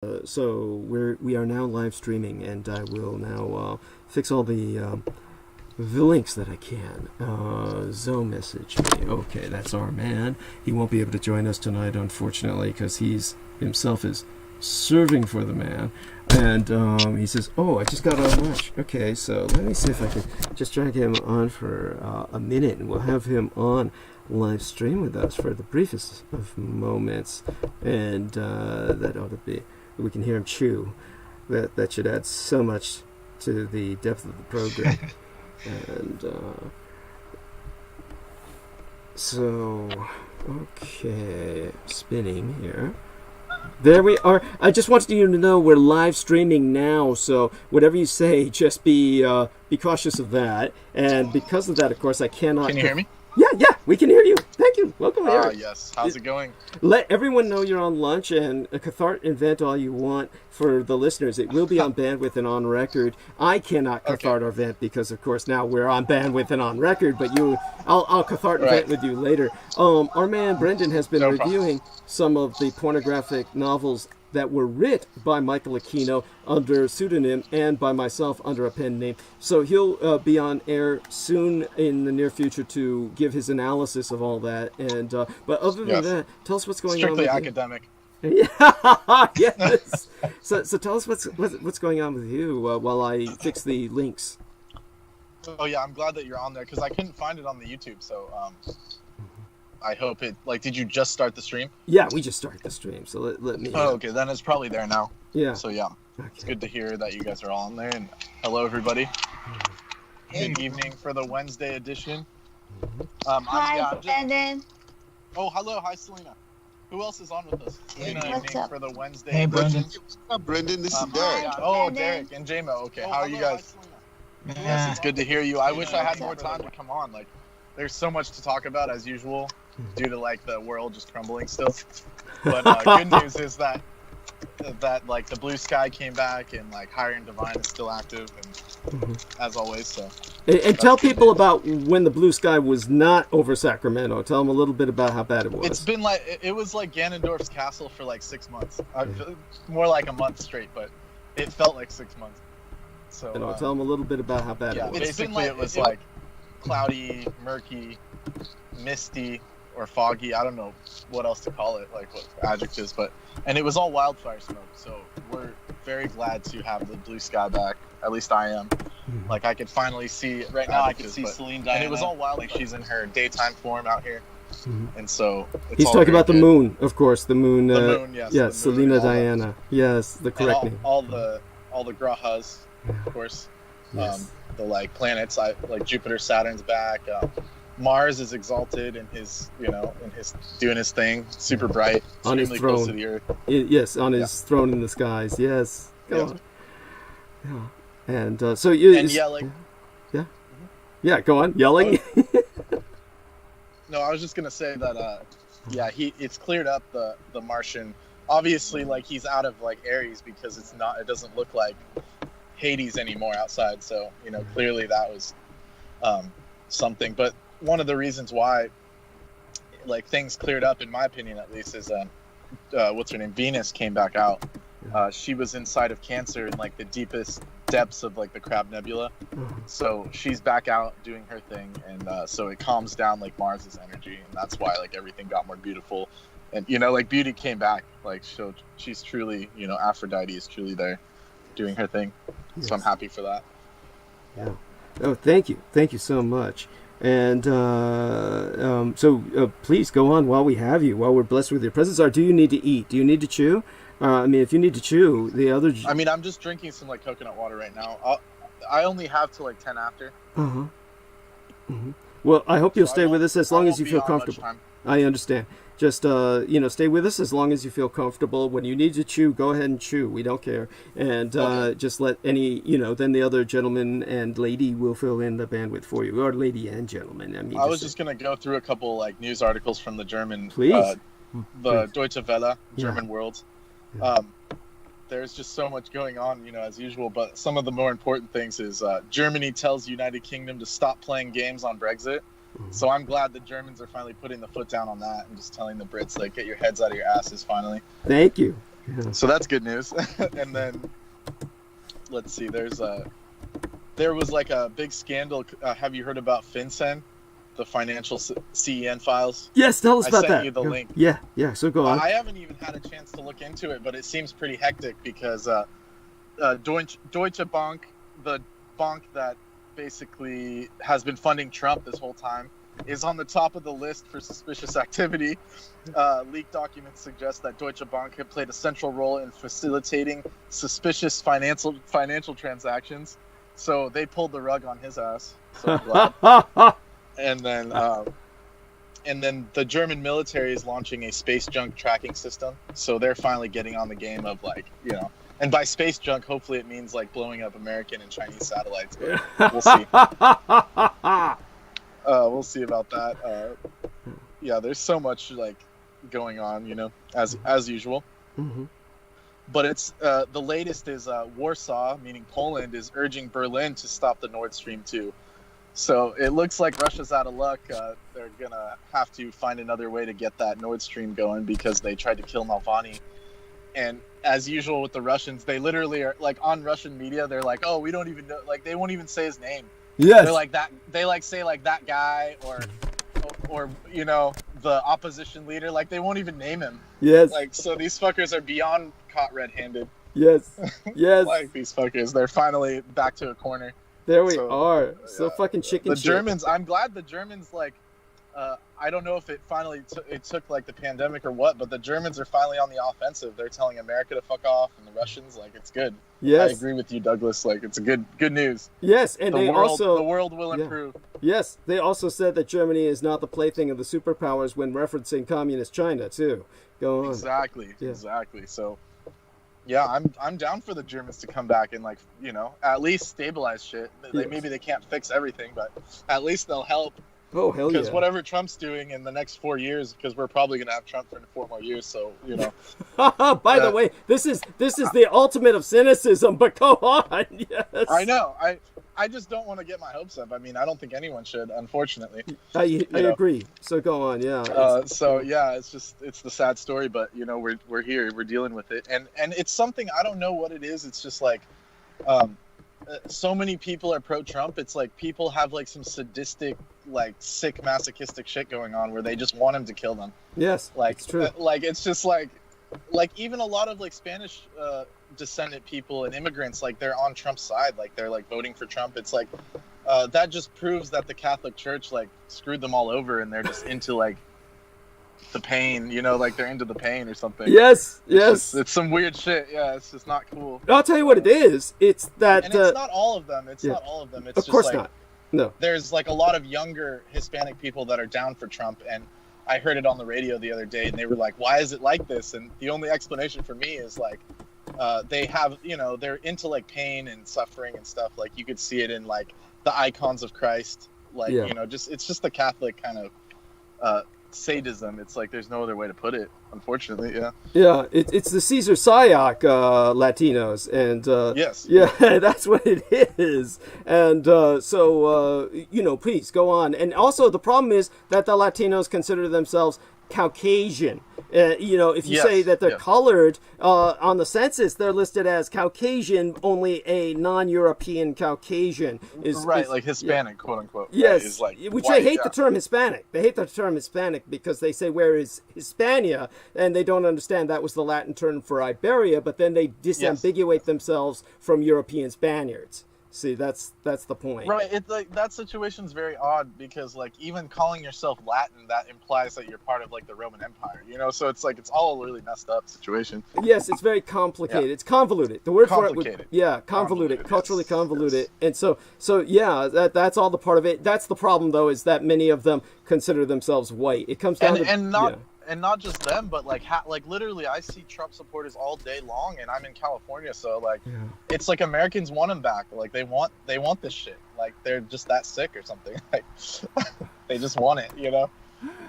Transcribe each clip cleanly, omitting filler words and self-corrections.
So we are now live streaming, and I will now fix all the links that I can. Zoe message me. Okay, that's our man. He won't be able to join us tonight, unfortunately, because he's himself is serving for the man. And he says, "Oh, I just got on lunch." Okay, so let me see if I can just drag him on for a minute, and we'll have him on live stream with us for the briefest of moments, and that ought to be. We can hear him chew. That should add so much to the depth of the program. And so, okay, spinning here. There we are. I just wanted you to know we're live streaming now, so whatever you say, just be cautious of that. And because of that, of course, I cannot. Can you hear me? Yeah, we can hear you. Thank you. Welcome, Eric. Yes. How's it going? Let everyone know you're on lunch, and cathart and vent all you want for the listeners. It will be on bandwidth and on record. I cannot cathart or vent because, of course, now we're on bandwidth and on record. But I'll cathart and vent with you later. Our man Brendan has been reviewing some of the pornographic novels that were writ by Michael Aquino under pseudonym and by myself under a pen name. So he'll be on air soon in the near future to give his analysis of all that. And but other than that, tell us what's going on. Strictly academic. Yeah, yes. So tell us what's going on with you while I fix the links. Oh yeah, I'm glad that you're on there because I couldn't find it on the YouTube. So I hope it. Did you just start the stream? Yeah, we just started the stream. So let me. Oh, okay. Then it's probably there now. Yeah. So yeah, it's good to hear that you guys are all on there. And hello, everybody. Good evening for the Wednesday edition. Hi, Brandon. Oh, hello. Hi, Selena. Who else is on with us? Good evening for the Wednesday. Hey, Brendan. What's up, Brendan? This is Derek. Oh, Derek and JMO. Okay, how are you guys? Yes, it's good to hear you. I wish I had more time to come on. There's so much to talk about as usual, due to the world just crumbling still. But good news is that the Blue Sky came back and Higher and Divine is still active and as always. So and tell people about when the Blue Sky was not over Sacramento. Tell them a little bit about how bad it was. It's been it was like Ganondorf's castle for 6 months, more like a month straight, but it felt like 6 months. So tell them a little bit about how bad it was. Basically it was cloudy, murky, misty, or foggy. I don't know what else to call it, what adjectives, and it was all wildfire smoke. So we're very glad to have the Blue Sky back. At least I am. I could finally see right now. I could see Celine Diana, and it was all wild. She's in her daytime form out here, and so he's talking about the moon, of course. The moon. The moon, yes. Yes, Selena Diana. Yes, the correct name. All the grahas, of course. Yes. The planets, Jupiter, Saturn's back. Mars is exalted in his doing his thing, super bright, on his throne. Close to the Earth. Yes, on his throne in the skies. Yes. Go on. Yeah. And so you and yelling. Yeah. Go on, yelling. No, I was just gonna say that. It's cleared up the Martian. Obviously, he's out of Aries because it doesn't look like Hades anymore outside. So clearly that was something. But one of the reasons why things cleared up, in my opinion at least, is what's her name, Venus came back out. She was inside of Cancer in the deepest depths of the Crab Nebula, so she's back out doing her thing, and so it calms down Mars's energy, and that's why everything got more beautiful, and beauty came back. She's truly, Aphrodite is truly there doing her thing. Yes. So I'm happy for that. Yeah. Oh, thank you so much. And so please go on while we have you, while we're blessed with your presence. Or do you need to eat? Do you need to chew? If you need to chew, the other... I'm just drinking some coconut water right now. I only have till 10 after. Well, I hope you'll stay with us as long as you feel comfortable. I understand. Just stay with us as long as you feel comfortable. When you need to chew, go ahead and chew. We don't care. And just let any, then the other gentleman and lady will fill in the bandwidth for you, or lady and gentleman. I was just gonna go through a couple news articles from the German, please, the Deutsche Welle, German World. There's just so much going on, as usual. But some of the more important things is Germany tells United Kingdom to stop playing games on Brexit. So I'm glad the Germans are finally putting the foot down on that and just telling the Brits, get your heads out of your asses finally. Thank you. Yeah. So that's good news. And then let's see. There was like a big scandal. Have you heard about FinCEN, the financial CEN files? Yes, tell us about that. I sent you the link. Yeah. So go on. I haven't even had a chance to look into it, but it seems pretty hectic because Deutsche Bank, the bank that basically has been funding Trump this whole time, is on the top of the list for suspicious activity. Leaked documents suggest that Deutsche Bank had played a central role in facilitating suspicious financial transactions. So they pulled the rug on his ass. So I'm glad. And then the German military is launching a space junk tracking system. So they're finally getting on the game of and by space junk, hopefully it means like blowing up American and Chinese satellites. But we'll see. We'll see about that. Yeah, there's so much going on, as usual. Mm-hmm. But it's the latest is Warsaw, meaning Poland, is urging Berlin to stop the Nord Stream 2. So it looks like Russia's out of luck. They're gonna have to find another way to get that Nord Stream going because they tried to kill Navalny. And as usual with the Russians, they literally are on Russian media. They're like, "Oh, we don't even know." They won't even say his name. Yes. They're like that. They say that guy or the opposition leader. They won't even name him. Yes. So these fuckers are beyond caught red-handed. Yes. Yes. These fuckers, they're finally back to a corner. There we are. So fucking chicken The shit. Germans, I'm glad the Germans I don't know if it finally took the pandemic or what, but the Germans are finally on the offensive. They're telling America to fuck off, and the Russians, it's good. Yes. I agree with you, Douglas. It's a good news. Yes, and the world will yeah. improve. Yes, they also said that Germany is not the plaything of the superpowers when referencing communist China too. Go on. Exactly. Yeah. Exactly. So, yeah, I'm down for the Germans to come back and at least stabilize shit. Maybe they can't fix everything, but at least they'll help. Oh, hell yeah. Because whatever Trump's doing in the next 4 years, because we're probably going to have Trump for 4 more years, so, By the way, this is the ultimate of cynicism, but go on. Yes. I know. I just don't want to get my hopes up. I mean, I don't think anyone should, unfortunately. I agree. So go on, yeah. It's the sad story, but, we're here. We're dealing with it. And it's something, I don't know what it is. It's just so many people are pro-Trump. It's people have some sadistic, sick masochistic shit going on where they just want him to kill them. Yes, it's true. It's just even a lot of Spanish descendant people and immigrants, they're on Trump's side. They're voting for Trump. It's that just proves that the Catholic Church screwed them all over, and they're just into the pain, they're into the pain or something. Yes. It's some weird shit. Yeah, it's just not cool. I'll tell you what it is. It's that. And it's not all of them. It's not all of them. It's of just course not. No. There's a lot of younger Hispanic people that are down for Trump, and I heard it on the radio the other day, and they were like, "Why is it like this?" And the only explanation for me is they have, they're into pain and suffering and stuff. You could see it in the icons of Christ. It's just the Catholic kind of sadism. It's there's no other way to put it, unfortunately. Yeah, it's the Caesar Sayoc Latinos, and yes, yeah, that's what it is. And so please go on. And also the problem is that the Latinos consider themselves Caucasian. If you say that they're colored on the census, they're listed as Caucasian. Only a non-European Caucasian is Hispanic, quote unquote. Yes, right, which white, they hate the term Hispanic. They hate the term Hispanic because they say, "Where is Hispania?" And they don't understand that was the Latin term for Iberia. But then they disambiguate themselves from European Spaniards. See, that's the point. Right. It's that situation's very odd because even calling yourself Latin, that implies that you're part of the Roman Empire, So it's it's all a really messed up situation. Yes, it's very complicated. Yeah. It's convoluted. The word for it convoluted, culturally convoluted. Yes. And so yeah, that's all the part of it. That's the problem though, is that many of them consider themselves white. It comes down and not just them, but literally, I see Trump supporters all day long, and I'm in California, so it's Americans want him back. They want this shit. They're just that sick or something. They just want it,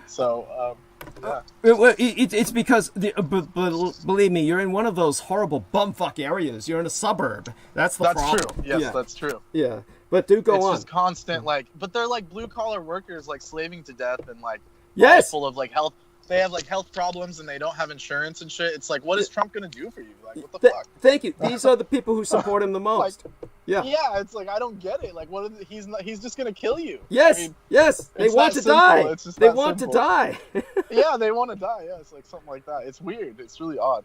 So yeah. It's because believe me, you're in one of those horrible bumfuck areas. You're in a suburb. That's problem. True. Yes, that's true. Yeah, but do go on. It's just constant but they're blue collar workers slaving to death and yes, full of health. they have like health problems and they don't have insurance and shit. It's like, what is Trump gonna do for you? Like, what the fuck? Thank you. These are the people who support him the most. Yeah, it's like, I don't get it. Like, he's just gonna kill you. Yes, I mean, yes, they want to die. They want to die. Yeah, they want to die. Yeah, it's like something like that. It's weird. It's really odd.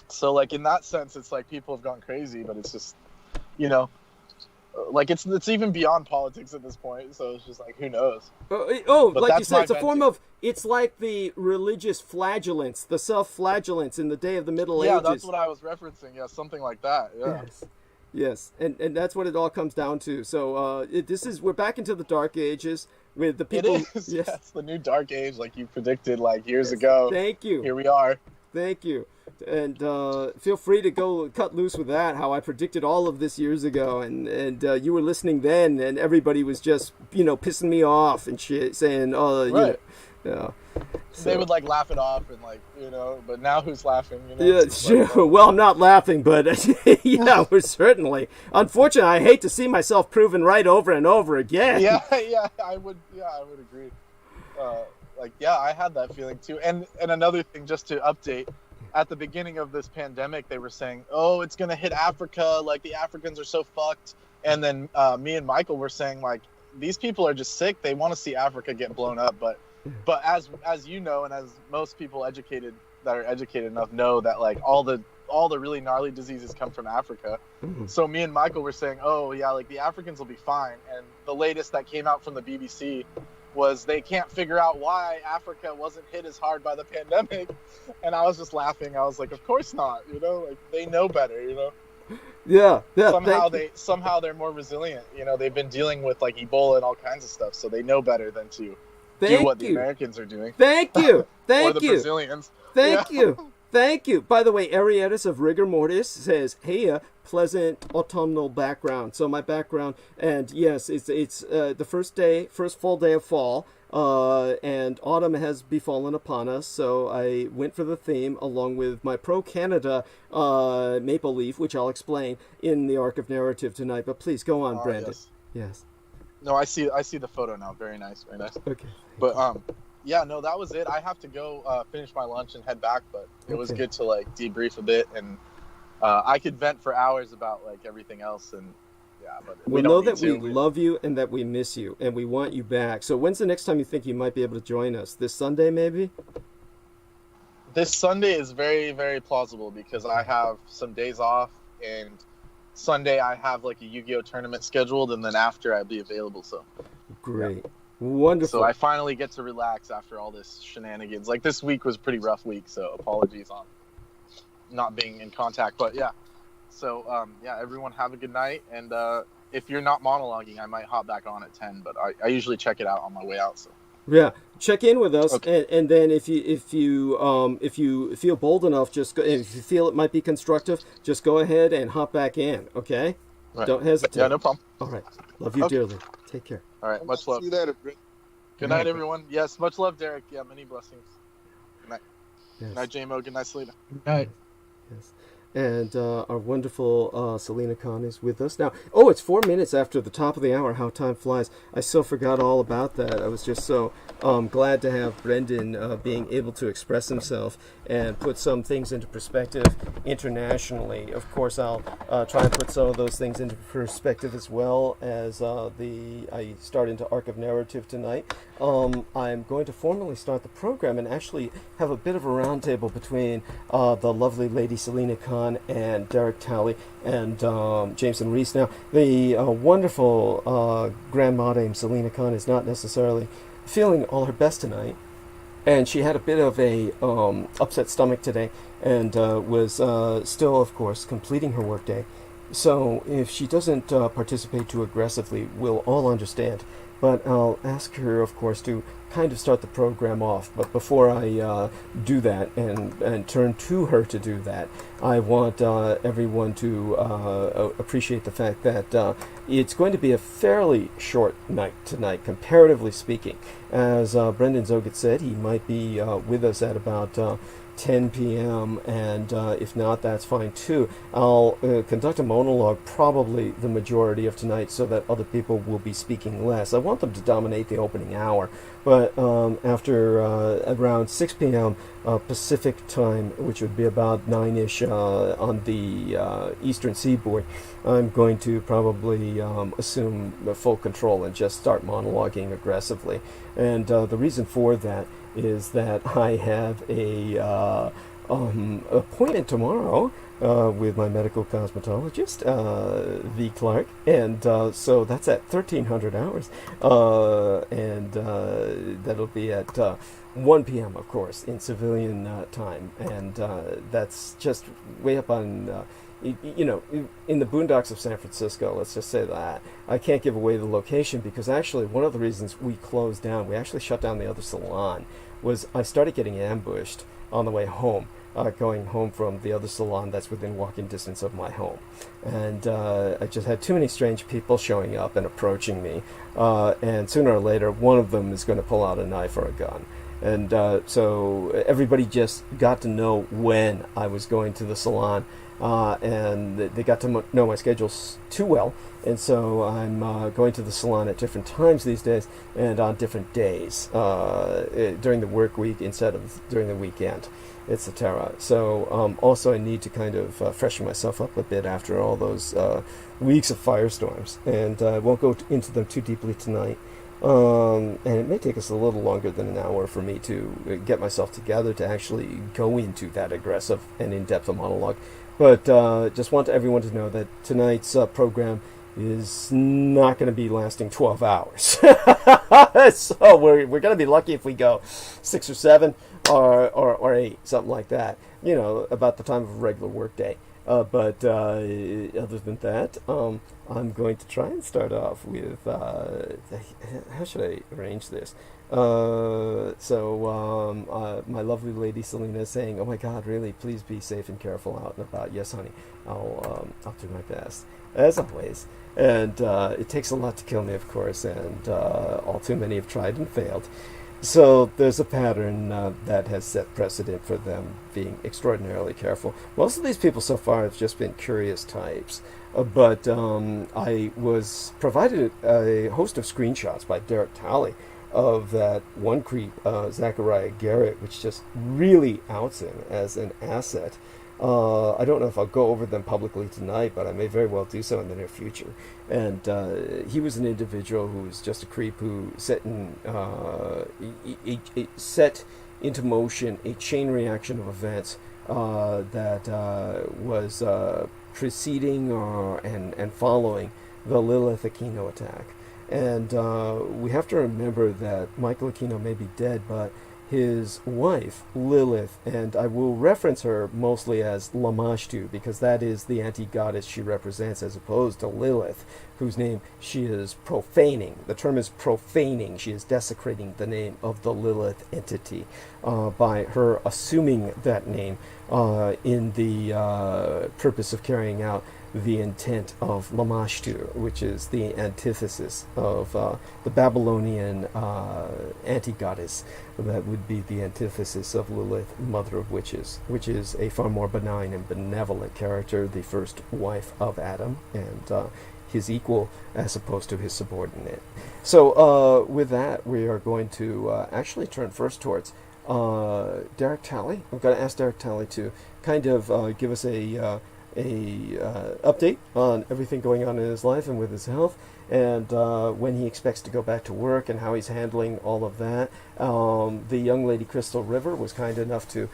So, like, in that sense, it's like people have gone crazy, but it's just, like it's even beyond politics at this point. So it's just like, who knows? But like you said, it's a form of. It's like the religious flagellants, the self-flagellants in the day of the Middle Ages. Yeah, that's what I was referencing. Yeah, something like that. Yeah. Yes, and that's what it all comes down to. So we're back into the Dark Ages with the people. It is. Yes, it's the new Dark Age, like you predicted, like years ago. Thank you. Here we are. Thank you. And feel free to go cut loose with that, how I predicted all of this years ago. And you were listening then, and everybody was just, pissing me off and shit, saying, right. So, they would, like, laugh it off and, like, but now who's laughing, Yeah, sure. Well, I'm not laughing, but, yeah, we're certainly. Unfortunately, I hate to see myself proven right over and over again. Yeah, I would agree. I had that feeling, too. And another thing, just to update, at the beginning of this pandemic, they were saying, oh, it's going to hit Africa, like, the Africans are so fucked. And then me and Michael were saying, like, these people are just sick. They want to see Africa get blown up. But as you know, and as most people that are educated enough know, that, like, all the really gnarly diseases come from Africa. Mm-hmm. So me and Michael were saying, oh, yeah, like, the Africans will be fine. And the latest that came out from the BBC was they can't figure out why Africa wasn't hit as hard by the pandemic. And I was just laughing. I was like, of course not, like, they know better, Yeah. Somehow they're more resilient. They've been dealing with, like, Ebola and all kinds of stuff, so they know better than to do what the Americans are doing. Thank you. Or the Brazilians. Thank you. Thank you. By the way, Arietis of Rigor Mortis says, hey, pleasant autumnal background. So my background, and yes, it's the first full day of fall, and autumn has befallen upon us. So I went for the theme along with my pro-Canada maple leaf, which I'll explain in the arc of narrative tonight. But please go on, Brandon. Yes. No, I see the photo now. Very nice, very nice. Okay. But yeah, no, that was it. I have to go finish my lunch and head back, but it was good to, like, debrief a bit, and I could vent for hours about, like, everything else, and yeah, but we know that we love you and that we miss you and we want you back. So when's the next time you think you might be able to join us? This Sunday, maybe? This Sunday is very, very plausible because I have some days off, and Sunday I have, like, a Yu-Gi-Oh tournament scheduled, and then after I'll be available. So great. Yeah. Wonderful. So I finally get to relax after all this shenanigans. Like, this week was a pretty rough week, so apologies on not being in contact. But yeah, so everyone have a good night. And if you're not monologuing, I might hop back on at 10. But I usually check it out on my way out. So yeah, check in with us, and then if you feel bold enough, just go, if you feel it might be constructive, just go ahead and hop back in. Okay. Right. Don't hesitate. Yeah, no problem. All right. Love you dearly. Take care. All right. Much love. Good night, everyone. Yes, much love, Derek. Yeah, many blessings. Good night. Yes. Good night, J-Mo. Good night, Selena. Good night. Yes. And our wonderful Selena Khan is with us now. Oh, it's 4 minutes after the top of the hour. How time flies. I so forgot all about that. I was just so glad to have Brendan being able to express himself and put some things into perspective internationally. Of course, I'll try and put some of those things into perspective as well as I start into Arc of Narrative tonight. I'm going to formally start the program and actually have a bit of a roundtable between the lovely lady Selena Khan and Derek Talley and Jameson Reese. Now, the wonderful Grand Dame Selena Khan is not necessarily feeling all her best tonight, and she had a bit of a upset stomach today and was still, of course, completing her workday. So if she doesn't participate too aggressively, we'll all understand. But I'll ask her, of course, to kind of start the program off. But before I do that and turn to her to do that, I want everyone to appreciate the fact that it's going to be a fairly short night tonight, comparatively speaking. As Brendan Zoget said, he might be with us at about 10 p.m., and if not, that's fine too. I'll conduct a monologue probably the majority of tonight so that other people will be speaking less. I want them to dominate the opening hour, but after around 6 p.m. Pacific time, which would be about 9-ish on the eastern seaboard, I'm going to probably assume full control and just start monologuing aggressively. And the reason for that is that I have a appointment tomorrow with my medical cosmetologist, V. Clark, and so that's at 1300 hours, and that'll be at 1 p.m. of course in civilian time, and that's just way up on in the boondocks of San Francisco. Let's just say that. I can't give away the location because actually one of the reasons we closed down, we actually shut down the other salon, was I started getting ambushed on the way home, going home from the other salon that's within walking distance of my home. And I just had too many strange people showing up and approaching me. And sooner or later, one of them is going to pull out a knife or a gun. And so everybody just got to know when I was going to the salon. And they got to know my schedules too well, and so I'm going to the salon at different times these days and on different days during the work week instead of during the weekend, etc. So also I need to kind of freshen myself up a bit after all those weeks of firestorms, and I won't go into them too deeply tonight. And it may take us a little longer than an hour for me to get myself together to actually go into that aggressive and in-depth monologue. But just want everyone to know that tonight's program is not going to be lasting 12 hours. So we're going to be lucky if we go 6 or 7 or 8, something like that. About the time of a regular work day. But other than that, I'm going to try and start off with, how should I arrange this? So my lovely lady Selena is saying, "Oh my God, really? Please be safe and careful out and about." Yes, honey, I'll do my best as always. And it takes a lot to kill me, of course, and all too many have tried and failed. So there's a pattern that has set precedent for them being extraordinarily careful. Most of these people so far have just been curious types. But I was provided a host of screenshots by Derek Talley of that one creep, Zachariah Garrett, which just really outs him as an asset. I don't know if I'll go over them publicly tonight, but I may very well do so in the near future. And he was an individual who was just a creep who set into motion a chain reaction of events that was preceding and following the Lilith Aquino attack. And we have to remember that Michael Aquino may be dead, but his wife, Lilith, and I will reference her mostly as Lamashtu, because that is the anti-goddess she represents, as opposed to Lilith, whose name she is profaning. The term is profaning. She is desecrating the name of the Lilith entity by her assuming that name in the purpose of carrying out the intent of Lamashtu, which is the antithesis of the Babylonian anti-goddess. That would be the antithesis of Lilith, mother of witches, which is a far more benign and benevolent character, the first wife of Adam, and his equal as opposed to his subordinate. So with that, we are going to actually turn first towards Derek Talley. I'm going to ask Derek Talley to kind of give us a update on everything going on in his life and with his health, and when he expects to go back to work and how he's handling all of that. The young lady Crystal River was kind enough to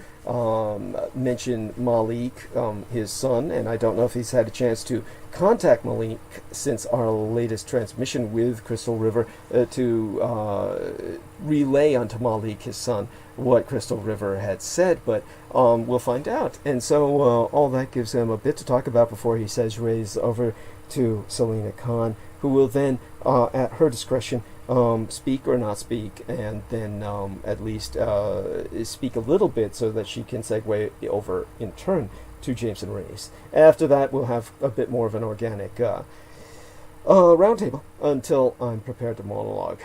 mention Malik, his son, and I don't know if he's had a chance to contact Malik since our latest transmission with Crystal River to relay onto Malik, his son, what Crystal River had said, but we'll find out. And so all that gives him a bit to talk about before he says raise over to Selena Khan, who will then, at her discretion, speak or not speak, and then at least speak a little bit so that she can segue over in turn to Jameson Race. After that, we'll have a bit more of an organic roundtable until I'm prepared to monologue.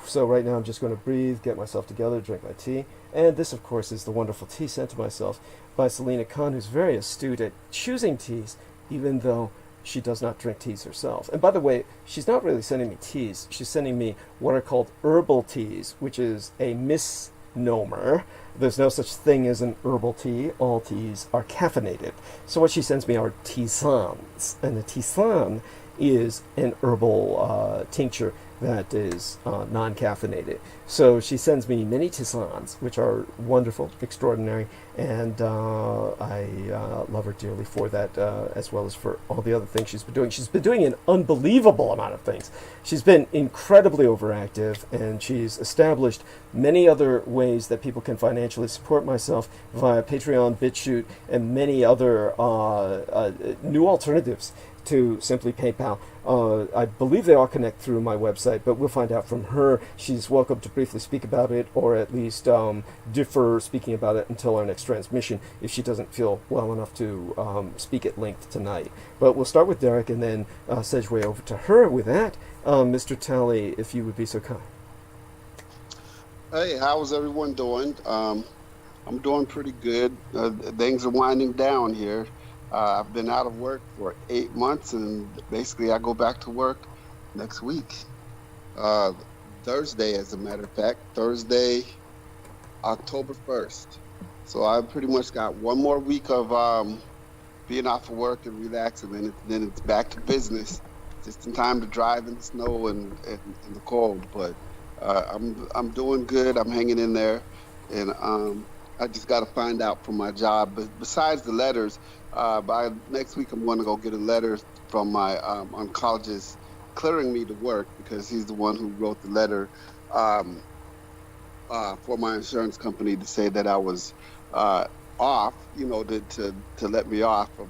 So right now I'm just going to breathe, get myself together, drink my tea. And this, of course, is the wonderful tea sent to myself by Selena Khan, who's very astute at choosing teas, even though she does not drink teas herself. And by the way, she's not really sending me teas. She's sending me what are called herbal teas, which is a misnomer. There's no such thing as an herbal tea. All teas are caffeinated. So what she sends me are tisanes. And a tisane is an herbal tincture that is non-caffeinated. So she sends me many tisanes, which are wonderful, extraordinary, and I love her dearly for that, as well as for all the other things she's been doing. She's been doing an unbelievable amount of things. She's been incredibly overactive, and she's established many other ways that people can financially support myself via Patreon, BitChute, and many other new alternatives to simply PayPal. I believe they all connect through my website, but we'll find out from her. She's welcome to briefly speak about it, or at least defer speaking about it until our next transmission if she doesn't feel well enough to speak at length tonight. But we'll start with Derek and then segue over to her. With that, Mr. Talley, if you would be so kind. Hey, how's everyone doing? I'm doing pretty good. Things are winding down here. I've been out of work for 8 months, and basically I go back to work next week. Thursday, as a matter of fact. Thursday, October 1st. So I pretty much got one more week of being off of work and relaxing, and then it's back to business. Just in time to drive in the snow and the cold. But I'm doing good. I'm hanging in there, and I just got to find out from my job. But besides the letters, by next week I'm going to go get a letter from my oncologist clearing me to work, because he's the one who wrote the letter for my insurance company to say that I was off, to let me off of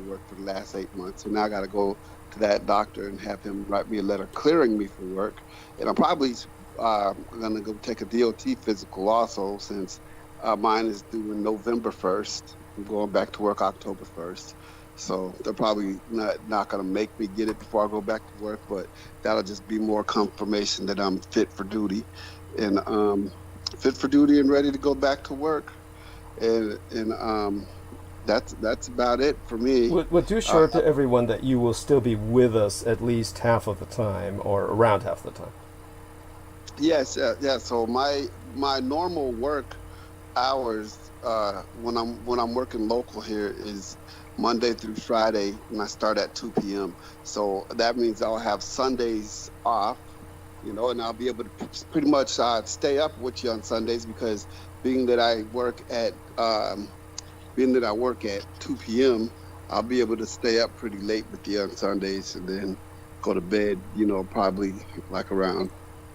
work for the last 8 months. So now I got to go to that doctor and have him write me a letter clearing me for work. And I'm probably going to go take a DOT physical also, since mine is due in November 1st. I'm going back to work October 1st. So they're probably not going to make me get it before I go back to work, but that'll just be more confirmation that I'm fit for duty and ready to go back to work. And that's about it for me. Well, do show to everyone that you will still be with us at least half of the time, or around half the time. Yes, yeah. So my normal work hours when I'm working local here is Monday through Friday, and I start at 2 p.m. So that means I'll have Sundays off, and I'll be able to pretty much stay up with you on Sundays, because being that I work at 2 p.m., I'll be able to stay up pretty late with you on Sundays, and then go to bed, probably like around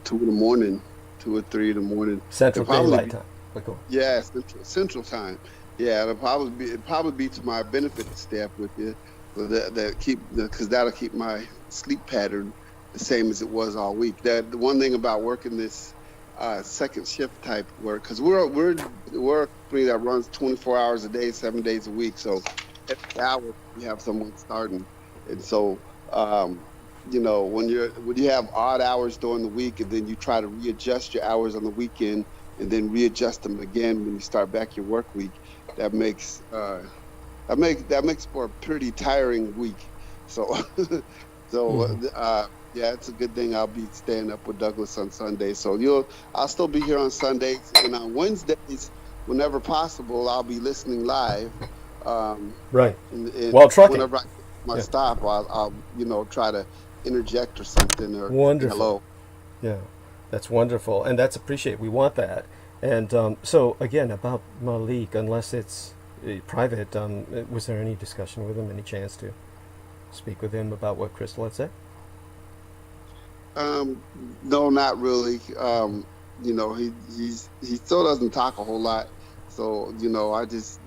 2 in the morning, 2 or 3 in the morning. Central Daylight Time. Cool. Yeah, Central Time. Yeah, it'd probably be to my benefit to stay up with you, because that'll keep my sleep pattern the same as it was all week. The one thing about working this second shift type work, because we're a company that runs 24 hours a day, 7 days a week. So every hour we have someone starting, and so when you have odd hours during the week, and then you try to readjust your hours on the weekend, and then readjust them again when you start back your work week, that makes for a pretty tiring week. So yeah, it's a good thing I'll be staying up with Douglas on Sundays. So I'll still be here on Sundays, and on Wednesdays, whenever possible, I'll be listening live. Right. And while trucking. Whenever I get my stop, I'll try to interject or something, or wonderful. Hello. Yeah, that's wonderful, and that's appreciated. We want that. And so again, about Malik, unless it's private, was there any discussion with him? Any chance to speak with him about what Crystal had said? No, not really. He still doesn't talk a whole lot. So, I just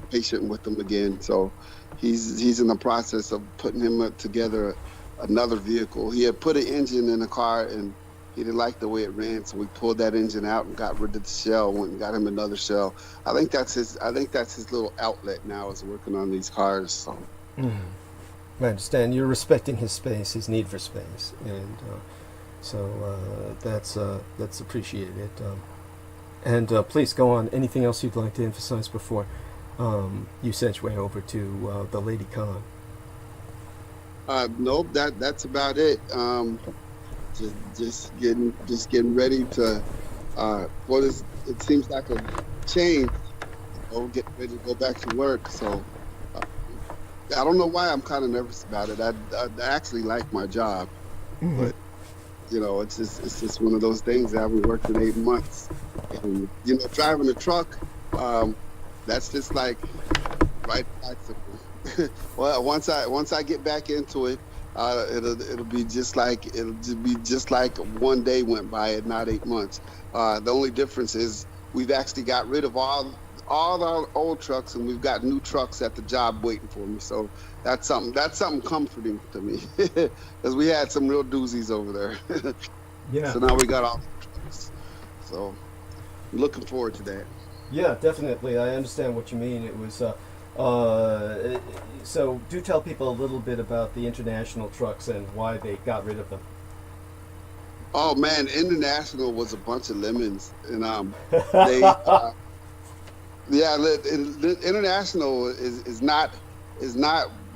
patient with him again. So he's in the process of putting him together another vehicle. He had put an engine in the car, and he didn't like the way it ran, so we pulled that engine out and got rid of the shell, went and got him another shell. I think that's his little outlet now, is working on these cars. So. I understand. You're respecting his space, his need for space, and so that's appreciated. And please go on. Anything else you'd like to emphasize before you segue over to the Lady Khan? Nope. That's about it. Just getting ready to. It seems like a change. Get ready to go back to work. So I don't know why I'm kind of nervous about it. I actually like my job, but it's just one of those things. I haven't worked in 8 months, and driving a truck, that's just like right bicycle. Well, once I get back into it, it'll be just like 1 day went by and not 8 months. The only difference is we've actually got rid of all our old trucks, and we've got new trucks at the job waiting for me. So that's something comforting to me, because we had some real doozies over there. Yeah. So now we got all the trucks. So I'm looking forward to that. Yeah, definitely. I understand what you mean. It was so do tell people a little bit about the international trucks and why they got rid of them. Oh man, International was a bunch of lemons, and they International is not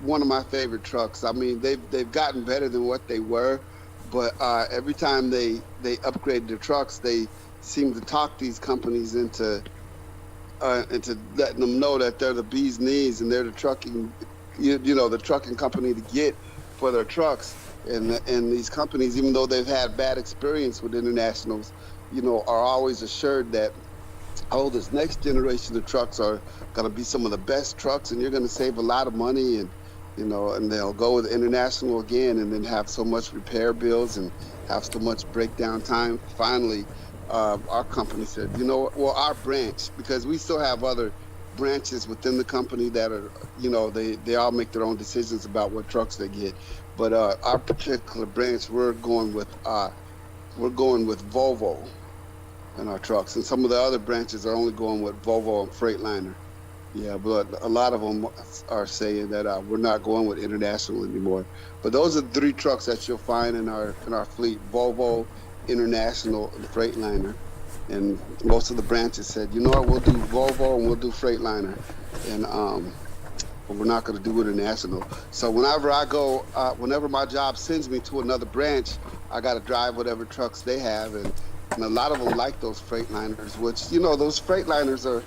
one of my favorite trucks. I mean, they've gotten better than what they were, but every time they upgrade their trucks, they seem to talk these companies into letting them know that they're the bee's knees and they're the trucking, the trucking company to get for their trucks. And these companies, even though they've had bad experience with Internationals, are always assured that, this next generation of trucks are going to be some of the best trucks, and you're going to save a lot of money, and and they'll go with International again, and then have so much repair bills and have so much breakdown time. Finally, our company said, our branch, because we still have other branches within the company that are, they all make their own decisions about what trucks they get. But our particular branch, we're going with Volvo in our trucks, and some of the other branches are only going with Volvo and Freightliner. Yeah, but a lot of them are saying that we're not going with International anymore. But those are the 3 trucks that you'll find in our fleet: Volvo, International, and Freightliner. And most of the branches said, what, we'll do Volvo and we'll do Freightliner, and but we're not going to do International. So whenever my job sends me to another branch, I got to drive whatever trucks they have, and a lot of them like those Freightliners, which those Freightliners are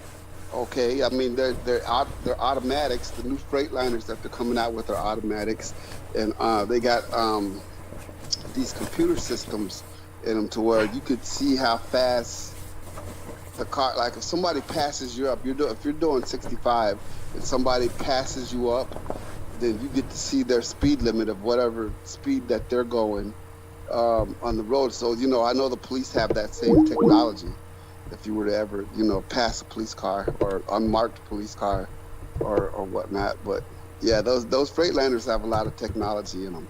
okay. I mean, they're automatics. The new Freightliners that they're coming out with are automatics, and they got these computer systems in them to where you could see how fast the car, like if somebody passes you up, if you're doing 65 and somebody passes you up, then you get to see their speed limit of whatever speed that they're going on the road. So I know the police have that same technology. If you were to ever pass a police car or unmarked police car or whatnot, but yeah, those Freightliners have a lot of technology in them.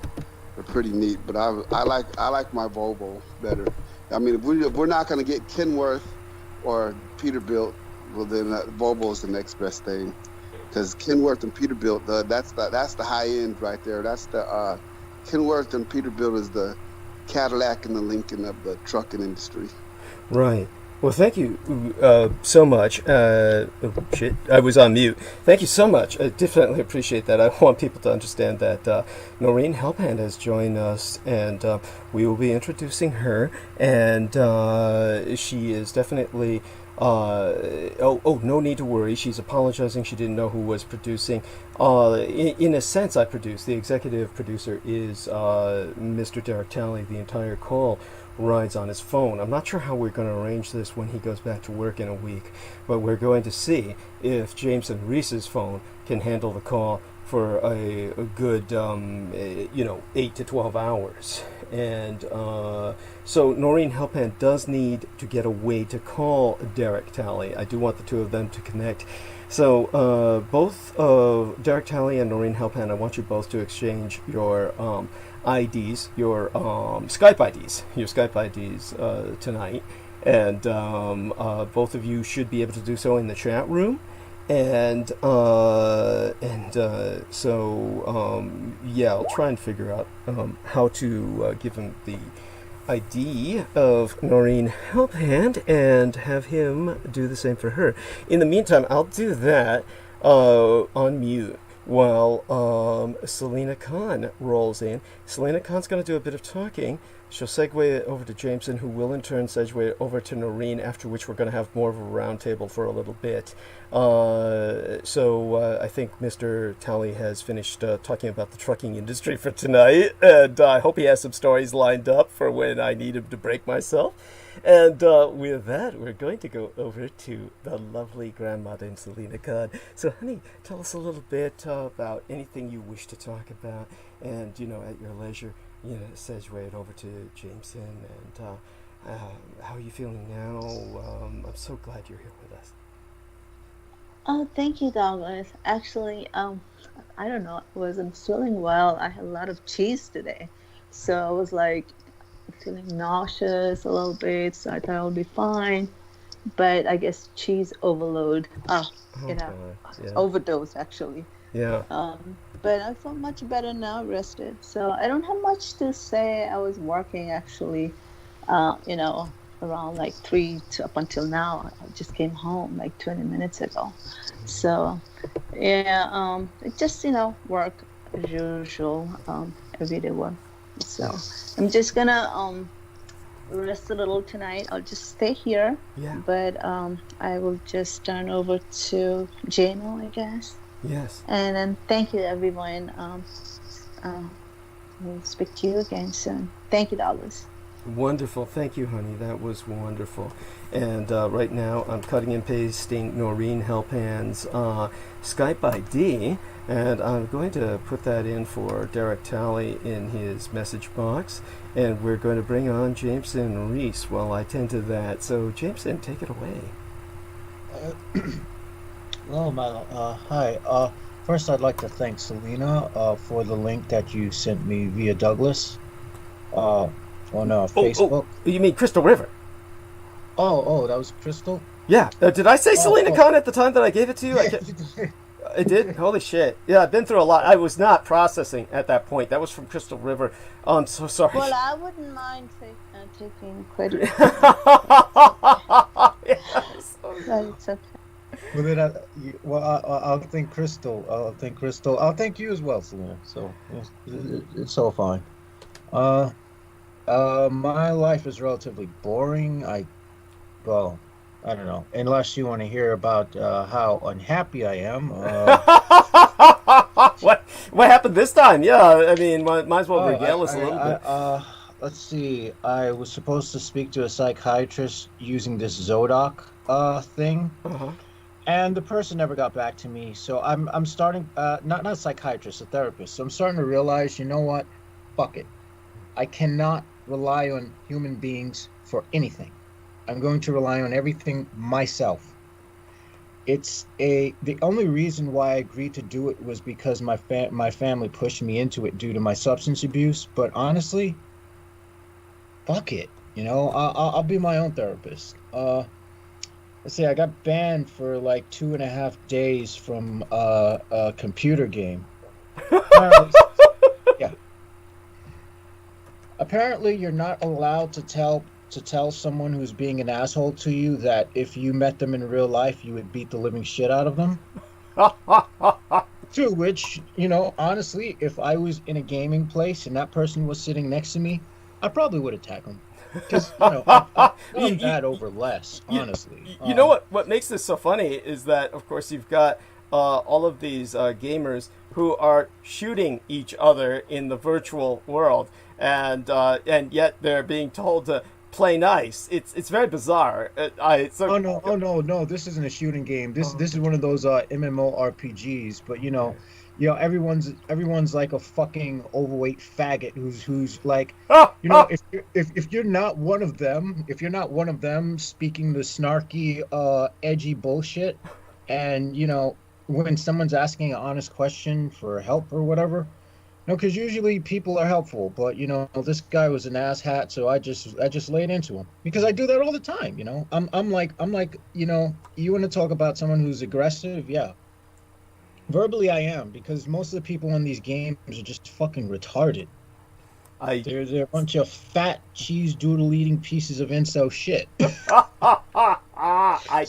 They're pretty neat, but I like my Volvo better. I mean, if we're not going to get Kenworth or Peterbilt, well then Volvo is the next best thing, because Kenworth and Peterbilt, that's the high end right there. That's the Kenworth and Peterbilt is the Cadillac and the Lincoln of the trucking industry. Right. Well, thank you so much. Oh, shit, I was on mute. Thank you so much. I definitely appreciate that. I want people to understand that Noreen Helphand has joined us, and we will be introducing her. And she is definitely... no need to worry. She's apologizing. She didn't know who was producing. In a sense, I produced. The executive producer is Mr. Derek Talley. The entire call rides on his phone. I'm not sure how we're going to arrange this when he goes back to work in a week, but we're going to see if Jameson Reese's phone can handle the call for a good 8 to 12 hours. And so Noreen Helphand does need to get a way to call Derek Talley. I do want the two of them to connect. So both Derek Talley and Noreen Helphand, I want you both to exchange your IDs, your Skype IDs tonight, and both of you should be able to do so in the chat room, and yeah, I'll try and figure out how to give him the ID of Noreen Helphand and have him do the same for her. In the meantime, I'll do that on mute while Selena Khan rolls in. Selena Khan's going to do a bit of talking. She'll segue it over to Jameson, who will in turn segue it over to Noreen, after which we're going to have more of a round table for a little bit. I think Mr. Talley has finished talking about the trucking industry for tonight, and I hope he has some stories lined up for when I need him to break myself. And with that, we're going to go over to the lovely grandmother Selena Khan. So, honey, tell us a little bit about anything you wish to talk about, and, at your leisure, segue it over to Jameson, and how are you feeling now? I'm so glad you're here with us. Oh, thank you, Douglas. Actually, I don't know, I wasn't feeling well. I had a lot of cheese today, so I was feeling nauseous a little bit, so I thought I would be fine, but I guess cheese overload. Overdose, actually. Yeah. But I feel much better now, rested. So I don't have much to say. I was working actually, around 3 to up until now. I just came home 20 minutes ago. So, yeah, it just, work as usual, everyday work. So I'm just gonna rest a little tonight. I'll just stay here. Yeah. But I will just turn over to JMO, I guess. Yes. And then thank you, everyone. We'll speak to you again soon. Thank you, Douglas. Wonderful. Thank you, honey. That was wonderful. And right now I'm cutting and pasting Noreen Helphand's Skype ID, and I'm going to put that in for Derek Talley in his message box, and we're going to bring on Jameson Reese while I tend to that. So, Jameson, take it away. Hello, Mal. Hi. First, I'd like to thank Selena for the link that you sent me via Douglas on Facebook. Oh, you mean Crystal River? Oh, that was Crystal? Yeah. Did I say Selena Khan at the time that I gave it to you? Yeah, I did? Holy shit. Yeah, I've been through a lot. I was not processing at that point. That was from Crystal River. I'm so sorry. Well, I wouldn't mind taking credit. Yes. It's okay. Well, then I'll thank Crystal. I'll thank Crystal. I'll thank you as well, Selena. So it's all fine. My life is relatively boring. I don't know. Unless you want to hear about how unhappy I am. What happened this time? Yeah, I mean, might as well regale us a little bit. Let's see. I was supposed to speak to a psychiatrist using this Zodoc thing. Uh-huh. And the person never got back to me, so I'm starting not a psychiatrist, a therapist. So I'm starting to realize, you know what? Fuck it. I cannot rely on human beings for anything. I'm going to rely on everything myself. The only reason why I agreed to do it was because my family pushed me into it due to my substance abuse. But honestly, fuck it. I'll be my own therapist. Let's see, I got banned for 2.5 days from a computer game. Yeah. Apparently, you're not allowed to tell someone who's being an asshole to you that if you met them in real life, you would beat the living shit out of them. To which, honestly, if I was in a gaming place and that person was sitting next to me, I probably would attack them. Because, I'm that over less, honestly. You know what makes this so funny is that, of course, you've got all of these gamers who are shooting each other in the virtual world, and yet they're being told to play nice. It's very bizarre. No, this isn't a shooting game. This is one of those MMORPGs, but everyone's like a fucking overweight faggot who's like, if you're not one of them speaking the snarky edgy bullshit, and when someone's asking an honest question for help or whatever, because usually people are helpful, but this guy was an asshat, so I just laid into him because I do that all the time. I'm like you want to talk about someone who's aggressive, yeah. Verbally, I am, because most of the people in these games are just fucking retarded. I They're a bunch of fat cheese doodle eating pieces of incel shit. I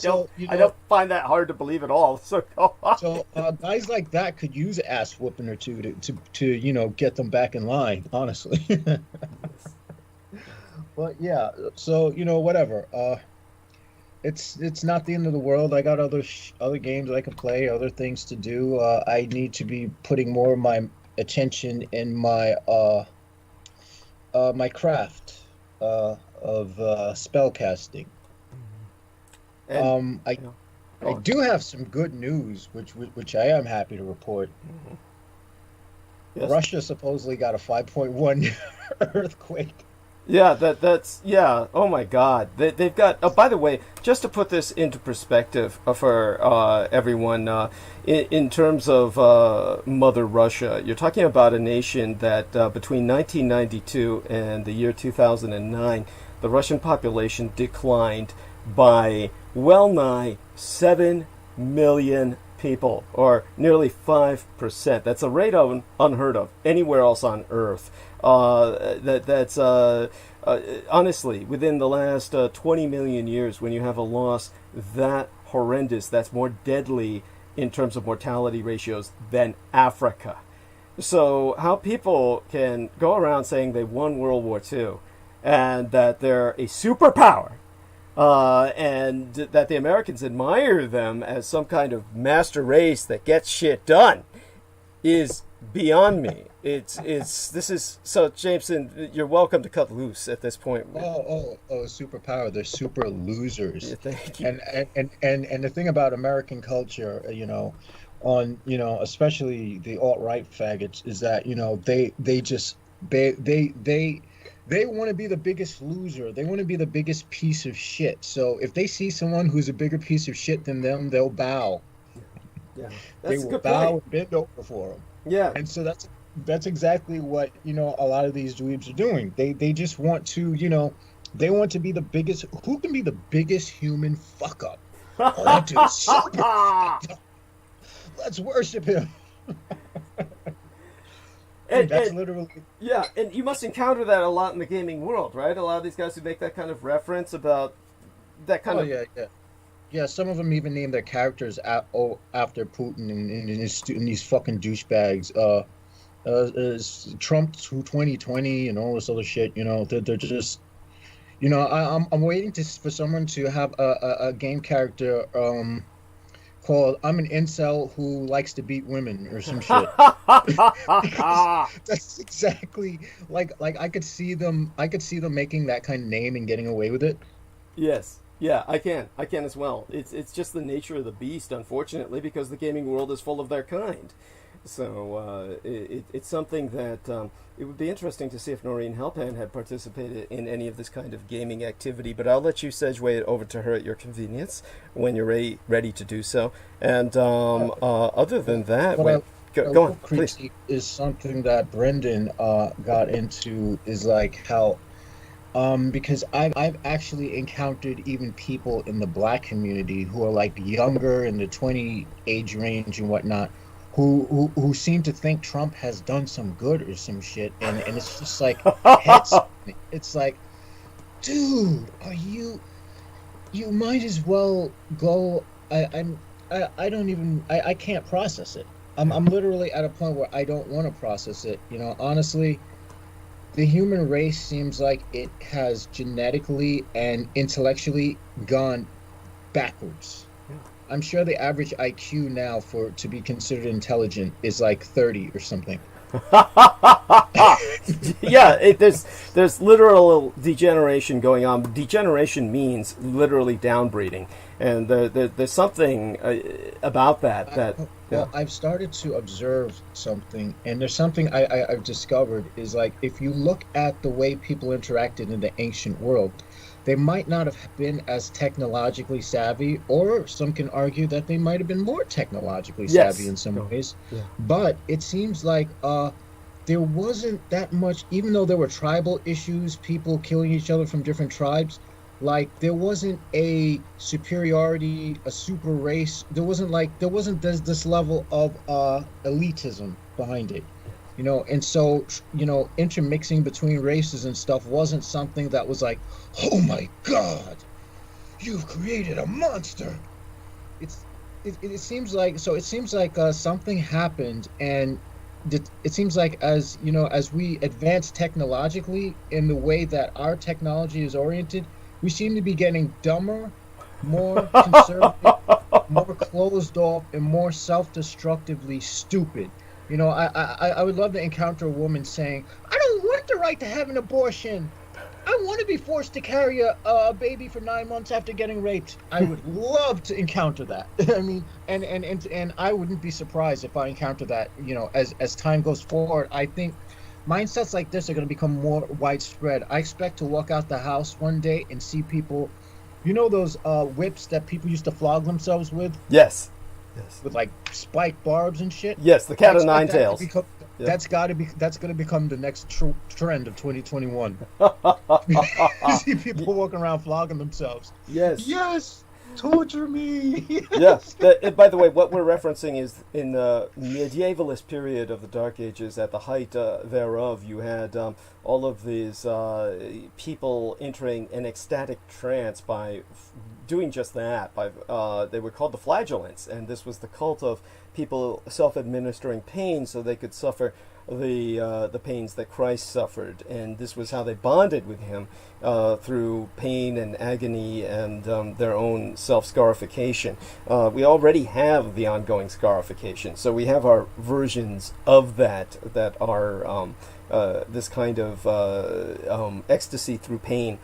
don't So I don't find that hard to believe at all. So go on. so guys like that could use an ass whooping or two to get them back in line. Honestly, but yeah. So whatever. It's not the end of the world. I got other games I can play, other things to do. I need to be putting more of my attention in my craft of spell casting. And, I you know, go I on. do have some good news, which I am happy to report. Yes. Russia supposedly got a 5.1 earthquake. Yeah, that's yeah. Oh my God, they've got. Oh, by the way, just to put this into perspective for everyone, in terms of Mother Russia, you're talking about a nation that between 1992 and the year 2009, the Russian population declined by well nigh 7 million people, or nearly 5%. That's a rate unheard of anywhere else on Earth. That's honestly, within the last 20 million years, when you have a loss that horrendous, that's more deadly in terms of mortality ratios than Africa. So how people can go around saying they won World War II and that they're a superpower, and that the Americans admire them as some kind of master race that gets shit done is beyond me. This is so, Jameson, you're welcome to cut loose at this point. Superpower. They're super losers. Yeah, thank you. And the thing about American culture, especially the alt-right faggots, is that they want to be the biggest loser. They want to be the biggest piece of shit. So if they see someone who's a bigger piece of shit than them, they'll bow. Yeah, They that's a will good bow point. and bend over for them. Yeah, And so that's exactly what a lot of these dweebs are doing. They just want to they want to be the biggest. Who can be the biggest human fuck up? Oh, that dude's super fucked up. Let's worship him. That's literally. yeah, and you must encounter that a lot in the gaming world, right? A lot of these guys who make that kind of reference about that kind Oh of. yeah. Yeah, some of them even name their characters after Putin and these fucking douchebags. Trump 2020 and all this other shit. They're just. I'm waiting for someone to have a game character called "I'm an incel who likes to beat women" or some shit. That's exactly like I could see them making that kind of name and getting away with it. Yes. Yeah, I can as well. It's just the nature of the beast, unfortunately, because the gaming world is full of their kind. So it's something that it would be interesting to see if Noreen Helpan had participated in any of this kind of gaming activity. But I'll let you segue it over to her at your convenience when you're ready to do so. And other than that, go on, please. Critique is something that Brendan got into, is like how. Because I've actually encountered even people in the black community who are like younger, in the 20 age range and whatnot, who seem to think Trump has done some good or some shit, and it's just like heads. It's like, dude, you might as well go. I don't even I can't process it. I'm literally at a point where I don't want to process it. Honestly. The human race seems like it has genetically and intellectually gone backwards. Yeah. I'm sure the average IQ now to be considered intelligent is like 30 or something. Yeah, there's literal degeneration going on. Degeneration means literally downbreeding, and there's something about that. Well, I've started to observe something, and there's something I've discovered is like, if you look at the way people interacted in the ancient world, they might not have been as technologically savvy, or some can argue that they might have been more technologically savvy in some ways. Yeah. But it seems like there wasn't that much, even though there were tribal issues, people killing each other from different tribes, like there wasn't a superiority, a super race. There wasn't this level of elitism behind it, and so intermixing between races and stuff wasn't something that was like, oh my God, you've created a monster. It's it seems like something happened, and it seems like, as we advance technologically in the way that our technology is oriented, we seem to be getting dumber, more conservative, more closed off, and more self-destructively stupid. I would love to encounter a woman saying, I don't want the right to have an abortion. I want to be forced to carry a baby for 9 months after getting raped. I would love to encounter that. I mean, and I wouldn't be surprised if I encounter that, as time goes forward. I think mindsets like this are going to become more widespread. I expect to walk out the house one day and see people, those whips that people used to flog themselves with? Yes. With like spiked barbs and shit? Yes, the cat o' nine tails. That's going to become the next trend of 2021. You see people walking around flogging themselves. Yes, torture me. Yes. By the way, what we're referencing is in the medievalist period of the Dark Ages. At the height thereof, you had all of these people entering an ecstatic trance by doing just that. They were called the flagellants, and this was the cult of people self-administering pain so they could suffer the pains that Christ suffered, and this was how they bonded with him through pain and agony and their own self-scarification. We already have the ongoing scarification, so we have our versions of that are this kind of ecstasy through pain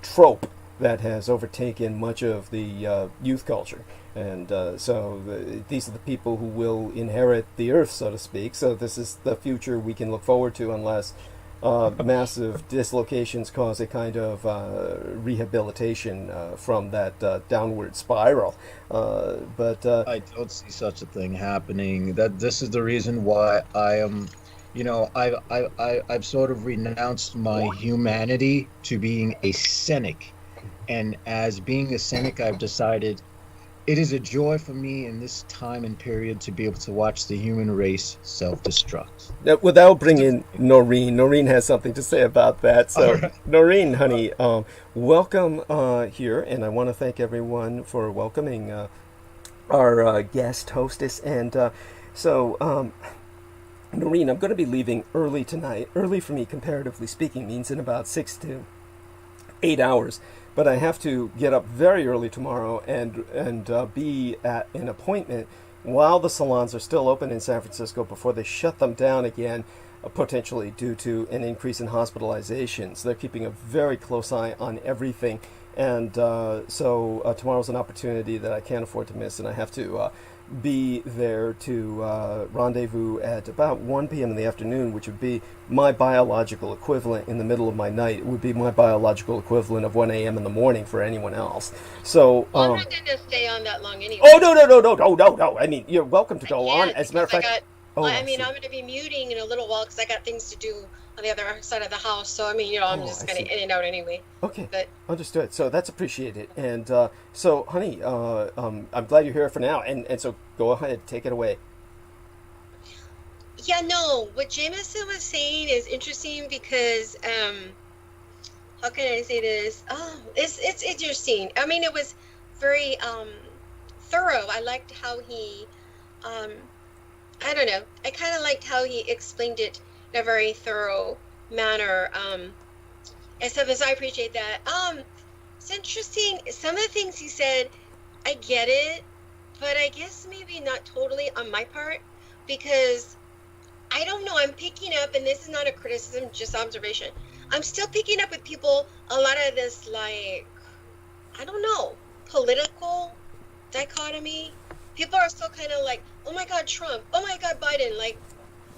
trope that has overtaken much of the youth culture. And these are the people who will inherit the earth, so to speak. So this is the future we can look forward to, unless massive dislocations cause a kind of rehabilitation from that downward spiral. But I don't see such a thing happening. This is the reason why I am, I've sort of renounced my humanity to being a cynic. And as being a cynic, I've decided it is a joy for me in this time and period to be able to watch the human race self-destruct. Now, without bringing Noreen, Noreen has something to say about that. So, right. Noreen, honey, welcome here, and I want to thank everyone for welcoming our guest hostess. And Noreen, I'm going to be leaving early tonight. Early for me, comparatively speaking, means in about 6 to 8 hours. But I have to get up very early tomorrow and be at an appointment while the salons are still open in San Francisco before they shut them down again, potentially due to an increase in hospitalizations. They're keeping a very close eye on everything. And so tomorrow's an opportunity that I can't afford to miss, and I have to be there to rendezvous at about 1 p.m. in the afternoon, which would be my biological equivalent in the middle of my night. It would be my biological equivalent of 1 a.m. in the morning for anyone else. So I'm not going to stay on that long anyway. Oh, no. I mean, you're welcome to go on. As a matter of fact... I'm going to be muting in a little while because I got things to do on the other side of the house. So, I mean, I'm just kind of in and out anyway. Okay, but understood. So that's appreciated. And so, honey, I'm glad you're here for now. And so go ahead, take it away. Yeah, no, what Jameson was saying is interesting because, how can I say this? Oh, it's interesting. I mean, it was very thorough. I liked how he... I don't know. I kind of liked how he explained it in a very thorough manner. And so I appreciate that. It's interesting. Some of the things he said, I get it, but I guess maybe not totally on my part, because I don't know. I'm picking up, and this is not a criticism, just observation. I'm still picking up with people a lot of this, like, I don't know, political dichotomy. People are still kind of like, oh my God, Trump, oh my God, Biden. Like,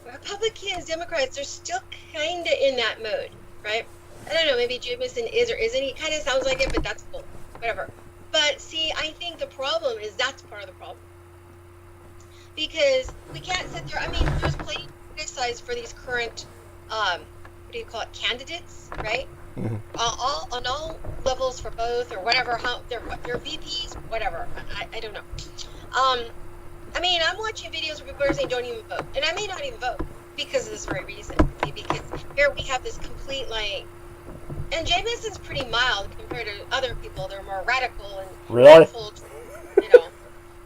Republicans, Democrats, they're still kind of in that mode, right? I don't know, maybe Jameson is or isn't. He kind of sounds like it, but that's cool, whatever. But see, I think the problem is that's part of the problem. Because we can't sit there, I mean, there's plenty to criticize for these current, candidates, right? all on all levels for both, or whatever. How they're VPs, whatever. I don't know. I mean, I'm watching videos where people are saying don't even vote, and I may not even vote because of this very reason. Okay? Because here we have this complete like, and Jameson's pretty mild compared to other people. They're more radical and radical, you know.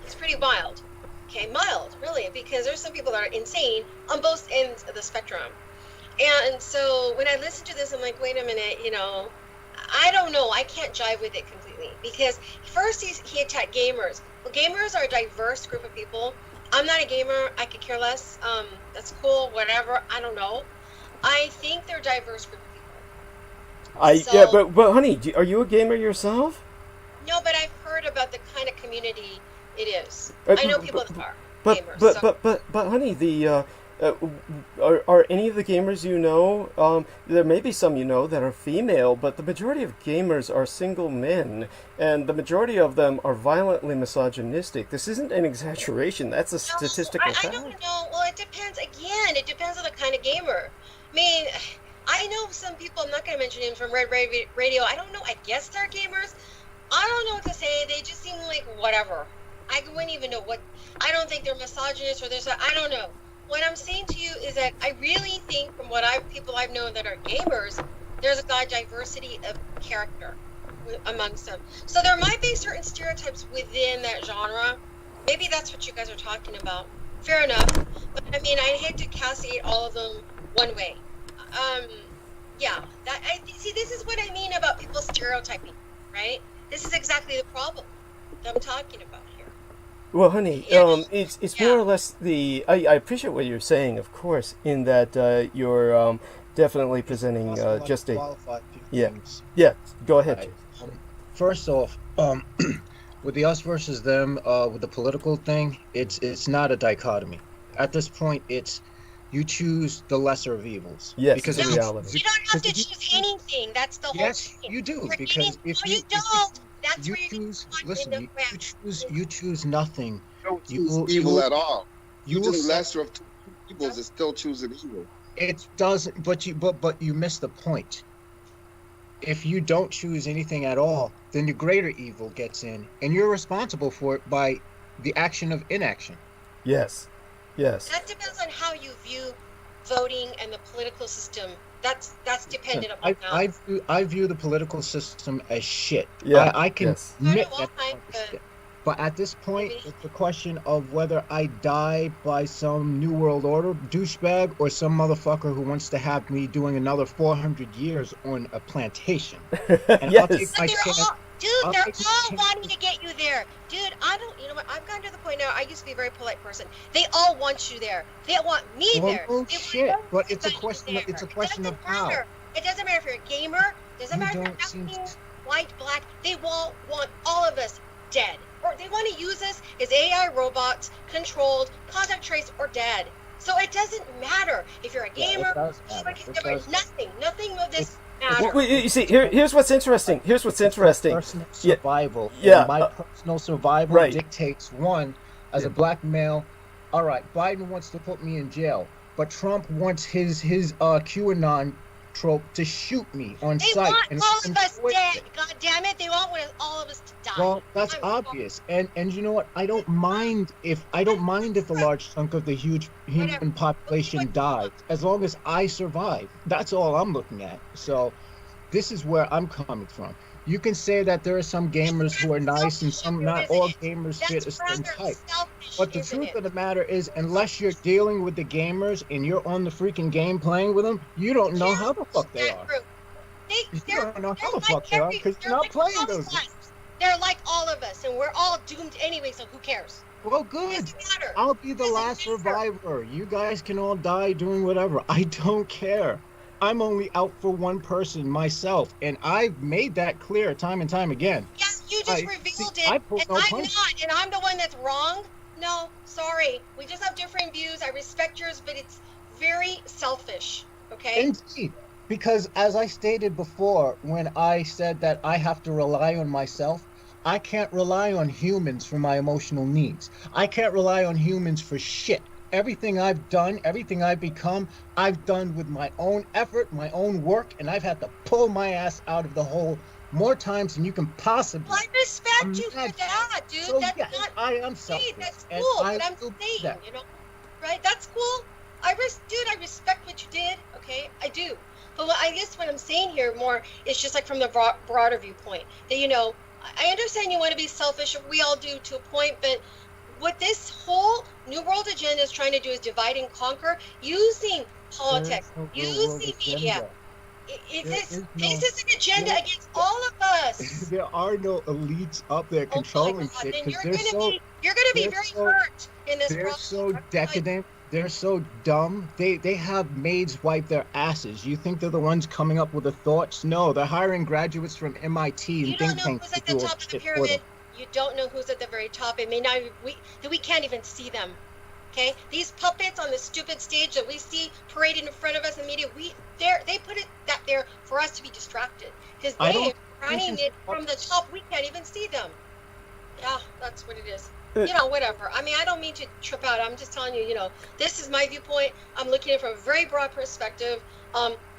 It's pretty mild. Okay, mild, really, because there's some people that are insane on both ends of the spectrum. And so when I listen to this, I'm like, wait a minute, you know, I don't know. I can't jive with it completely because first he attacked gamers. Well, gamers are a diverse group of people. I'm not a gamer. I could care less. That's cool, whatever. I don't know. I think they're a diverse group of people. Yeah, but honey, are you a gamer yourself? No, but I've heard about the kind of community it is. I know people that are gamers. But honey, the are any of the gamers you know? There may be some you know that are female, but the majority of gamers are single men, and the majority of them are violently misogynistic. This isn't an exaggeration. That's a statistical fact. I don't know. Well, it depends. Again, it depends on the kind of gamer. I mean, I know some people. I'm not going to mention names from Red Radio. I don't know. I guess they're gamers. I don't know what to say. They just seem like whatever. I wouldn't even know what. I don't think they're misogynist or there's. I don't know. What I'm saying to you is that I really think, from what people I've known that are gamers, there's a diversity of character amongst them. So there might be certain stereotypes within that genre. Maybe that's what you guys are talking about. Fair enough. But I mean, I hate to castigate all of them one way. Yeah. See. This is what I mean about people stereotyping, right? This is exactly the problem that I'm talking about here. Well, honey, it's more or less the. I appreciate what you're saying, of course, in that you're definitely presenting just a. Things. Yeah. Go ahead. First off, with the us versus them, with the political thing, it's not a dichotomy. At this point, it's you choose the lesser of evils. Yes, because it's reality. You don't have to choose anything. That's the whole thing. Yes, you do. Because if you don't. That's you where choose, listen, you choose nothing. You don't choose evil at all. You choose will lesser of two evils is still choosing evil. It doesn't, but you miss the point. If you don't choose anything at all, then the greater evil gets in, and you're responsible for it by the action of inaction. Yes. That depends on how you view voting and the political system. That's dependent upon that. I view the political system as shit. Yeah, I can admit that shit. But at this point, it's the question of whether I die by some New World Order douchebag or some motherfucker who wants to have me doing another 400 years on a plantation. And yes. I'll take my chance. They're all wanting to get you there. Dude, you know what, I've gotten to the point now, I used to be a very polite person. They all want you there. They want me there. Oh shit, but it's a question of how. It doesn't matter if you're a gamer, doesn't matter if you're African, white, black, they all want all of us dead. Or they want to use us as AI robots, controlled, contact traced, or dead. So it doesn't matter if you're a gamer, nothing of this. Well, you see, here's what's interesting. Personal survival. Yeah. My personal survival dictates as a black male. All right, Biden wants to put me in jail, but Trump wants his QAnon trope to shoot me on sight. They want all of us dead. God damn it! They want all of us to die. Well, that's obvious. And you know what? I don't mind if a large chunk of the huge human population dies, as long as I survive. That's all I'm looking at. So, this is where I'm coming from. You can say that there are some gamers who are nice and some not. All gamers fit a certain type. But the truth of the matter is, unless you're dealing with the gamers and you're on the freaking game playing with them, you don't know how the fuck they are. You don't know how the fuck they are because you're not playing those games. They're like all of us, and we're all doomed anyway, so who cares? Well, good. I'll be the last survivor. You guys can all die doing whatever. I don't care. I'm only out for one person, myself, and I've made that clear time and time again. Yeah, you just revealed it, and I'm not, and I'm the one that's wrong. No, sorry. We just have different views. I respect yours, but it's very selfish, okay? Indeed. Because as I stated before, when I said that I have to rely on myself, I can't rely on humans for my emotional needs. I can't rely on humans for shit. everything I've done, everything I've become, I've done with my own effort, my own work, and I've had to pull my ass out of the hole more times than you can possibly. Well, I respect you for imagine. that, dude. So That's yes, not I am hey, selfish, that's and cool. I But I'm will do saying, that. you know, right? That's cool. Dude, I respect what you did. Okay, I do. But I guess what I'm saying here more is just like from the broader viewpoint that, you know, I understand you want to be selfish. We all do to a point, but what this whole New World agenda is trying to do is divide and conquer using politics, There is no real world using media. agenda. This is is an agenda there- against all of us. There are no elites up there Oh my controlling God, shit then because you're gonna be they're very so- hurt in this they're process. so decadent. They're so dumb. They have maids wipe their asses. You think they're the ones coming up with the thoughts? No, they're hiring graduates from MIT and You don't think know tanks who's to at the do all top of the shit for pyramid. them. You don't know who's at the very top. It may not. We can't even see them. Okay, these puppets on the stupid stage that we see paraded in front of us in the media, they put it that there for us to be distracted because I they don't are running think it it's from the puppets. top. We can't even see them. Yeah, that's what it is. Uh, You know, whatever. I mean, I don't mean to trip out. I'm just telling you, you know, this is my viewpoint. I'm looking at it from a very broad perspective.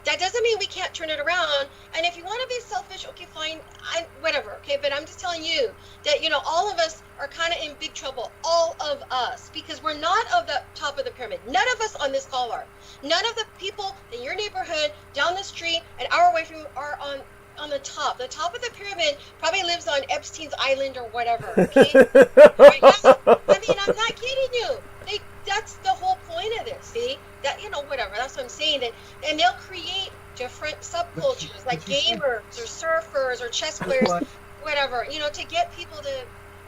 That doesn't mean we can't turn it around. And if you want to be selfish, okay, fine, whatever. Okay, but I'm just telling you that, you know, all of us are kind of in big trouble. All of us, because we're not of the top of the pyramid. None of us on this call are. None of the people in your neighborhood, down the street, an hour away from you are on the top. The top of the pyramid probably lives on Epstein's Island or whatever. Okay. Right now, I mean, I'm not kidding you. That's the whole point of this. See that, you know, whatever. That's what I'm saying. And they'll create different subcultures like but you see- gamers or surfers or chess players, What- whatever. You know, to get people to,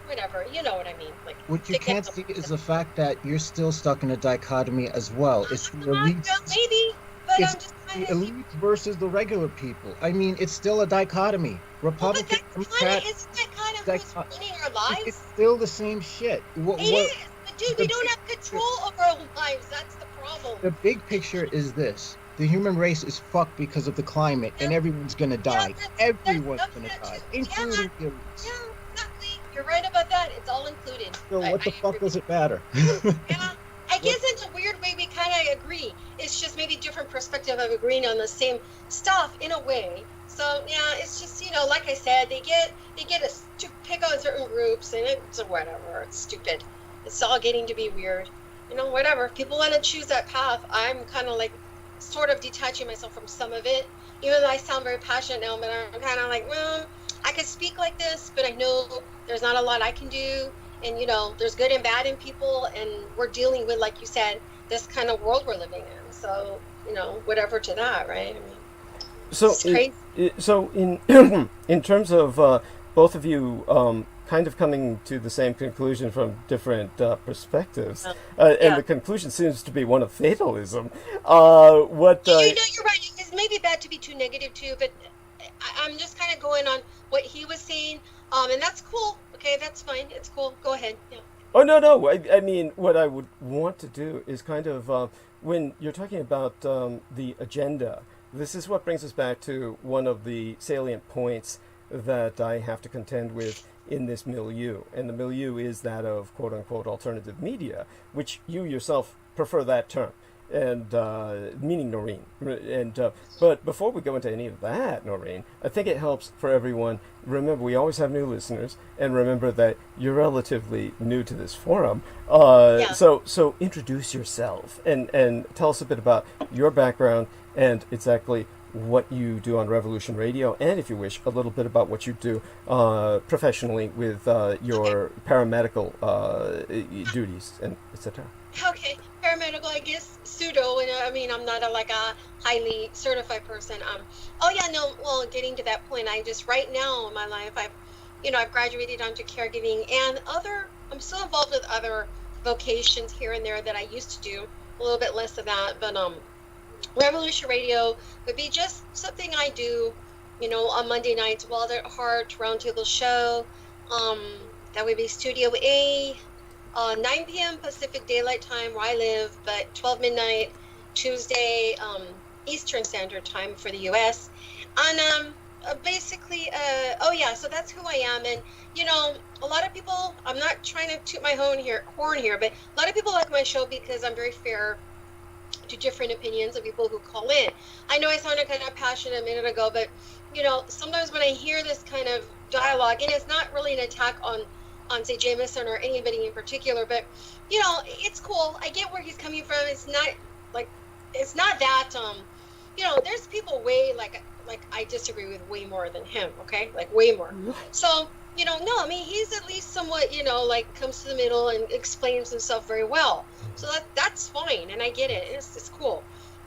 whatever. You know what I mean? Like What you to get can't them- see is the fact that you're still stuck in a dichotomy as well. It's the elites. Maybe, but It's I'm just the trying to. elites versus the regular people. I mean, it's still a dichotomy. But Republican, that's kind Democrat, of, isn't that kind of who's Dichot- running our lives? it's still the same shit. It is. But dude, we don't have control over our lives. That's the problem. The big picture is this. The human race is fucked because of the climate, and everyone's gonna die. Everyone's gonna die, including the elites. Yeah, exactly. You're right about that. It's all included. So what the fuck does it matter? Yeah. I guess in a weird way we kind of agree. It's just maybe different perspective of agreeing on the same stuff in a way. So yeah, it's just, you know, like I said, they get us to pick on certain groups, and it's whatever. It's stupid. It's all getting to be weird. You know, whatever. If people want to choose that path, I'm kind of like sort of detaching myself from some of it. Even though I sound very passionate now, but I'm kind of like, well, I could speak like this, but I know there's not a lot I can do. And, you know, there's good and bad in people, and we're dealing with, like you said, this kind of world we're living in. So, you know, whatever to that, right? I mean, So, it's crazy. in in terms of both of you kind of coming to the same conclusion from different perspectives, and Yeah. the conclusion seems to be one of fatalism. What? You know, you're right. It's maybe bad to be too negative too, but I'm just kind of going on what he was saying, and that's cool. Okay, that's fine. It's cool. Go ahead. Yeah. Oh no! I mean, what I would want to do is kind of when you're talking about the agenda. This is what brings us back to one of the salient points that I have to contend with in this milieu, and the milieu is that of quote unquote alternative media, which you yourself prefer that term, and meaning Noreen. And but before we go into any of that, Noreen, I think it helps for everyone. Remember, we always have new listeners, and remember that you're relatively new to this forum. Yeah. So introduce yourself and tell us a bit about your background and exactly what you do on Revolution Radio, and if you wish, a little bit about what you do professionally with your paramedical duties and etc. Okay, paramedical, I guess, pseudo, and I mean, I'm not like a highly certified person. Oh yeah, no, well, getting to that point, I just, right now in my life, I've graduated onto caregiving and I'm still involved with other vocations here and there that I used to do, a little bit less of that, but Revolution Radio would be just something I do, you know, on Monday nights, Wild at Heart, Roundtable Show, that would be Studio A, 9 p.m. Pacific Daylight Time where I live, but 12 midnight Tuesday Eastern Standard Time for the U.S. And basically, oh yeah, so that's who I am. And, a lot of people, I'm not trying to toot my horn here, but a lot of people like my show because I'm very fair to different opinions of people who call in. I know I sounded kind of passionate a minute ago, but, sometimes when I hear this kind of dialogue, and it's not really an attack on say Jameson or anybody in particular, but, it's cool. I get where he's coming from. It's not that, there's people way like I disagree with way more than him. Okay. Like way more. So, no, I mean, he's at least somewhat, comes to the middle and explains himself very well. So that's fine. And I get it. It's cool.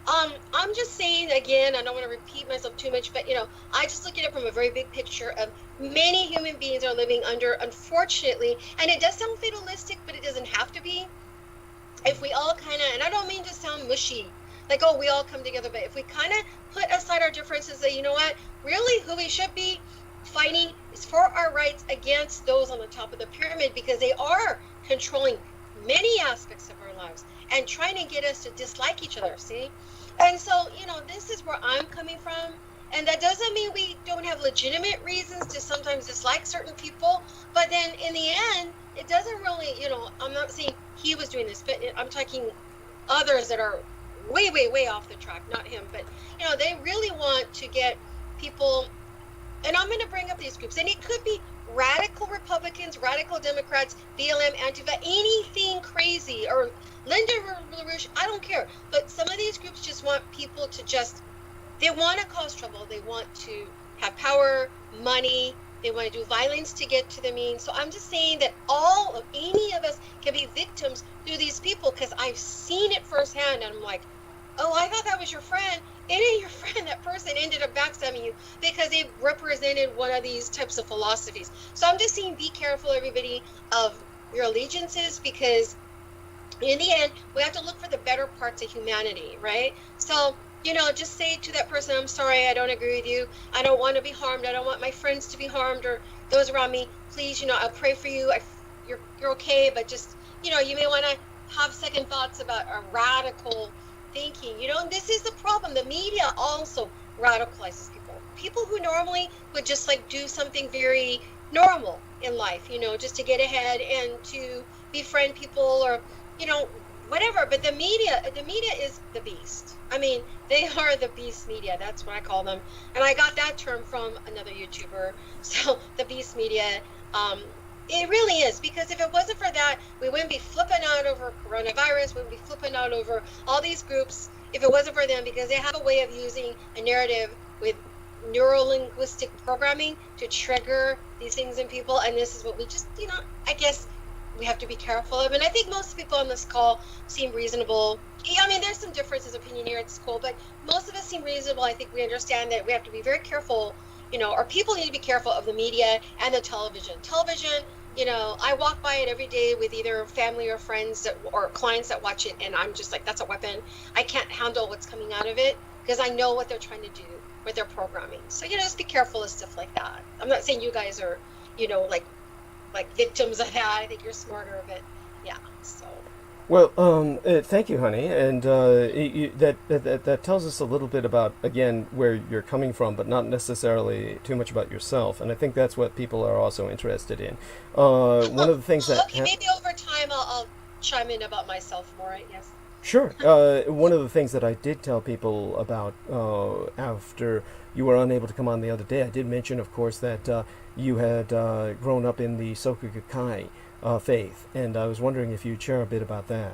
I'm just saying again, I don't want to repeat myself too much, but I just look at it from a very big picture of many human beings are living under, unfortunately, and it does sound fatalistic, but it doesn't have to be. If we all kind of, and I don't mean to sound mushy, like, oh, we all come together, but if we kind of put aside our differences, that, you know what, really who we should be fighting is for our rights against those on the top of the pyramid, because they are controlling many aspects of our lives and trying to get us to dislike each other, see? And so, this is where I'm coming from. And that doesn't mean we don't have legitimate reasons to sometimes dislike certain people. But then in the end, it doesn't really, I'm not saying he was doing this, but I'm talking others that are way, way, way off the track, not him. But, they really want to get people, and I'm going to bring up these groups, and it could be radical Republicans, radical Democrats, BLM, Antifa, anything crazy, or Linda LaRouche, I don't care. But some of these groups just want people to they want to cause trouble. They want to have power, money. They want to do violence to get to the means. So I'm just saying that any of us can be victims through these people, because I've seen it firsthand, and I'm like, oh, I thought that was your friend. It ain't your friend. That person ended up backstabbing you because they represented one of these types of philosophies. So I'm just saying, be careful, everybody, of your allegiances, because in the end, we have to look for the better parts of humanity, right? So, just say to that person, I'm sorry, I don't agree with you. I don't want to be harmed. I don't want my friends to be harmed or those around me. Please, I'll pray for you. You're okay, but just, you may want to have second thoughts about a radical thinking. This is the problem. The media also radicalizes people. People who normally would just do something very normal in life, just to get ahead and to befriend people or, whatever. But the media is the beast. I mean, they are the beast media. That's what I call them. And I got that term from another YouTuber. So the beast media, it really is, because if it wasn't for that, we wouldn't be flipping out over coronavirus. We wouldn't be flipping out over all these groups if it wasn't for them, because they have a way of using a narrative with neuro-linguistic programming to trigger these things in people. And this is what we just, I guess we have to be careful of. And I think most people on this call seem reasonable. I mean, there's some differences of opinion here at school, but most of us seem reasonable. I think we understand that we have to be very careful, or people need to be careful of the media and the television. Television, I walk by it every day with either family or friends or clients that watch it, and I'm just like, that's a weapon. I can't handle what's coming out of it because I know what they're trying to do with their programming. So, just be careful of stuff like that. I'm not saying you guys are, like victims of that. I think you're smarter, but yeah, so. Well, thank you, honey, and that tells us a little bit about, again, where you're coming from, but not necessarily too much about yourself, and I think that's what people are also interested in. One of the things that... Okay, maybe over time I'll chime in about myself more, I guess. Sure. One of the things that I did tell people about after you were unable to come on the other day, I did mention, of course, that you had grown up in the Soka Gakkai faith, and I was wondering if you'd share a bit about that.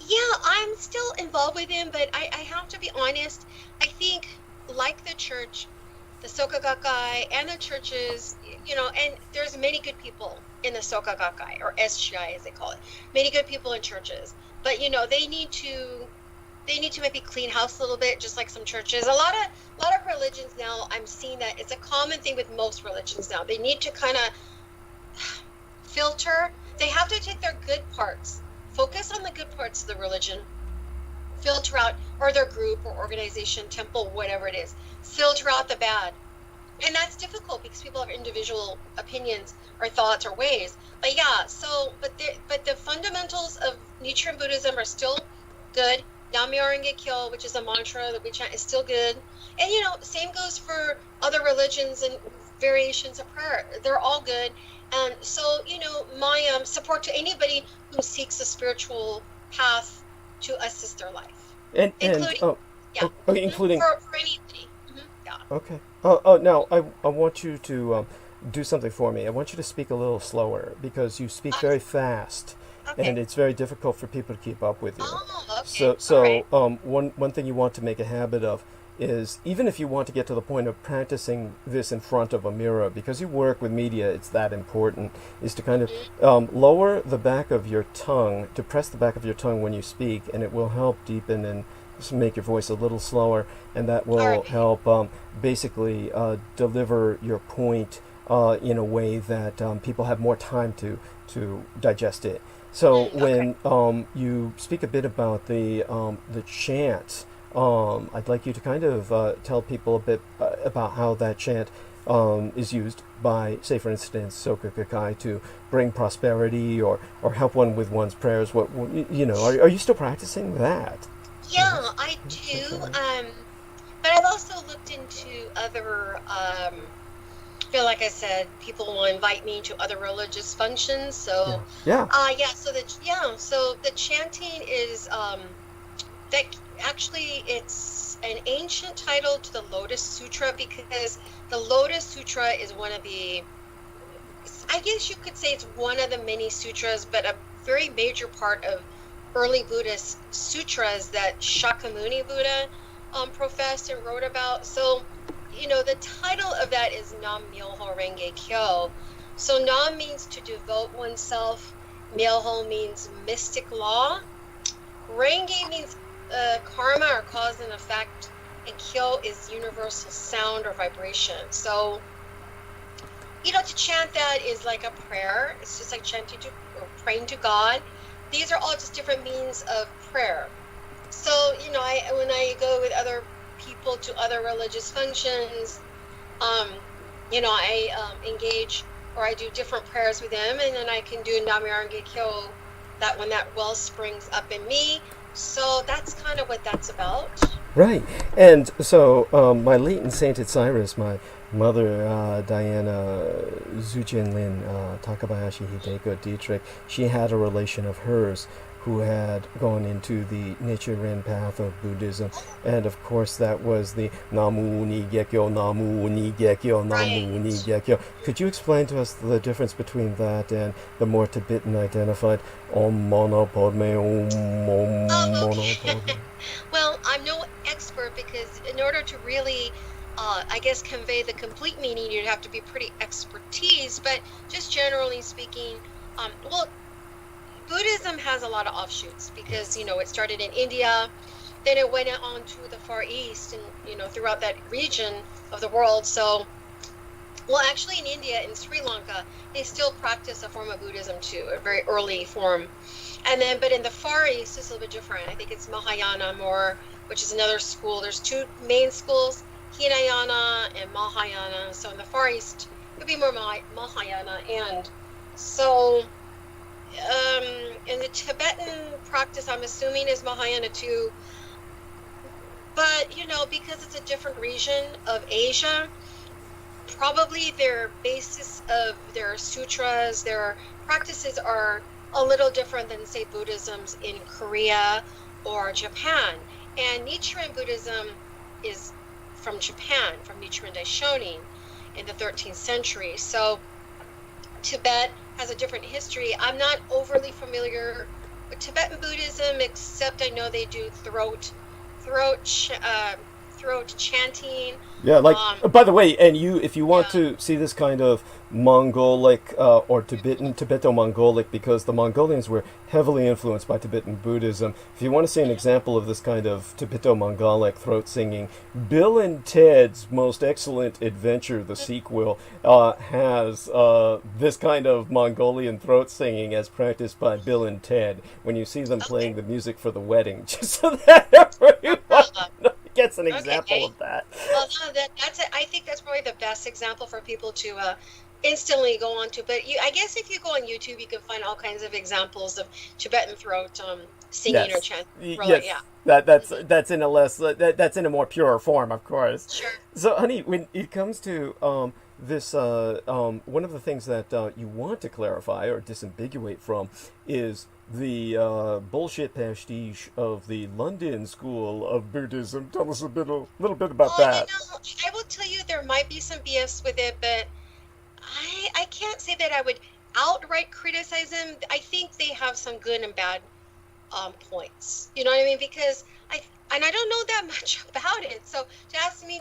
Yeah, I'm still involved with him, but I have to be honest. I think, like the church, the Soka Gakkai, and the churches, and there's many good people in the Soka Gakkai, or SGI as they call it. Many good people in churches, but they need to maybe clean house a little bit, just like some churches. A lot of religions now, I'm seeing that it's a common thing with most religions now. They need to kind of filter. They have to take their good parts, focus on the good parts of the religion, filter out, or their group or organization, temple, whatever it is, filter out the bad. And that's difficult because people have individual opinions or thoughts or ways. But yeah, so but the fundamentals of Nichiren Buddhism are still good. Namyo Renge Kyo, which is a mantra that we chant, is still good. And same goes for other religions and variations of prayer. They're all good. And so, my support to anybody who seeks a spiritual path to assist their life, including including for anybody. Yeah. Okay. Oh, now I want you to do something for me. I want you to speak a little slower because you speak very fast, and it's very difficult for people to keep up with you. Oh, okay. So right. one thing you want to make a habit of is, even if you want to get to the point of practicing this in front of a mirror, because you work with media, it's that important, is to kind of lower the back of your tongue, to press the back of your tongue when you speak, and it will help deepen and make your voice a little slower, and that will help basically deliver your point in a way that people have more time to digest it. So when you speak a bit about the chant, I'd like you to kind of tell people a bit about how that chant is used by, say, for instance, Soka Gakkai to bring prosperity or help one with one's prayers. Are you still practicing that? Yeah, I do. But I've also looked into other. Like I said, people will invite me to other religious functions. So So the chanting is that actually it's an ancient title to the Lotus Sutra, because the Lotus Sutra is one of the, I guess you could say it's one of the many sutras, but a very major part of early Buddhist sutras that Shakyamuni Buddha professed and wrote about. So, the title of that is Nam Myoho Renge Kyo. So Nam means to devote oneself. Myoho means mystic law. Renge means karma or cause and effect. And Kyo is universal sound or vibration. So, to chant that is like a prayer. It's just like chanting or praying to God. These are all just different means of prayer. So, when I go with other people to other religious functions, I engage, or I do different prayers with them, and then I can do Namyo Renge Kyo, that when that well springs up in me. So that's kind of what that's about. Right. And so my late and sainted Cyrus, my mother, Diana Zujinlin Takabayashi Hideko Dietrich, she had a relation of hers who had gone into the Nichiren path of Buddhism. And of course that was the Namu Ni Gekyo, Namu Ni Gekyo, Namu Ni Gekyo. Could you explain to us the difference between that and the more Tibetan identified Om Mano Padme, Om Mano Padme? Well, I'm no expert, because in order to really convey the complete meaning, you'd have to be pretty expertise. But just generally speaking, Buddhism has a lot of offshoots, because it started in India, then it went on to the Far East, and throughout that region of the world. So, actually in India and Sri Lanka, they still practice a form of Buddhism too, a very early form. And then, but in the Far East, it's a little bit different. I think it's Mahayana more, which is another school. There's two main schools, Hinayana and Mahayana. So in the Far East, it would be more Mahayana. And so in the Tibetan practice, I'm assuming, is Mahayana too. But, because it's a different region of Asia, probably their basis of their sutras, their practices are a little different than, say, Buddhism's in Korea or Japan. And Nichiren Buddhism is from Japan, from Nichiren Daishonin in the 13th century. So Tibet has a different history. I'm not overly familiar with Tibetan Buddhism, except I know they do throat chanting. Yeah, by the way, and if you want to see this kind of Mongolic or Tibeto-Mongolic, because the Mongolians were heavily influenced by Tibetan Buddhism. If you want to see an example of this kind of Tibeto-Mongolic throat singing, Bill and Ted's Most Excellent Adventure, the sequel, has this kind of Mongolian throat singing as practiced by Bill and Ted when you see them playing the music for the wedding, just so that everyone gets an example of that. Well, that's it. I think that's probably the best example for people to instantly go on to. But I guess if you go on YouTube, you can find all kinds of examples of Tibetan throat singing or chanting. That's in a less that's in a more pure form, of course. Sure. So, honey, when it comes to this, one of the things that you want to clarify or disambiguate from is the bullshit pastiche of the London school of Buddhism. Tell us little bit about that. I will tell you there might be some BS with it, but I can't say that I would outright criticize them. I think they have some good and bad points. You know what I mean? Because I don't know that much about it. So to ask me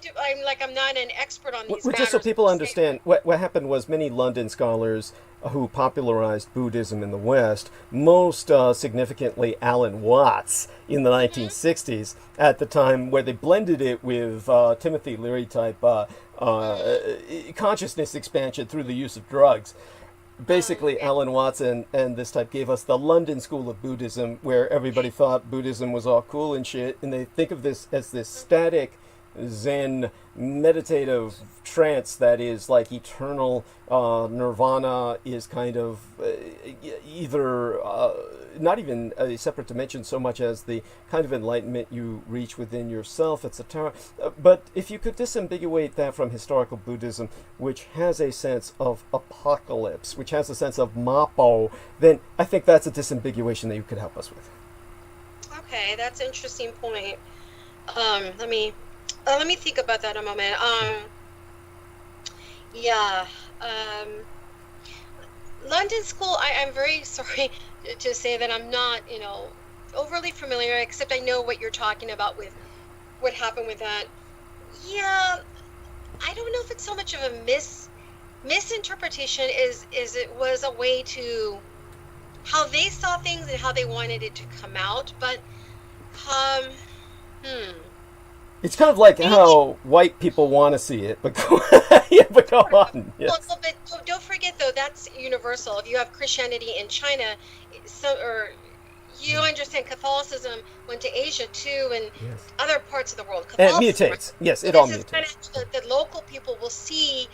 I'm not an expert on these Well, matters. just so people understand, what happened was many London scholars who popularized Buddhism in the West, most significantly Alan Watts in the 1960s, at the time where they blended it with Timothy Leary type consciousness expansion through the use of drugs. Basically, Alan Watts and this type gave us the London school of Buddhism, where everybody thought Buddhism was all cool and shit, and they think of this as this static Zen meditative trance that is like eternal. Nirvana is kind of either not even a separate dimension so much as the kind of enlightenment you reach within yourself, etc. But if you could disambiguate that from historical Buddhism, which has a sense of apocalypse, which has a sense of Mappo, then I think that's a disambiguation that you could help us with. Okay, that's an interesting point. Let me think about that a moment. London School, I'm very sorry to say that I'm not, overly familiar, except I know what you're talking about with what happened with that. Yeah, I don't know if it's so much of a misinterpretation as it was a way to how they saw things and how they wanted it to come out, but It's kind of like how white people want to see it, but go, but go on. Yes. Well, but don't forget, though, that's universal. If you have Christianity in China, you understand Catholicism went to Asia, too, and other parts of the world. And it mutates. Yes, it all mutates. Kind of, the local people will see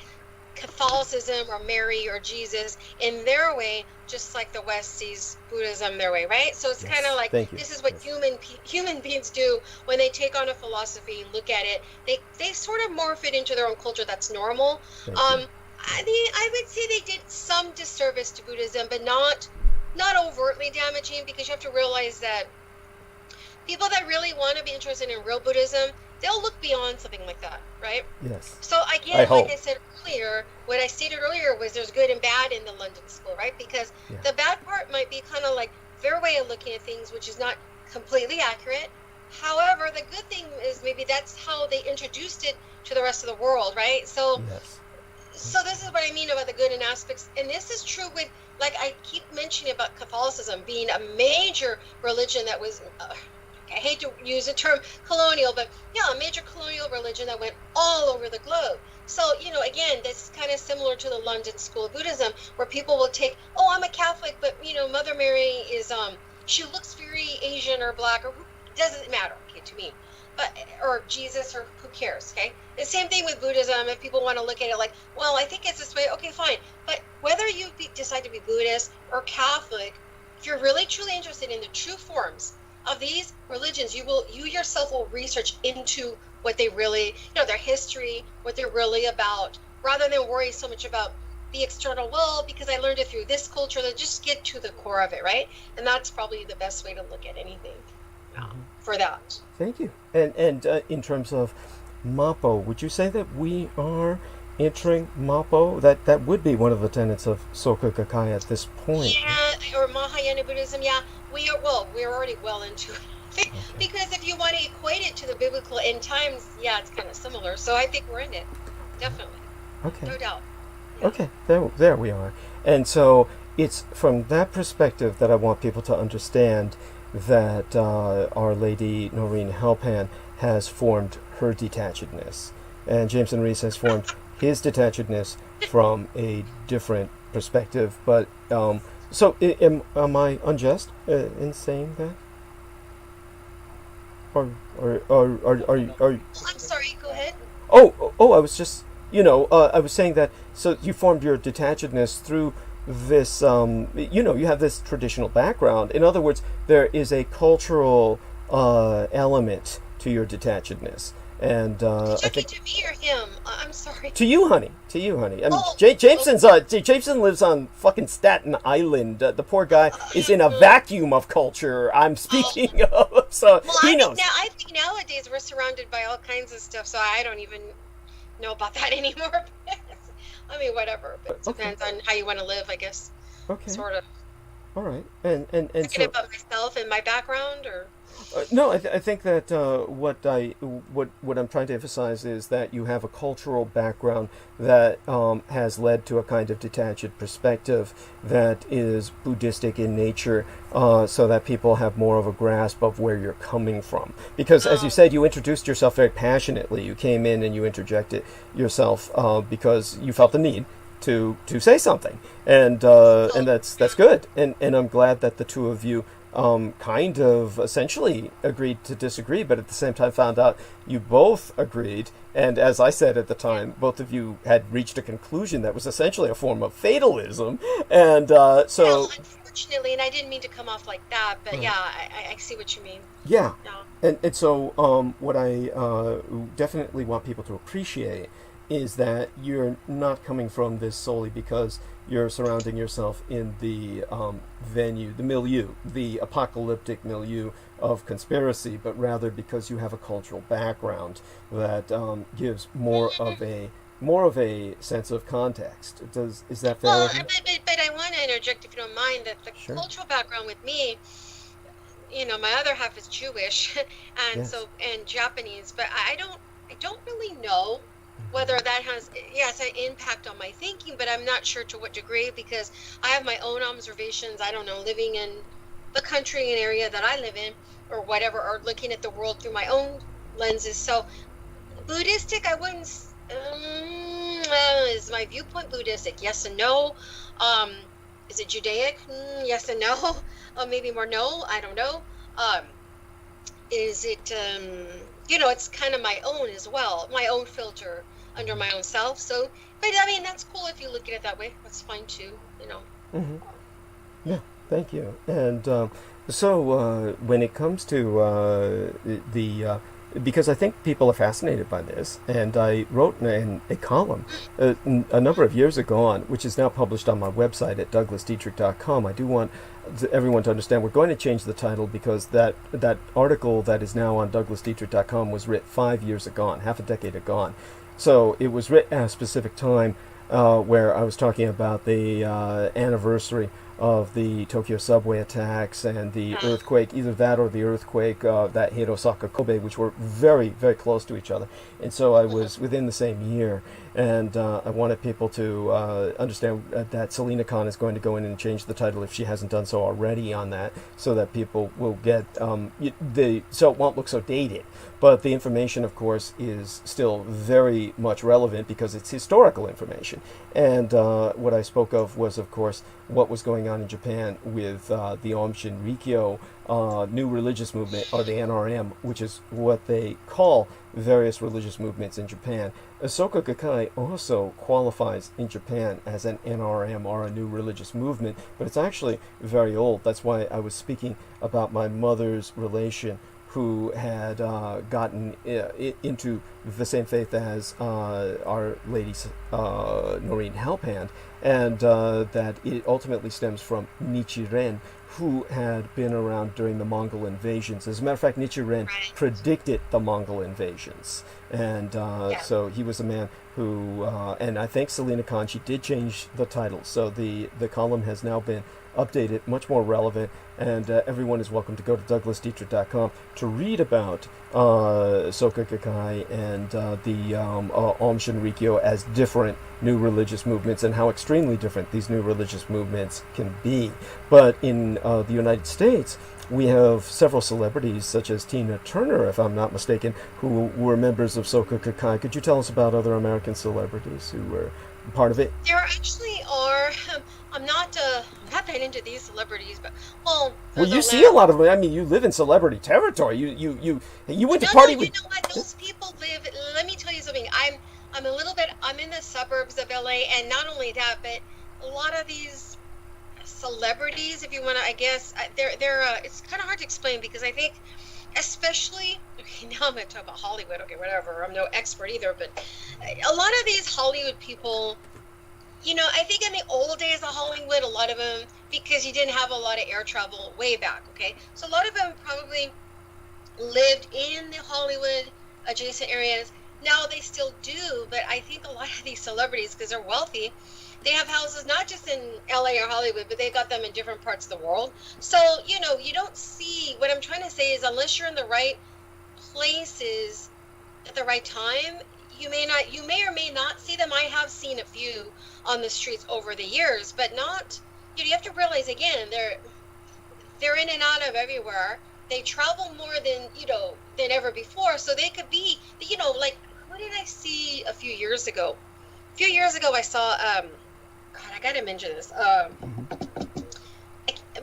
Catholicism or Mary or Jesus in their way, just like the West sees Buddhism their way, right? So it's kind of like this is what human beings do when they take on a philosophy, look at it. They sort of morph it into their own culture. That's normal. I would say they did some disservice to Buddhism, but not overtly damaging, because you have to realize that people that really want to be interested in real Buddhism, they'll look beyond something like that, right? Yes. So again, like I said earlier, what I stated earlier was there's good and bad in the London school, right? Because the bad part might be kind of like their way of looking at things, which is not completely accurate. However, the good thing is maybe that's how they introduced it to the rest of the world, right? So, so this is what I mean about the good and aspects. And this is true with, like I keep mentioning about Catholicism being a major religion that was... I hate to use the term colonial, but a major colonial religion that went all over the globe. So, again, this is kind of similar to the London School of Buddhism, where people will take, I'm a Catholic, but, Mother Mary is, she looks very Asian or black, or doesn't matter, okay, to me. But, or Jesus, or who cares, okay? The same thing with Buddhism. If people want to look at it like, well, I think it's this way, okay, fine. But whether you decide to be Buddhist or Catholic, if you're really truly interested in the true forms of these religions, you yourself will research into what they really, their history, what they're really about, rather than worry so much about the external, because I learned it through this culture. Then just get to the core of it, right? And that's probably the best way to look at anything for that. Thank you. And in terms of Mappo, would you say that we are entering Mappo? That would be one of the tenets of Soka Gakkai at this point. Yeah, or Mahayana Buddhism, we're already well into it. Because if you want to equate it to the biblical end times, it's kind of similar. So I think we're in it. Definitely. Okay. No doubt. Yeah. Okay, there we are. And so it's from that perspective that I want people to understand that Our Lady Noreen Helpan has formed her detachedness. And Jameson Reese has formed his detachedness from a different perspective. But so am I unjust in saying that? Or are you? I'm sorry. Go ahead. Oh! I was just, I was saying that. So you formed your detachedness through this. You have this traditional background. In other words, there is a cultural element to your detachedness. And I Talking think to me or him? I'm sorry. to you, honey. To you, honey. I mean, Oh, Jameson lives on fucking Staten Island. The poor guy is in a vacuum of culture. I'm speaking of, so Well, he knows. I think nowadays we're surrounded by all kinds of stuff, so I don't even know about that anymore. I mean, whatever. But it depends on how you want to live, I guess. Okay. Sort of. All right. And Thinking so. about myself and my background, or. No, I think that what I'm trying to emphasize is that you have a cultural background that has led to a kind of detached perspective that is Buddhistic in nature, so that people have more of a grasp of where you're coming from. Because, as you said, you introduced yourself very passionately. You came in and you interjected yourself because you felt the need to say something, and that's good. And I'm glad that the two of you kind of essentially agreed to disagree, but at the same time found out you both agreed. And as I said at the time, both of you had reached a conclusion that was essentially a form of fatalism. And Well, unfortunately, and I didn't mean to come off like that, but yeah, I see what you mean. yeah. Yeah. And so what I definitely want people to appreciate is that you're not coming from this solely because you're surrounding yourself in the venue, the milieu, the apocalyptic milieu of conspiracy, but rather because you have a cultural background that gives more of a sense of context. Is that fair? Well, but I want to interject, if you don't mind, that the Sure. cultural background with me, my other half is Jewish, and Yes. and Japanese, but I don't really know whether that has, yes, an impact on my thinking, but I'm not sure to what degree, because I have my own observations. I don't know, living in the country and area that I live in, or whatever, or looking at the world through my own lenses. So Buddhistic, I wouldn't, is my viewpoint Buddhistic? Yes and no. Is it Judaic? Yes and no. Maybe more no, I don't know. Is it, it's kind of my own as well, my own filter under my own self. So, but I mean, that's cool if you look at it that way. That's fine too, Mm-hmm. Yeah, thank you. And so when it comes to because I think people are fascinated by this, and I wrote in a column a number of years ago on, which is now published on my website at douglasdietrich.com. I do want everyone to understand we're going to change the title because that article that is now on douglasdietrich.com was written 5 years ago, half a decade ago. So it was written at a specific time where I was talking about the anniversary of the Tokyo subway attacks and the earthquake, either that or the earthquake that hit Osaka, Kobe, which were very, very close to each other. And so I was within the same year. And I wanted people to understand that Selena Khan is going to go in and change the title if she hasn't done so already on that, so that people will get so it won't look so dated. But the information, of course, is still very much relevant because it's historical information. And what I spoke of was, of course, what was going on in Japan with the Aum Shinrikyo new religious movement, or the NRM, which is what they call various religious movements in Japan. Soka Gakkai also qualifies in Japan as an NRM, or a new religious movement, but it's actually very old. That's why I was speaking about my mother's relation, who had gotten into the same faith as Our Lady Noreen Halpand, and that it ultimately stems from Nichiren, who had been around during the Mongol invasions. As a matter of fact, Nichiren predicted the Mongol invasions. And so he was a man who, and I think Selena Khan, she did change the title. So the column has now been updated, much more relevant, and everyone is welcome to go to douglasdietrich.com to read about Soka Gakkai and the Aum Shinrikyo as different new religious movements, and how extremely different these new religious movements can be. But in the United States, we have several celebrities, such as Tina Turner, if I'm not mistaken, who were members of Soka Gakkai. Could you tell us about other American celebrities who were part of it? There actually are. I'm not that into these celebrities, but well, you see a lot of them. I mean, you live in celebrity territory. You went to party with. You know what? Those people live. Let me tell you something. I'm a little bit. I'm in the suburbs of LA, and not only that, but a lot of these celebrities, if you want to, I guess they're. It's kind of hard to explain because I think especially, okay, now I'm going to talk about Hollywood. Okay, whatever. I'm no expert either, but a lot of these Hollywood people, I think in the old days of Hollywood, a lot of them, because you didn't have a lot of air travel way back, okay? So a lot of them probably lived in the Hollywood adjacent areas. Now they still do, but I think a lot of these celebrities, because they're wealthy, they have houses not just in LA or Hollywood, but they got them in different parts of the world. So, you don't see, what I'm trying to say is, unless you're in the right places at the right time, you may or may not see them. I have seen a few on the streets over the years, but not, you have to realize again, they're in and out of everywhere. They travel more than ever before. So they could be, like, who did I see a few years ago? A few years ago, I saw, God, I gotta mention this.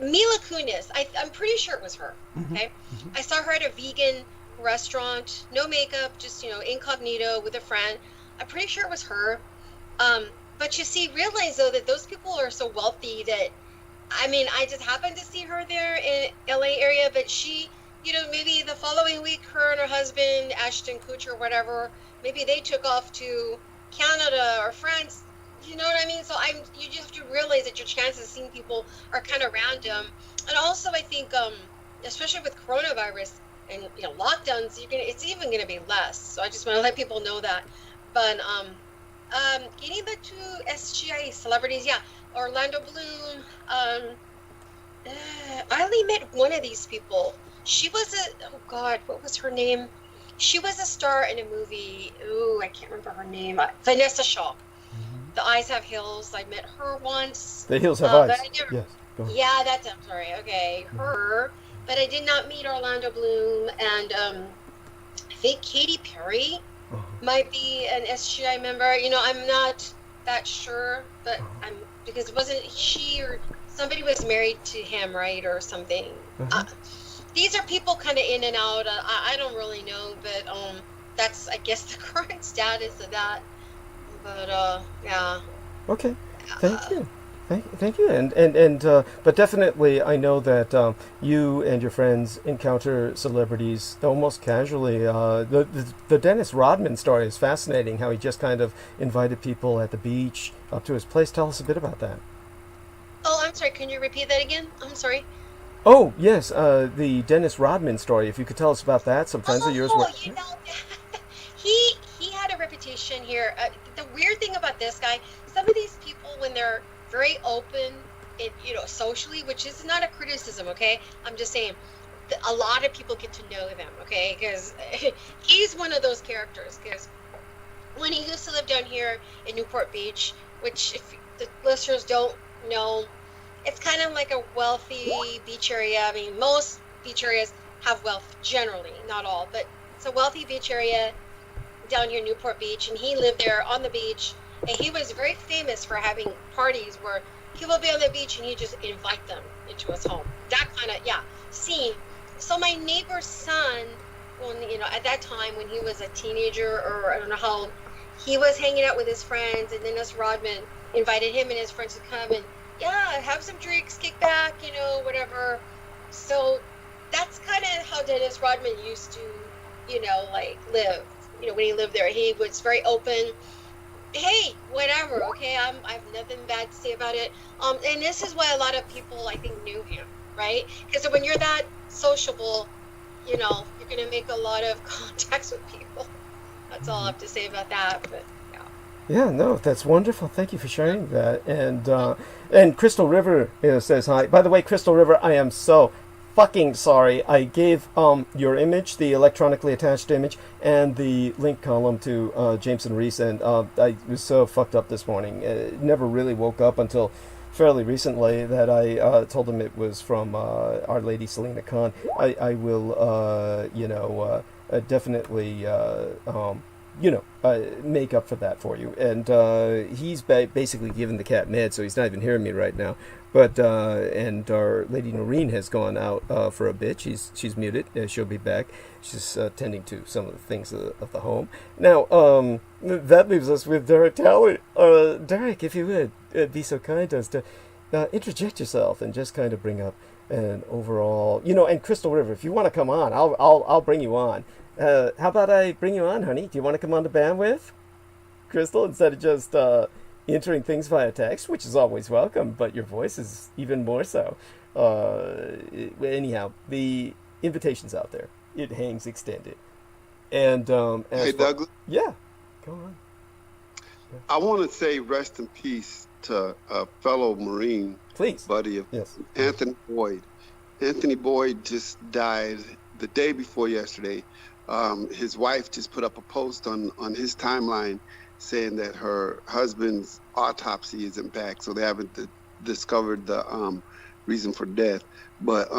Mila Kunis. I'm pretty sure it was her. Okay, I saw her at a vegan restaurant, no makeup, just incognito with a friend. I'm pretty sure it was her. But you see, realize though that those people are so wealthy that, I just happened to see her there in LA area, but she, maybe the following week, her and her husband, Ashton Kutcher, whatever, maybe they took off to Canada or France. You know what I mean? So you just have to realize that your chances of seeing people are kind of random. And also, I think, especially with coronavirus and lockdowns, it's even going to be less. So I just want to let people know that. But getting back to SGI celebrities, yeah, Orlando Bloom. I only met one of these people. She was oh God, what was her name? She was a star in a movie. Ooh, I can't remember her name. Vanessa Shaw. The Eyes Have Hills. I met her once. The Hills Have Eyes. But I never, yes. Go ahead. Yeah, I'm sorry. Okay, her. But I did not meet Orlando Bloom, and I think Katy Perry might be an SGI member. I'm not that sure, but because it wasn't she or somebody was married to him, right, or something. These are people kind of in and out. I don't really know, but that's, I guess, the current status of that. But yeah. Okay. Thank you. Thank you. And but definitely, I know that you and your friends encounter celebrities almost casually. The Dennis Rodman story is fascinating. How he just kind of invited people at the beach up to his place. Tell us a bit about that. Oh, I'm sorry. Can you repeat that again? I'm sorry. Oh yes, the Dennis Rodman story. If you could tell us about that, some friends of yours were. He had a reputation here. The weird thing about this guy, some of these people, when they're very open, socially, which is not a criticism, okay? I'm just saying, a lot of people get to know them, okay? Because he's one of those characters. Because when he used to live down here in Newport Beach, which if the listeners don't know, it's kind of like a wealthy beach area. Most beach areas have wealth generally, not all, but it's a wealthy beach area down here in Newport Beach, and he lived there on the beach, and he was very famous for having parties where he will be on the beach and he just invite them into his home. That kind of scene. So my neighbor's son, when at that time when he was a teenager, or I don't know how old, he was hanging out with his friends, and Dennis Rodman invited him and his friends to come and have some drinks, kick back, whatever. So that's kind of how Dennis Rodman used to, live. When he lived there, he was very open. Hey, whatever, okay, I've nothing bad to say about it. And this is why a lot of people, I think, knew him, right? Because when you're that sociable, you're going to make a lot of contacts with people. That's all I have to say about that, but yeah. Yeah, no, that's wonderful. Thank you for sharing that. And Crystal River says hi. By the way, Crystal River, I am so fucking sorry. I gave your image, the electronically attached image, and the link column to Jameson Reese, and I was so fucked up this morning. Never really woke up until fairly recently that I told him it was from Our Lady Selena Khan. I will, definitely, make up for that for you. And he's basically given the cat meds, so he's not even hearing me right now. But and our Lady Noreen has gone out for a bit. She's muted. She'll be back. She's tending to some of the things of the home. Now, that leaves us with Derek Talley. Derek, if you would be so kind as to interject yourself and just kind of bring up and overall, and Crystal River, if you want to come on, I'll bring you on. How about I bring you on, honey? Do you want to come on the bandwidth, Crystal, instead of just entering things via text, which is always welcome, but your voice is even more so. Anyhow, the invitation's out there. It hangs extended. And Hey, Douglas, yeah, go on. I want to say rest in peace to a fellow Marine Please. buddy of Yes. Anthony Boyd. Anthony Boyd just died the day before yesterday. His wife just put up a post on his timeline saying that her husband's autopsy isn't back, so they haven't discovered the reason for death. But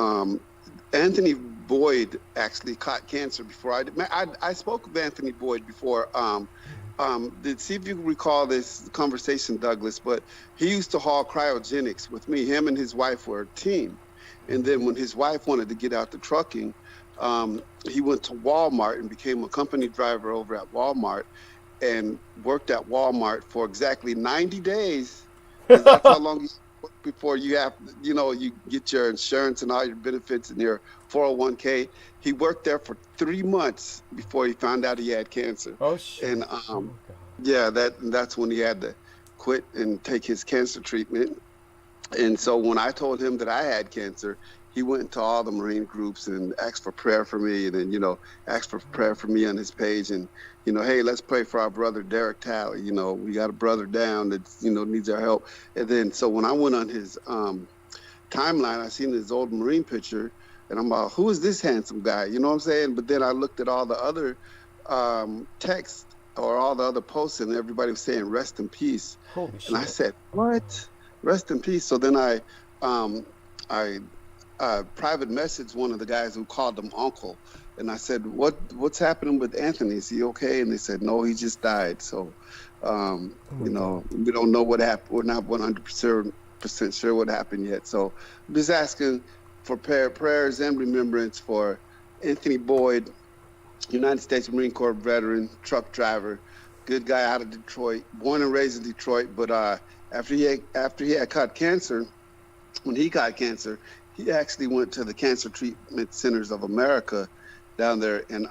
Anthony Boyd actually caught cancer before I did. I spoke with Anthony Boyd before. See if you can recall this conversation, Douglas, but he used to haul cryogenics with me. Him and his wife were a team. And then when his wife wanted to get out the trucking, he went to Walmart and became a company driver over at Walmart and worked at Walmart for exactly 90 days. 'Cause that's how long you work before you have, you get your insurance and all your benefits and your 401k. He worked there for 3 months before he found out he had cancer. Oh, shit. And Oh, God. yeah, that's when he had to quit and take his cancer treatment. And so when I told him that I had cancer, he went to all the Marine groups and asked for prayer for me, and then, asked for prayer for me on his page. And, hey, let's pray for our brother, Derek Talley. We got a brother down that, needs our help. And then, so when I went on his timeline, I seen his old Marine picture, and I'm like, who is this handsome guy? You know what I'm saying? But then I looked at all the other texts or all the other posts, and everybody was saying, rest in peace. Holy shit. And I said, what? Rest in peace. So then I private messaged one of the guys who called him uncle, and I said, what's happening with Anthony? Is he okay? And they said, no, he just died. So we don't know what happened. We're not 100% sure what happened yet. So I'm just asking for prayers and remembrance for Anthony Boyd, United States Marine Corps veteran, truck driver, good guy out of Detroit, born and raised in Detroit. But after he had caught cancer, when he got cancer, he actually went to the Cancer Treatment Centers of America down there in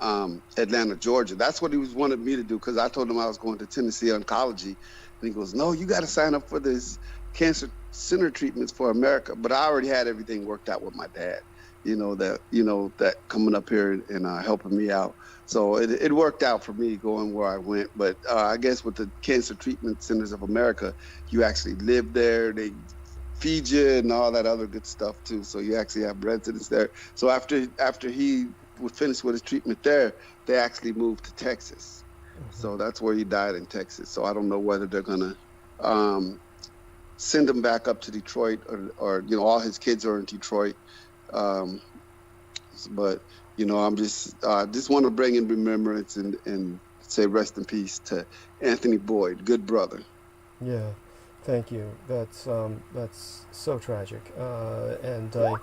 Atlanta, Georgia. That's what he wanted me to do, because I told him I was going to Tennessee Oncology. And he goes, no, you got to sign up for this Cancer Center Treatments for America. But I already had everything worked out with my dad, that coming up here and helping me out. So it worked out for me going where I went. But I guess with the Cancer Treatment Centers of America, you actually live there. They feed you and all that other good stuff too. So you actually have residence there. So after he was finished with his treatment there, they actually moved to Texas. Mm-hmm. So that's where he died, in Texas. So I don't know whether they're gonna send him back up to Detroit or all his kids are in Detroit. But I'm just want to bring in remembrance and say rest in peace to Anthony Boyd, good brother. Yeah. Thank you. That's so tragic, and I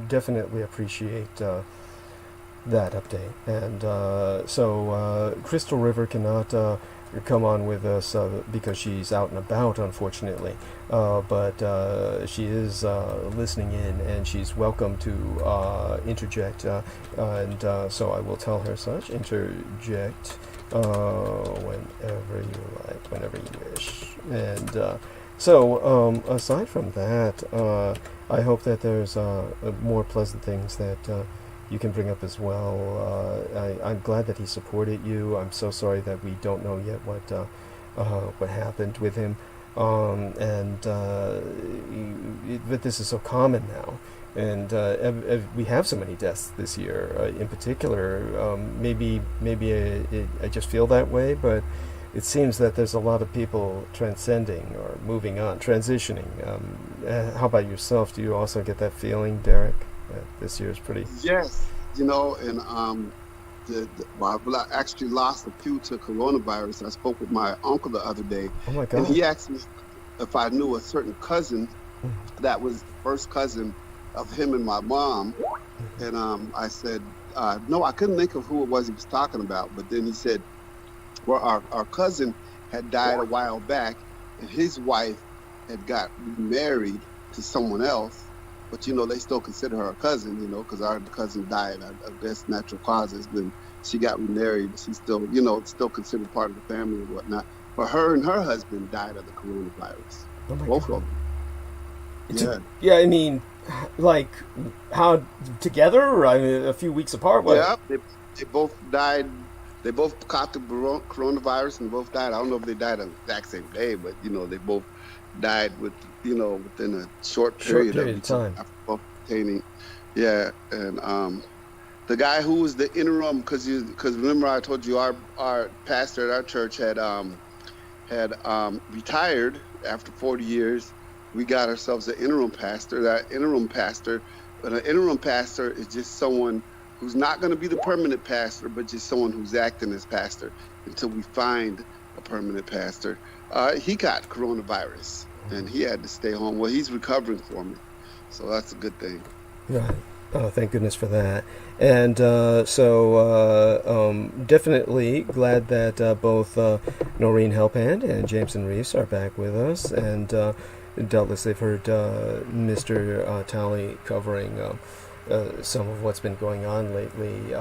definitely appreciate that update. And so Crystal River cannot come on with us because she's out and about, unfortunately. But she is listening in, and she's welcome to interject. And so I will tell her such. Interject. Whenever you like, whenever you wish. And so aside from that, I hope that there's more pleasant things that you can bring up as well. I'm glad that he supported you. I'm so sorry that we don't know yet what happened with him. But this is so common now. And we have so many deaths this year. In particular, maybe I just feel that way, but it seems that there's a lot of people transcending or moving on, transitioning. How about yourself? Do you also get that feeling, Derek, that this year is pretty? Yes, and I actually lost a few to coronavirus. I spoke with my uncle the other day. Oh my God. And he asked me if I knew a certain cousin that was the first cousin of him and my mom. And I said, no, I couldn't think of who it was he was talking about. But then he said, well, our cousin had died a while back, and his wife had got married to someone else, but they still consider her a cousin, because our cousin died of best natural causes. Then she got remarried, but she's still, still considered part of the family and whatnot. But her and her husband died of the coronavirus. Oh my Both God. of them. Yeah, I mean, like, how together? Or, I mean, a few weeks apart? What? Yeah, they both died. They both caught the coronavirus and both died. I don't know if they died on the exact same day, but they both died within a short period of time. After both obtaining. Yeah, and the guy who was the interim, because remember I told you our pastor at our church had retired after 40 years. We got ourselves an interim pastor. But an interim pastor is just someone who's not going to be the permanent pastor, but just someone who's acting as pastor until we find a permanent pastor. He got coronavirus, and he had to stay home. Well, he's recovering from it, so that's a good thing. Right. Oh, thank goodness for that. And definitely glad that both Noreen Helpand and Jameson Reeves are back with us, and doubtless they've heard Mr. Talley covering some of what's been going on lately,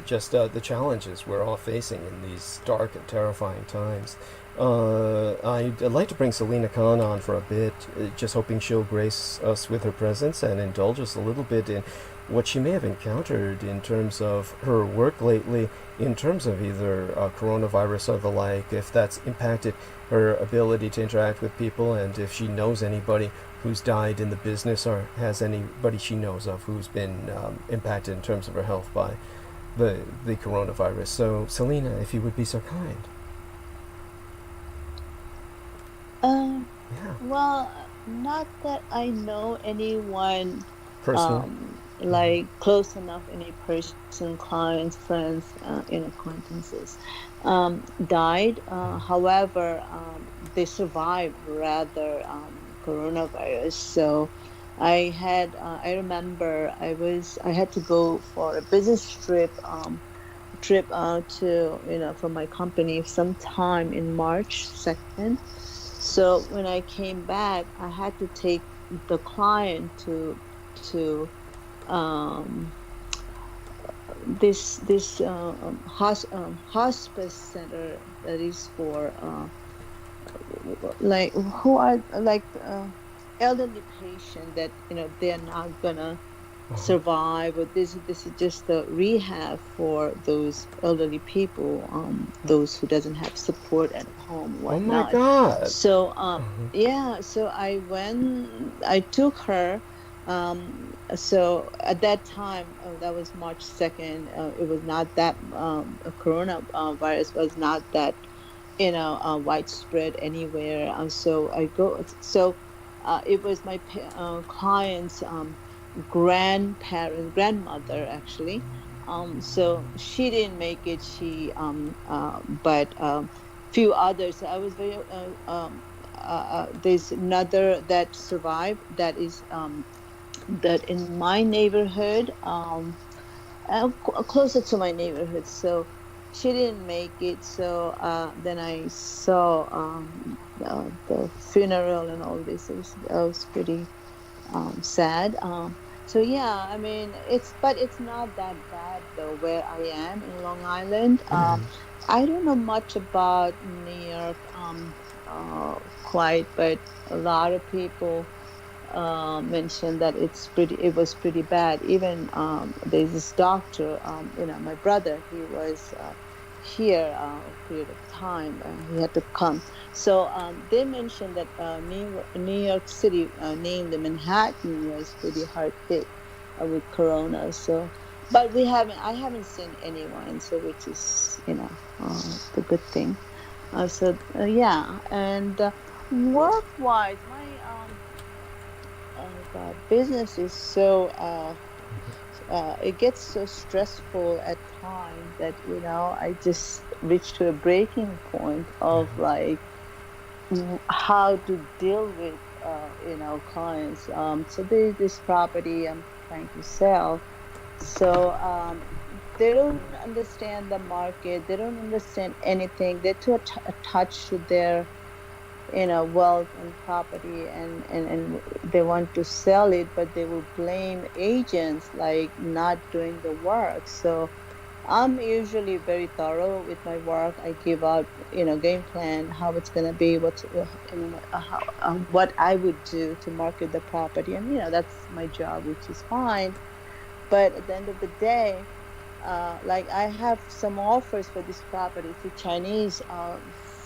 just the challenges we're all facing in these dark and terrifying times. I'd like to bring Selena Khan on for a bit, just hoping she'll grace us with her presence and indulge us a little bit in what she may have encountered in terms of her work lately, in terms of either coronavirus or the like, if that's impacted her ability to interact with people, and if she knows anybody who's died in the business or has anybody she knows of who's been impacted in terms of her health by the coronavirus. So, Selena, if you would be so kind. Yeah. Well, not that I know anyone Personal. like close enough, any person, clients, friends, acquaintances, died. However, they survived rather coronavirus. So I remember I had to go for a business trip to from my company sometime in March 2nd. So when I came back, I had to take the client to this hospice center that is for elderly patients that they're not gonna survive, or this is just a rehab for those elderly people, those who doesn't have support at home, whatnot. Oh my God! So so I took her. So at that time, that was March 2nd. It was not that coronavirus was not that widespread anywhere. So I go. So it was my client's grandmother actually. So she didn't make it. But few others. I was very. There's another that survived. That is. That in my neighborhood, closer to my neighborhood, so she didn't make it. So then I saw the funeral and all this. It was pretty sad. So yeah, I mean it's not that bad though where I am in Long Island. I don't know much about New York quite, but a lot of people mentioned that it was pretty bad. Even there's this doctor, my brother, he was here a period of time. He had to come. So they mentioned that New York City, named the Manhattan, was pretty hard hit with corona. So, but I haven't seen anyone, so which is the good thing. Yeah, and work-wise, my business is so it gets so stressful at times that I just reach to a breaking point of like how to deal with clients. So there's this property I'm trying to sell. So they don't understand the market. They don't understand anything. They're too attached to their wealth and property, and they want to sell it, but they will blame agents like not doing the work. So I'm usually very thorough with my work. I give out, game plan, how it's gonna be, what I would do to market the property, and that's my job, which is fine. But at the end of the day, like I have some offers for this property. It's a Chinese,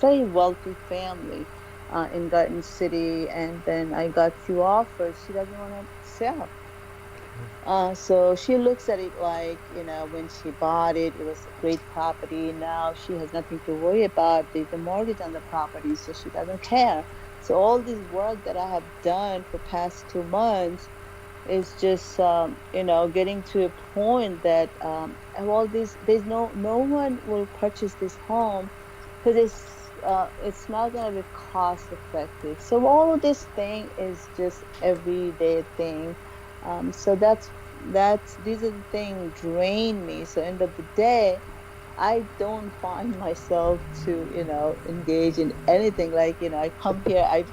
very wealthy family in Garden City, and then I got few offers. She doesn't want to sell. So she looks at it like, when she bought it, it was a great property. Now she has nothing to worry about. There's a mortgage on the property, so she doesn't care. So all this work that I have done for past 2 months is just, getting to a point that all this, there's no one will purchase this home because it's not going to be cost effective. So all of this thing is just everyday thing. So these are the things drain me. So end of the day, I don't find myself to, engage in anything. Like, I come here, I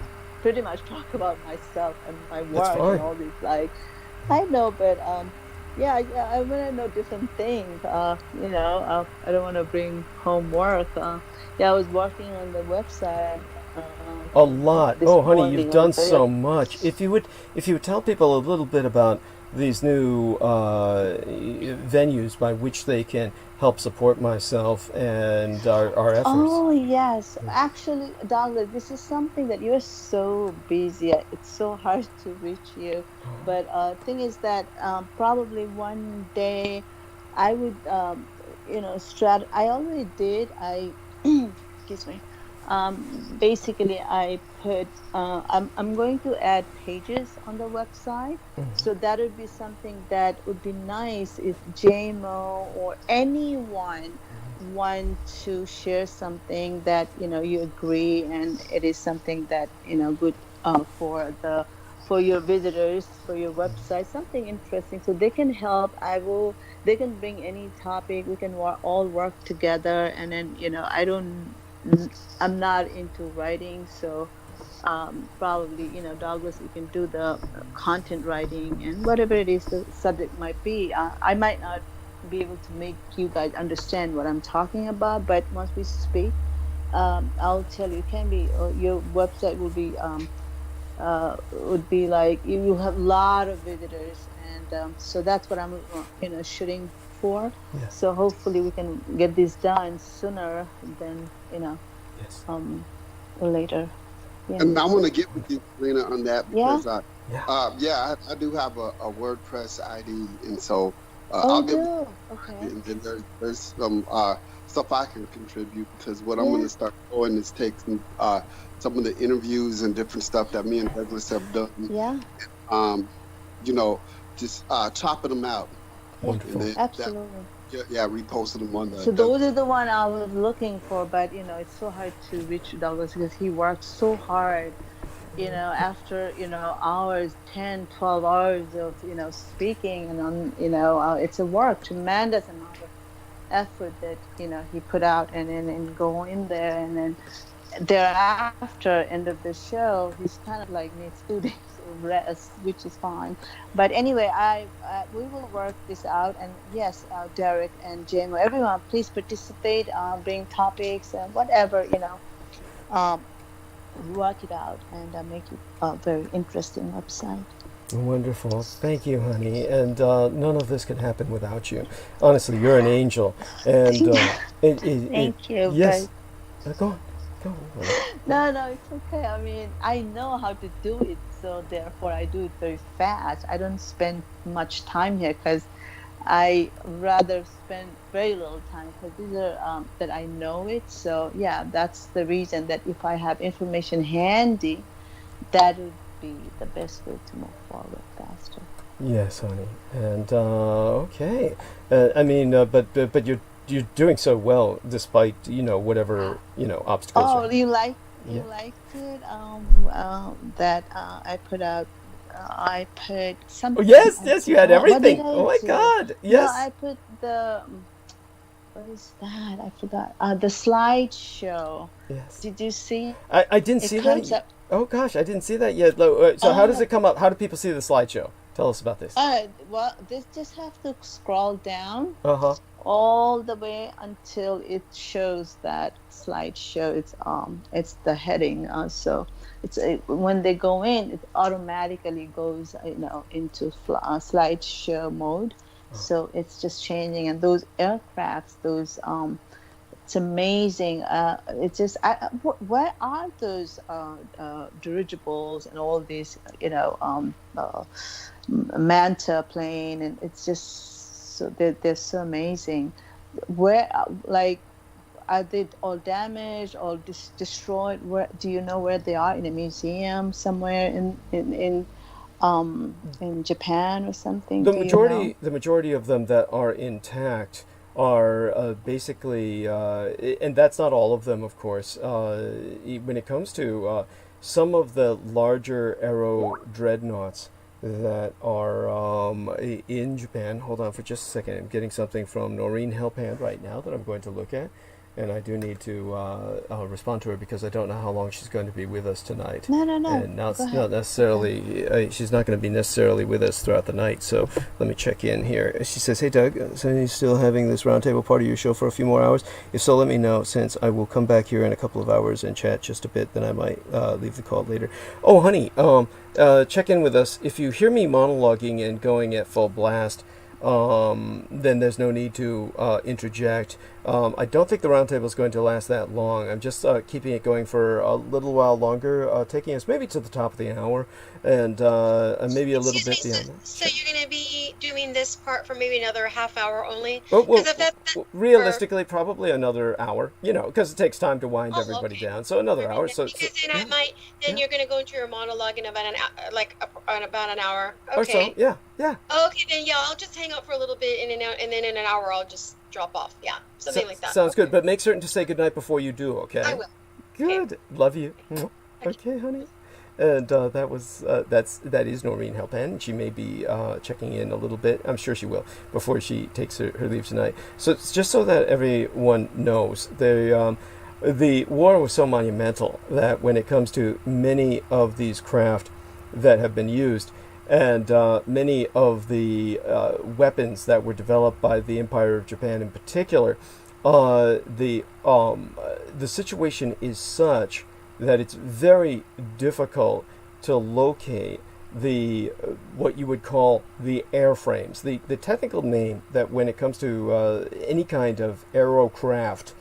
pretty much talk about myself and my work and all these, like, I know, but yeah, I want to know different things. I don't want to bring home work. Yeah, I was working on the website. A lot. Oh, honey, you've done so much. much. If you would tell people a little bit about these new venues by which they can help support myself and our efforts. Oh, yes. Actually, Douglas, this is something that you're so busy. It's so hard to reach you. But thing is that probably one day I would, I already did. Excuse me. Basically, I put, I'm going to add pages on the website. So that would be something that would be nice if JMO or anyone want to share something that, you agree and it is something that, good for your visitors, for your website, something interesting. So they can help. They can bring any topic. We can all work together. And then, I'm not into writing, so probably, Douglas, you can do the content writing and whatever it is the subject might be. I might not be able to make you guys understand what I'm talking about, but once we speak, I'll tell you, it can be, your website will be, would be like, you will have a lot of visitors, and so that's what I'm, shooting for. Yes. So hopefully we can get this done sooner than, Yes. Later. Yeah. And I want to get with you, Lena, on that because I do have a WordPress ID, and so I'll get. Okay. And then there's some stuff I can contribute because what I'm going to start doing is taking some of the interviews and different stuff that me and Douglas have done. Yeah. Just chopping them out. Wonderful. Absolutely. Reposting them on the. So those are the one I was looking for, but it's so hard to reach Douglas because he works so hard. After hours, 10, 12 hours of speaking, and it's a work, tremendous amount of effort that he put out, and then go in there, and then thereafter end of the show, he's kind of like needs 2 days of rest, which is fine. But anyway, we will work this out, and yes, Derek and JMO, everyone, please participate, bring topics and whatever, work it out and make it a very interesting website. Wonderful. Thank you, honey. And none of this can happen without you. Honestly, you're an angel. And Thank you. Yes. Go on. No, it's okay. I mean, I know how to do it, so therefore I do it very fast. I don't spend much time here because I rather spend very little time because these are that I know it. So yeah, that's the reason that if I have information handy, that would be the best way to move forward faster. Yes, honey. And okay. But you're doing so well despite whatever obstacles. Oh, you liked it? That I put out. I put something. Oh, yes, you had everything. Oh my God, yes. No, I put the what is that? I forgot. The slideshow. Yes. Did you see? I didn't It see comes that. up. Oh gosh, I didn't see that yet. So how does Oh, it come up? How do people see the slideshow? Tell us about this. well, they just have to scroll down Uh-huh. all the way until it shows that slideshow. It's the heading. So when they go in, it automatically goes into slideshow mode. So it's just changing, and those aircrafts, those it's amazing. It's just where are those dirigibles and all these manta plane, and it's just so they're so amazing. Where like are they all damaged or destroyed? Where do you know where they are? In a museum somewhere in Japan or something? The Do you know? majority of them that are intact are basically, and that's not all of them, of course. When it comes to some of the larger aero dreadnoughts that are in Japan. Hold on for just a second. I'm getting something from Noreen Helphand right now that I'm going to look at. And I do need to respond to her because I don't know how long she's going to be with us tonight. No. And now it's Go ahead. not necessarily, she's not going to be necessarily with us throughout the night. So let me check in here. She says, hey Doug, so are you still having this roundtable part of your show for a few more hours? If so, let me know, since I will come back here in a couple of hours and chat just a bit. Then I might leave the call later. Oh, honey, check in with us. If you hear me monologuing and going at full blast, then there's no need to interject. I don't think the roundtable is going to last that long. I'm just keeping it going for a little while longer, taking us maybe to the top of the hour, and maybe a little Excuse bit me, beyond that. so you're going to be doing this part for maybe another half hour only? Oh, well, 'Cause if that's realistically, probably another hour, because it takes time to wind Oh, everybody okay. down. So another hour. So because then yeah, I might, then yeah. you're going to go into your monologue in about an hour, in about an hour. Or so, Okay. yeah. Okay, then yeah, I'll just hang out for a little bit, and then in an hour I'll just drop off. Yeah, something like that. Sounds good, but make certain to say goodnight before you do, okay? I will. Good. Love you. Okay, honey. And that is Noreen Helpan. She may be checking in a little bit. I'm sure she will before she takes her leave tonight. So it's just so that everyone knows, the war was so monumental that when it comes to many of these craft that have been used, and many of the weapons that were developed by the Empire of Japan in particular, the situation is such that it's very difficult to locate the what you would call the airframes. The technical name that when it comes to any kind of aerocraft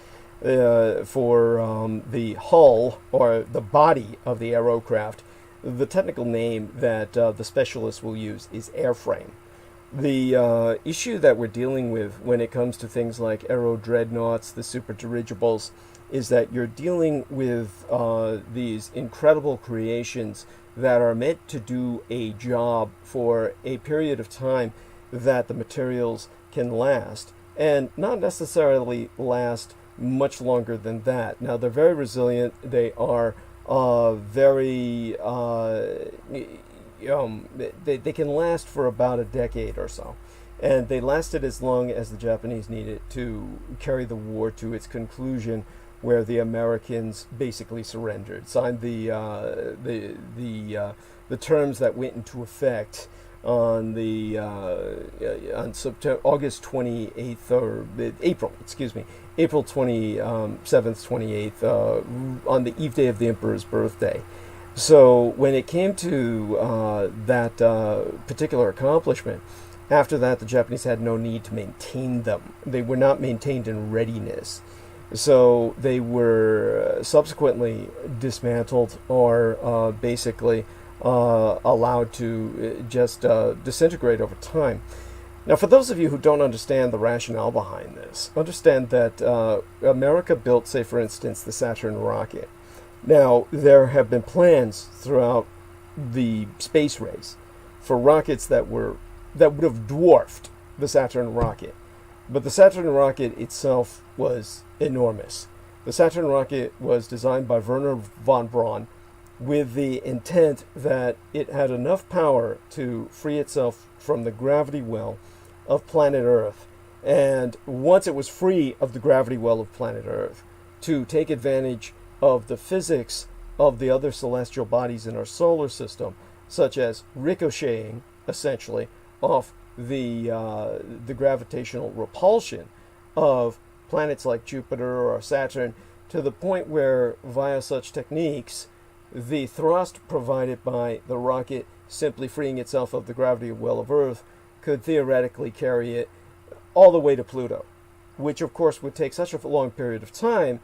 for the hull or the body of the aerocraft, the technical name that the specialists will use is airframe. The issue that we're dealing with when it comes to things like aero dreadnoughts, the super dirigibles, is that you're dealing with these incredible creations that are meant to do a job for a period of time that the materials can last, and not necessarily last much longer than that. Now, they're very resilient. They are very they can last for about a decade or so, and they lasted as long as the Japanese needed to carry the war to its conclusion, where the Americans basically surrendered, signed the terms that went into effect on August 28th or April 27th, 28th, on the eve day of the Emperor's birthday. So when it came to that particular accomplishment, after that the Japanese had no need to maintain them. They were not maintained in readiness. So they were subsequently dismantled or basically allowed to just disintegrate over time. Now, for those of you who don't understand the rationale behind this, understand that America built, say, for instance, the Saturn rocket. Now, there have been plans throughout the space race for rockets that would have dwarfed the Saturn rocket. But the Saturn rocket itself was enormous. The Saturn rocket was designed by Werner von Braun with the intent that it had enough power to free itself from the gravity well of planet Earth And once it was free of the gravity well of planet Earth, to take advantage of the physics of the other celestial bodies in our solar system, such as ricocheting, essentially, off the gravitational repulsion of planets like Jupiter or Saturn, to the point where, via such techniques, the thrust provided by the rocket simply freeing itself of the gravity well of Earth could theoretically carry it all the way to Pluto, which of course would take such a long period of time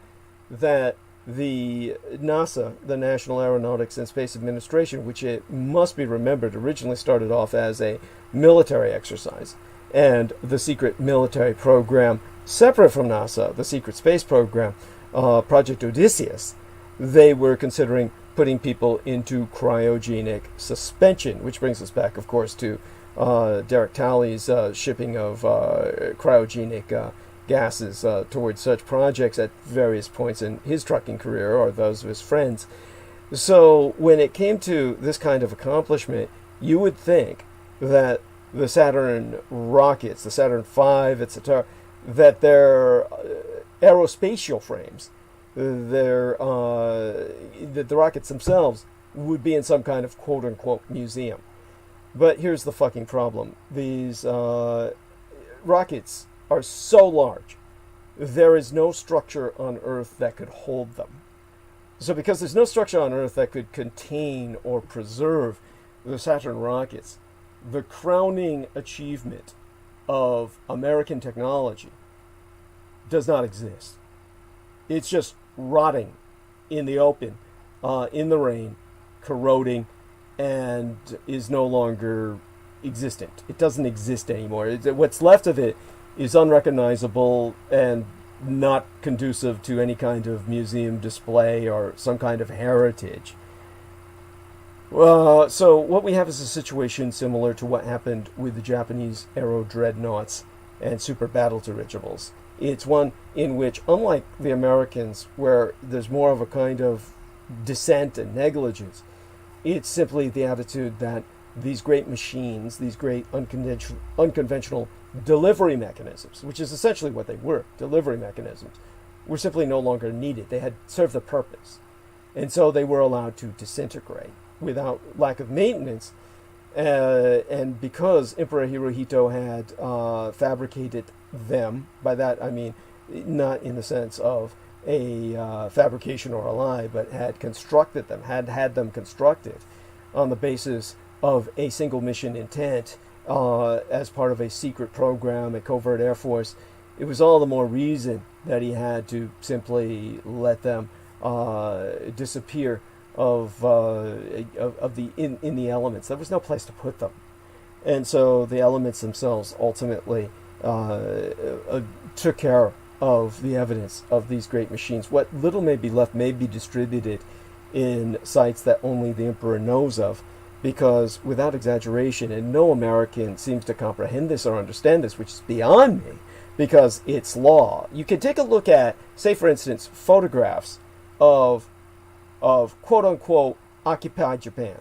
that the NASA, the National Aeronautics and Space Administration, which it must be remembered originally started off as a military exercise, and the secret military program separate from NASA, the secret space program, Project Odysseus, they were considering putting people into cryogenic suspension, which brings us back, of course, to Derek Talley's shipping of cryogenic gases towards such projects at various points in his trucking career or those of his friends. So when it came to this kind of accomplishment, you would think that the Saturn rockets, the Saturn V, etc., that their aerospatial frames, their that the rockets themselves would be in some kind of quote-unquote museum. But here's the fucking problem. These rockets are so large, there is no structure on Earth that could hold them. So because there's no structure on Earth that could contain or preserve the Saturn rockets, the crowning achievement of American technology does not exist. It's just rotting in the open, in the rain, corroding, and is no longer existent. It doesn't exist anymore. What's left of it is unrecognizable and not conducive to any kind of museum display or some kind of heritage. So what we have is a situation similar to what happened with the Japanese aero dreadnoughts and super battle dirigibles. It's one in which, unlike the Americans, where there's more of a kind of dissent and negligence, it's simply the attitude that these great machines, these great unconventional delivery mechanisms, which is essentially what they were, delivery mechanisms, were simply no longer needed. They had served the purpose. And so they were allowed to disintegrate without lack of maintenance. And because Emperor Hirohito had fabricated them, by that I mean not in the sense of a fabrication or a lie, but had constructed them, had them constructed on the basis of a single mission intent as part of a secret program, a covert air force, it was all the more reason that he had to simply let them disappear of the in the elements. There was no place to put them, and so the elements themselves ultimately took care of the evidence of these great machines. What little may be left may be distributed in sites that only the emperor knows of, because without exaggeration, and no American seems to comprehend this or understand this, which is beyond me, because it's law. You can take a look at, say for instance, photographs of quote-unquote occupied Japan,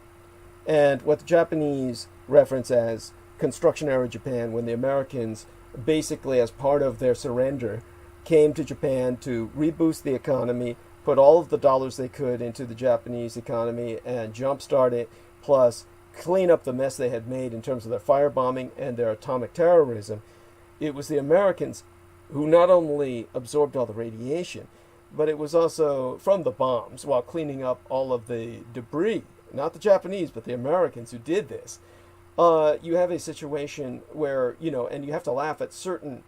and what the Japanese reference as construction era Japan, when the Americans basically, as part of their surrender, came to Japan to reboost the economy, put all of the dollars they could into the Japanese economy and jumpstart it, plus clean up the mess they had made in terms of their firebombing and their atomic terrorism. It was the Americans who not only absorbed all the radiation, but it was also from the bombs while cleaning up all of the debris. Not the Japanese, but the Americans who did this. You have a situation where, and you have to laugh at certain,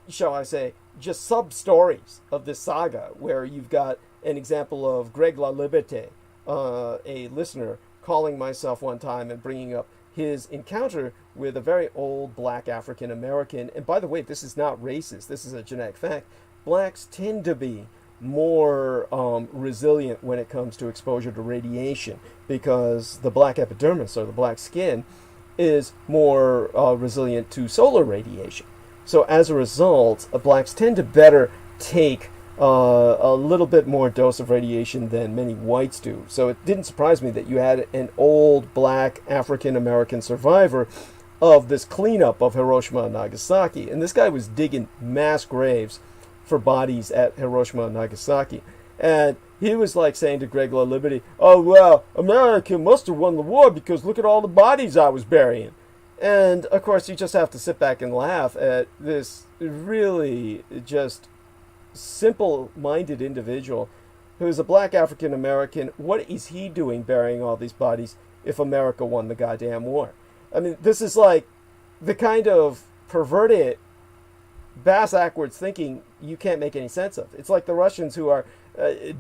shall I say, just sub-stories of this saga, where you've got an example of Greg La Liberté, a listener, calling myself one time and bringing up his encounter with a very old black African American. And by the way, this is not racist. This is a genetic fact. Blacks tend to be more resilient when it comes to exposure to radiation, because the black epidermis, or the black skin, is more resilient to solar radiation. So as a result, blacks tend to better take a little bit more dose of radiation than many whites do. So it didn't surprise me that you had an old black African American survivor of this cleanup of Hiroshima and Nagasaki. And this guy was digging mass graves for bodies at Hiroshima and Nagasaki. And he was like saying to Greg La Liberty, oh, well, America must have won the war because look at all the bodies I was burying. And, of course, you just have to sit back and laugh at this really just simple-minded individual who is a black African-American. What is he doing burying all these bodies if America won the goddamn war? I mean, this is like the kind of perverted, bass-backwards thinking you can't make any sense of. It's like the Russians who are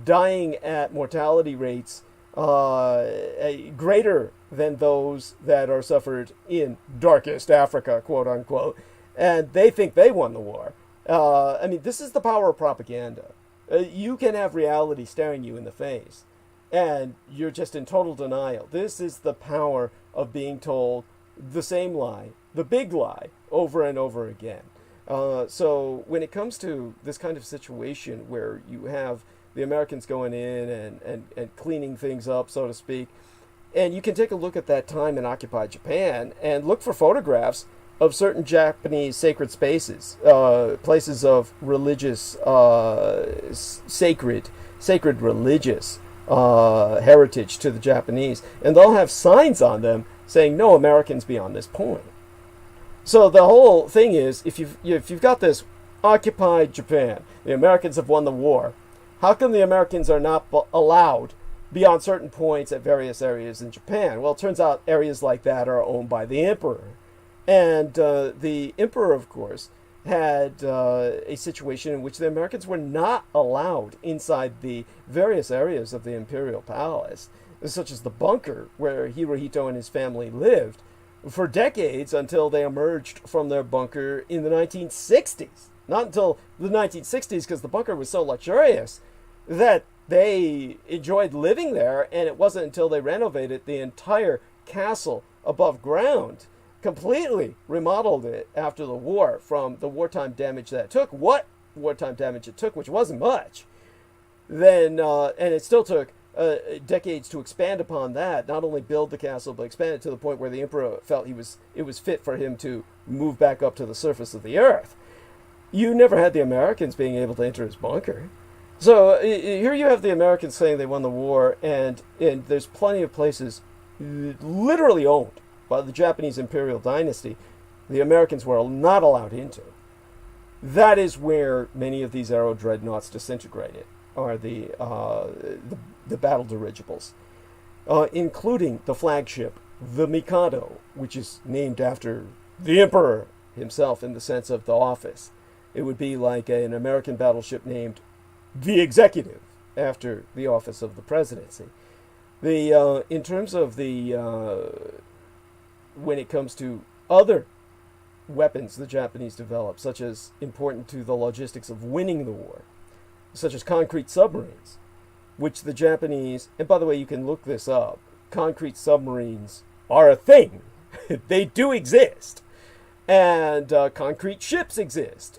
dying at mortality rates greater than those that are suffered in darkest Africa, quote unquote, and they think they won the war. I mean, this is the power of propaganda. You can have reality staring you in the face, and you're just in total denial. This is the power of being told the same lie, the big lie, over and over again. So when it comes to this kind of situation where you have the Americans going in and cleaning things up, so to speak, and you can take a look at that time in occupied Japan and look for photographs of certain Japanese sacred spaces, places of religious, sacred religious heritage to the Japanese, and they'll have signs on them saying no Americans beyond this point. So the whole thing is, if you've got this occupied Japan, the Americans have won the war, how come the Americans are not allowed beyond certain points at various areas in Japan? Well, it turns out areas like that are owned by the emperor. And the emperor, of course, had a situation in which the Americans were not allowed inside the various areas of the imperial palace, such as the bunker where Hirohito and his family lived, for decades until they emerged from their bunker in the 1960s. Not until the 1960s, because the bunker was so luxurious that they enjoyed living there, and it wasn't until they renovated the entire castle above ground, completely remodeled it after the war from the wartime damage that it took, what wartime damage it took, which wasn't much, then, and it still took decades to expand upon that, not only build the castle, but expand it to the point where the emperor felt it was fit for him to move back up to the surface of the earth. You never had the Americans being able to enter his bunker. So here you have the Americans saying they won the war, and there's plenty of places literally owned by the Japanese imperial dynasty the Americans were not allowed into. That is where many of these aero dreadnoughts disintegrated, are the battle dirigibles, including the flagship, the Mikado, which is named after the emperor himself in the sense of the office. It would be like an American battleship named the Executive, after the office of the presidency. In terms of when it comes to other weapons the Japanese developed, such as important to the logistics of winning the war, such as concrete submarines, which the Japanese, and by the way, you can look this up, concrete submarines are a thing. They do exist. And concrete ships exist.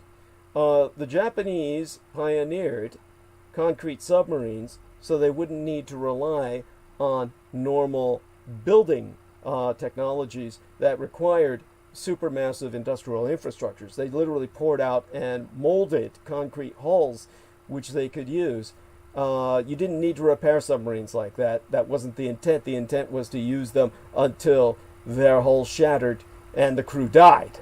The Japanese pioneered concrete submarines so they wouldn't need to rely on normal building technologies that required supermassive industrial infrastructures. They literally poured out and molded concrete hulls which they could use. You didn't need to repair submarines like that. That wasn't the intent. The intent was to use them until their hulls shattered and the crew died.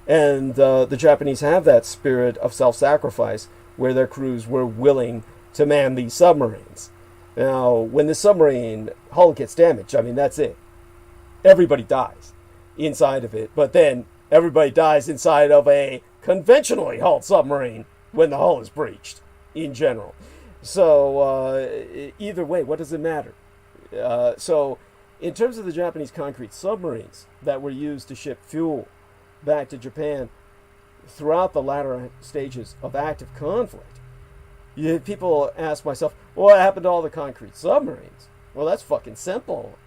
And the Japanese have that spirit of self-sacrifice where their crews were willing to man these submarines. Now, when the submarine hull gets damaged, I mean, that's it. Everybody dies inside of it. But then everybody dies inside of a conventionally hulled submarine when the hull is breached, in general. So either way, what does it matter? So in terms of the Japanese concrete submarines that were used to ship fuel back to Japan throughout the latter stages of active conflict, people ask myself, well, what happened to all the concrete submarines? Well, that's fucking simple.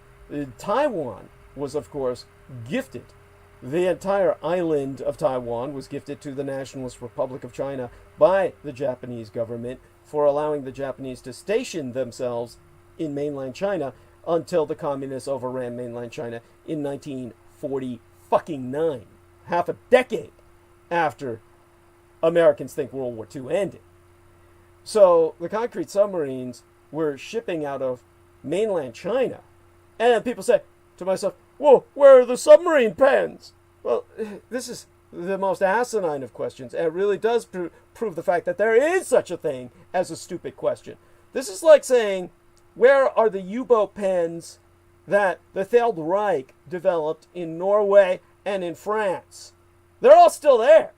Taiwan was, of course, gifted. The entire island of Taiwan was gifted to the Nationalist Republic of China by the Japanese government for allowing the Japanese to station themselves in mainland China until the communists overran mainland China in 1945. fucking 9, half a decade after Americans think World War II ended. So the concrete submarines were shipping out of mainland China. And people say to myself, whoa, where are the submarine pens? Well, this is the most asinine of questions, and it really does prove the fact that there is such a thing as a stupid question. This is like saying, where are the U-boat pens that the Third Reich developed in Norway and in France? They're all still there.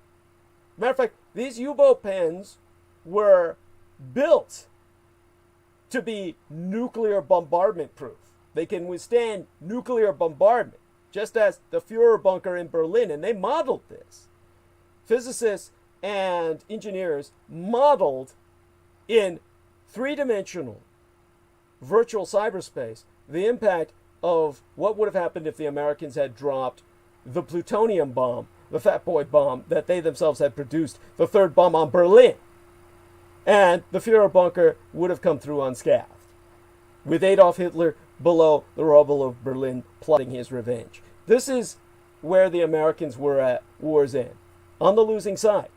Matter of fact, these U-boat pens were built to be nuclear bombardment proof. They can withstand nuclear bombardment, just as the Führer bunker in Berlin, and they modeled this. Physicists and engineers modeled in three-dimensional virtual cyberspace the impact of what would have happened if the Americans had dropped the plutonium bomb, the Fat Boy bomb that they themselves had produced, the third bomb on Berlin. And the Führer bunker would have come through unscathed, with Adolf Hitler below the rubble of Berlin plotting his revenge. This is where the Americans were at war's end, on the losing side.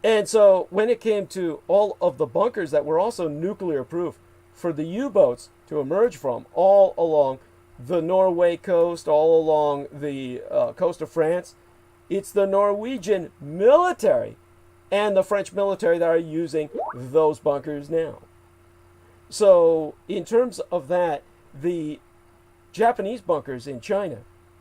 And so when it came to all of the bunkers that were also nuclear proof for the U-boats to emerge from all along the Norway coast, all along the coast of France, it's the Norwegian military and the French military that are using those bunkers now. So in terms of that, the Japanese bunkers in China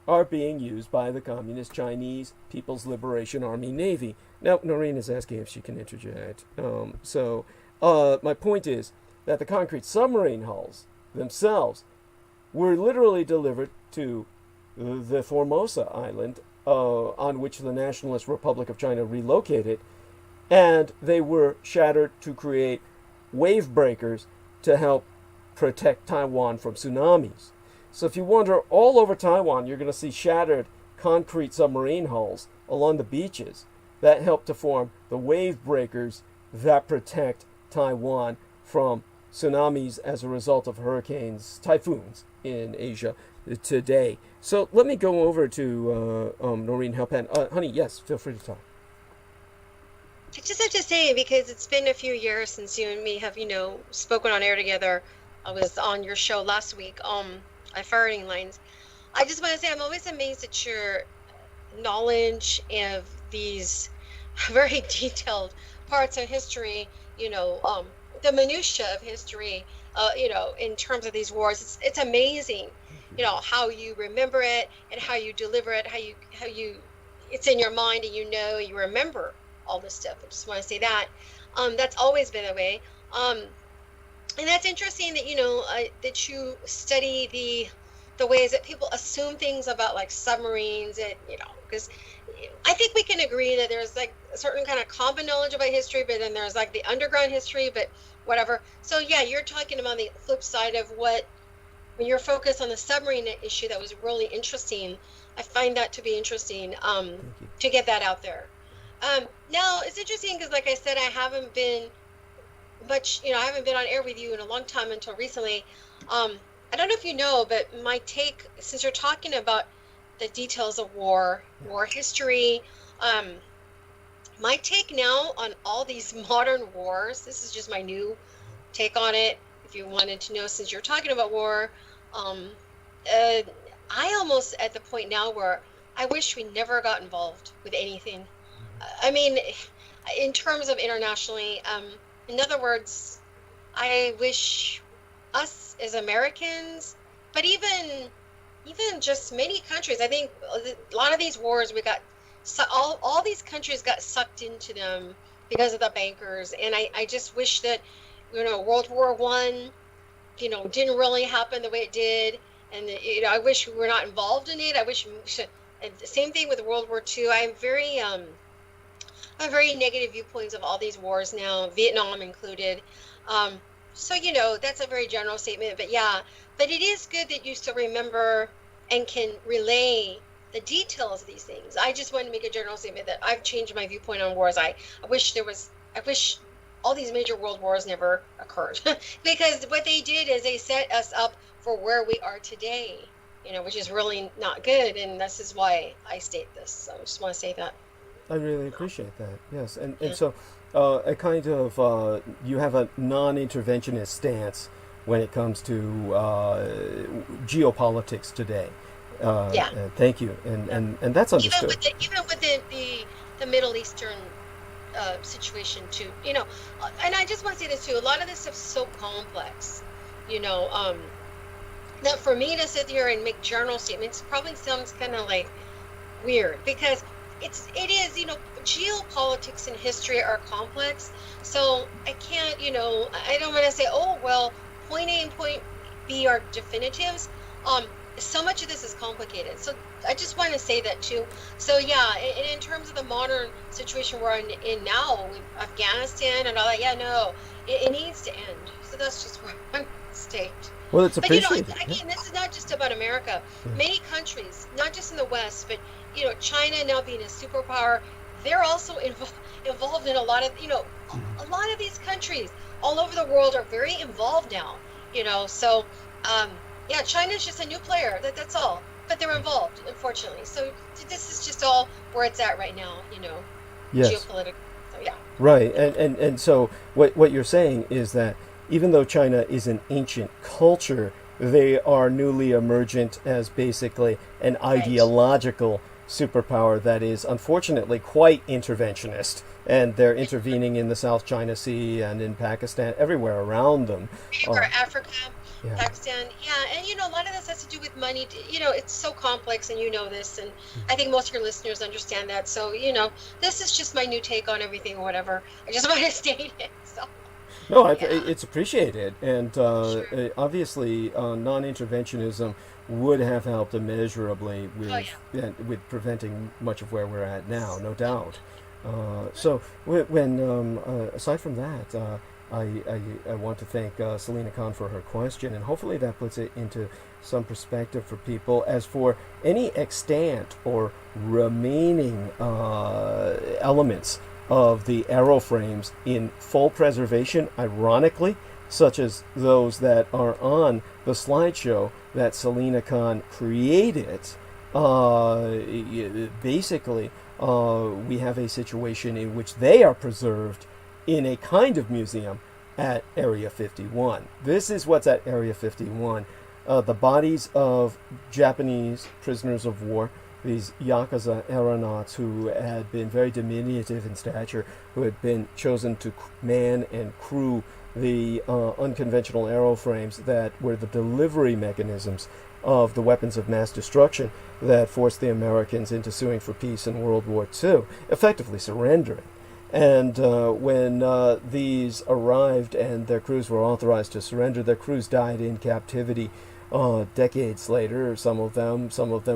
are being used by the Communist Chinese People's Liberation Army Navy. Now, Noreen is asking if she can interject. My point is that the concrete submarine hulls themselves were literally delivered to the Formosa island on which the Nationalist Republic of China relocated, and they were shattered to create wave breakers to help protect Taiwan from tsunamis. So if you wander all over Taiwan, you're going to see shattered concrete submarine hulls along the beaches that help to form the wave breakers that protect Taiwan from tsunamis as a result of hurricanes, typhoons in Asia today. So let me go over to Noreen Halpan. Honey, yes, feel free to talk. I just have to say, because it's been a few years since you and me have, spoken on air together. I was on your show last week, at Firing Lines. I just want to say I'm always amazed at your knowledge of these very detailed parts of history, the minutia of history, in terms of these wars. It's amazing, how you remember it and how you deliver it, how you it's in your mind and you remember all this stuff. I just want to say that. That's always been the way. And that's interesting that that you study the ways that people assume things about like submarines, and because I think we can agree that there's like a certain kind of common knowledge about history, but then there's like the underground history, but whatever. So yeah, you're talking about the flip side of when you're focused on the submarine issue. That was really interesting. I find that to be interesting, to get that out there. Now it's interesting because, like I said, I haven't been on air with you in a long time until recently. I don't know if you know, but my take, since you're talking about the details of war history, my take now on all these modern wars, this is just my new take on it. If you wanted to know, since you're talking about war, I almost at the point now where I wish we never got involved with anything. I mean, in terms of internationally, in other words, I wish us as Americans, but even just many countries, I think a lot of these wars, all these countries got sucked into them because of the bankers. And I just wish that, World War I, didn't really happen the way it did. And, I wish we were not involved in it. I wish, and the same thing with World War II. I have very negative viewpoints of all these wars now, Vietnam included. So, that's a very general statement, but yeah, but it is good that you still remember and can relay the details of these things. I just want to make a general statement that I've changed my viewpoint on wars. I wish all these major world wars never occurred because what they did is they set us up for where we are today. which is really not good. And this is why I state this. So I just want to say that. I really appreciate that. Yes, and Yeah. so a kind of you have a non-interventionist stance when it comes to geopolitics today. Yeah. Thank you, and that's understood. Even with the Middle Eastern situation too, and I just want to say this too. A lot of this stuff's so complex, you know, that for me to sit here and make general statements probably sounds kind of like weird, because it is, geopolitics and history are complex. So I can't, I don't want to say, oh well, point A and point B are definitives. So much of this is complicated. So I just want to say that too. So yeah, in terms of the modern situation we're in now with Afghanistan and all that, yeah, no, it needs to end. So that's just where I'm state. Well, it's But appreciated. again, this is not just about America. Yeah. Many countries, not just in the West, but China now being a superpower, they're also involved in a lot of a lot of these countries all over the world are very involved now. So yeah, China's just a new player. That's all. But they're involved, unfortunately. So this is just all where it's at right now. Yes. Geopolitical. So yeah. Right, and so what you're saying is that even though China is an ancient culture, they are newly emergent as basically an ideological superpower that is unfortunately quite interventionist, and they're intervening in the South China Sea and in Pakistan, everywhere around them. Or Africa, Yeah. Pakistan, yeah, and a lot of this has to do with money. It's so complex, and this, and I think most of your listeners understand that. So this is just my new take on everything or whatever. I just want to state it. So No, yeah. it's appreciated, and Sure. obviously non-interventionism would have helped immeasurably with Oh yeah. with preventing much of where we're at now, no doubt. So when aside from that, I want to thank Selena Khan for her question, and hopefully that puts it into some perspective for people. As for any extant or remaining elements of the aeroframes in full preservation, ironically, such as those that are on the slideshow that Selena Khan created, basically we have a situation in which they are preserved in a kind of museum at Area 51. This is what's at Area 51. The bodies of Japanese prisoners of war, these Yakuza aeronauts who had been very diminutive in stature, who had been chosen to man and crew the unconventional aeroframes that were the delivery mechanisms of the weapons of mass destruction that forced the Americans into suing for peace in World War II, effectively surrendering. And when these arrived and their crews were authorized to surrender, their crews died in captivity decades later. Some of them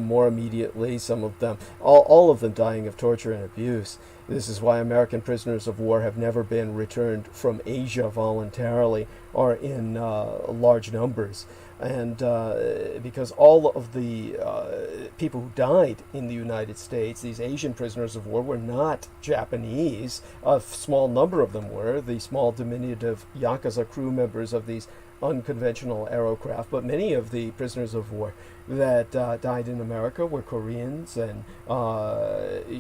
more immediately, some of them, all of them dying of torture and abuse. This is why American prisoners of war have never been returned from Asia voluntarily or in large numbers. And because all of the people who died in the United States, these Asian prisoners of war, were not Japanese. A small number of them were, the small diminutive Yakuza crew members of these unconventional aerocraft, but many of the prisoners of war that died in America were Koreans and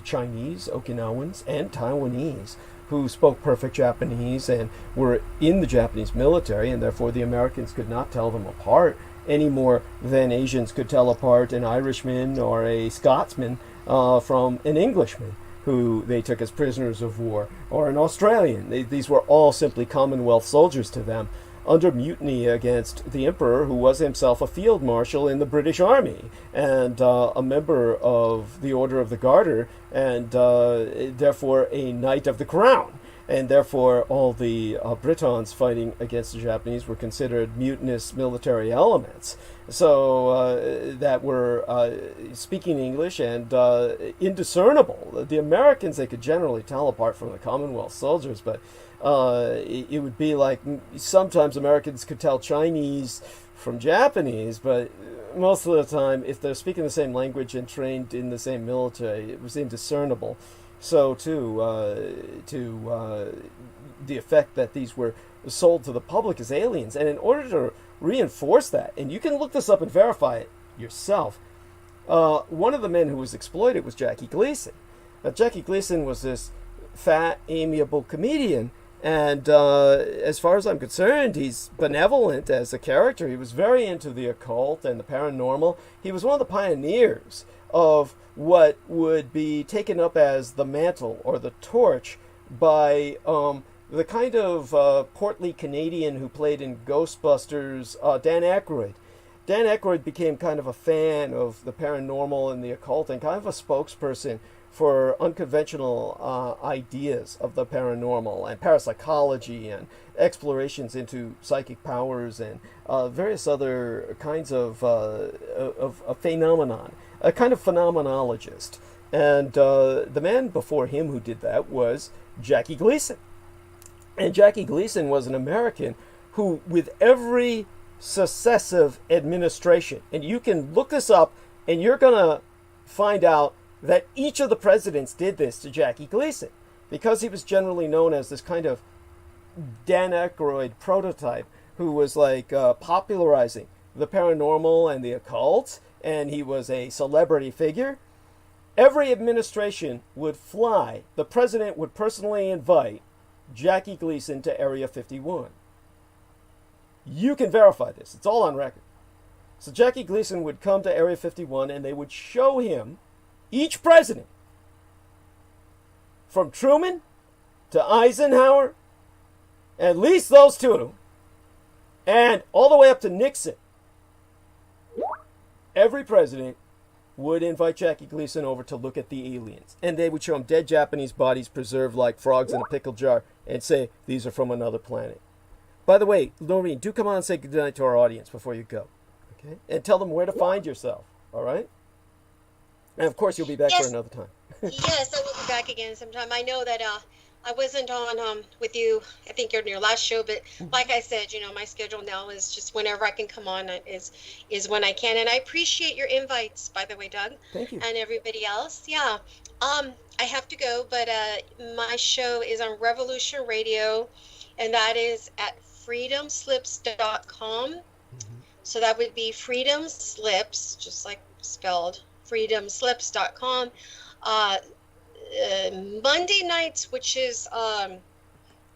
Chinese, Okinawans, and Taiwanese, who spoke perfect Japanese and were in the Japanese military, and therefore the Americans could not tell them apart any more than Asians could tell apart an Irishman or a Scotsman from an Englishman who they took as prisoners of war, or an Australian. These were all simply Commonwealth soldiers to them, under mutiny against the Emperor, who was himself a field marshal in the British Army and a member of the Order of the Garter, and therefore a Knight of the Crown. And therefore all the Britons fighting against the Japanese were considered mutinous military elements. So that were speaking English and indiscernible. The Americans they could generally tell apart from the Commonwealth soldiers, but it would be like sometimes Americans could tell Chinese from Japanese, but most of the time, if they're speaking the same language and trained in the same military, it was indiscernible. So too, the effect that these were sold to the public as aliens, and in order to reinforce that, and you can look this up and verify it, yourself. One of the men who was exploited was Jackie Gleason. Jackie Gleason was this fat, amiable comedian, and as far as I'm concerned, he's benevolent as a character. He was very into the occult and the paranormal. He was one of the pioneers of what would be taken up as the mantle or the torch by the kind of portly Canadian who played in Ghostbusters, Dan Aykroyd. Dan Aykroyd became kind of a fan of the paranormal and the occult and kind of a spokesperson for unconventional ideas of the paranormal and parapsychology and explorations into psychic powers and various other kinds of phenomenon, a kind of phenomenologist. And the man before him who did that was Jackie Gleason. And Jackie Gleason was an American who, with every successive administration, and you can look this up and you're going to find out that each of the presidents did this to Jackie Gleason, because he was generally known as this kind of Dan Aykroyd prototype who was like popularizing the paranormal and the occult, and he was a celebrity figure. Every administration would fly, the president would personally invite Jackie Gleason to Area 51. You can verify this. It's all on record. So Jackie Gleason would come to Area 51 and they would show him each president, from Truman to Eisenhower, at least those two, and all the way up to Nixon. Every president would invite Jackie Gleason over to look at the aliens. And they would show him dead Japanese bodies preserved like frogs in a pickle jar and say, these are from another planet. By the way, Noreen, do come on and say goodnight to our audience before you go. Okay? And tell them where to find yourself. All right? And of course, you'll be back for another time. Yes, I will be back again sometime. I know that I wasn't on with you, I think you're in your last show, but like I said, my schedule now is just whenever I can come on is when I can. And I appreciate your invites, by the way, Doug. Thank you. And everybody else. Yeah. I have to go, but my show is on Revolution Radio, and that is at freedomslips.com. So that would be Freedom Slips, just like spelled, freedomslips.com. Monday nights, which is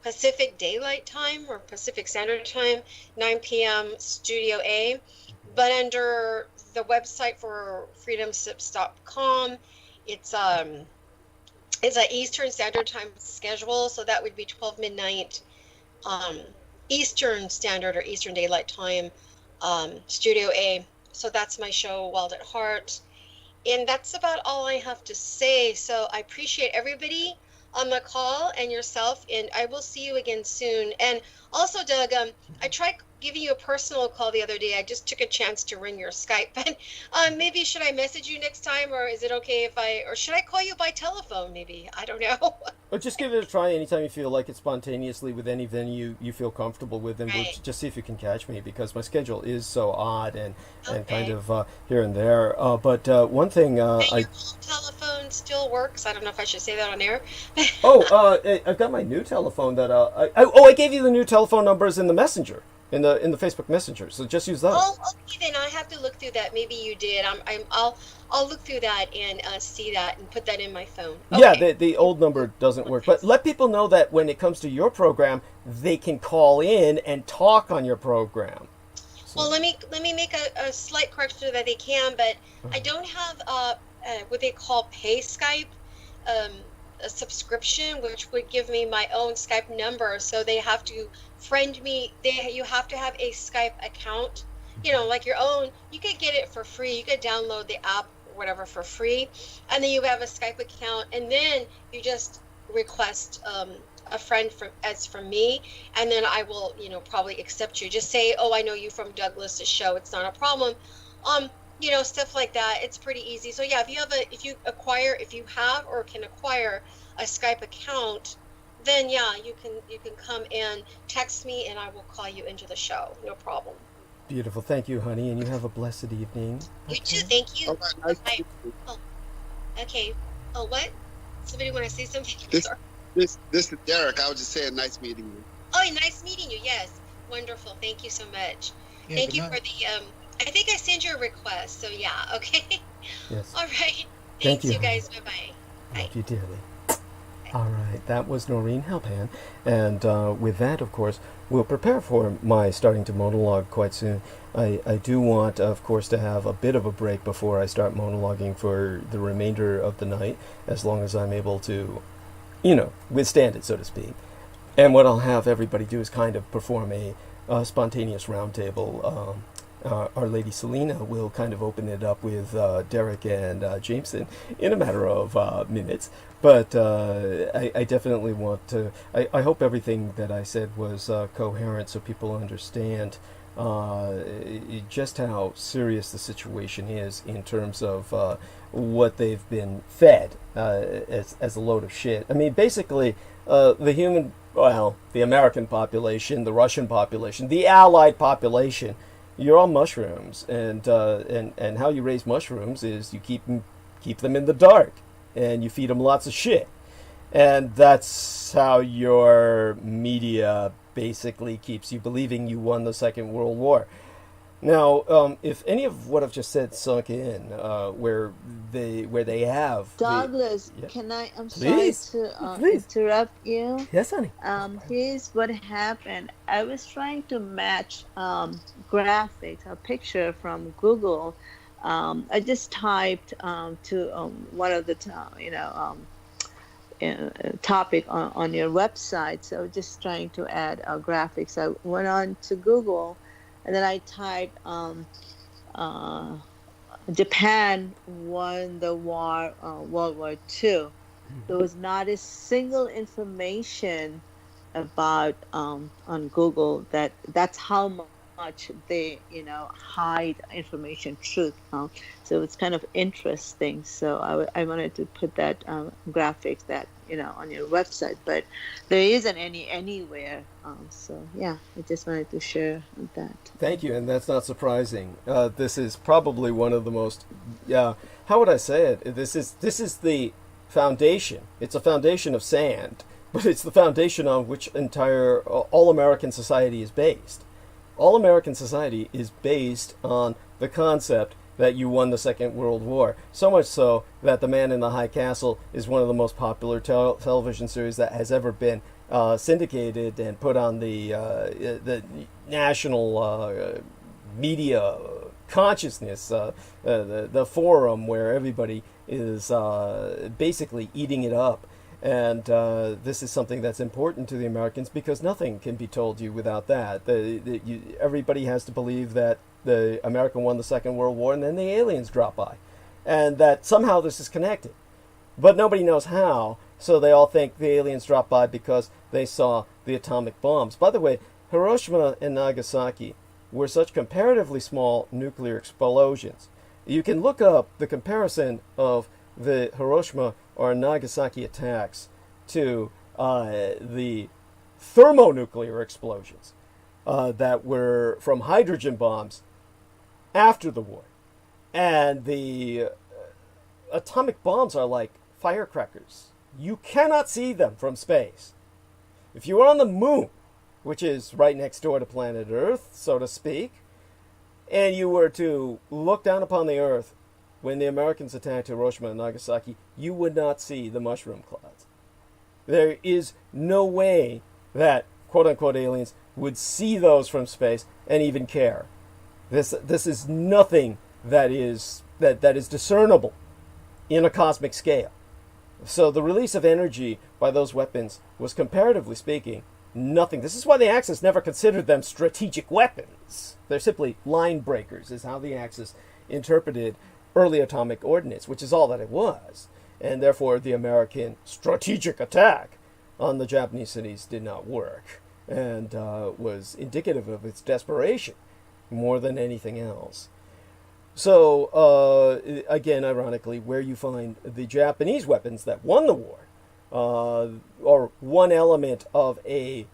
Pacific Daylight Time or Pacific Standard Time, 9 p.m. Studio A. But under the website for freedomslips.com, it's an Eastern Standard Time schedule, so that would be 12 midnight Eastern Standard or Eastern Daylight Time, Studio A. So that's my show, Wild at Heart. And that's about all I have to say. So I appreciate everybody on the call and yourself, and I will see you again soon. And also, Doug, I tried giving you a personal call the other day. I just took a chance to ring your Skype. But maybe should I message you next time, or is it okay or should I call you by telephone maybe? I don't know. Or just give it a try anytime you feel like it, spontaneously, with any venue you feel comfortable with, and Right. we'll just see if you can catch me, because my schedule is so odd and kind of here and there. But one thing And your telephone still works. I don't know if I should say that on air. I've got my new telephone that I gave you the new telephone numbers in the messenger, in the Facebook Messenger. So just use that. Oh, okay, then I have to look through that. Maybe you did. I'll look through that and see that and put that in my phone. Okay. Yeah, the old number doesn't work. But let people know that when it comes to your program, they can call in and talk on your program. Well, let me make a slight correction that they can, but I don't have what they call pay Skype, a subscription, which would give me my own Skype number. So they have to friend me. You have to have a Skype account, like your own. You could get it for free. You could download the app or whatever for free, and then you have a Skype account, and then you just request a friend from me, and then I will probably accept you. Just say, oh, I know you from Douglas's show. It's not a problem. Stuff like that. It's pretty easy. So yeah, if you have or can acquire a Skype account, then yeah, you can come and text me, and I will call you into the show. No problem. Beautiful. Thank you, honey, and you have a blessed evening. You too. Thank you. All right, nice Bye. to meet you. Oh, okay. Oh, what? Somebody want to say something? This- Sorry. This is Derek. I was just saying, nice meeting you. Oh, nice meeting you. Yes. Wonderful. Thank you so much. Yeah, Thank good you night. for the I think I sent you a request. So yeah, okay. Yes. All right. Thank Thanks, you. you guys. Bye-bye. Bye. Love you dearly. All right, that was Noreen Halpan, and with that, of course, we'll prepare for my starting to monologue quite soon. I do want, of course, to have a bit of a break before I start monologuing for the remainder of the night, as long as I'm able to, withstand it, so to speak. And what I'll have everybody do is kind of perform a spontaneous roundtable. Our Lady Selena will kind of open it up with Derek and Jameson in a matter of minutes. But I definitely want to. I hope everything that I said was coherent so people understand just how serious the situation is in terms of what they've been fed as a load of shit. I mean, basically, the American population, the Russian population, the Allied population, you're all mushrooms, and how you raise mushrooms is you keep them in the dark, and you feed them lots of shit, and that's how your media basically keeps you believing you won the Second World War. Now, if any of what I've just said sunk in, where they have Douglas, Yeah. can I? I'm Please. sorry to Please. interrupt you. Yes, honey. Here's what happened. I was trying to match graphics, a picture from Google. I just typed to one of the topic on your website. So just trying to add graphics. I went on to Google, and then I typed Japan won the war, World War II. There was not a single information about on Google that's how much they hide information, truth. So it's kind of interesting. So I wanted to put that graphic that on your website, but there isn't any anywhere. So yeah, I just wanted to share that. Thank you, and that's not surprising. This is probably one of the most, how would I say it? This is the foundation. It's a foundation of sand, but it's the foundation on which all American society is based. All American society is based on the concept that you won the Second World War. So much so that The Man in the High Castle is one of the most popular television series that has ever been syndicated and put on the national media consciousness, the forum where everybody is basically eating it up. And this is something that's important to the Americans because nothing can be told you without that. Everybody has to believe that the America won the Second World War and then the aliens drop by. And that somehow this is connected. But nobody knows how, so they all think the aliens dropped by because they saw the atomic bombs. By the way, Hiroshima and Nagasaki were such comparatively small nuclear explosions. You can look up the comparison of the Hiroshima or Nagasaki attacks to the thermonuclear explosions that were from hydrogen bombs after the war. And the atomic bombs are like firecrackers. You cannot see them from space. If you were on the moon, which is right next door to planet Earth, so to speak, and you were to look down upon the Earth when the Americans attacked Hiroshima and Nagasaki, you would not see the mushroom clouds. There is no way that quote-unquote aliens would see those from space and even care. This is nothing that is discernible in a cosmic scale. So the release of energy by those weapons was, comparatively speaking, nothing. This is why the Axis never considered them strategic weapons. They're simply line breakers, is how the Axis interpreted early atomic ordnance, which is all that it was. And therefore the American strategic attack on the Japanese cities did not work and was indicative of its desperation more than anything else. So, again, ironically, where you find the Japanese weapons that won the war, or one element of a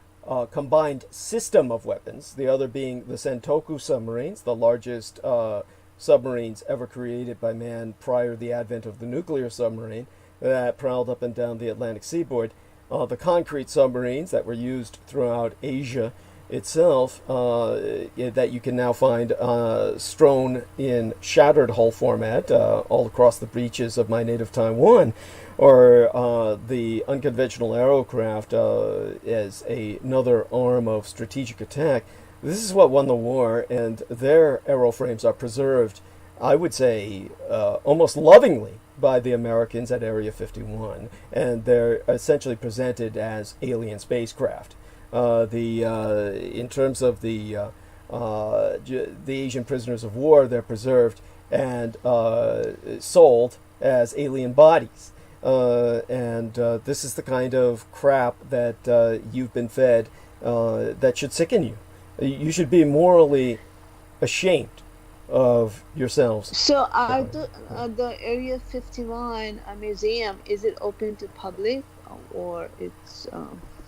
combined system of weapons, the other being the Sentoku submarines, the largest submarines ever created by man prior to the advent of the nuclear submarine that prowled up and down the Atlantic seaboard, the concrete submarines that were used throughout Asia, itself that you can now find strewn in shattered hull format all across the breaches of my native Taiwan, or the unconventional aerocraft as another arm of strategic attack. This is what won the war, and their aeroframes are preserved, I would say, almost lovingly by the Americans at Area 51, and they're essentially presented as alien spacecraft. In terms of the Asian prisoners of war, they're preserved and sold as alien bodies. This is the kind of crap that you've been fed that should sicken you. You should be morally ashamed of yourselves. So, are the Area 51 museum, is it open to public, or it's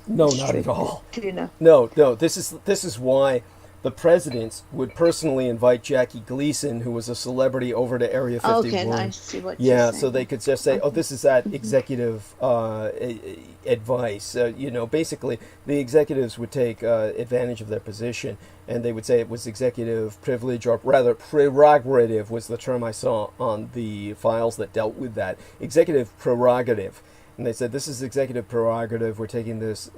No, not at all. you know? No. This is why the presidents would personally invite Jackie Gleason, who was a celebrity, over to Area 51. Okay, I see what you're Yeah, saying. so they could just say, "Oh, this is that executive advice." Basically, the executives would take advantage of their position, and they would say it was executive privilege, or rather, prerogative was the term I saw on the files that dealt with that. Executive prerogative. And they said, this is executive prerogative. We're taking this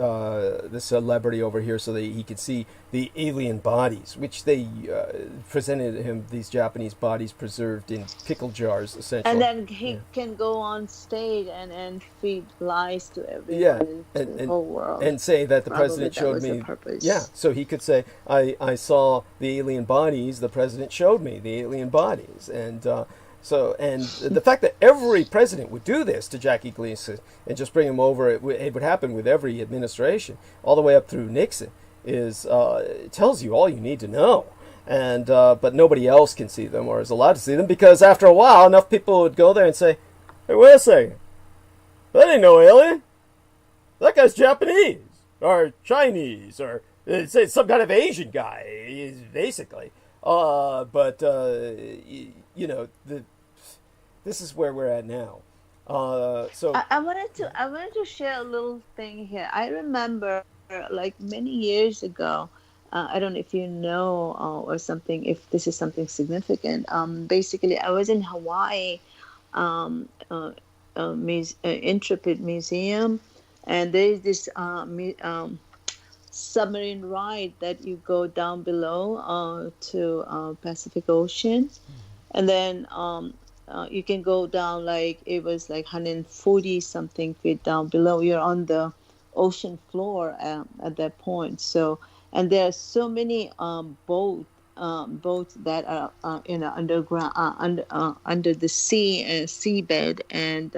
celebrity over here so that he could see the alien bodies, which they presented him, these Japanese bodies preserved in pickle jars, essentially. And then he can go on stage and feed lies to everyone, Yeah, to the whole world. and say that the Probably president that showed was the me. purpose. Yeah, so he could say, I saw the alien bodies. The president showed me the alien bodies, and the fact that every president would do this to Jackie Gleason and just bring him over, it would happen with every administration, all the way up through Nixon, it tells you all you need to know. And but nobody else can see them or is allowed to see them, because after a while, enough people would go there and say, "Hey, wait a second, that ain't no alien. That guy's Japanese or Chinese or say some kind of Asian guy, basically." This is where we're at now. I wanted to share a little thing here. I remember, like many years ago, I don't know if you know or something, if this is something significant. Basically, I was in Hawaii, Intrepid Museum, and there is this submarine ride that you go down below to Pacific Ocean, and then you can go down, like it was like 140 something feet down below. You're on the ocean floor at that point. So, and there are so many boats that are underground, under the sea and seabed, and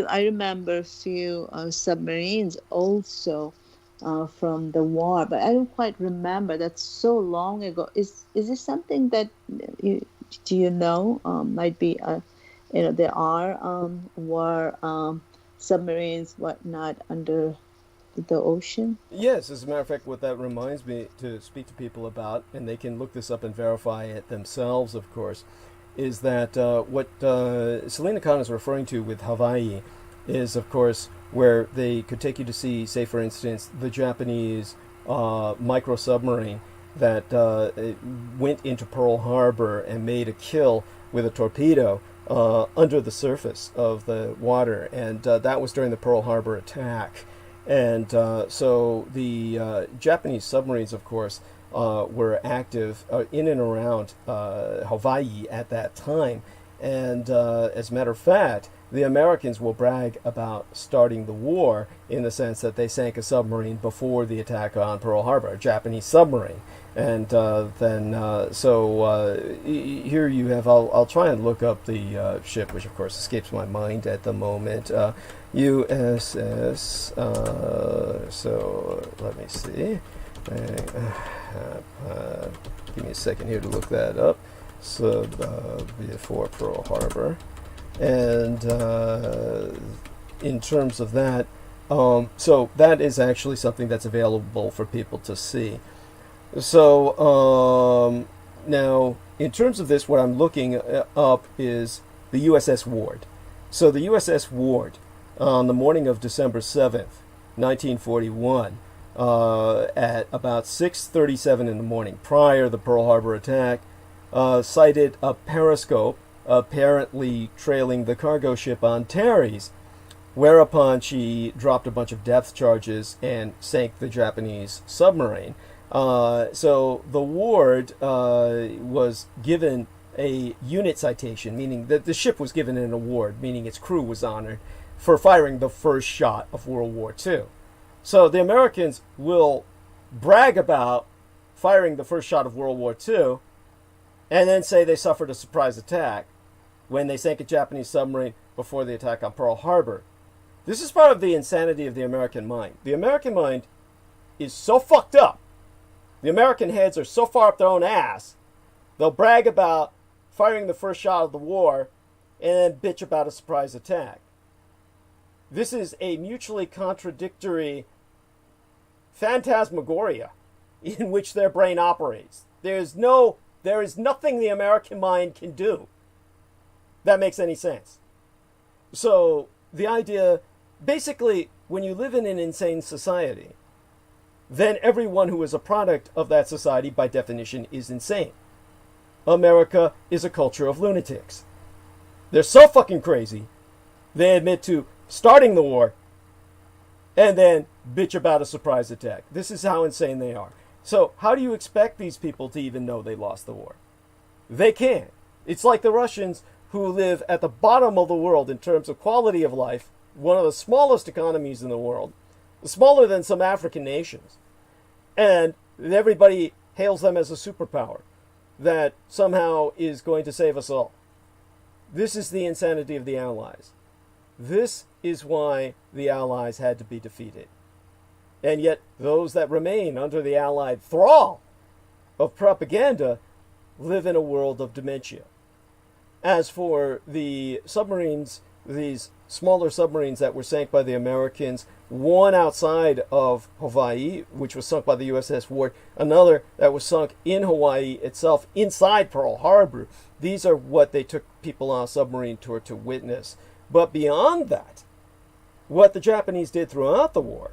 I remember a few submarines also from the war, but I don't quite remember. That's so long ago. Is this something that you know? Might be there are war submarines, whatnot, under the ocean. Yes, as a matter of fact, what that reminds me to speak to people about, and they can look this up and verify it themselves, of course, is that what Selena Khan is referring to with Hawaii is, of course, where they could take you to see, say, for instance, the Japanese micro submarine that went into Pearl Harbor and made a kill with a torpedo under the surface of the water, and that was during the Pearl Harbor attack. And so the Japanese submarines, of course, were active in and around Hawaii at that time. And as a matter of fact, the Americans will brag about starting the war in the sense that they sank a submarine before the attack on Pearl Harbor, a Japanese submarine. And here you have, I'll try and look up the ship, which of course escapes my mind at the moment. USS, so let me see. Give me a second here to look that up. So before Pearl Harbor. And in terms of that, so that is actually something that's available for people to see. So now, in terms of this, what I'm looking up is the USS Ward. So the USS Ward, on the morning of December 7th, 1941, at about 6:37 in the morning, prior to the Pearl Harbor attack, sighted a periscope apparently trailing the cargo ship Antares, whereupon she dropped a bunch of depth charges and sank the Japanese submarine. So the ward was given a unit citation, meaning that the ship was given an award, meaning its crew was honored for firing the first shot of World War II. So the Americans will brag about firing the first shot of World War II and then say they suffered a surprise attack when they sank a Japanese submarine before the attack on Pearl Harbor. This is part of the insanity of the American mind. The American mind is so fucked up. The American heads are so far up their own ass, they'll brag about firing the first shot of the war and then bitch about a surprise attack. This is a mutually contradictory phantasmagoria in which their brain operates. There is nothing the American mind can do that makes any sense. So the idea, basically, when you live in an insane society, then everyone who is a product of that society, by definition, is insane. America is a culture of lunatics. They're so fucking crazy, they admit to starting the war and then bitch about a surprise attack. This is how insane they are. So how do you expect these people to even know they lost the war? They can't. It's like the Russians, who live at the bottom of the world in terms of quality of life, one of the smallest economies in the world, smaller than some African nations. And everybody hails them as a superpower that somehow is going to save us all. This is the insanity of the Allies. This is why the Allies had to be defeated. And yet those that remain under the Allied thrall of propaganda live in a world of dementia. As for the submarines, these smaller submarines that were sank by the Americans, one outside of Hawaii, which was sunk by the USS Ward, another that was sunk in Hawaii itself, inside Pearl Harbor. These are what they took people on a submarine tour to witness. But beyond that, what the Japanese did throughout the war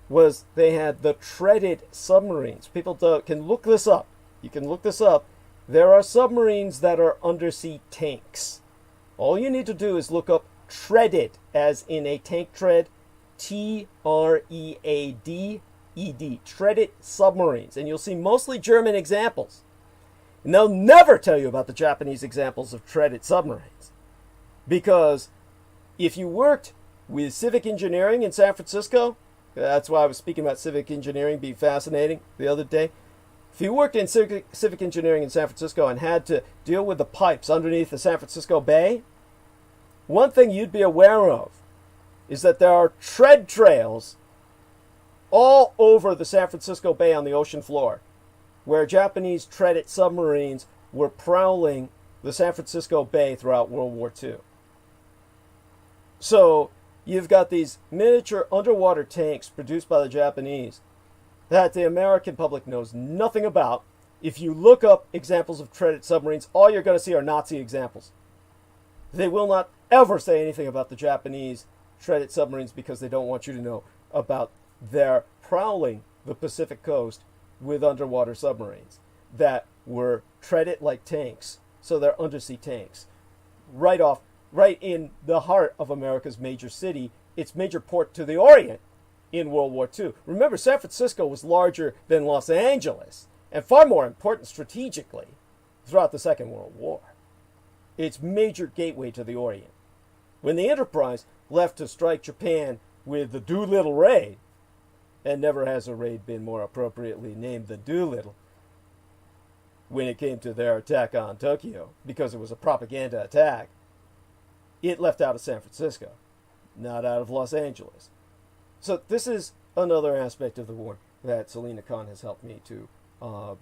was they had the treaded submarines. People can look this up. You can look this up. There are submarines that are undersea tanks. All you need to do is look up treaded, as in a tank tread, T-R-E-A-D-E-D, treaded submarines. And you'll see mostly German examples. And they'll never tell you about the Japanese examples of treaded submarines. Because if you worked with civic engineering in San Francisco, that's why I was speaking about civic engineering being fascinating the other day. If you worked in civic engineering in San Francisco and had to deal with the pipes underneath the San Francisco Bay, one thing you'd be aware of is that there are tread trails all over the San Francisco Bay on the ocean floor, where Japanese treaded submarines were prowling the San Francisco Bay throughout World War II. So you've got these miniature underwater tanks produced by the Japanese that the American public knows nothing about. If you look up examples of treaded submarines, all you're going to see are Nazi examples. They will not ever say anything about the Japanese treaded submarines because they don't want you to know about their prowling the Pacific coast with underwater submarines that were treaded like tanks. So they're undersea tanks. Right in the heart of America's major city, its major port to the Orient in World War II. Remember, San Francisco was larger than Los Angeles and far more important strategically throughout the Second World War. Its major gateway to the Orient. When the Enterprise left to strike Japan with the Doolittle raid, and never has a raid been more appropriately named than Doolittle, when it came to their attack on Tokyo, because it was a propaganda attack, it left out of San Francisco, not out of Los Angeles. So this is another aspect of the war that Selena Khan has helped me to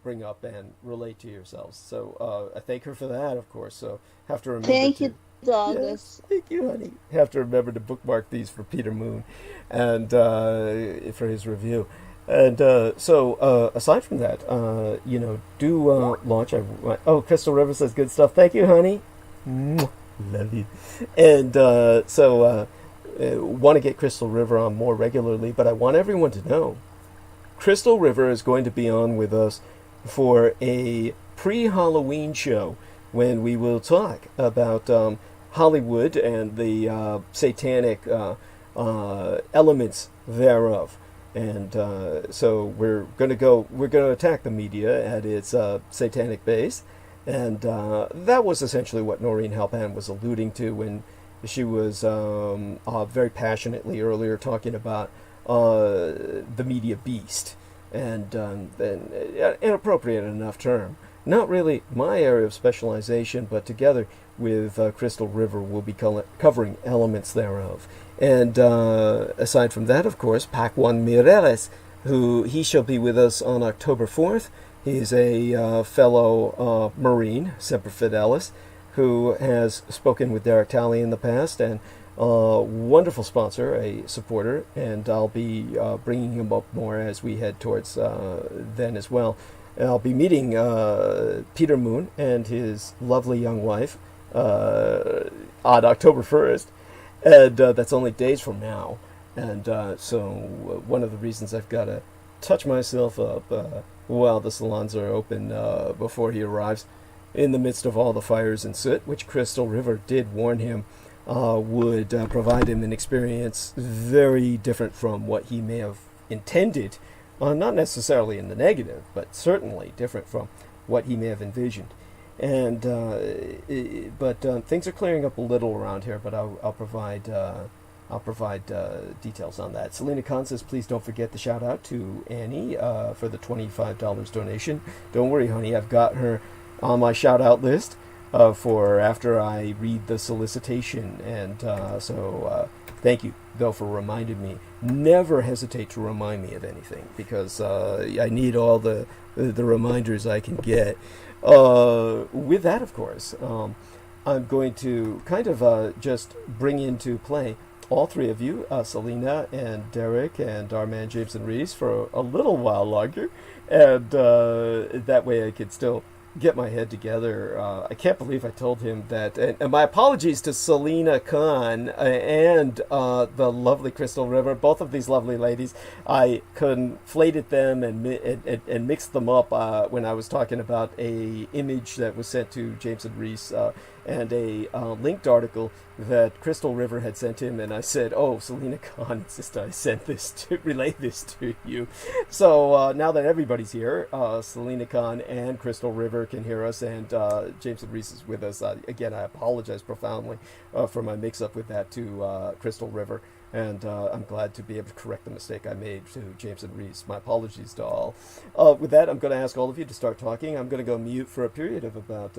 bring up and relate to yourselves. So I thank her for that, of course. So have to remember. Thank you, Douglas. Yes, thank you, honey. Have to remember to bookmark these for Peter Moon and for his review. And so aside from that, do launch. Crystal River says good stuff. Thank you, honey. Love you. And want to get Crystal River on more regularly, but I want everyone to know Crystal River is going to be on with us for a pre-Halloween show when we will talk about Hollywood and the satanic elements thereof. And so we're going to attack the media at its satanic base. And that was essentially what Noreen Halpan was alluding to when she was very passionately earlier talking about the media beast. And an inappropriate enough term. Not really my area of specialization, but together with Crystal River, we'll be covering elements thereof. And aside from that, of course, Pac-1 Mireles, he shall be with us on October 4th. He's a fellow Marine, Semper Fidelis, who has spoken with Derek Talley in the past, and wonderful sponsor, a supporter, and I'll be bringing him up more as we head towards then as well. I'll be meeting Peter Moon and his lovely young wife on October 1st, and that's only days from now. And so one of the reasons I've got to touch myself up while the salons are open before he arrives, in the midst of all the fires and soot, which Crystal River did warn him would provide him an experience very different from what he may have intended, not necessarily in the negative, but certainly different from what he may have envisioned. And but things are clearing up a little around here, but I'll provide details on that. Selena Khan says, please don't forget the shout out to Annie for the $25 donation. Don't worry, honey, I've got her on my shout out list for after I read the solicitation. And so thank you, though, for reminding me. Never hesitate to remind me of anything, because I need all the reminders I can get. With that, of course, I'm going to kind of just bring into play all three of you, Selena and Derek and our man Jameson Reese, for a little while longer, and that way I could still get my head together. I can't believe I told him that. And my apologies to Selena Khan and the lovely Crystal River, both of these lovely ladies. I conflated them and mixed them up when I was talking about a image that was sent to Jameson Reese and a linked article that Crystal River had sent him, and I said, "Oh, Selena Khan insisted I sent this to relay this to you." So now that everybody's here, Selena Khan and Crystal River can hear us, and Jameson Reese is with us. Again, I apologize profoundly for my mix-up with that to Crystal River, and I'm glad to be able to correct the mistake I made to Jameson Reese. My apologies to all. With that, I'm going to ask all of you to start talking. I'm going to go mute for a period of about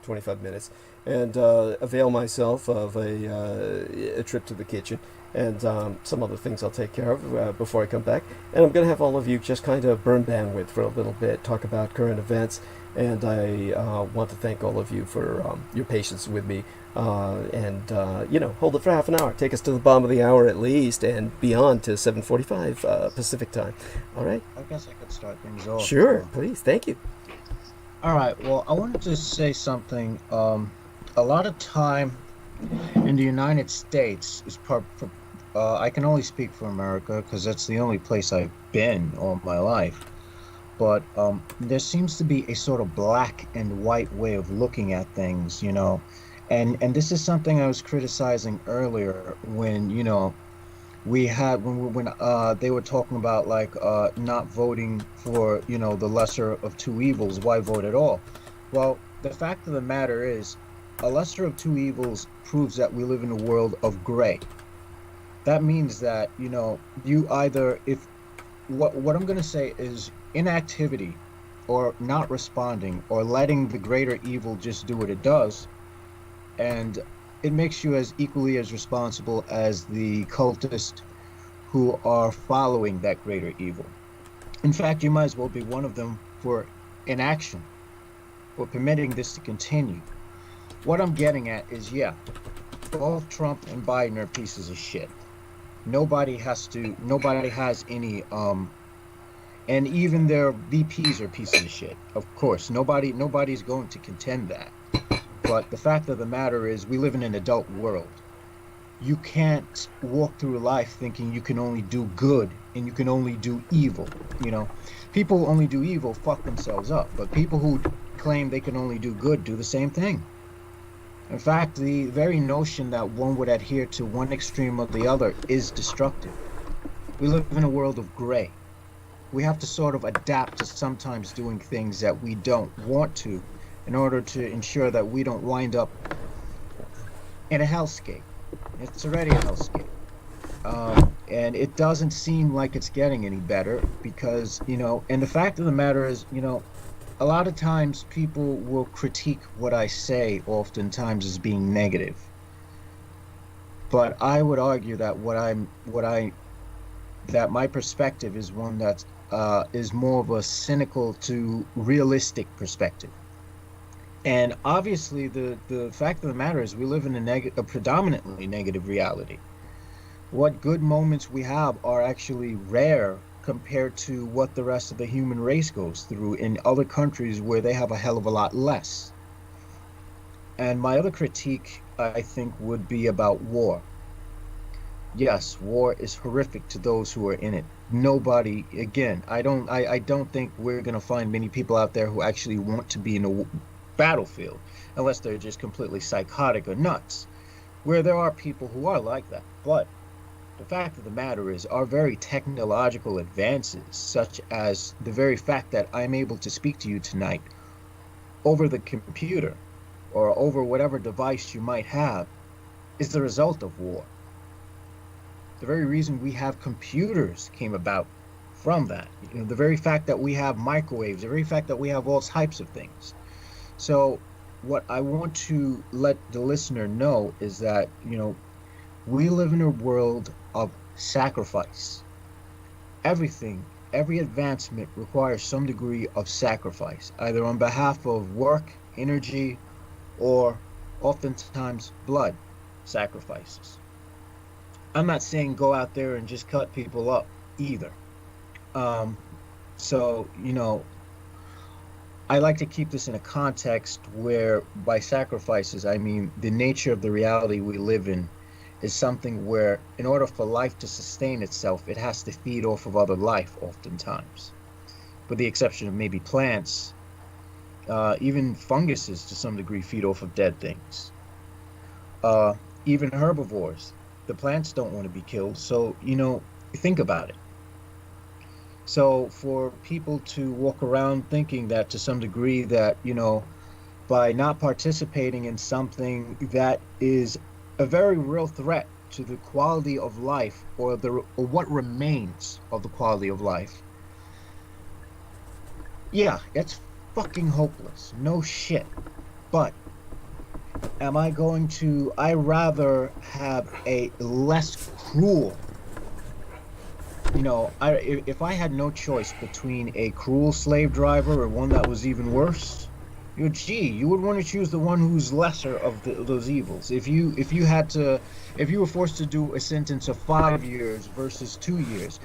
25 minutes, and avail myself of a trip to the kitchen and some other things I'll take care of before I come back. And I'm going to have all of you just kind of burn bandwidth for a little bit, talk about current events, and I want to thank all of you for your patience with me, and hold it for half an hour. Take us to the bottom of the hour at least, and beyond to 7:45 Pacific time. All right? I guess I could start things off. Sure, please. Thank you. All right. Well, I wanted to say something. A lot of time in the United States is I can only speak for America because that's the only place I've been all my life. But there seems to be a sort of black and white way of looking at things, and this is something I was criticizing earlier when when they were talking about not voting for the lesser of two evils. Why vote at all? Well, the fact of the matter is, a lesser of two evils proves that we live in a world of gray. That means that you either, if what I'm going to say is inactivity or not responding or letting the greater evil just do what it does, and it makes you as equally as responsible as the cultists who are following that greater evil. In fact, you might as well be one of them for inaction or permitting this to continue. What I'm getting at is, both Trump and Biden are pieces of shit. Nobody has any, and even their VPs are pieces of shit. Of course, nobody's going to contend that. But the fact of the matter is, we live in an adult world. you can't walk through life thinking you can only do good and you can only do evil. You know, people who only do evil fuck themselves up, but people who claim they can only do good do the same thing. In fact, the very notion that one would adhere to one extreme or the other is destructive. We live in a world of gray. We have to sort of adapt to sometimes doing things that we don't want to in order to ensure that we don't wind up in a hellscape. It's already a hellscape. And it doesn't seem like it's getting any better because, you know, and the fact of the matter is, you know, a lot of times people will critique what I say oftentimes as being negative. But I would argue that that my perspective is one that is more of a cynical to realistic perspective. And obviously, the fact of the matter is we live in a predominantly negative reality. What good moments we have are actually rare compared to what the rest of the human race goes through in other countries where they have a hell of a lot less. And my other critique, I think, would be about war. Yes, war is horrific to those who are in it. Nobody, again, I don't think we're going to find many people out there who actually want to be in a battlefield, unless they're just completely psychotic or nuts, where there are people who are like that. But the fact of the matter is our very technological advances, such as the very fact that I'm able to speak to you tonight over the computer or over whatever device you might have, is the result of war. The very reason we have computers came about from that. You know, the very fact that we have microwaves, the very fact that we have all types of things. So what I want to let the listener know is that, you know, we live in a world of sacrifice. Everything, every advancement requires some degree of sacrifice, either on behalf of work, energy, or oftentimes blood sacrifices. I'm not saying go out there and just cut people up either. So, you know, I like to keep this in a context where by sacrifices, I mean the nature of the reality we live in is something where in order for life to sustain itself, it has to feed off of other life oftentimes. With the exception of maybe plants, even funguses to some degree feed off of dead things. Even herbivores, the plants don't want to be killed. So, you know, think about it. So for people to walk around thinking that to some degree that, you know, by not participating in something that is a very real threat to the quality of life or what remains of the quality of life, yeah, it's fucking hopeless. No shit. But am I going to, I rather have a less cruel, you know, if I had no choice between a cruel slave driver or one that was even worse, you would want to choose the one who's lesser of those evils. If you were forced to do a sentence of 5 years versus 2 years,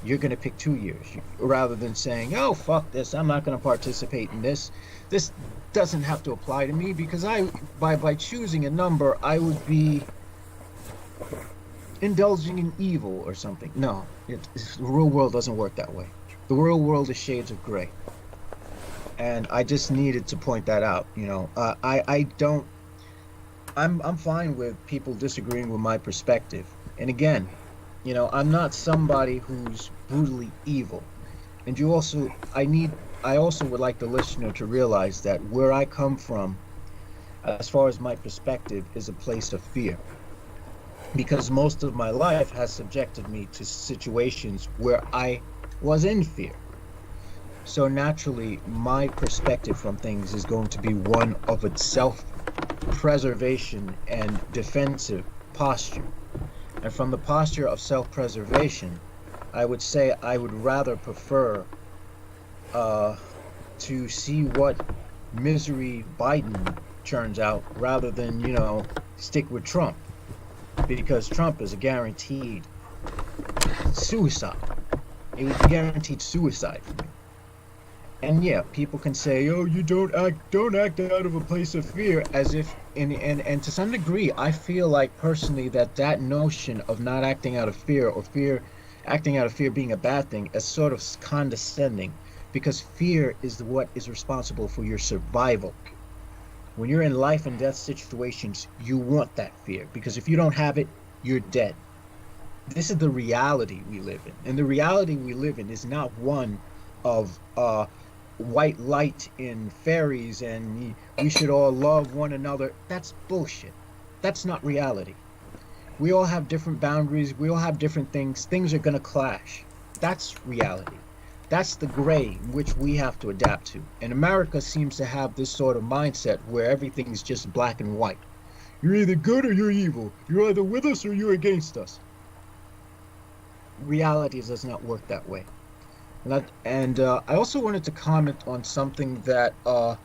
you're going to pick 2 years rather than saying, oh, fuck this, I'm not going to participate in this. This doesn't have to apply to me because by choosing a number, I would be indulging in evil or something. No, the real world doesn't work that way. The real world is shades of gray. And I just needed to point that out. You know, I'm fine with people disagreeing with my perspective. And again, you know, I'm not somebody who's brutally evil. And I also would like the listener to realize that where I come from, as far as my perspective, is a place of fear. Because most of my life has subjected me to situations where I was in fear. So naturally, my perspective from things is going to be one of its self-preservation and defensive posture. And from the posture of self-preservation, I would say I would rather prefer to see what misery Biden turns out rather than, you know, stick with Trump. Because Trump is a guaranteed suicide. It was guaranteed suicide for me. And yeah, people can say, "Oh, you don't act out of a place of fear," as if, and to some degree, I feel like personally that that notion of not acting out of fear, or acting out of fear being a bad thing, is sort of condescending, because fear is what is responsible for your survival. When you're in life and death situations, you want that fear, because if you don't have it, you're dead. This is the reality we live in, and the reality we live in is not one of white light in fairies and we should all love one another. That's bullshit. That's not reality. We all have different boundaries. We all have different things. Things are going to clash. That's reality. That's the gray in which we have to adapt to. And America seems to have this sort of mindset where everything is just black and white. You're either good or you're evil. You're either with us or you're against us. Reality does not work that way. And I also wanted to comment on something that I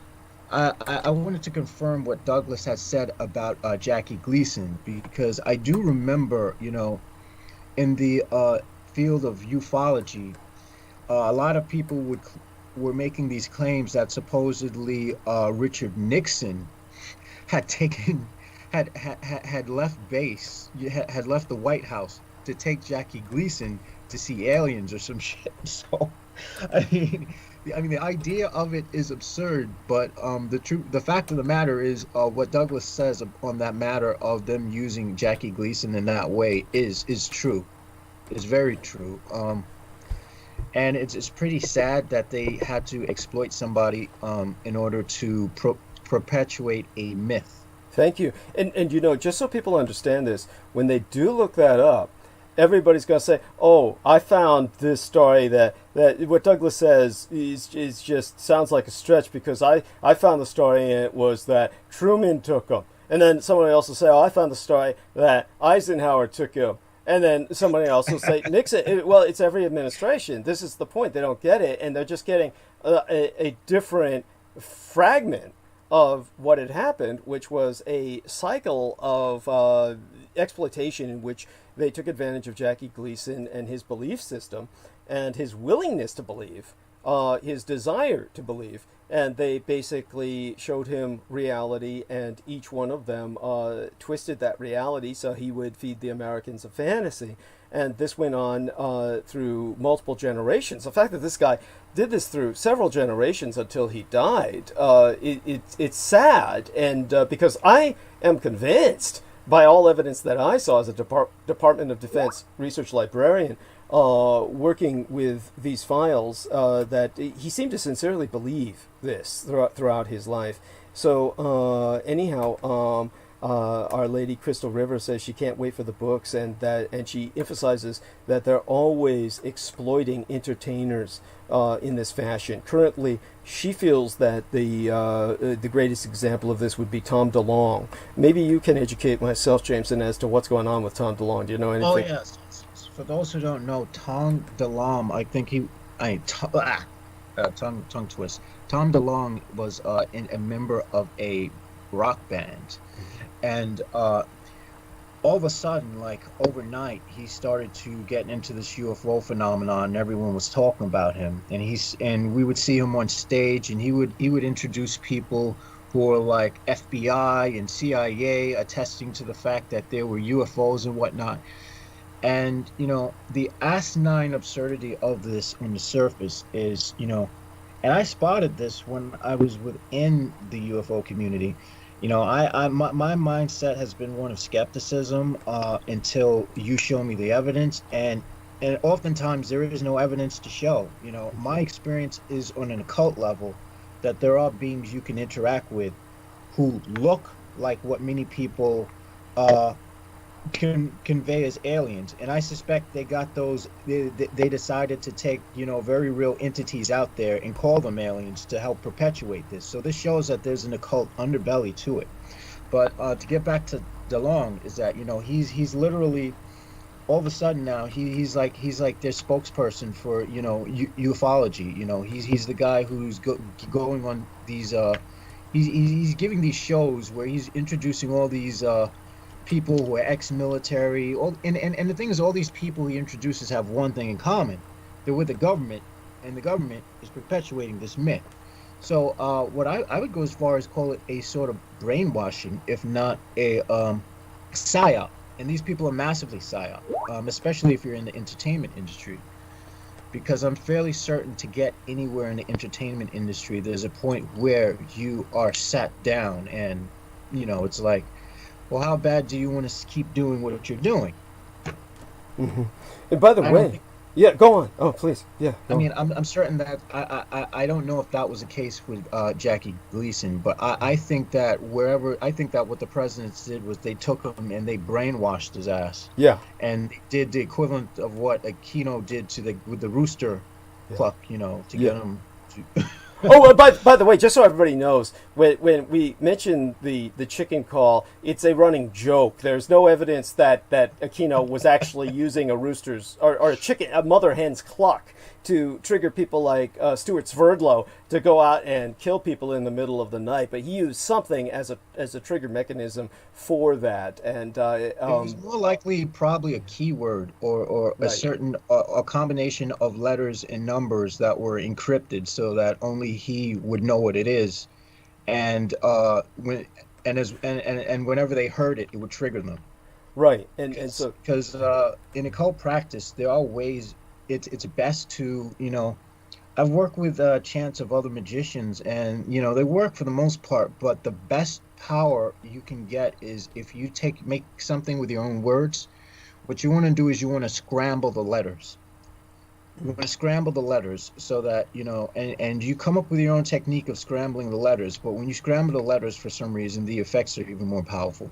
wanted to confirm what Douglas has said about Jackie Gleason, because I do remember, in the field of ufology, a lot of people were making these claims that supposedly Richard Nixon had taken had left base, had left the White House to take Jackie Gleason to see aliens or some shit. So, the idea of it is absurd, but the fact of the matter is, what Douglas says on that matter of them using Jackie Gleason in that way is true, is very true. And it's pretty sad that they had to exploit somebody in order to perpetuate a myth. Thank you. And just so people understand this, when they do look that up, everybody's going to say, "Oh, I found this story that what Douglas says is just sounds like a stretch, because I found the story and it was that Truman took him." And then somebody else will say, "Oh, I found the story that Eisenhower took him." And then somebody else will say Nixon. Well, it's every administration. This is the point. They don't get it, and they're just getting a different fragment of what had happened, which was a cycle of exploitation in which they took advantage of Jackie Gleason and his belief system and his willingness to believe, his desire to believe, and they basically showed him reality, and each one of them twisted that reality so he would feed the Americans a fantasy. And this went on through multiple generations. The fact that this guy did this through several generations until he died, it's sad, and because I am convinced by all evidence that I saw as a Department of Defense research librarian, working with these files, that he seemed to sincerely believe this throughout his life. So anyhow, Our Lady Crystal River says she can't wait for the books, and she emphasizes that they're always exploiting entertainers in this fashion. Currently, she feels that the greatest example of this would be Tom DeLonge. Maybe you can educate myself, Jameson, as to what's going on with Tom DeLonge. Do you know anything? Oh yes. For those who don't know, Tom DeLonge, I think tongue twist. Tom DeLonge was a member of a rock band, and all of a sudden, like overnight, he started to get into this UFO phenomenon, and everyone was talking about him. And we would see him on stage, and he would introduce people who were like FBI and CIA, attesting to the fact that there were UFOs and whatnot. And the asinine absurdity of this on the surface is, and I spotted this when I was within the UFO community. My mindset has been one of skepticism until you show me the evidence, and oftentimes there is no evidence to show. My experience is on an occult level that there are beings you can interact with who look like what many people can convey as aliens, and I suspect they got those. They decided to take very real entities out there and call them aliens to help perpetuate this. So this shows that there's an occult underbelly to it. But to get back to DeLonge, is that he's literally all of a sudden now he's like their spokesperson for ufology. He's the guy who's going on these he's giving these shows where he's introducing all these people who are ex-military. And the thing is, all these people he introduces have one thing in common: they're with the government, and the government is perpetuating this myth. So what I would go as far as call it a sort of brainwashing, if not a psyop. And these people are massively psyop, especially if you're in the entertainment industry. Because I'm fairly certain to get anywhere in the entertainment industry, there's a point where you are sat down and, it's like, well, how bad do you want to keep doing what you're doing? Mm-hmm. And by the I don't way, think- yeah, go on. Oh, please. Yeah. I mean, I'm certain that I don't know if that was the case with Jackie Gleason, but I think that what the presidents did was they took him and they brainwashed his ass. Yeah. And did the equivalent of what Aquino did with the rooster cluck, to get him to. Oh, by the way, just so everybody knows, when we mention the chicken call, it's a running joke. There's no evidence that Aquino was actually using a rooster's or a mother hen's cluck to trigger people like Stuart Sverdlow to go out and kill people in the middle of the night. But he used something as a trigger mechanism for that. And It was more likely probably a keyword or a certain a combination of letters and numbers that were encrypted so that only he would know what it is, and whenever they heard it, it would trigger them. Right, and so because in occult practice, there are ways. It's best to I've worked with chants of other magicians, and they work for the most part. But the best power you can get is if you make something with your own words. What you want to do is you want to scramble the letters. You want to scramble the letters so that and you come up with your own technique of scrambling the letters. But when you scramble the letters, for some reason, the effects are even more powerful.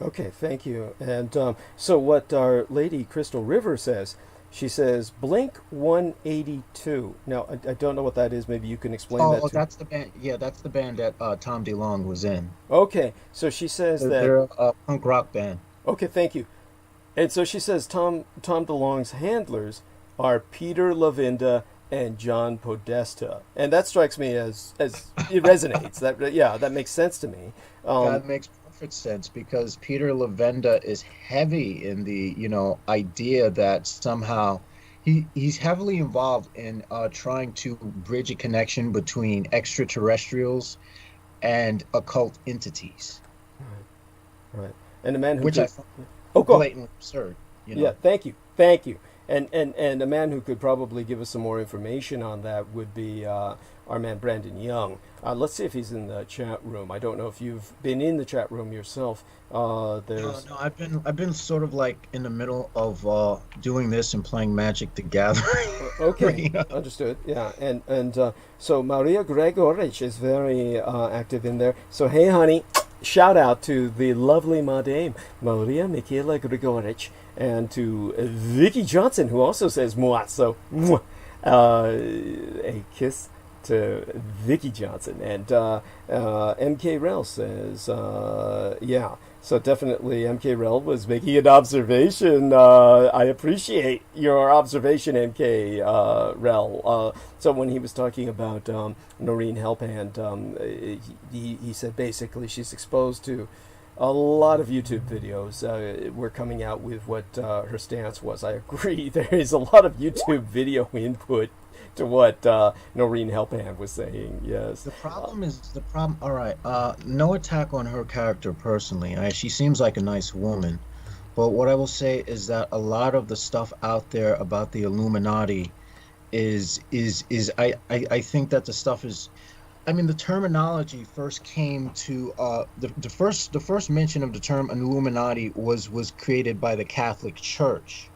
Okay, thank you. And so what our lady Crystal River says. She says, Blink 182. Now, I don't know what that is. Maybe you can explain that. Oh, that's the band. Yeah, that's the band that Tom DeLonge was in. Okay, so she says they're a punk rock band. Okay, thank you. And so she says Tom DeLonge's handlers are Peter Lavinda and John Podesta. And that strikes me as it resonates. That makes sense to me. That makes perfect sense because Peter Lavenda is heavy in the idea that somehow he's heavily involved in trying to bridge a connection between extraterrestrials and occult entities. Right. And the man who I find go blatantly absurd. Yeah, thank you. And a man who could probably give us some more information on that would be our man Brandon Young. Let's see if he's in the chat room. I don't know if you've been in the chat room yourself. No, I've been sort of like in the middle of doing this and playing Magic the Gathering. Okay, understood. Yeah, and so Maria Gregorich is very active in there. So hey, honey. Shout out to the lovely Madame Maria Michaela Grigorich and to Vicky Johnson, who also says moi. So a kiss to Vicky Johnson. And MK Rel says, yeah. So definitely MK Rel was making an observation. I appreciate your observation, MK Rel. So when he was talking about Noreen Helphand, he said basically she's exposed to a lot of YouTube videos. We're coming out with what her stance was. I agree. There is a lot of YouTube video input to what Noreen Helphand was saying. Yes. The problem. All right. No attack on her character personally. She seems like a nice woman, but what I will say is that a lot of the stuff out there about the Illuminati is I think that the stuff is. I mean, the terminology first came to the first mention of the term Illuminati was created by the Catholic Church,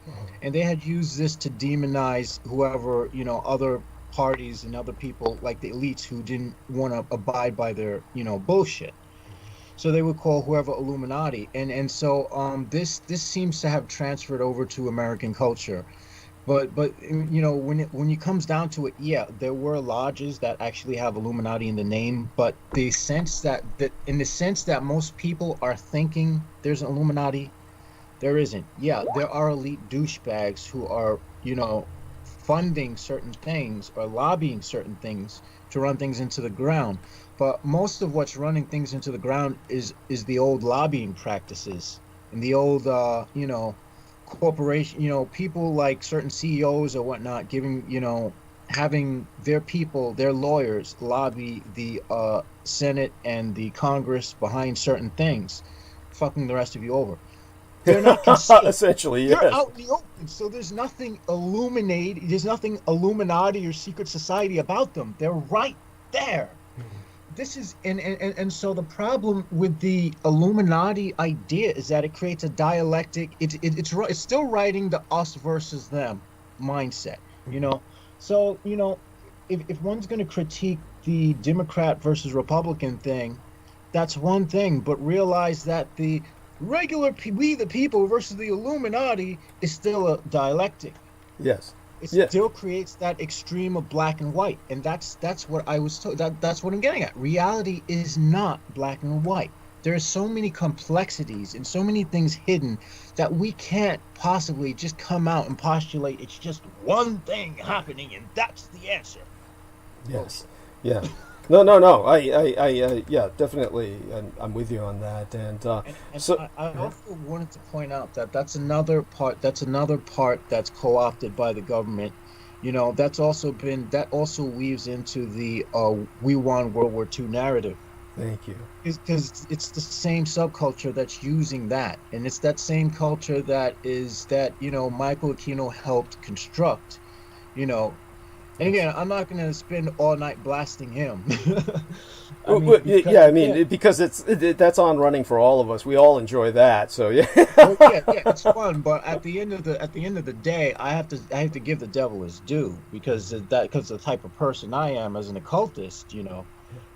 and they had used this to demonize whoever other parties and other people like the elites who didn't want to abide by their bullshit. So they would call whoever Illuminati, and so this seems to have transferred over to American culture. But when it comes down to it, yeah, there were lodges that actually have Illuminati in the name, but in the sense that most people are thinking there's an Illuminati, there isn't. Yeah, there are elite douchebags who are funding certain things or lobbying certain things to run things into the ground. But most of what's running things into the ground is the old lobbying practices and the old corporation, people like certain CEOs or whatnot giving, having their people, their lawyers, lobby the Senate and the Congress behind certain things, fucking the rest of you over. They're not concealed. Essentially, They're yes. out in the open, so there's nothing there's nothing Illuminati or secret society about them. They're right there. This is and so the problem with the Illuminati idea is that it creates a dialectic. It's still writing the us versus them mindset, you know. So, you know, if one's going to critique the Democrat versus Republican thing, that's one thing, but realize that the we the people versus the Illuminati is still a dialectic. Yes. It Yeah. still creates that extreme of black and white, and that's what I was told. That's what I'm getting at. Reality is not black and white. There are so many complexities and so many things hidden that we can't possibly just come out and postulate it's just one thing happening and that's the answer. Yes. Yeah. No. Yeah, definitely. I'm with you on that. And so I also wanted to point out that that's another part that's co-opted by the government. You know, that also weaves into the we won World War II narrative. thank you. Because it's the same subculture that's using that, and it's that same culture that you know Michael Aquino helped construct. You know, and again, I'm not going to spend all night blasting him. Because that's on running for all of us. We all enjoy that. So yeah. Well, yeah, it's fun, but at the end of the day, I have to give the devil his due because the type of person I am as an occultist, you know.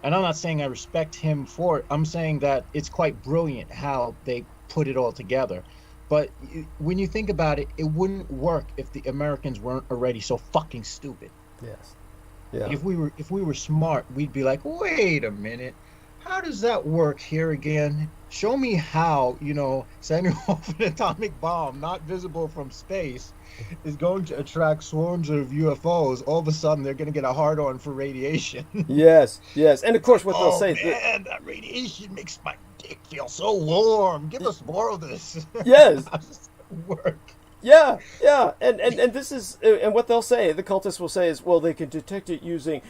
And I'm not saying I respect him for it. I'm saying that it's quite brilliant how they put it all together. But when you think about it, it wouldn't work if the Americans weren't already so fucking stupid. Yes. Yeah. If we were smart, we'd be like, wait a minute, how does that work here again? Show me how, you know, sending off an atomic bomb not visible from space is going to attract swarms of UFOs. All of a sudden, they're going to get a hard-on for radiation. Yes. And of course, what they'll say. Man, that radiation makes my dick feel so warm. Give us more of this. Yes. How does that work? Yeah, and this is, and what they'll say, the cultists will say is, well, they can detect it using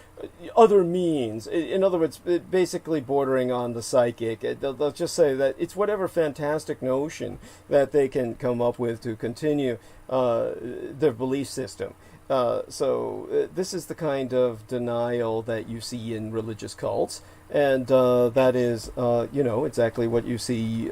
other means. In other words, basically bordering on the psychic. They'll just say that it's whatever fantastic notion that they can come up with to continue their belief system. So this is the kind of denial that you see in religious cults. And that is, exactly what you see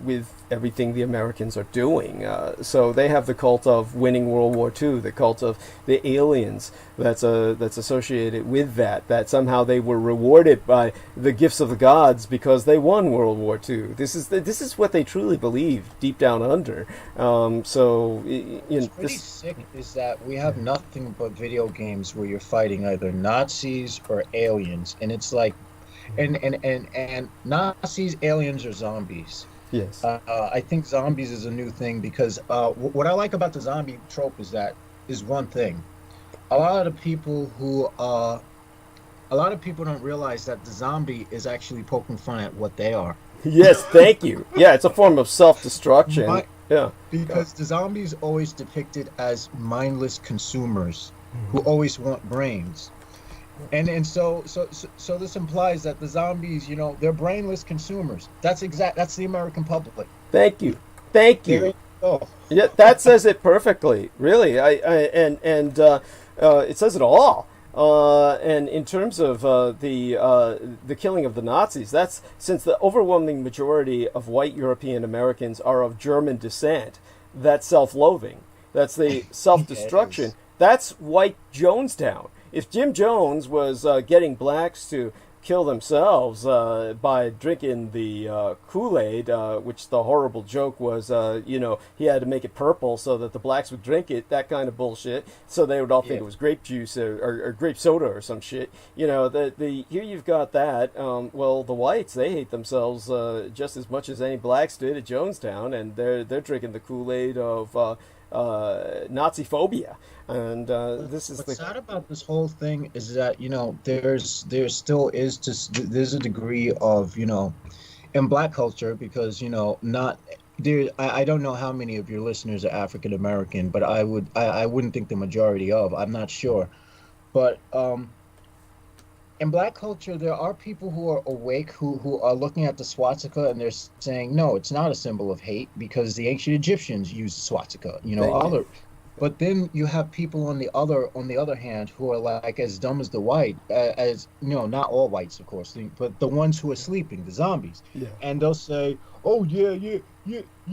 with everything the Americans are doing. So they have the cult of winning World War II, the cult of the aliens that's associated with that. That somehow they were rewarded by the gifts of the gods because they won World War II. This is what they truly believe deep down under. It's pretty sick is that we have nothing but video games where you're fighting either Nazis or aliens, and it's like, and Nazis, aliens, or zombies. Yes. I think zombies is a new thing because what I like about the zombie trope is one thing. A lot of people don't realize that the zombie is actually poking fun at what they are. Yes, thank you. Yeah, it's a form of self-destruction. Yeah. Because the zombies always depicted as mindless consumers who always want brains. And so this implies that the zombies, you know, they're brainless consumers. That's the American public. Thank you. Oh. Yeah, that says it perfectly. Really, it says it all. And in terms of the killing of the Nazis, that's since the overwhelming majority of white European Americans are of German descent. That's self-loathing. That's the self-destruction. Yes. That's white Jonestown. If Jim Jones was getting blacks to kill themselves by drinking the Kool-Aid, which the horrible joke was, he had to make it purple so that the blacks would drink it, that kind of bullshit, so they would all think it was grape juice or grape soda or some shit. You know, here you've got that. Well, the whites, they hate themselves just as much as any blacks did at Jonestown, and they're drinking the Kool-Aid of Nazi phobia. And this is what's sad about this whole thing is that, you know, there still is there's a degree of, you know, in black culture, because, you know, not I don't know how many of your listeners are African American, but I wouldn't think the majority of. I'm not sure, but in Black culture, there are people who are awake who are looking at the swastika and they're saying, no, it's not a symbol of hate because the ancient Egyptians used the swastika. You know, Thank you. but then you have people on the other hand who are like as dumb as the white, as you know, not all whites, of course, but the ones who are sleeping, the zombies, Yeah. and they'll say, "Oh yeah,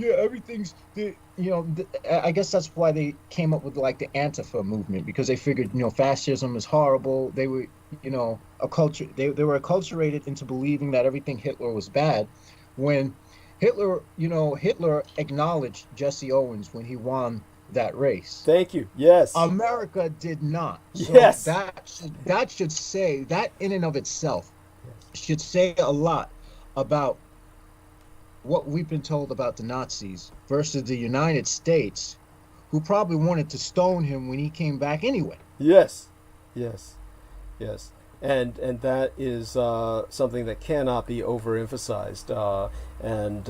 everything's the." You know, I guess that's why they came up with like the Antifa movement because they figured, you know, fascism is horrible. They were, you know, a culture. They were acculturated into believing that everything Hitler was bad, when Hitler acknowledged Jesse Owens when he won that race. Thank you. Yes. America did not. So Yes. that should say that in and of itself should say a lot about what we've been told about the Nazis versus the United States, who probably wanted to stone him when he came back anyway. Yes, yes, yes, and that is something that cannot be overemphasized. And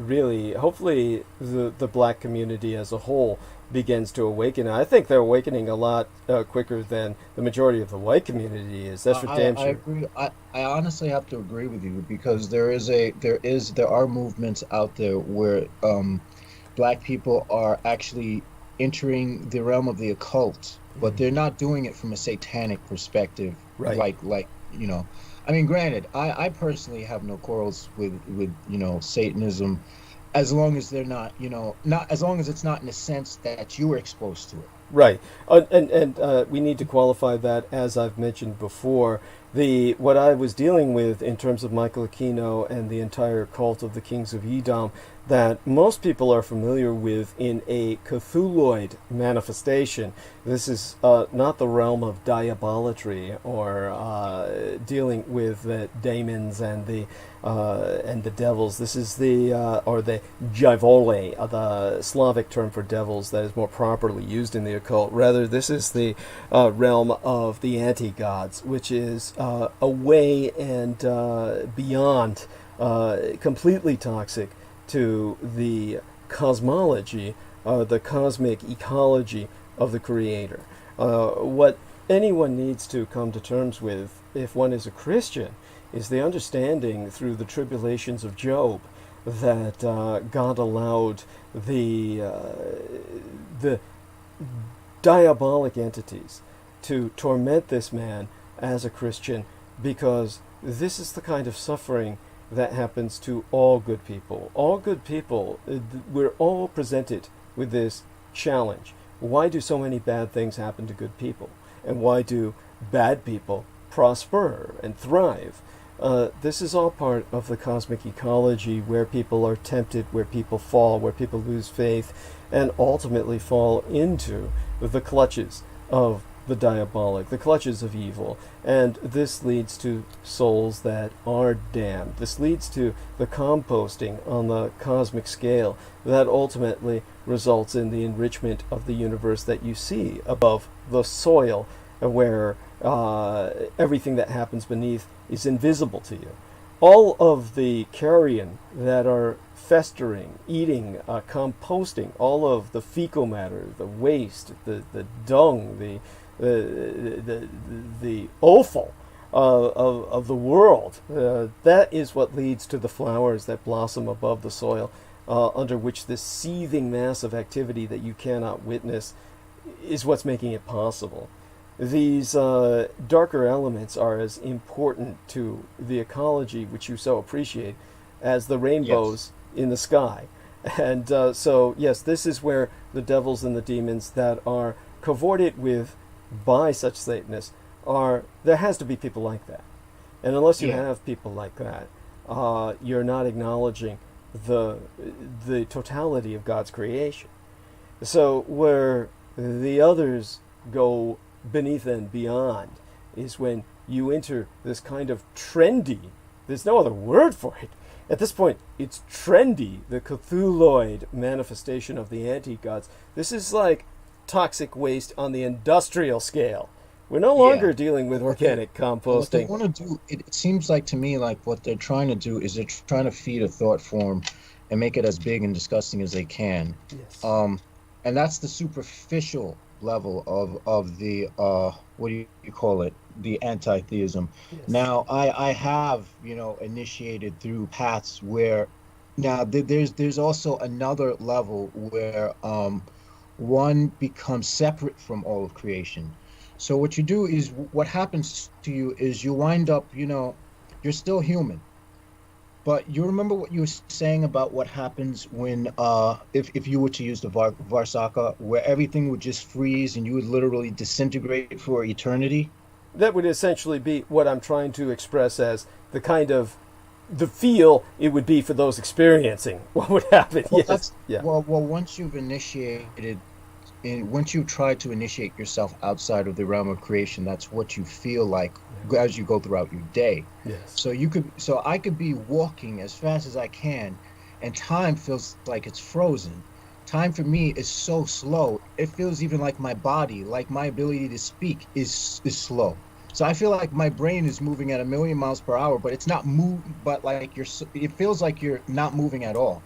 really, hopefully, the Black community as a whole begins to awaken. I think they're awakening a lot quicker than the majority of the white community is. That's for damn I sure. agree. I honestly have to agree with you because there are movements out there where Black people are actually entering the realm of the occult, but they're not doing it from a satanic perspective. Right. Like you know, I mean, granted, I personally have no quarrels with you know, Satanism, as long as they're not, you know, not as long as it's not in the sense that you were exposed to it. Right, and we need to qualify that, as I've mentioned before. What I was dealing with in terms of Michael Aquino and the entire cult of the Kings of Edom, that most people are familiar with in a Cthulhuid manifestation. This is not the realm of diabolatry or dealing with the demons and the devils. This is the Jivole, the Slavic term for devils that is more properly used in the occult. Rather, this is the realm of the anti-gods, which is away and beyond, completely toxic to the cosmology, the cosmic ecology of the Creator. What anyone needs to come to terms with, if one is a Christian, is the understanding through the tribulations of Job that God allowed the diabolic entities to torment this man as a Christian, because this is the kind of suffering that happens to all good people. All good people, we're all presented with this challenge. Why do so many bad things happen to good people? And why do bad people prosper and thrive? This is all part of the cosmic ecology, where people are tempted, where people fall, where people lose faith, and ultimately fall into the clutches of the diabolic, the clutches of evil. And this leads to souls that are damned. This leads to the composting on the cosmic scale that ultimately results in the enrichment of the universe that you see above the soil, where everything that happens beneath is invisible to you. All of the carrion that are festering, eating, composting, all of the fecal matter, the waste, the dung, the offal of the world, that is what leads to the flowers that blossom above the soil, under which this seething mass of activity that you cannot witness is what's making it possible. These darker elements are as important to the ecology, which you so appreciate, as the rainbows in the sky. And so, yes, this is where the devils and the demons that are cavorted with by such Satanists are. There has to be people like that. And unless you have people like that, you're not acknowledging the totality of God's creation. So where the others go beneath and beyond is when you enter this kind of trendy, there's no other word for it. At this point, it's trendy, the Cthulhuid manifestation of the anti-gods. This is like toxic waste on the industrial scale. We're no longer dealing with organic composting. What they want to do, it seems like to me like what they're trying to do is they're trying to feed a thought form and make it as big and disgusting as they can. Yes. And that's the superficial level of the what do you call it? The anti-theism. Yes. Now, I have, initiated through paths where now there's also another level where one becomes separate from all of creation. So what you do is, what happens to you is you wind up, you're still human. But you remember what you were saying about what happens when, if you were to use the Varsaka, where everything would just freeze and you would literally disintegrate for eternity? That would essentially be what I'm trying to express as the kind of the feel it would be for those experiencing what would happen. Well, Yes. Yeah. well, once you've initiated, once you try to initiate yourself outside of the realm of creation, that's what you feel like as you go throughout your day. Yes. So I could be walking as fast as I can, and time feels like it's frozen. Time for me is so slow. It feels even like my body, like my ability to speak is slow. So I feel like my brain is moving at 1,000,000 miles per hour, but it's not but like it feels like you're not moving at all.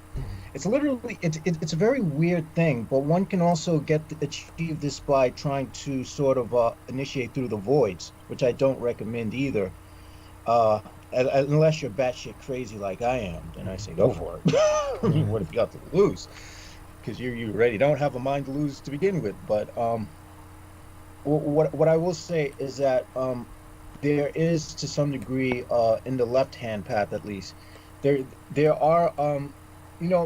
It's literally, it's a very weird thing, but one can also achieve this by trying to sort of initiate through the voids, which I don't recommend either. Unless you're batshit crazy like I am, then I say go for it. I mean, what have you got to lose? Because you already don't have a mind to lose to begin with. But what I will say is that there is, to some degree, in the left-hand path at least, there are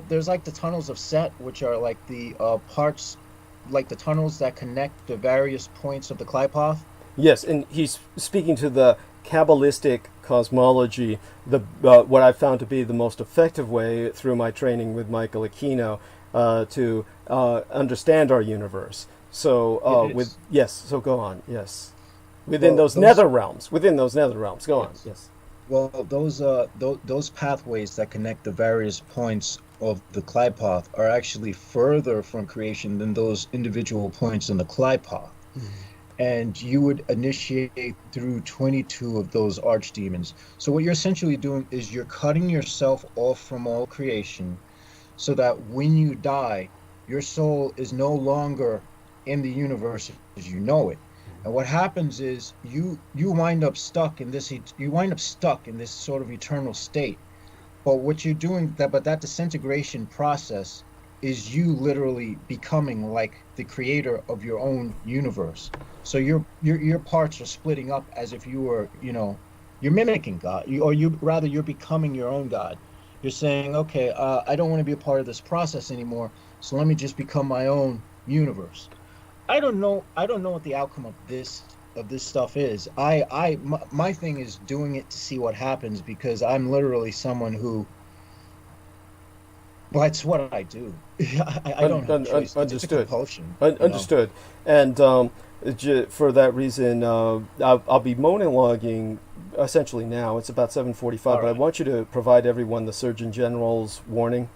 there's like the tunnels of Set, which are like the parts, like the tunnels that connect the various points of the Klipoth. Yes, and he's speaking to the Kabbalistic cosmology, the what I found to be the most effective way through my training with Michael Aquino to understand our universe. So so go on. Yes, within those nether realms. Go on. Yes. Well, those pathways that connect the various points of the Klipoth are actually further from creation than those individual points in the Klipoth. Mm-hmm. And you would initiate through 22 of those archdemons. So what you're essentially doing is you're cutting yourself off from all creation, so that when you die, your soul is no longer in the universe as you know it. And what happens is you wind up stuck in this sort of eternal state. But what you're doing, that disintegration process is you literally becoming like the creator of your own universe. So your parts are splitting up as if you were, you're mimicking God, you're becoming your own God. You're saying, okay, I don't want to be a part of this process anymore, so let me just become my own universe. I don't know what the outcome of this stuff is. My thing is doing it to see what happens, because I'm literally someone who, well, it's what I do. I don't have a choice. It's a compulsion. Understood. And for that reason, I'll be monologuing essentially now. It's about 7:45, but I want you to provide everyone the Surgeon General's warning.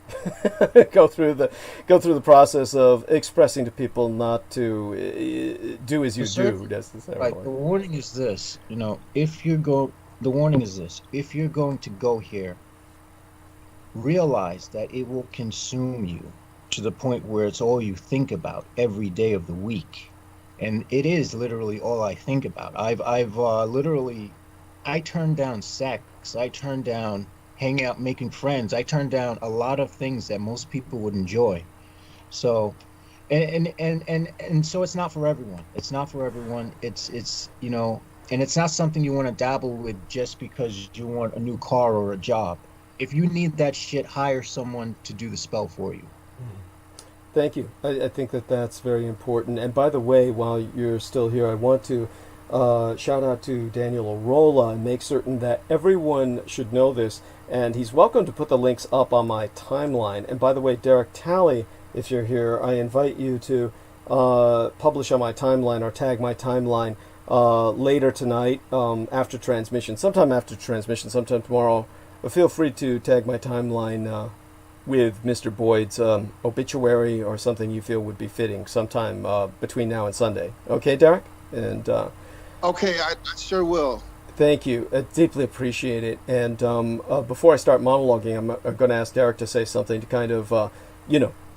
go through the process of expressing to people not to do as you do. Right. The warning is this. The warning is this. If you're going to go here, realize that it will consume you to the point where it's all you think about every day of the week. And it is literally all I think about. I've literally, I turned down sex. I turned down hanging out, making friends. I turned down a lot of things that most people would enjoy. So, and so it's not for everyone. It's not for everyone. It's and it's not something you want to dabble with just because you want a new car or a job. If you need that shit, hire someone to do the spell for you. Thank you. I think that's very important. And by the way, while you're still here, I want to shout out to Daniel Arola and make certain that everyone should know this. And he's welcome to put the links up on my timeline. And by the way, Derek Talley, if you're here, I invite you to publish on my timeline or tag my timeline later tonight after transmission. Sometime after transmission, sometime tomorrow. But feel free to tag my timeline with Mr. Boyd's obituary or something you feel would be fitting sometime between now and Sunday. Okay, Derek? And okay, I sure will. Thank you. I deeply appreciate it. And before I start monologuing, I'm going to ask Derek to say something to kind of,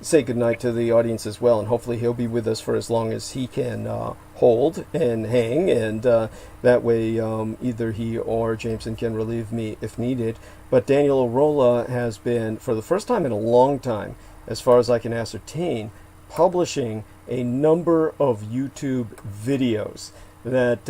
say goodnight to the audience as well. And hopefully he'll be with us for as long as he can hold and hang. And that way either he or Jameson can relieve me if needed. But Daniel Arola has been, for the first time in a long time, as far as I can ascertain, publishing a number of YouTube videos that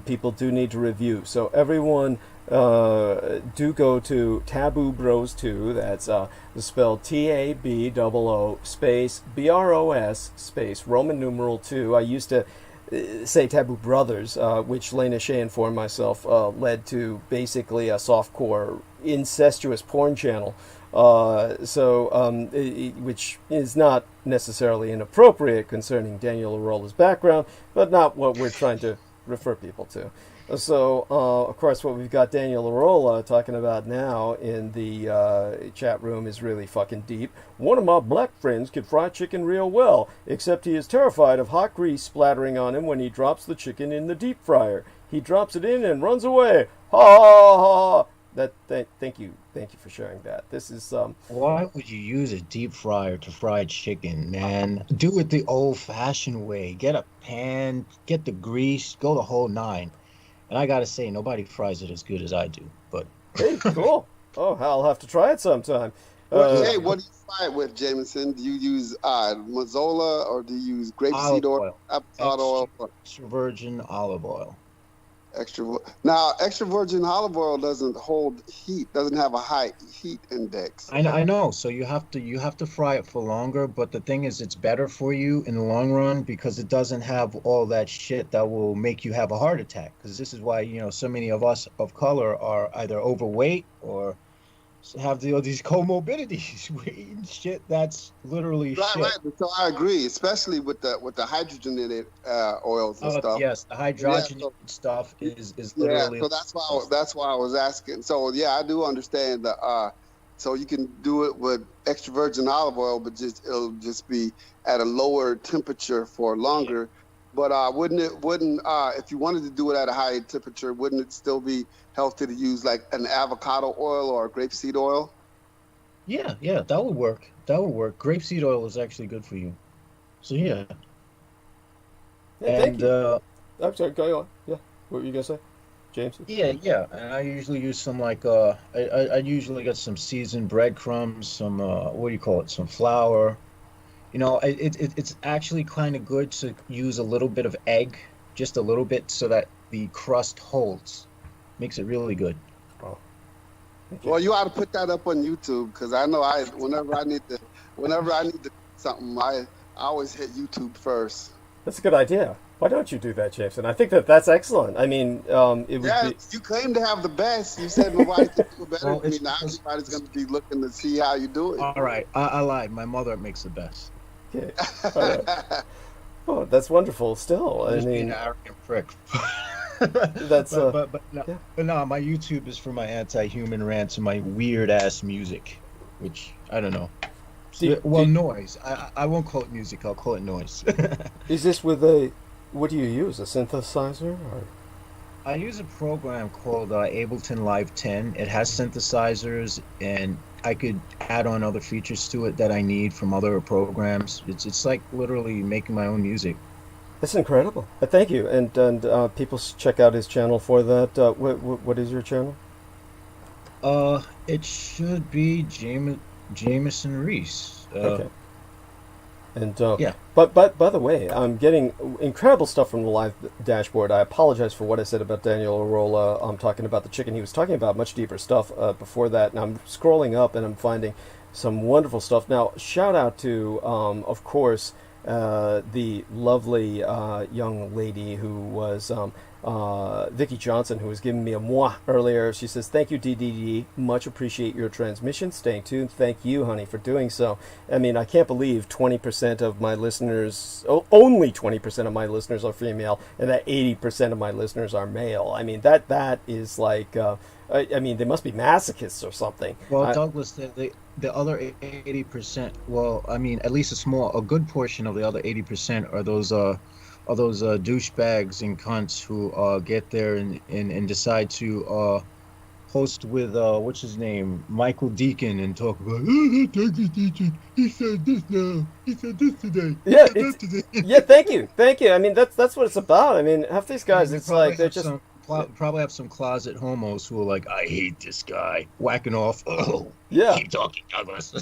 people do need to review. So everyone do go to Taboo Bros 2. That's spelled TABOO space BROS space Roman numeral 2. I used to say Taboo Brothers, which Lena Shea informed myself led to basically a softcore incestuous porn channel. Which is not necessarily inappropriate concerning Daniel Arola's background, but not what we're trying to refer people to. So, of course, what we've got Daniel Arola talking about now in the chat room is really fucking deep. One of my black friends can fry chicken real well, except he is terrified of hot grease splattering on him when he drops the chicken in the deep fryer. He drops it in and runs away. Ha ha ha! Thank you for sharing that. This is Why would you use a deep fryer to fry chicken, man? Do it the old-fashioned way. Get a pan, get the grease, go the whole nine. And I gotta say, nobody fries it as good as I do. But hey, cool. Oh, I'll have to try it sometime. Hey, what do you fry it with, Jameson? Do you use Mazola or do you use grapeseed oil, avocado oil? Extra virgin olive oil. Extra virgin olive oil doesn't hold heat, doesn't have a high heat index. I know. So you have to fry it for longer, but the thing is, it's better for you in the long run because it doesn't have all that shit that will make you have a heart attack. Because this is why so many of us of color are either overweight or have these comorbidities. We're eating shit that's literally shit. Right. So I agree, especially with the hydrogenated oils and stuff. Yes, the hydrogenated stuff is literally. Yeah, so that's why I was asking. So yeah, I do understand that. So you can do it with extra virgin olive oil, but it'll just be at a lower temperature for longer. But wouldn't if you wanted to do it at a high temperature, wouldn't it still be healthy to use like an avocado oil or a grapeseed oil? Yeah, that would work. Grapeseed oil is actually good for you. So yeah. Thank you. I'm sorry, go on. Yeah, what were you gonna say, James? Yeah. And I usually use some I usually get some seasoned breadcrumbs, some some flour. It's actually kind of good to use a little bit of egg, just a little bit, so that the crust holds. Makes it really good. Oh. Well, you ought to put that up on YouTube because I know whenever I need something, I always hit YouTube first. That's a good idea. Why don't you do that, Jameson? I think that's excellent. I mean, it would be... You claim to have the best. You said nobody can do better than me. Now everybody's going to be looking to see how you do it. All right, I lied. My mother makes the best. Okay. Oh, that's wonderful. Still, I mean, an arrogant prick. That's but no, my YouTube is for my anti-human rants and my weird ass music, which I don't know. Noise. I won't call it music. I'll call it noise. Is this with what do you use? A synthesizer? Or? I use a program called Ableton Live 10. It has synthesizers, and I could add on other features to it that I need from other programs. It's like literally making my own music. That's incredible. Thank you. And people check out his channel for that. What is your channel? It should be Jameson Reese. Okay. And yeah. But by the way, I'm getting incredible stuff from the live dashboard. I apologize for what I said about Daniel Arola. I'm talking about the chicken. He was talking about much deeper stuff before that. And I'm scrolling up and I'm finding some wonderful stuff. Now, shout out to, of course, the lovely young lady who was Vicky Johnson, who was giving me a moi earlier. She says, "Thank you, DDD. Much appreciate your transmission. Staying tuned. Thank you, honey, for doing so." I mean, I can't believe 20% of my listeners, only 20% of my listeners are female, and that 80% of my listeners are male. I mean, that is like, I mean, they must be masochists or something. Well, Douglas, the other 80%, well, I mean, at least a good portion of the other 80% are those douchebags and cunts who get there and decide to host with what's his name, Michael Deacon, and talk about Dietrich. He said this now. He said this today. He Yeah, said that today. yeah. Thank you. I mean, that's what it's about. I mean, half these guys, And you it's like they're have just probably have some closet homos who are like, I hate this guy, whacking off. Oh, yeah. keep talking, Douglas.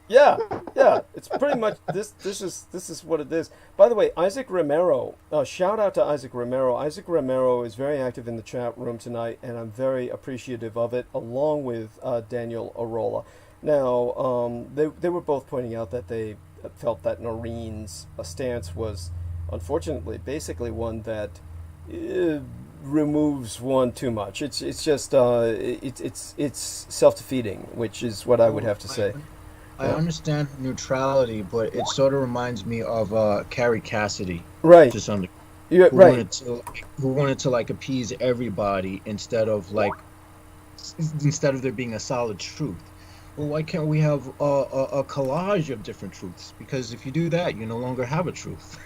Yeah, yeah, it's pretty much this. This is what it is. By the way, Isaac Romero. Shout out to Isaac Romero. Isaac Romero is very active in the chat room tonight, and I'm very appreciative of it, along with Daniel Arola. Now, they were both pointing out that they felt that Noreen's stance was, unfortunately, basically one that removes one too much. It's just it's self-defeating, which is what I would have to say. I understand neutrality, but it sort of reminds me of Carrie Cassidy, Right. to some degree, Yeah, who right. wanted to like appease everybody instead of there being a solid truth. Well, why can't we have a collage of different truths? Because if you do that, you no longer have a truth.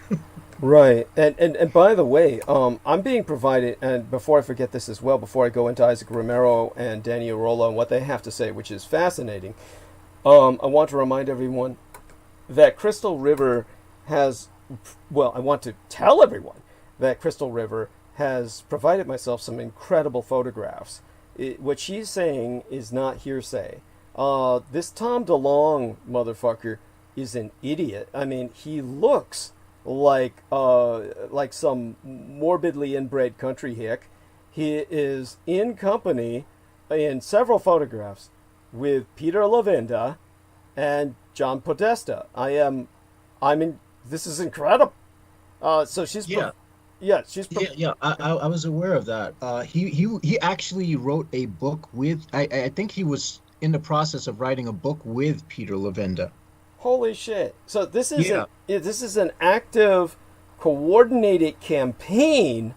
Right, and by the way, I'm being provided, and before I forget this as well, before I go into Isaac Romero and Danny Arola and what they have to say, which is fascinating, I want to remind everyone that Crystal River has, well, I want to tell everyone that Crystal River has provided myself some incredible photographs. What she's saying is not hearsay. This Tom DeLonge motherfucker is an idiot. I mean, he looks like some morbidly inbred country hick. He is in company in several photographs with Peter Levenda and John Podesta. This is incredible. So she's Yeah. I was aware of that. He actually wrote a book with. I think he was in the process of writing a book with Peter Levenda. Holy shit! So this is Yeah. this is an active, coordinated campaign.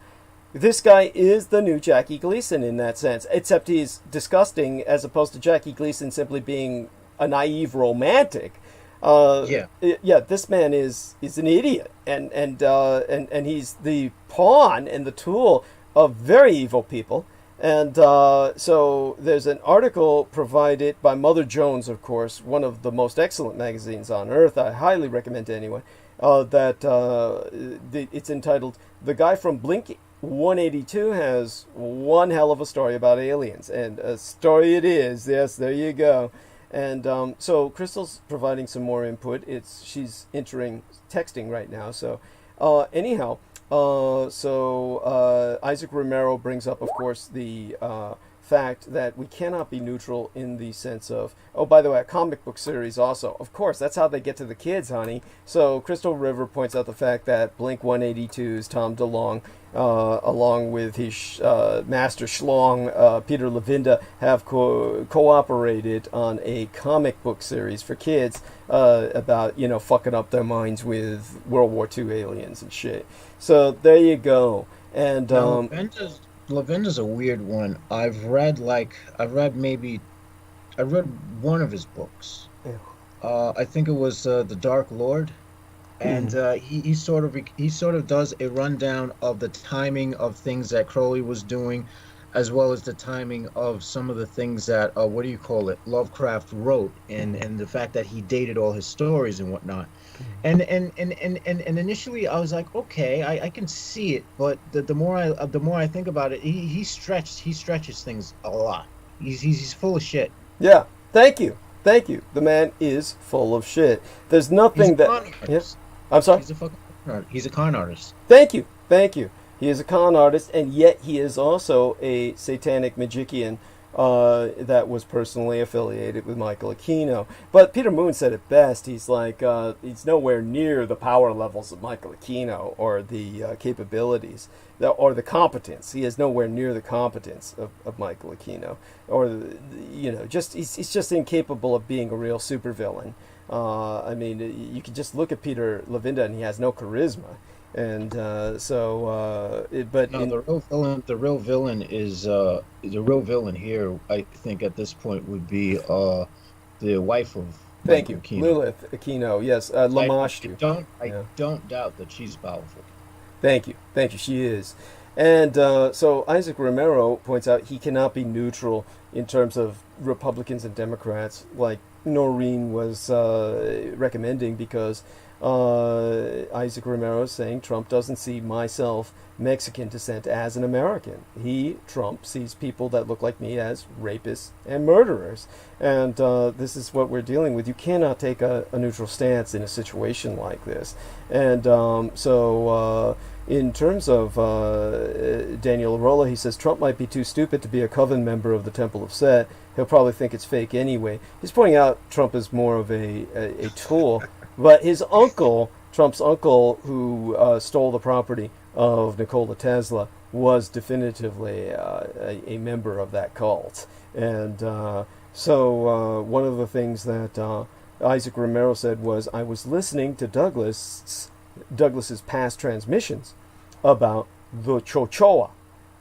This guy is the new Jackie Gleason in that sense, except he's disgusting as opposed to Jackie Gleason simply being a naive romantic. This man is an idiot, and he's the pawn and the tool of very evil people. And so there's an article provided by Mother Jones, of course, one of the most excellent magazines on earth. I highly recommend to anyone. It's entitled "The Guy from Blink 182 has one hell of a story about aliens," and a story it is. Yes, there you go. And so Crystal's providing some more input. She's texting right now. So anyhow, Isaac Romero brings up, of course, the fact that we cannot be neutral in the sense of, oh, by the way, a comic book series also. Of course, that's how they get to the kids, honey. So Crystal River points out the fact that Blink 182's Tom DeLonge, along with his master schlong, Peter Levenda, have cooperated on a comic book series for kids about, fucking up their minds with World War II aliens and shit. So there you go. And Levenda's a weird one. I've read one of his books. I think it was The Dark Lord, and he sort of does a rundown of the timing of things that Crowley was doing, as well as the timing of some of the things that Lovecraft wrote, and the fact that he dated all his stories and whatnot. And initially I was like, okay, I can see it, but the more I think about it, he stretches things a lot. He's full of shit. Yeah, thank you. The man is full of shit. There's nothing Yes, I'm sorry. He's a con artist. Thank you. He is a con artist, and yet he is also a satanic magician that was personally affiliated with Michael Aquino. But Peter Moon said it best. He's like, he's nowhere near the power levels of Michael Aquino, or the capabilities, or the competence. He is nowhere near the competence of Michael Aquino, or he's just incapable of being a real supervillain. I mean, you can just look at Peter Levenda, and he has no charisma. And the real villain here, I think at this point, would be the wife of Thank you, Aquino. Lilith Aquino. Yes, Lamashtu. I don't doubt that she's powerful. Thank you. She is. And so Isaac Romero points out he cannot be neutral in terms of Republicans and Democrats, like Noreen was recommending, because Isaac Romero is saying Trump doesn't see myself, Mexican descent, as an American. Trump, sees people that look like me as rapists and murderers. And this is what we're dealing with. You cannot take a neutral stance in a situation like this. And so in terms of Daniel Arola, he says Trump might be too stupid to be a coven member of the Temple of Set. He'll probably think it's fake anyway. He's pointing out Trump is more of a tool. But his uncle, Trump's uncle, who stole the property of Nikola Tesla, was definitively a member of that cult. And so one of the things that Isaac Romero said was, I was listening to Douglas's past transmissions about the Chochoa.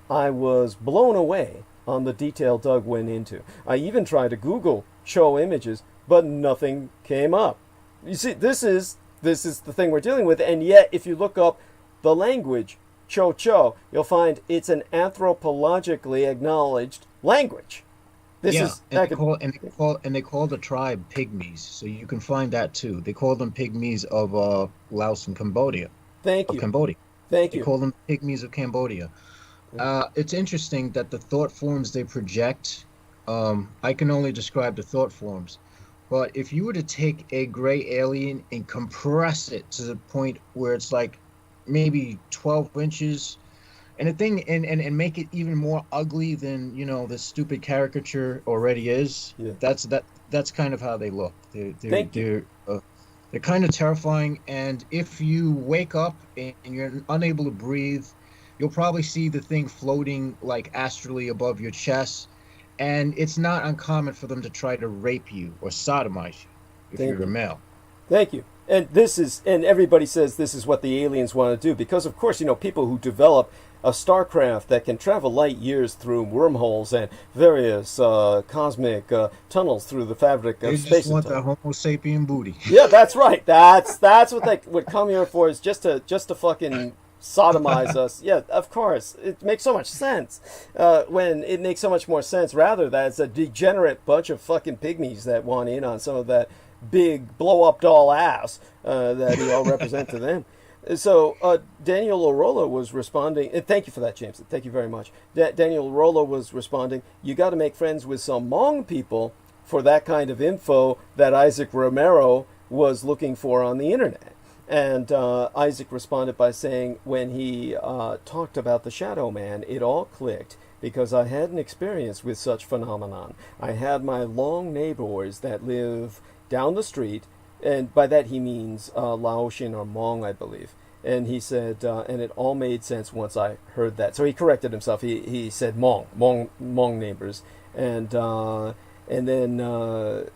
I was blown away on the detail Doug went into. I even tried to Google Cho images, but nothing came up. You see, this is the thing we're dealing with, and yet if you look up the language Cho, you'll find it's an anthropologically acknowledged language. They call the tribe pygmies, so you can find that too. They call them pygmies of Laos and Cambodia. Thank you. They call them pygmies of Cambodia. It's interesting that the thought forms they project, I can only describe the thought forms. But if you were to take a gray alien and compress it to the point where it's like maybe 12 inches, and and make it even more ugly than the stupid caricature already is, that's kind of how they look. They're kind of terrifying. And if you wake up and you're unable to breathe, you'll probably see the thing floating like astrally above your chest. And it's not uncommon for them to try to rape you or sodomize you if you're a male. Thank you. And everybody says this is what the aliens want to do, because of course, people who develop a starcraft that can travel light years through wormholes and various cosmic tunnels through the fabric of space. They just want that Homo sapien booty. Yeah, that's right. That's what they would come here for, is just to fucking sodomize us. Yeah, of course. It makes so much sense. When it makes so much more sense, rather, that it's a degenerate bunch of fucking pygmies that want in on some of that big blow-up doll ass that we all represent to them. So Daniel Arola was responding, and thank you for that, James. Thank you very much. Daniel Arola was responding, you got to make friends with some Hmong people for that kind of info that Isaac Romero was looking for on the internet. And Isaac responded by saying, when he talked about the Shadow Man, it all clicked, because I had an experience with such phenomenon. I had my long neighbors that live down the street, and by that he means Laotian or Hmong, I believe. And he said, and it all made sense once I heard that. So he corrected himself. He said Hmong neighbors. And then,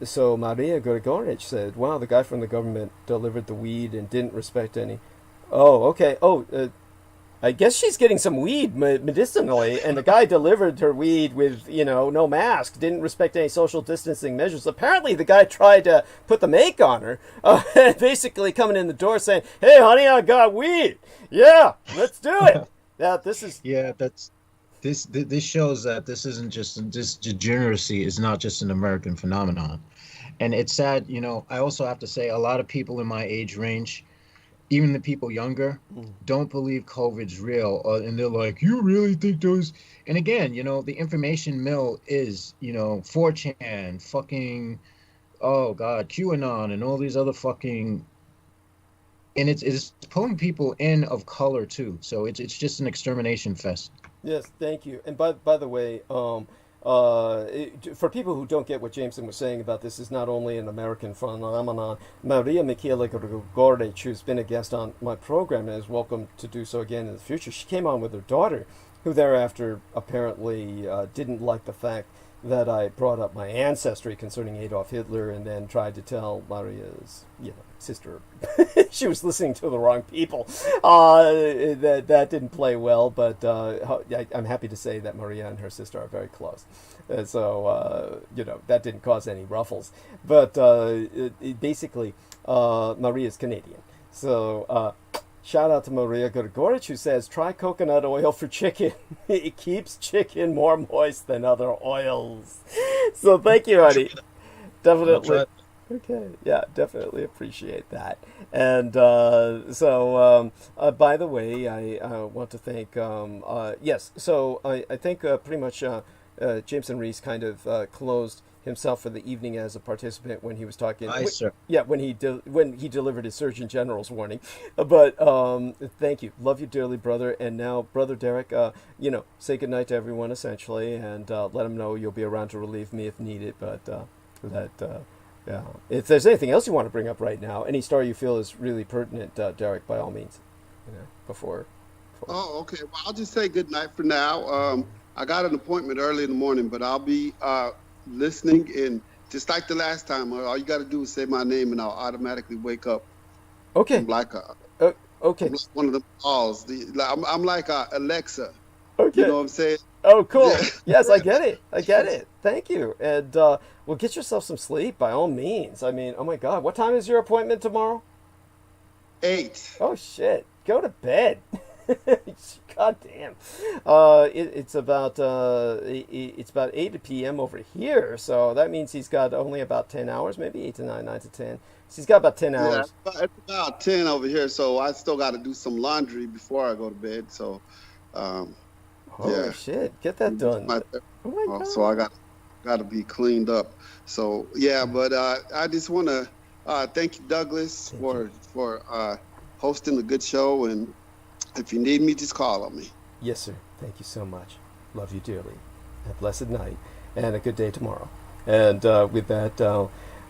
so Maria Grigorich said, wow, the guy from the government delivered the weed and didn't respect any. Oh, okay. I guess she's getting some weed medicinally, and the guy delivered her weed with, no mask, didn't respect any social distancing measures. Apparently the guy tried to put the make on her, basically coming in the door saying, hey, honey, I got weed. Yeah, let's do it. This shows that this isn't just, this degeneracy is not just an American phenomenon. And it's sad, I also have to say a lot of people in my age range, even the people younger, don't believe COVID's real. And they're like, you really think those? And again, the information mill is, 4chan, fucking, oh God, QAnon, and all these other fucking, and it's pulling people in of color too. So it's just an extermination fest. Yes, thank you. And by the way, for people who don't get what Jameson was saying about this is not only an American phenomenon, Maria Michaela Grigorich, who's been a guest on my program and is welcome to do so again in the future, she came on with her daughter, who thereafter apparently didn't like the fact that I brought up my ancestry concerning Adolf Hitler, and then tried to tell Maria's, sister she was listening to the wrong people. That didn't play well, but I'm happy to say that Maria and her sister are very close. So that didn't cause any ruffles. But basically, Maria's Canadian. So shout out to Maria Gregorich, who says, try coconut oil for chicken. It keeps chicken more moist than other oils. So thank you, honey. Definitely. Okay, yeah, definitely appreciate that. And by the way, I want to thank, yes, so I think pretty much Jameson Reese kind of closed himself for the evening as a participant when he was talking. Aye, sir. Yeah, when he delivered his Surgeon General's warning. But thank you, love you dearly, brother. And now, brother Derek, say goodnight to everyone essentially, and let them know you'll be around to relieve me if needed. But yeah, if there's anything else you want to bring up right now, any story you feel is really pertinent, Derek, by all means, before. Oh, okay. Well, I'll just say good night for now. I got an appointment early in the morning, but I'll be listening, and just like the last time, all you got to do is say my name, and I'll automatically wake up. Okay. I'm like okay. I'm like one of the calls. I'm like Alexa. Okay. You know what I'm saying? Oh, cool. Yeah. Yes, I get it. Thank you. And well, get yourself some sleep by all means. I mean, oh my God, what time is your appointment tomorrow? 8. Oh shit, go to bed. God damn. It's about 8 p.m. over here, so that means he's got only about 10 hours, maybe 8 to 9, 9 to 10. So he's got about 10 hours. Yeah, it's about 10 over here, so I still got to do some laundry before I go to bed. So, oh shit, get that done. Oh my God. So I got to be cleaned up. So yeah, but I just want to thank you, Douglas, for hosting a good show, and if you need me, just call on me. Yes, sir. Thank you so much. Love you dearly. A blessed night and a good day tomorrow. And with that,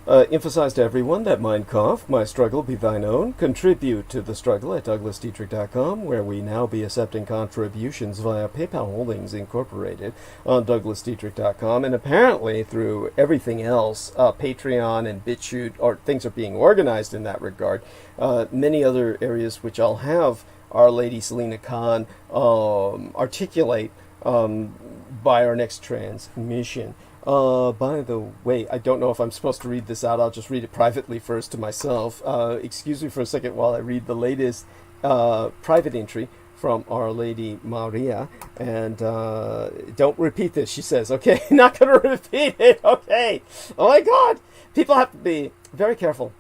emphasize to everyone that Mein Kampf, My Struggle Be Thine Own, contribute to the struggle at DouglasDietrich.com, where we now be accepting contributions via PayPal Holdings Incorporated on DouglasDietrich.com, and apparently through everything else, Patreon and BitChute, or things are being organized in that regard. Many other areas which I'll have Our Lady Selena Khan articulate by our next transmission. By the way, I don't know if I'm supposed to read this out. I'll just read it privately first to myself. Excuse me for a second while I read the latest private entry from Our Lady Maria. And don't repeat this, she says. Okay, not going to repeat it. Okay. Oh my God. People have to be very careful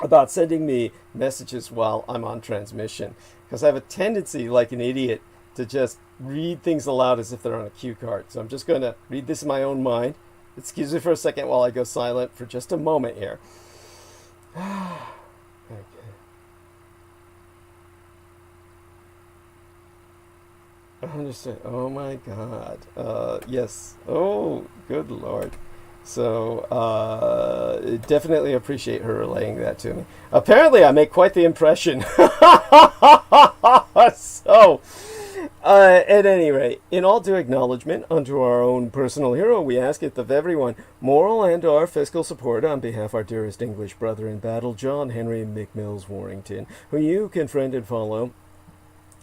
about sending me messages while I'm on transmission, because I have a tendency, like an idiot, to just read things aloud as if they're on a cue card. So I'm just going to read this in my own mind. Excuse me for a second while I go silent for just a moment here. Okay. I understand. Oh my God. Yes. Oh, good Lord. So, definitely appreciate her relaying that to me. Apparently, I make quite the impression. So, at any rate, in all due acknowledgement unto our own personal hero, we ask it of everyone moral and or fiscal support on behalf of our dearest English brother in battle, John Henry McMills Warrington, who you can friend and follow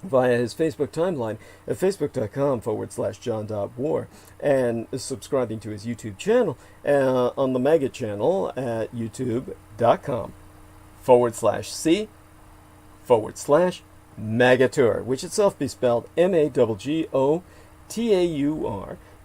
via his Facebook timeline at facebook.com/John.War, and subscribing to his YouTube channel on the Maggot channel at youtube.com/C/Magateur, which itself be spelled MAGGOTAUR,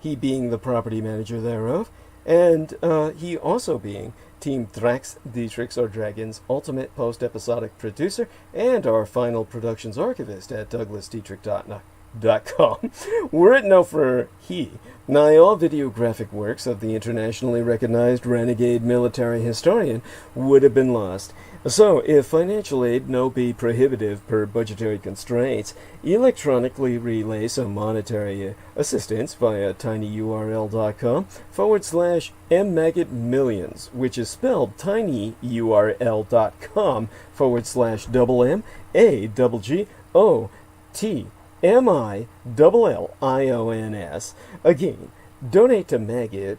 he being the property manager thereof, and he also being Team Thrax, Dietrich's or Dragon's ultimate post-episodic producer and our final productions archivist at DouglasDietrich.com. Were it no for he, nigh all videographic works of the internationally recognized renegade military historian would have been lost. So, if financial aid no be prohibitive per budgetary constraints, electronically relay some monetary assistance via tinyurl.com/mmaggotmillions, which is spelled tinyurl.com/MMAGGOTMILLIONS. Again, donate to Maggot,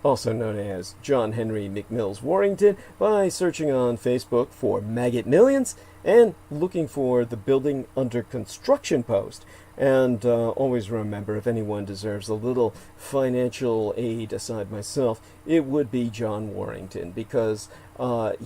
also known as John Henry McMills Warrington, by searching on Facebook for Maggot Millions and looking for the Building Under Construction post And always remember, if anyone deserves a little financial aid aside myself, it would be John Warrington, because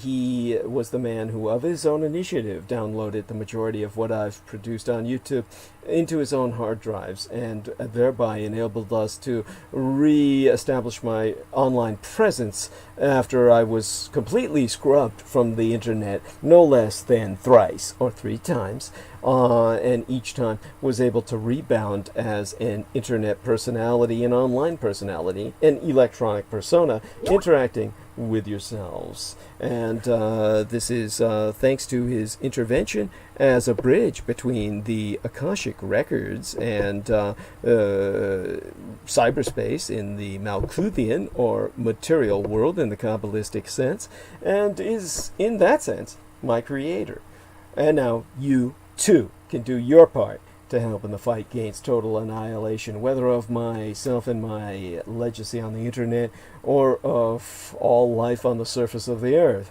he was the man who, of his own initiative, downloaded the majority of what I've produced on YouTube into his own hard drives, and thereby enabled us to re-establish my online presence after I was completely scrubbed from the internet no less than thrice or 3 times, and each time was able to rebound as an internet personality, an online personality, an electronic persona interacting with yourselves. And this is thanks to his intervention as a bridge between the Akashic records and cyberspace in the Malkuthian or material world in the Kabbalistic sense, and is, in that sense, my creator. And now you, too, can do your part to help in the fight against total annihilation, whether of myself and my legacy on the internet, or of all life on the surface of the earth,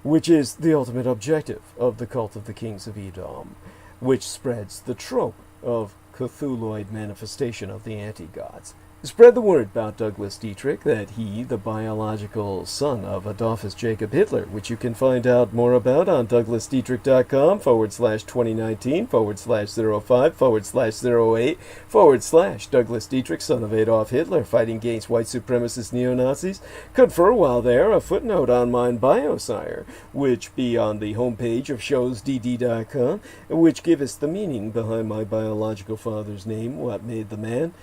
which is the ultimate objective of the cult of the Kings of Edom, which spreads the trope of Cthulhuid manifestation of the anti-gods. Spread the word about Douglas Dietrich, that he, the biological son of Adolphus Jacob Hitler, which you can find out more about on douglasdietrich.com/2019/05/08/ Douglas Dietrich, son of Adolf Hitler, fighting against white supremacist neo-Nazis. Confer while there a footnote on mine bio, sire, which be on the homepage of showsdd.com, which giveth the meaning behind my biological father's name, what made the man.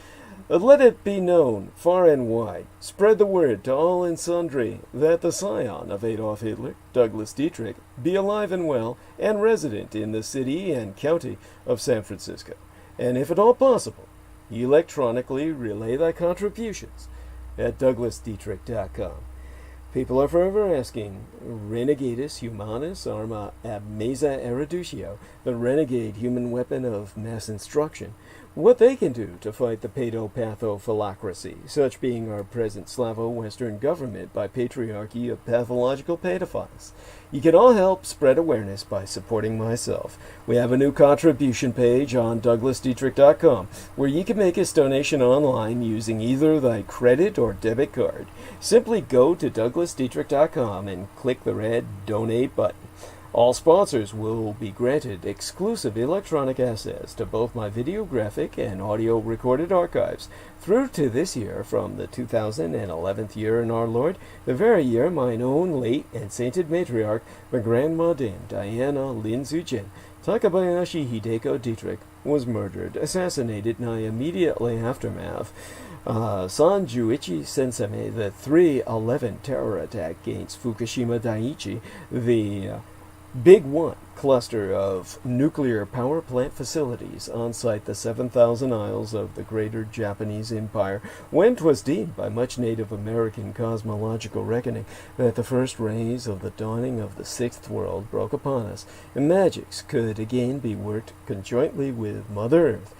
Let it be known far and wide, spread the word to all and sundry, that the scion of Adolf Hitler, Douglas Dietrich, be alive and well, and resident in the city and county of San Francisco. And if at all possible, electronically relay thy contributions at douglasdietrich.com. People are forever asking, Renegadus Humanus Arma ab Mesa Erudicio, the renegade human weapon of mass instruction, what they can do to fight the paedopathophalacracy, such being our present Slavo-Western government by patriarchy of pathological pedophiles. You can all help spread awareness by supporting myself. We have a new contribution page on douglasdietrich.com, where you can make a donation online using either thy credit or debit card. Simply go to douglasdietrich.com and click the red Donate button. All sponsors will be granted exclusive electronic access to both my videographic and audio recorded archives through to this year, from the 2011th year in our Lord, the very year mine own late and sainted matriarch, the Grandma Dame Diana Lin Zujin Takabayashi Hideko Dietrich, was murdered, assassinated in the immediately aftermath. Sanjuichi Sensame, the 3/11 terror attack against Fukushima Daiichi, the Big One cluster of nuclear power plant facilities on site the 7,000 isles of the greater Japanese Empire, when 'twas deemed by much Native American cosmological reckoning that the first rays of the dawning of the sixth world broke upon us, and magics could again be worked conjointly with Mother Earth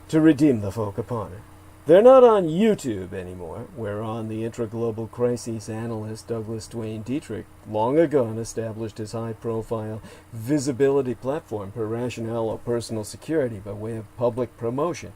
to redeem the folk upon her. They're not on YouTube anymore, whereon the intra-global crises analyst Douglas Duane Dietrich long ago established his high-profile visibility platform per rationale of personal security by way of public promotion.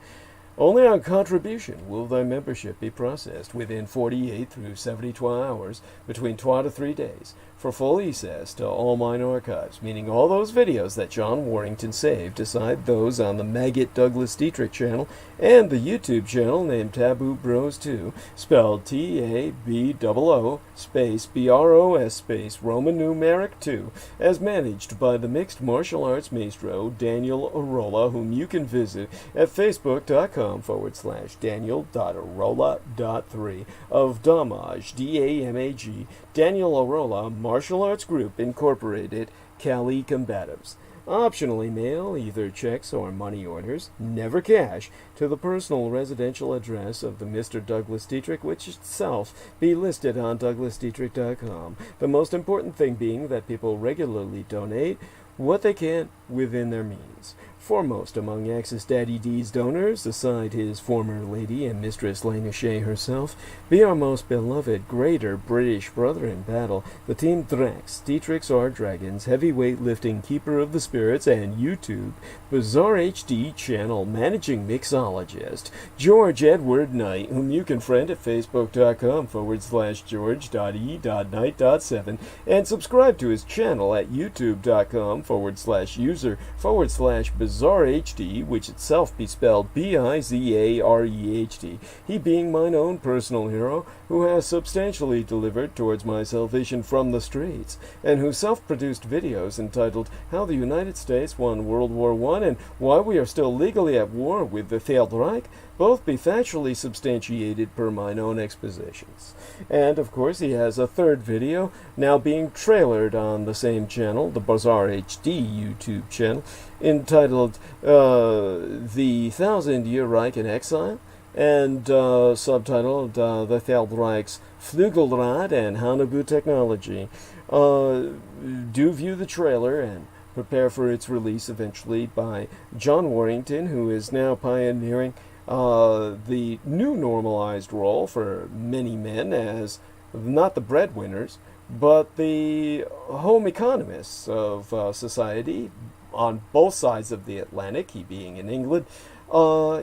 Only on contribution will thy membership be processed within 48 through 72 hours, between 2 to 3 days, for full access to all mine archives, meaning all those videos that John Warrington saved, aside those on the Maggot Douglas Dietrich channel and the YouTube channel named Taboo Bros 2, spelled TABOO space BROS space Roman numeric 2, as managed by the mixed martial arts maestro Daniel Arola, whom you can visit at facebook.com/Daniel.Arola.3 of Damage, DAMAG, Daniel Arola Martial Arts Group Incorporated, Cali Combatives. Optionally mail either checks or money orders, never cash, to the personal residential address of the Mr. Douglas Dietrich, which itself be listed on douglasdietrich.com. The most important thing being that people regularly donate what they can within their means. Foremost among Axis Daddy D's donors, aside his former lady and mistress Lena Shea herself, be our most beloved, greater British brother in battle, the Team Drax, Dietrich's our dragons, heavyweight lifting keeper of the spirits, and YouTube, Bizarre HD channel managing mixologist, George Edward Knight, whom you can friend at facebook.com/george.e.knight.7, and subscribe to his channel at youtube.com/user/bizarrehd, which itself be spelled Bizarehd, he being mine own personal hero, who has substantially delivered towards my salvation from the streets, and whose self-produced videos entitled How the United States Won World War I and Why We Are Still Legally at War with the Third Reich both be factually substantiated per mine own expositions. And, of course, he has a third video now being trailered on the same channel, the Bizarre HD YouTube channel, entitled The 1,000-Year Reich in Exile, and subtitled The Third Reich's Flügelrad and Hanabu Technology. Do view the trailer and prepare for its release eventually by John Warrington, who is now pioneering the new normalized role for many men as not the breadwinners, but the home economists of society on both sides of the Atlantic, he being in England.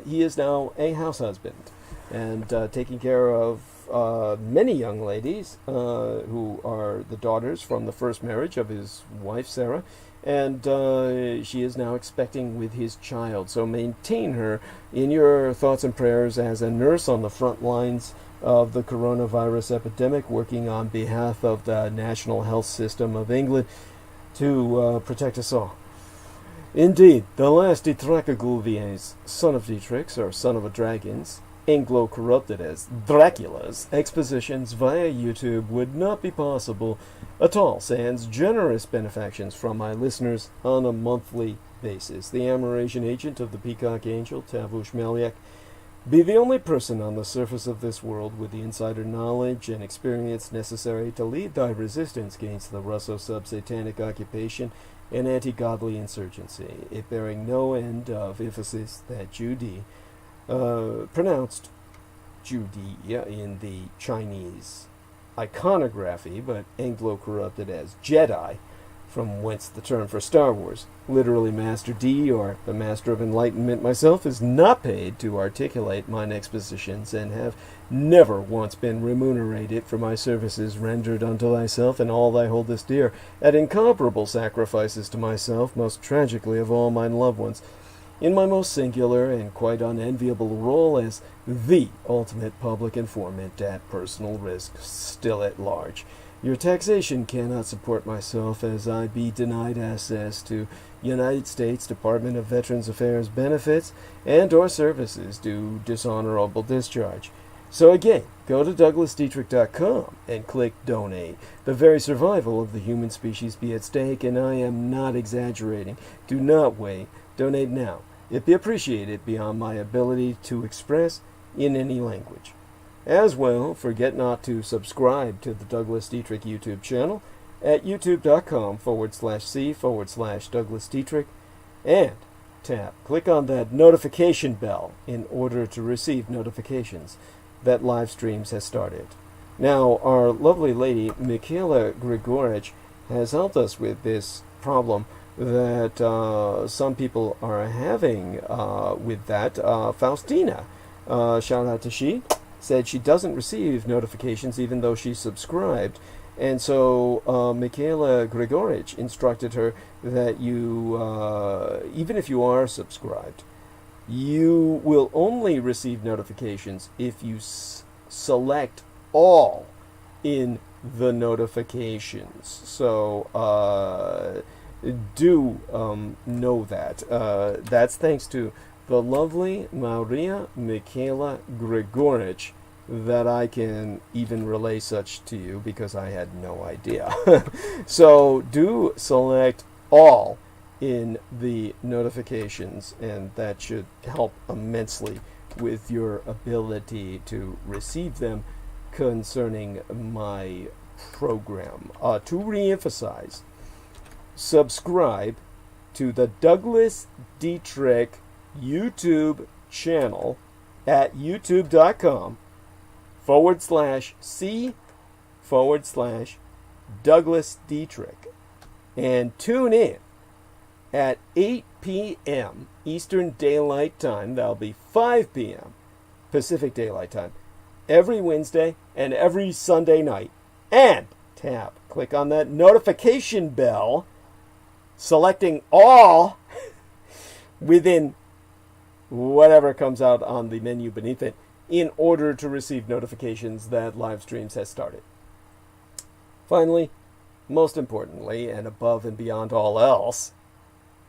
He is now a house husband and taking care of many young ladies who are the daughters from the first marriage of his wife, Sarah, and she is now expecting with his child. So maintain her in your thoughts and prayers as a nurse on the front lines of the coronavirus epidemic, working on behalf of the National Health System of England to protect us all. Indeed, the last Dietrich, son of Dietrich's, or son of a dragon's, Anglo-corrupted as Dracula's, expositions via YouTube would not be possible at all, sans generous benefactions from my listeners on a monthly basis. The Amoration agent of the Peacock Angel, Tavush Meliak, be the only person on the surface of this world with the insider knowledge and experience necessary to lead thy resistance against the Russo-sub-satanic occupation and anti-godly insurgency, it bearing no end of emphasis that Judy, pronounced Judea in the Chinese iconography, but Anglo-corrupted as Jedi, from whence the term for Star Wars. Literally, Master D, or the Master of Enlightenment myself, is not paid to articulate mine expositions, and have never once been remunerated for my services rendered unto thyself and all thy holdest dear, at incomparable sacrifices to myself, most tragically of all mine loved ones, in my most singular and quite unenviable role as the ultimate public informant at personal risk, still at large. Your taxation cannot support myself, as I be denied access to United States Department of Veterans Affairs benefits and or services due dishonorable discharge. So again, go to DouglasDietrich.com and click Donate. The very survival of the human species be at stake, and I am not exaggerating. Do not wait. Donate now. It be appreciated beyond my ability to express in any language. As well, forget not to subscribe to the Douglas Dietrich YouTube channel at youtube.com/c/Douglas Dietrich, and click on that notification bell in order to receive notifications that live streams has started. Now, our lovely lady, Michaela Grigorich, has helped us with this problem that some people are having with that. Faustina, shout out to she, said she doesn't receive notifications even though she's subscribed. And so Michaela Grigorich instructed her that you, even if you are subscribed, you will only receive notifications if you select all in the notifications. So do know that. That's thanks to the lovely Maria Michaela Grigorich that I can even relay such to you, because I had no idea. So do select all in the notifications, and that should help immensely with your ability to receive them concerning my program. To reemphasize, subscribe to the Douglas Dietrich YouTube channel at youtube.com/C/Douglas Dietrich and tune in at 8 p.m. Eastern Daylight Time. That'll be 5 p.m. Pacific Daylight Time every Wednesday and every Sunday night. And click on that notification bell, selecting all within whatever comes out on the menu beneath it in order to receive notifications that live streams has started. Finally, most importantly, and above and beyond all else,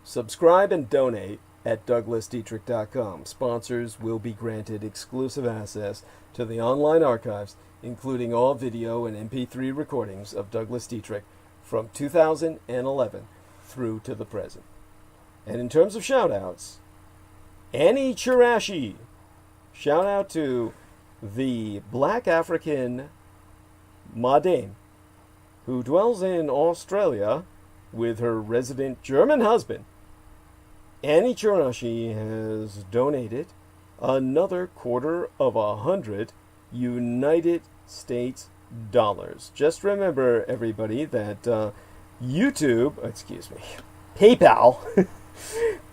subscribe and donate at douglasdietrich.com. Sponsors will be granted exclusive access to the online archives, including all video and MP3 recordings of Douglas Dietrich from 2011 through to the present. And in terms of shout-outs, Annie Chirashi. Shout out to the Black African Madame who dwells in Australia with her resident German husband. Annie Chirashi has donated another $250 United States dollars. Just remember, everybody, that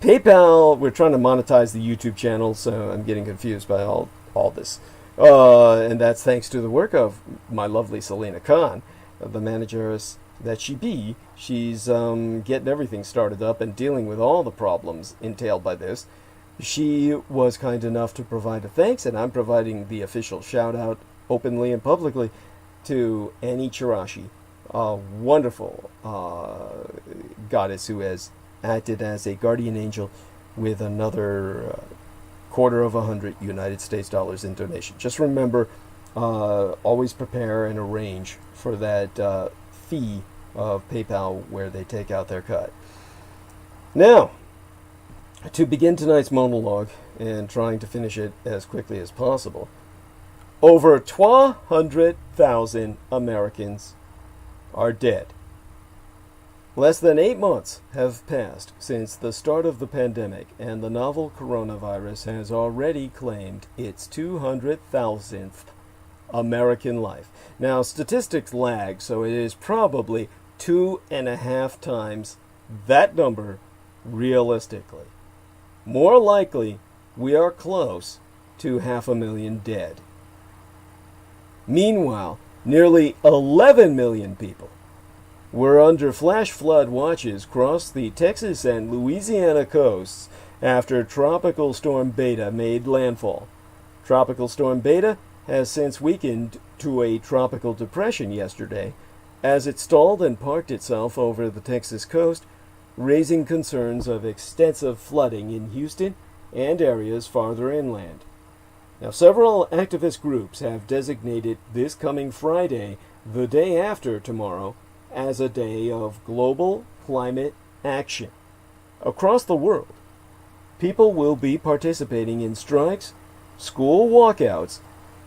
PayPal, we're trying to monetize the YouTube channel, so I'm getting confused by all this. And that's thanks to the work of my lovely Selena Khan, the manageress that she be. She's getting everything started up and dealing with all the problems entailed by this. She was kind enough to provide a thanks, and I'm providing the official shout-out openly and publicly to Annie Chirashi, a wonderful goddess who has acted as a guardian angel with another $250 United States dollars in donation. Just remember, always prepare and arrange for that fee of PayPal where they take out their cut. Now, to begin tonight's monologue and trying to finish it as quickly as possible, over 200,000 Americans are dead. Less than 8 months have passed since the start of the pandemic, and the novel coronavirus has already claimed its 200,000th American life. Now, statistics lag, so it is probably 2.5 times that number realistically. More likely, we are close to 500,000 dead. Meanwhile, nearly 11 million people were under flash flood watches across the Texas and Louisiana coasts after Tropical Storm Beta made landfall. Tropical Storm Beta has since weakened to a tropical depression yesterday as it stalled and parked itself over the Texas coast, raising concerns of extensive flooding in Houston and areas farther inland. Now, several activist groups have designated this coming Friday, the day after tomorrow, as a day of global climate action. Across the world, people will be participating in strikes, school walkouts,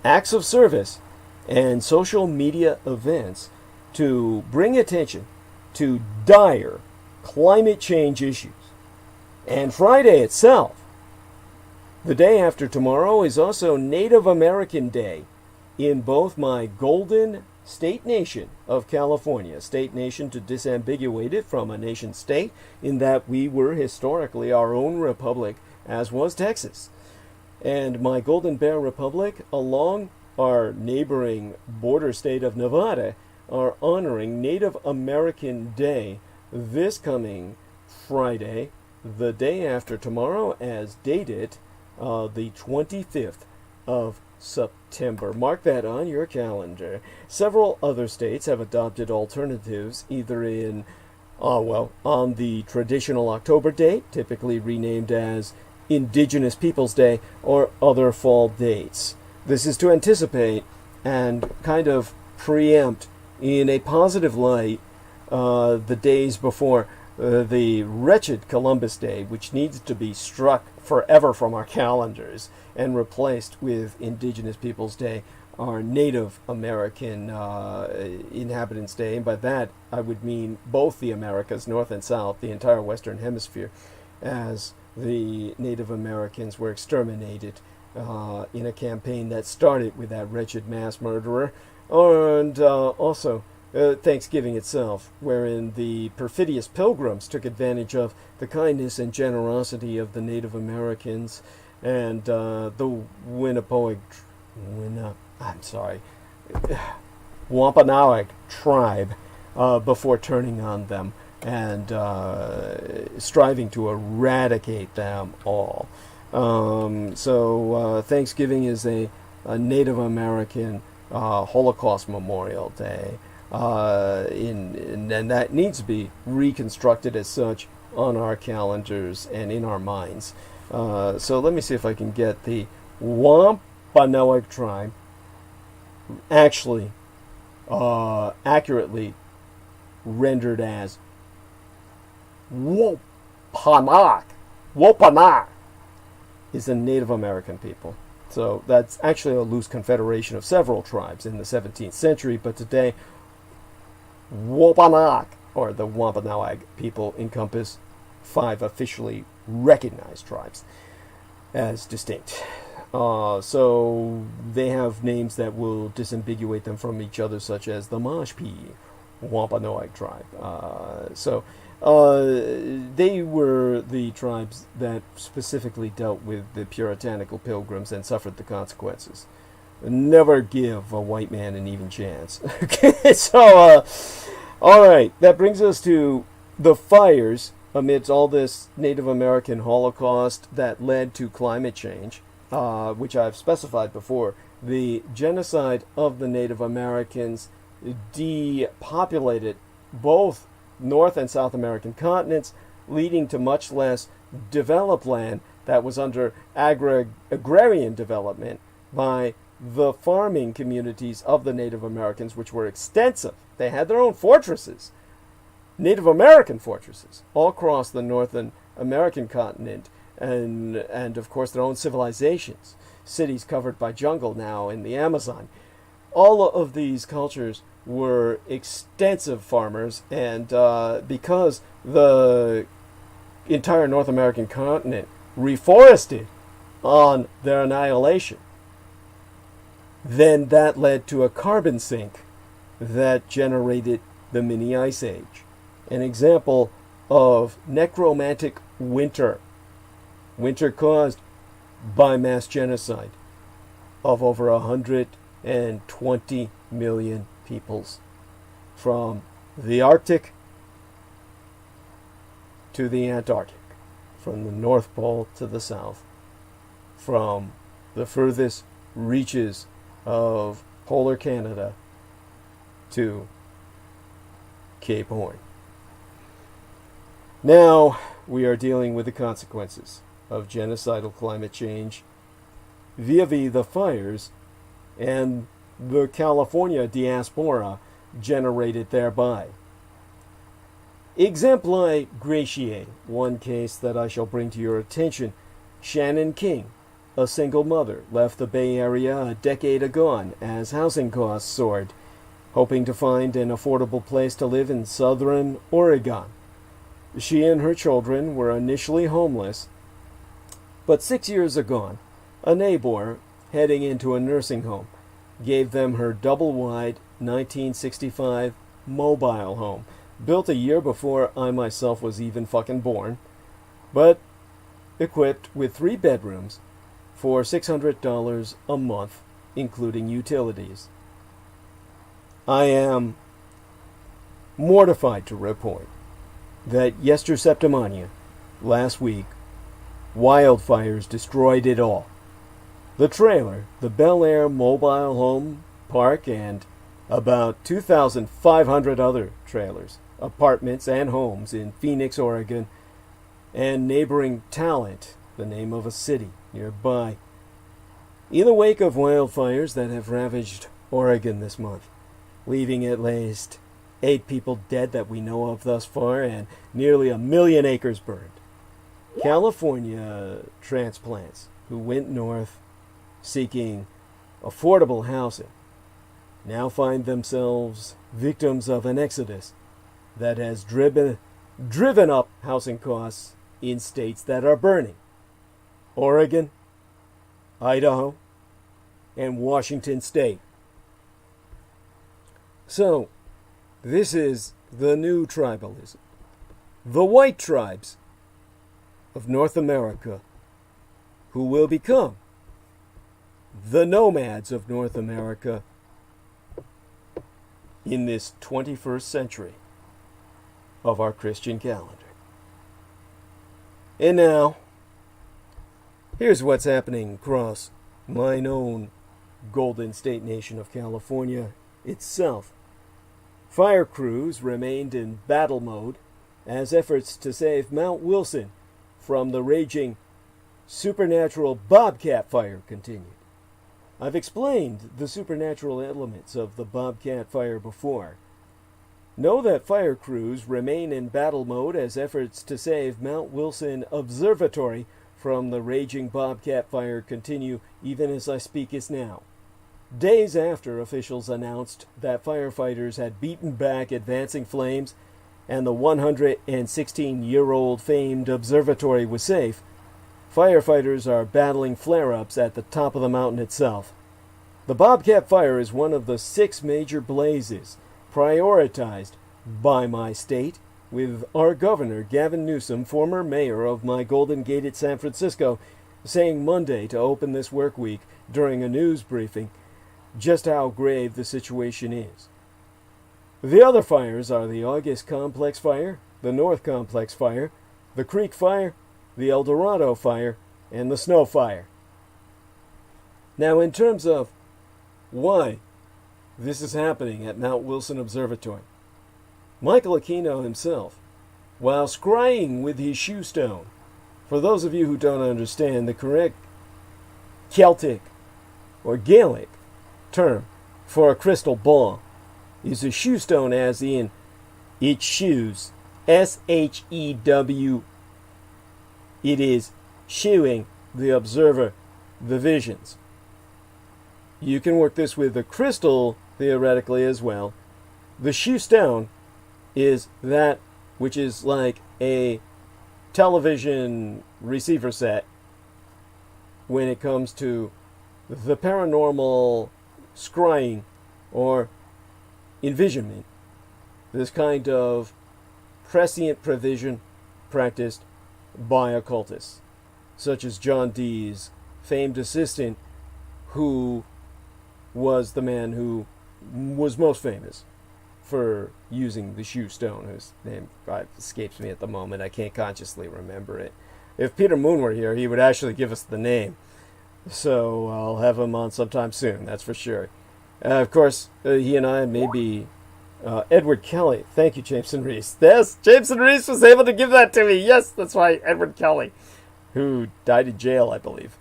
acts of service, and social media events to bring attention to dire climate change issues. And Friday itself, the day after tomorrow, is also Native American Day in both my golden state nation of California, state nation to disambiguate it from a nation state in that we were historically our own republic, as was Texas. And my Golden Bear Republic, along our neighboring border state of Nevada, are honoring Native American Day this coming Friday, the day after tomorrow, as dated the 25th of September. Mark that on your calendar. Several other states have adopted alternatives, either in, on the traditional October date, typically renamed as Indigenous Peoples Day, or other fall dates. This is to anticipate and kind of preempt in a positive light the days before the wretched Columbus Day, which needs to be struck forever from our calendars and replaced with Indigenous Peoples Day our Native American Inhabitants Day, and by that I would mean both the Americas, North and South, the entire Western Hemisphere, as the Native Americans were exterminated in a campaign that started with that wretched mass murderer, and also Thanksgiving itself, wherein the perfidious pilgrims took advantage of the kindness and generosity of the Native Americans and the Wampanoag tribe before turning on them and striving to eradicate them all. So Thanksgiving is a Native American Holocaust Memorial Day, and that needs to be reconstructed as such on our calendars and in our minds. So let me see if I can get the Wampanoag tribe actually accurately rendered as Wampanoag. Wampanoag is the Native American people. So that's actually a loose confederation of several tribes in the 17th century, but today Wampanoag, or the Wampanoag people, encompass 5 officially recognized tribes as distinct. So they have names that will disambiguate them from each other, such as the Mashpee Wampanoag tribe. They were the tribes that specifically dealt with the puritanical pilgrims and suffered the consequences. Never give a white man an even chance. Okay, so, all right, that brings us to the fires amidst all this Native American Holocaust that led to climate change, which I've specified before. The genocide of the Native Americans depopulated both North and South American continents, leading to much less developed land that was under agrarian development by the farming communities of the Native Americans, which were extensive. They had their own fortresses, Native American fortresses, all across the Northern American continent, and of course their own civilizations, cities covered by jungle now in the Amazon. All of these cultures were extensive farmers, and because the entire North American continent reforested on their annihilation, then that led to a carbon sink that generated the mini ice age. An example of necromantic winter caused by mass genocide of over 120 million peoples, from the Arctic to the Antarctic, from the North Pole to the South, from the furthest reaches of polar Canada to Cape Horn. Now we are dealing with the consequences of genocidal climate change vis-a-vis the fires and the California diaspora generated thereby. Exempli gratiae, one case that I shall bring to your attention. Shannon King, a single mother, left the Bay Area a decade agone as housing costs soared, hoping to find an affordable place to live in southern Oregon. She and her children were initially homeless, but 6 years agone, a neighbor heading into a nursing home gave them her double-wide 1965 mobile home, built a year before I myself was even fucking born, but equipped with 3 bedrooms for $600 a month, including utilities. I am mortified to report that yesterday, last week, wildfires destroyed it all. The trailer, the Bel Air Mobile Home Park, and about 2,500 other trailers, apartments, and homes in Phoenix, Oregon, and neighboring Talent, the name of a city nearby, in the wake of wildfires that have ravaged Oregon this month, leaving at least 8 people dead that we know of thus far, and nearly 1 million acres burned. California transplants who went north seeking affordable housing now find themselves victims of an exodus that has driven up housing costs in states that are burning: Oregon, Idaho, and Washington State. So, this is the new tribalism. The white tribes of North America, who will become the nomads of North America in this 21st century of our Christian calendar. And now, here's what's happening across mine own Golden State nation of California itself. Fire crews remained in battle mode as efforts to save Mount Wilson from the raging supernatural bobcat fire continued. I've explained the supernatural elements of the bobcat fire before. Know that fire crews remain in battle mode as efforts to save Mount Wilson Observatory from the raging bobcat fire continue even as I speak as now. Days after officials announced that firefighters had beaten back advancing flames and the 116-year-old famed observatory was safe, firefighters are battling flare-ups at the top of the mountain itself. The Bobcat Fire is one of the 6 major blazes prioritized by my state, with our governor, Gavin Newsom, former mayor of my Golden Gate at San Francisco, saying Monday to open this work week during a news briefing just how grave the situation is. The other fires are the August Complex Fire, the North Complex Fire, the Creek Fire, the El Dorado Fire, and the Snow Fire. Now, in terms of why this is happening at Mount Wilson Observatory, Michael Aquino himself, while scrying with his shoe stone, for those of you who don't understand, the correct Celtic or Gaelic term for a crystal ball is a shoe stone, as in it shoes, S-H-E-W. It is shewing the observer the visions. You can work this with the crystal theoretically as well. The shoe stone is that which is like a television receiver set when it comes to the paranormal scrying or envisionment. This kind of prescient prevision practiced by occultists, such as John Dee's famed assistant, who was the man who was most famous for using the shoe stone, whose name escapes me at the moment. I can't consciously remember it. If Peter Moon were here, he would actually give us the name. So I'll have him on sometime soon, that's for sure. Of course, he and I may be Edward Kelly. Thank you, Jameson Reese. Yes, Jameson Reese was able to give that to me. Yes, that's right, Edward Kelly, who died in jail, I believe.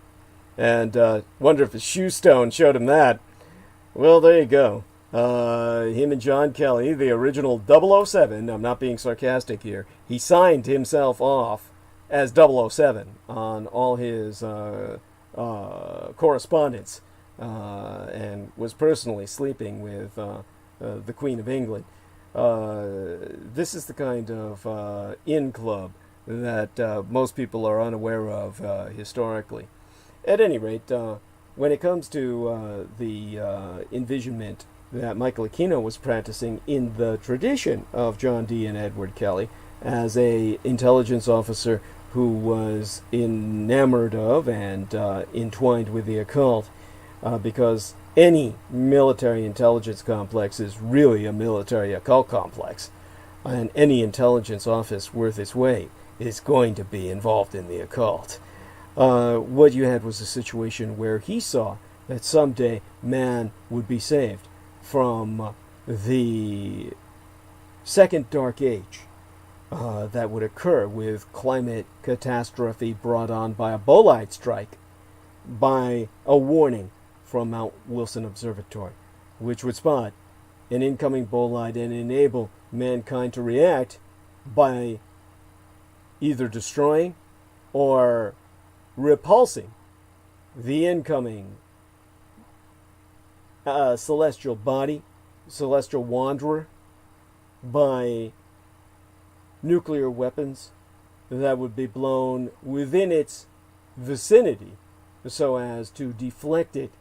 And wonder if his shoe stone showed him that. Well, there you go. Him and John Kelly, the original 007, I'm not being sarcastic here, he signed himself off as 007 on all his correspondence, and was personally sleeping with the Queen of England. This is the kind of in club that most people are unaware of historically. At any rate, when it comes to the envisionment that Michael Aquino was practicing in the tradition of John Dee and Edward Kelly as a intelligence officer who was enamored of and entwined with the occult, because any military intelligence complex is really a military occult complex, and any intelligence office worth its weight is going to be involved in the occult. What you had was a situation where he saw that someday man would be saved from the second dark age that would occur with climate catastrophe brought on by a bolide strike, by a warning from Mount Wilson Observatory, which would spot an incoming bolide and enable mankind to react by either destroying or repulsing the incoming celestial body, celestial wanderer, by nuclear weapons that would be blown within its vicinity so as to deflect it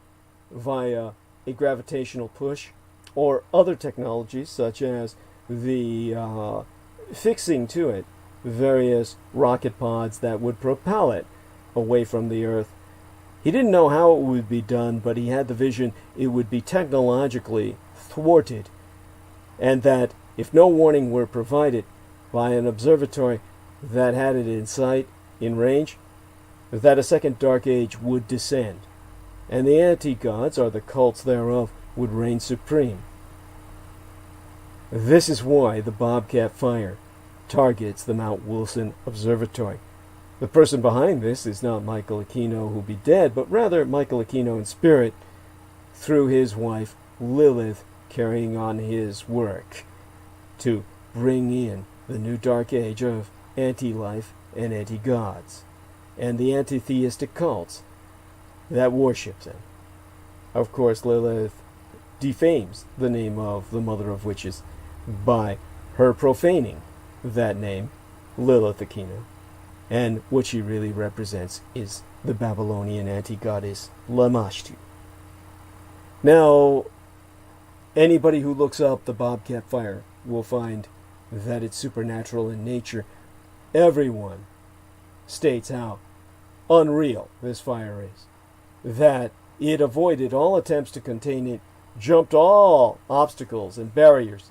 via a gravitational push, or other technologies such as the fixing to it various rocket pods that would propel it away from the Earth. He didn't know how it would be done, but he had the vision it would be technologically thwarted, and that if no warning were provided by an observatory that had it in sight, in range, that a second dark age would descend, and the anti-gods, or the cults thereof, would reign supreme. This is why the Bobcat Fire targets the Mount Wilson Observatory. The person behind this is not Michael Aquino, who'll be dead, but rather Michael Aquino in spirit, through his wife Lilith, carrying on his work to bring in the new dark age of anti-life and anti-gods, and the anti-theistic cults that worship them. Of course, Lilith defames the name of the mother of witches by her profaning that name, Lilith Aquino. And what she really represents is the Babylonian anti-goddess Lamashtu. Now, anybody who looks up the Bobcat Fire will find that it's supernatural in nature. Everyone states how unreal this fire is, that it avoided all attempts to contain it, jumped all obstacles and barriers,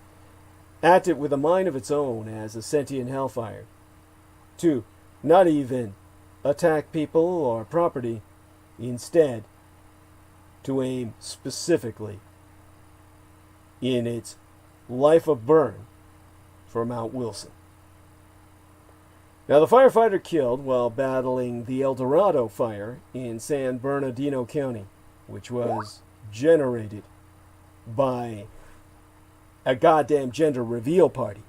acted with a mind of its own as a sentient hellfire, to not even attack people or property, instead to aim specifically in its life of burn for Mount Wilson. Now, the firefighter killed while battling the El Dorado fire in San Bernardino County, which was generated by a goddamn gender reveal party.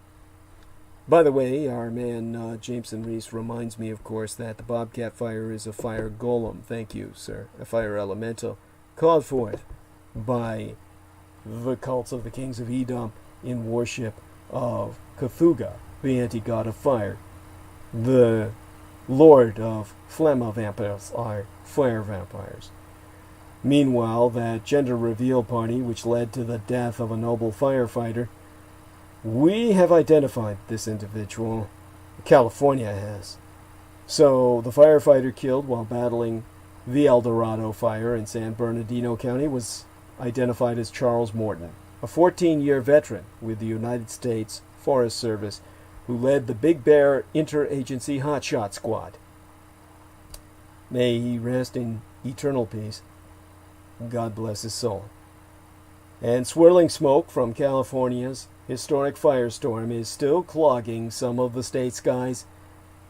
By the way, our man Jameson Reese reminds me, of course, that the Bobcat Fire is a fire golem. Thank you, sir. A fire elemental called forth by the cults of the kings of Edom in worship of Cthulhu, the anti-god of fire. The lord of Flemma vampires are fire vampires. Meanwhile, that gender reveal party, which led to the death of a noble firefighter, we have identified this individual. California has. So, the firefighter killed while battling the El Dorado fire in San Bernardino County was identified as Charles Morton, a 14-year veteran with the United States Forest Service, who led the Big Bear Interagency Hotshot Squad. May he rest in eternal peace. God bless his soul. And swirling smoke from California's historic firestorm is still clogging some of the state skies,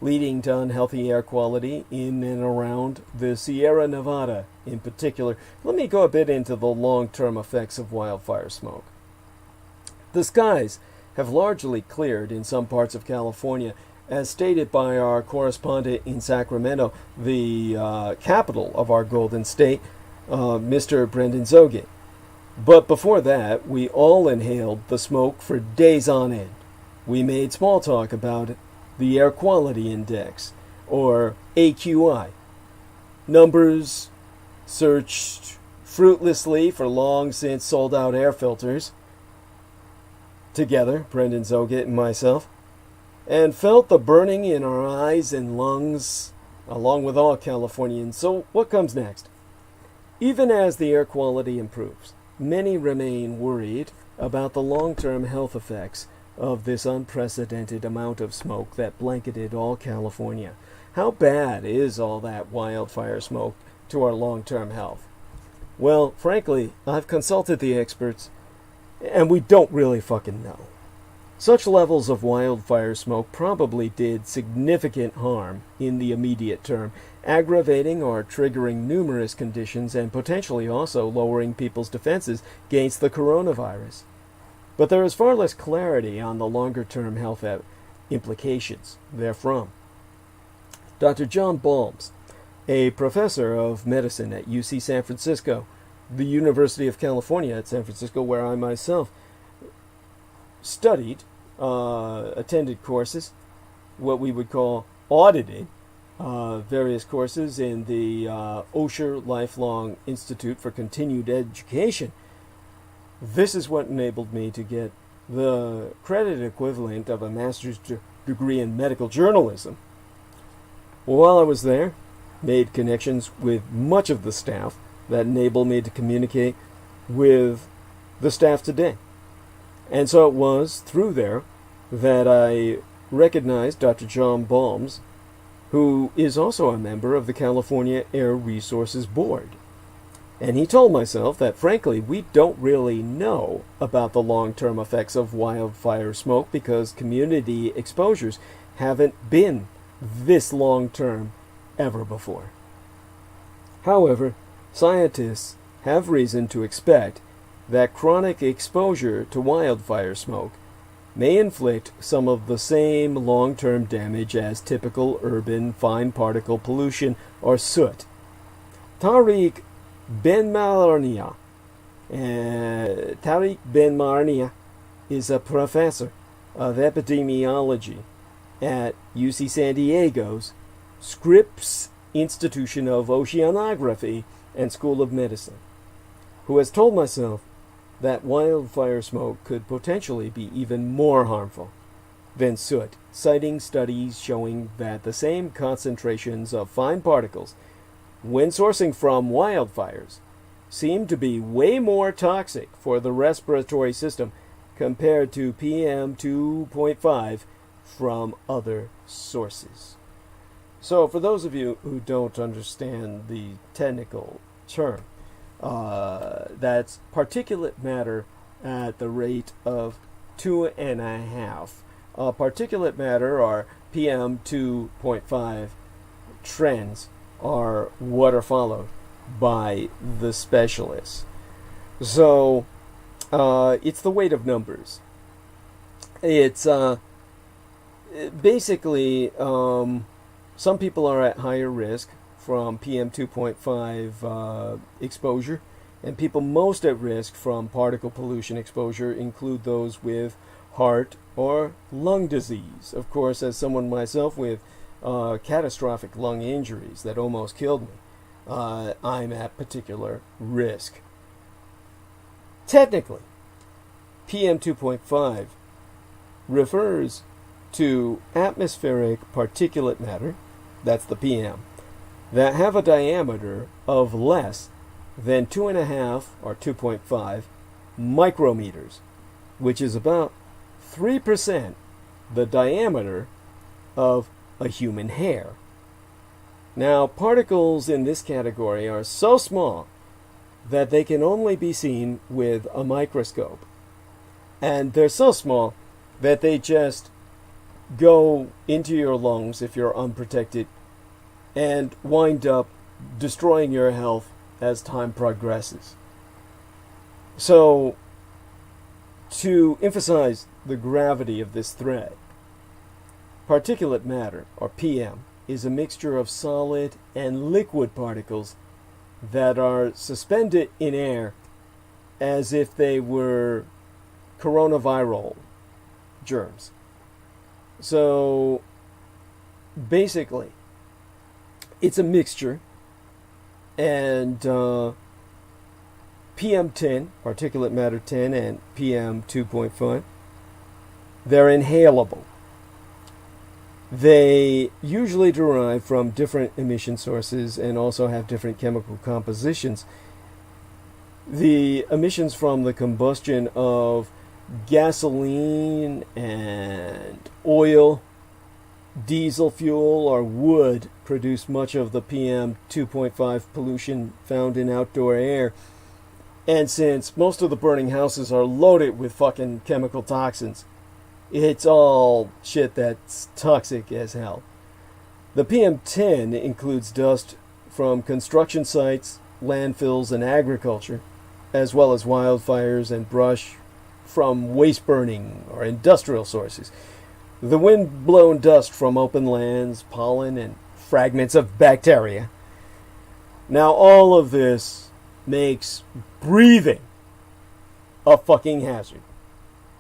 leading to unhealthy air quality in and around the Sierra Nevada in particular. Let me go a bit into the long-term effects of wildfire smoke. The skies have largely cleared in some parts of California, as stated by our correspondent in Sacramento, the capital of our Golden State, Mr. Brendan Zoget. But before that, we all inhaled the smoke for days on end. We made small talk about the Air Quality Index, or AQI. Numbers searched fruitlessly for long since sold out air filters, together, Brendan Zoget and myself, and felt the burning in our eyes and lungs, along with all Californians. So what comes next? Even as the air quality improves, many remain worried about the long-term health effects of this unprecedented amount of smoke that blanketed all California. How bad is all that wildfire smoke to our long-term health? Well, frankly, I've consulted the experts, and we don't really fucking know. Such levels of wildfire smoke probably did significant harm in the immediate term, aggravating or triggering numerous conditions and potentially also lowering people's defenses against the coronavirus. But there is far less clarity on the longer-term health implications therefrom. Dr. John Balmes, a professor of medicine at UC San Francisco, the University of California at San Francisco, where I myself studied, attended courses, what we would call audited, various courses in the Osher Lifelong Institute for Continued Education. This is what enabled me to get the credit equivalent of a master's degree in medical journalism. While I was there, made connections with much of the staff that enabled me to communicate with the staff today. And so it was through there that I recognized Dr. John Balmes, who is also a member of the California Air Resources Board. And he told myself that, frankly, we don't really know about the long-term effects of wildfire smoke because community exposures haven't been this long-term ever before. However, scientists have reason to expect that chronic exposure to wildfire smoke may inflict some of the same long-term damage as typical urban fine particle pollution or soot. Tariq Ben Marnia is a professor of epidemiology at UC San Diego's Scripps Institution of Oceanography and School of Medicine, who has told myself that wildfire smoke could potentially be even more harmful than soot, citing studies showing that the same concentrations of fine particles when sourcing from wildfires seem to be way more toxic for the respiratory system compared to PM 2.5 from other sources. So for those of you who don't understand the technical term, that's particulate matter at the rate of 2.5. Particulate matter, or PM 2.5 trends, are what are followed by the specialists. So it's the weight of numbers. It's basically some people are at higher risk from PM 2.5 exposure, and people most at risk from particle pollution exposure include those with heart or lung disease. Of course, as someone myself with catastrophic lung injuries that almost killed me, I'm at particular risk. Technically, PM 2.5 refers to atmospheric particulate matter, that's the PM, that have a diameter of less than 2.5 or 2.5 micrometers, which is about 3% the diameter of a human hair. Now, particles in this category are so small that they can only be seen with a microscope. And they're so small that they just go into your lungs if you're unprotected and wind up destroying your health as time progresses. So, to emphasize the gravity of this threat, particulate matter, or PM, is a mixture of solid and liquid particles that are suspended in air as if they were coronavirus germs. So, basically, it's a mixture, and PM10, particulate matter 10, and PM 2.5, they're inhalable. They usually derive from different emission sources and also have different chemical compositions. The emissions from the combustion of gasoline and oil, diesel fuel, or wood produce much of the PM 2.5 pollution found in outdoor air. And since most of the burning houses are loaded with fucking chemical toxins, it's all shit that's toxic as hell. The PM10 includes dust from construction sites, landfills, and agriculture, as well as wildfires and brush from waste burning or industrial sources. The wind-blown dust from open lands, pollen, and fragments of bacteria. Now, all of this makes breathing a fucking hazard.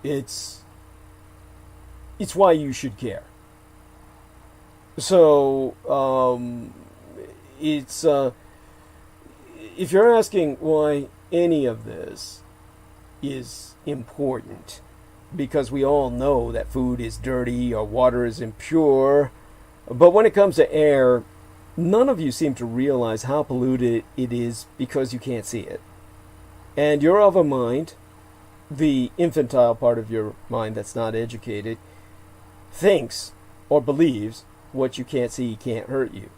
It's why you should care. So, it's, if you're asking why any of this is important, because we all know that food is dirty or water is impure, but when it comes to air, none of you seem to realize how polluted it is because you can't see it. And you're of a mind, the infantile part of your mind that's not educated, thinks or believes what you can't see can't hurt you.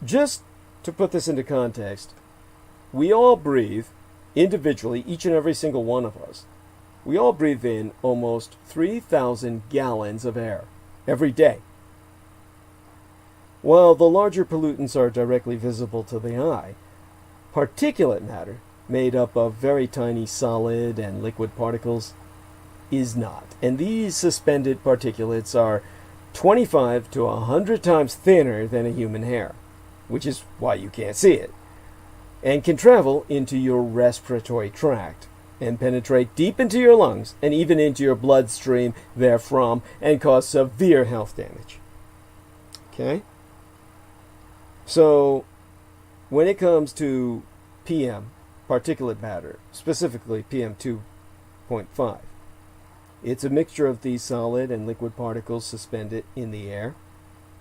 Just to put this into context, we all breathe individually, each and every single one of us. We all breathe in almost 3,000 gallons of air every day. While the larger pollutants are directly visible to the eye, particulate matter, made up of very tiny solid and liquid particles, is not. And these suspended particulates are 25 to 100 times thinner than a human hair, which is why you can't see it, and can travel into your respiratory tract and penetrate deep into your lungs and even into your bloodstream therefrom and cause severe health damage. Okay? So, when it comes to PM, particulate matter, specifically PM 2.5, it's a mixture of these solid and liquid particles suspended in the air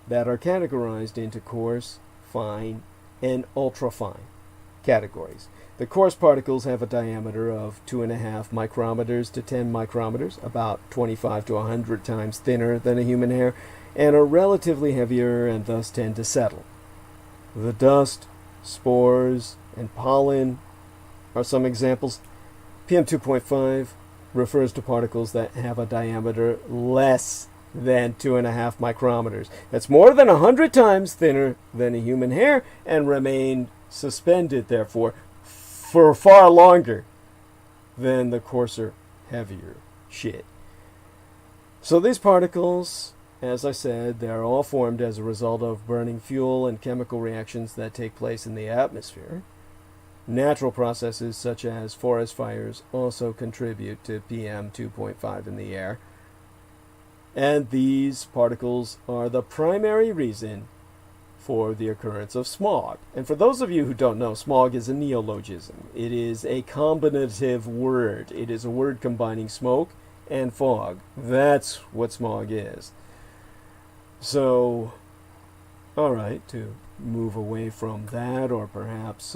that are categorized into coarse, fine, and ultrafine categories. The coarse particles have a diameter of 2.5 micrometers to 10 micrometers, about 25 to 100 times thinner than a human hair, and are relatively heavier and thus tend to settle. The dust, spores, and pollen are some examples. PM 2.5 refers to particles that have a diameter less than 2.5 micrometers. That's more than 100 times thinner than a human hair and remain suspended, therefore, for far longer than the coarser, heavier shit. So these particles, as I said, they're all formed as a result of burning fuel and chemical reactions that take place in the atmosphere. Natural processes such as forest fires also contribute to PM 2.5 in the air. And these particles are the primary reason for the occurrence of smog. And for those of you who don't know, smog is a neologism. It is a combinative word. It is a word combining smoke and fog. That's what smog is. So, all right, to move away from that, or perhaps,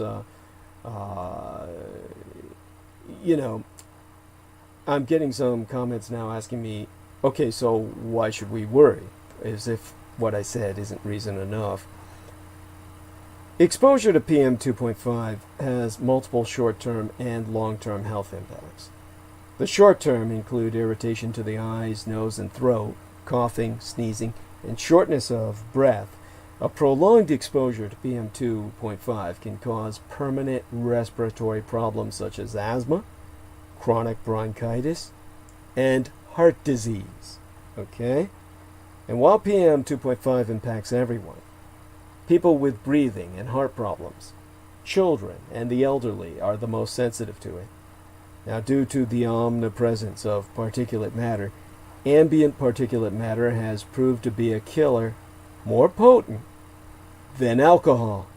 I'm getting some comments now asking me, okay, so why should we worry? As if what I said isn't reason enough. Exposure to PM 2.5 has multiple short-term and long-term health impacts. The short-term include irritation to the eyes, nose, and throat, coughing, sneezing, and shortness of breath. A prolonged exposure to PM 2.5 can cause permanent respiratory problems such as asthma, chronic bronchitis, and heart disease. Okay? And while PM 2.5 impacts everyone, people with breathing and heart problems, children, and the elderly are the most sensitive to it. Now, due to the omnipresence of particulate matter, ambient particulate matter has proved to be a killer more potent than alcohol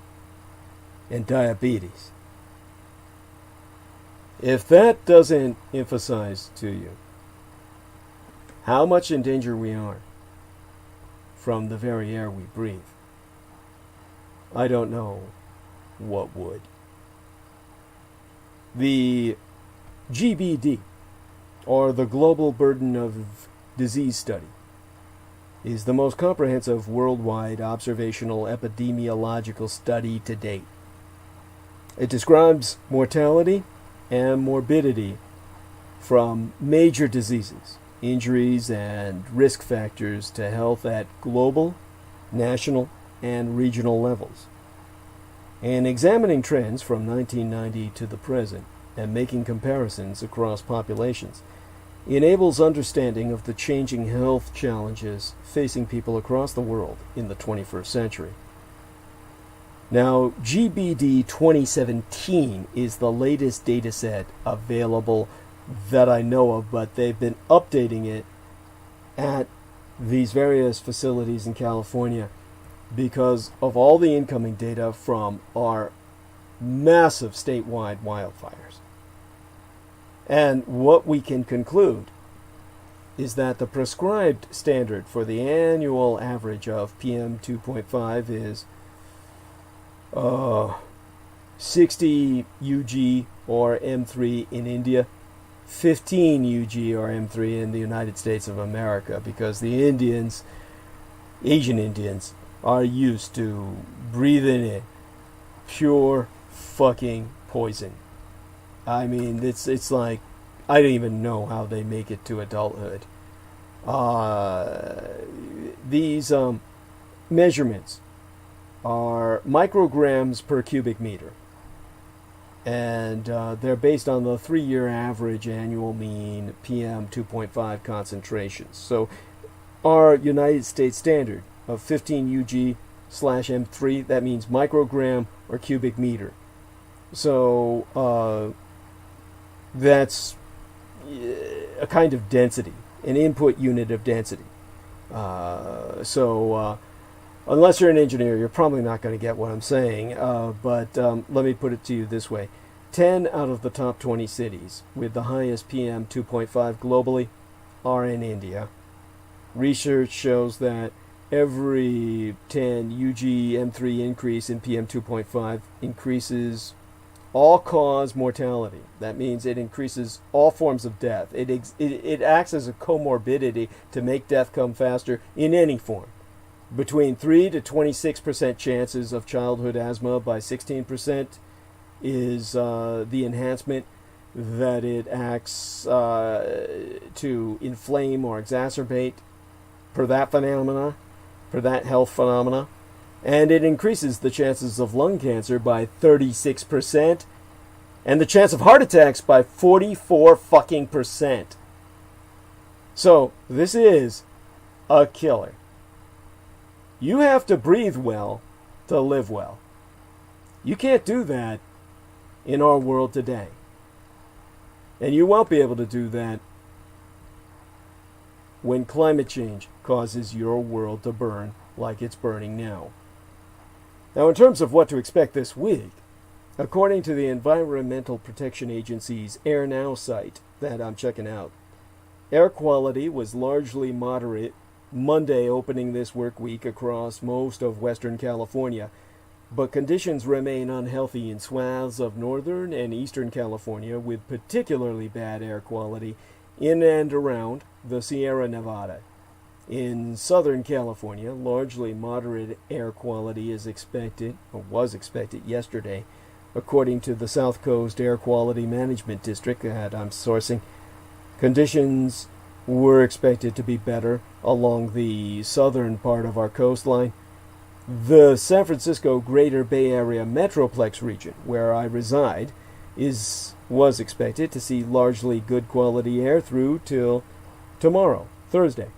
and diabetes. If that doesn't emphasize to you how much in danger we are from the very air we breathe, I don't know what would. The GBD, or the Global Burden of Disease Study, is the most comprehensive worldwide observational epidemiological study to date. It describes mortality and morbidity from major diseases, injuries, and risk factors to health at global, national, and regional levels. And examining trends from 1990 to the present and making comparisons across populations enables understanding of the changing health challenges facing people across the world in the 21st century. Now, GBD 2017 is the latest data set available that I know of, but they've been updating it at these various facilities in California because of all the incoming data from our massive statewide wildfires. And what we can conclude is that the prescribed standard for the annual average of PM 2.5 is 60 UG or M3 in India, 15 UG or M3 in the United States of America, because the Indians, Asian Indians, are used to breathing in pure fucking poison. I mean, it's like, I don't even know how they make it to adulthood. These measurements are micrograms per cubic meter. And they're based on the 3-year average annual mean PM 2.5 concentrations. So our United States standard of 15 UG/M3, that means microgram or cubic meter. So that's a kind of density, an input unit of density. Unless you're an engineer, you're probably not going to get what I'm saying, but let me put it to you this way. 10 out of the top 20 cities with the highest PM 2.5 globally are in India. Research shows that every 10 UG/M3 increase in PM 2.5 increases all-cause mortality. That means it increases all forms of death. It acts as a comorbidity to make death come faster in any form. Between 3 to 26% chances of childhood asthma by 16% is the enhancement that it acts to inflame or exacerbate per that health phenomena. And it increases the chances of lung cancer by 36% and the chance of heart attacks by 44%. So this is a killer. You have to breathe well to live well. You can't do that in our world today. And you won't be able to do that when climate change causes your world to burn like it's burning now. Now, in terms of what to expect this week, according to the Environmental Protection Agency's Air Now site that I'm checking out, air quality was largely moderate Monday opening this work week across most of Western California, but conditions remain unhealthy in swaths of Northern and Eastern California with particularly bad air quality in and around the Sierra Nevada. In Southern California, largely moderate air quality is expected, or was expected yesterday, according to the South Coast Air Quality Management District that I'm sourcing. Conditions were expected to be better along the southern part of our coastline. The San Francisco Greater Bay Area Metroplex region, where I reside, was expected to see largely good quality air through till tomorrow, Thursday,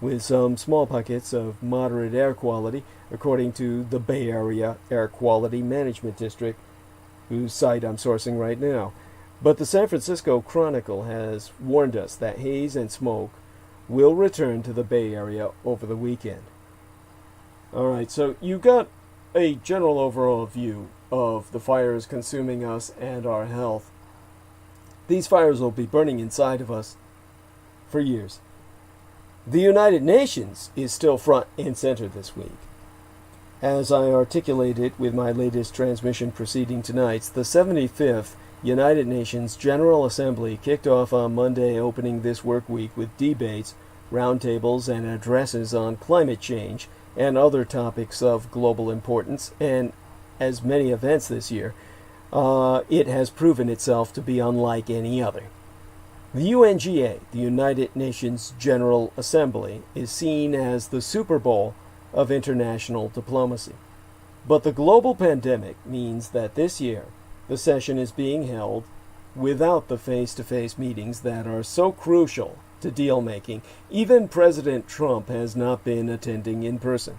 with some small pockets of moderate air quality, according to the Bay Area Air Quality Management District, whose site I'm sourcing right now. But the San Francisco Chronicle has warned us that haze and smoke will return to the Bay Area over the weekend. Alright, so you got a general overall view of the fires consuming us and our health. These fires will be burning inside of us for years. The United Nations is still front and center this week. As I articulated with my latest transmission preceding tonight's, the 75th United Nations General Assembly kicked off on Monday, opening this work week with debates, roundtables, and addresses on climate change and other topics of global importance. And as many events this year, it has proven itself to be unlike any other. The UNGA, the United Nations General Assembly, is seen as the Super Bowl of international diplomacy. But the global pandemic means that this year, the session is being held without the face-to-face meetings that are so crucial to deal-making. Even President Trump has not been attending in person.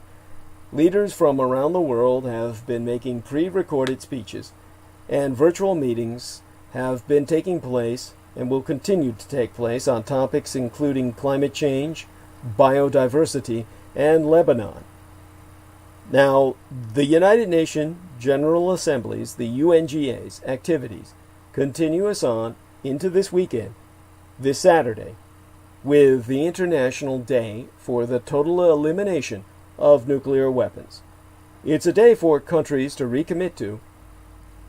leaders from around the world have been making pre-recorded speeches, and virtual meetings have been taking place and will continue to take place on topics including climate change, biodiversity, and Lebanon. Now, the United Nations General Assembly's, the UNGA's, activities continue us on into this weekend, this Saturday, with the International Day for the Total Elimination of Nuclear Weapons. It's a day for countries to recommit to,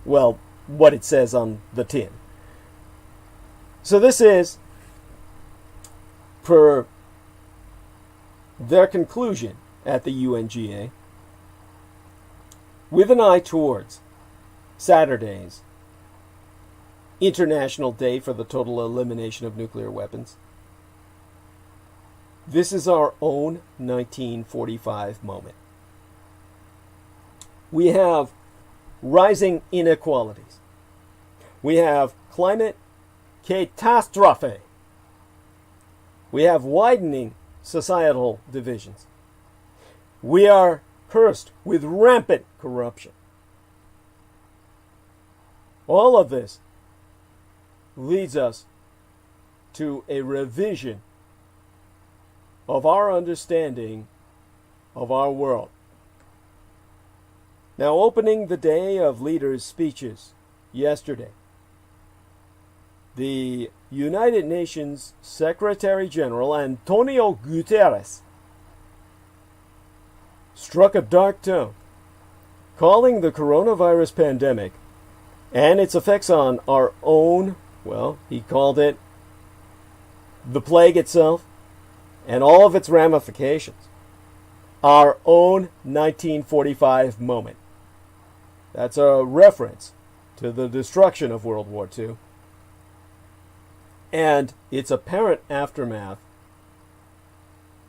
well, what it says on the tin. So this is, per their conclusion at the UNGA, with an eye towards Saturday's International Day for the Total Elimination of Nuclear Weapons. This is our own 1945 moment. We have rising inequalities. We have climate catastrophe. We have widening societal divisions. We are cursed with rampant corruption. All of this leads us to a revision of our understanding of our world. Now, opening the day of leaders' speeches yesterday, the United Nations Secretary General Antonio Guterres struck a dark tone, calling the coronavirus pandemic and its effects on our own, well, he called it the plague itself and all of its ramifications, our own 1945 moment. That's a reference to the destruction of World War II and its apparent aftermath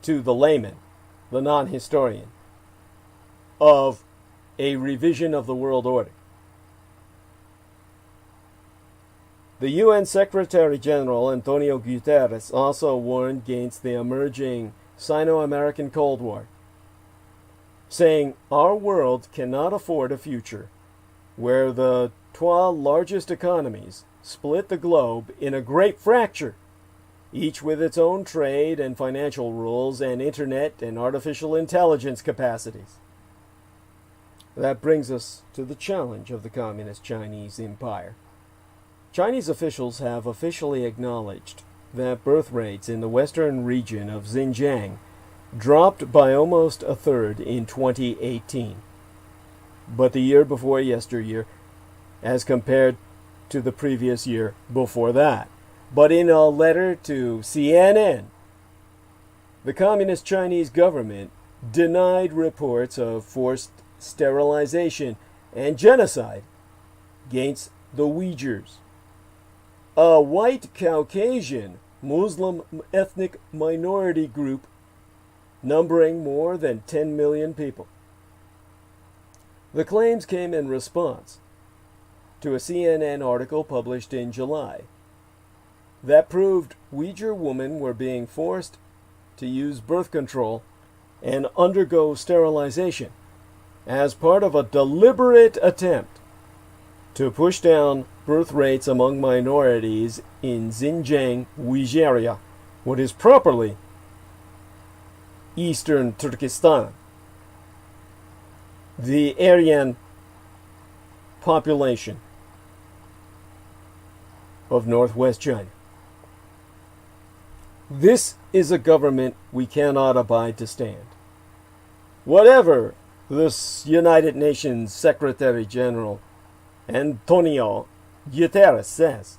to the layman, the non-historian, of a revision of the world order. The UN Secretary General Antonio Guterres also warned against the emerging Sino-American Cold War, saying our world cannot afford a future where the 12 largest economies split the globe in a great fracture, each with its own trade and financial rules and internet and artificial intelligence capacities. That brings us to the challenge of the Communist Chinese Empire. Chinese officials have officially acknowledged that birth rates in the western region of Xinjiang dropped by almost a third in 2018. But the year before yesteryear, as compared to the previous year before that. But in a letter to CNN, the Communist Chinese government denied reports of forced sterilization and genocide against the Uyghurs, a white Caucasian Muslim ethnic minority group numbering more than 10 million people. The claims came in response to a CNN article published in July that proved Uyghur women were being forced to use birth control and undergo sterilization as part of a deliberate attempt to push down birth rates among minorities in Xinjiang, Uyghur, what is properly Eastern Turkestan, the Aryan population of northwest China. This is a government we cannot abide to stand. Whatever this United Nations Secretary General Antonio Guterres says,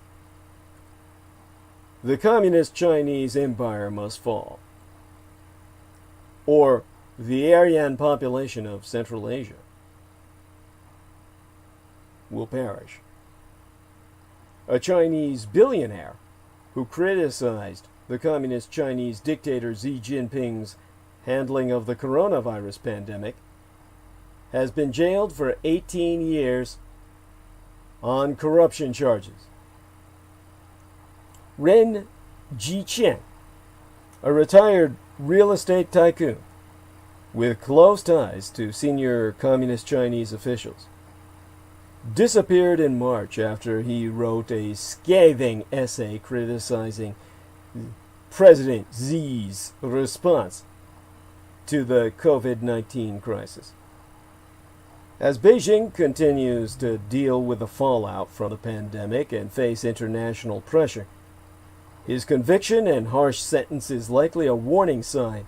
the Communist Chinese Empire must fall, or the Aryan population of Central Asia will perish. A Chinese billionaire who criticized the Communist Chinese dictator Xi Jinping's handling of the coronavirus pandemic has been jailed for 18 years on corruption charges. Ren Jiqian, a retired real estate tycoon, with close ties to senior Communist Chinese officials, disappeared in March after he wrote a scathing essay criticizing President Xi's response to the COVID-19 crisis. As Beijing continues to deal with the fallout from the pandemic and face international pressure, his conviction and harsh sentence is likely a warning sign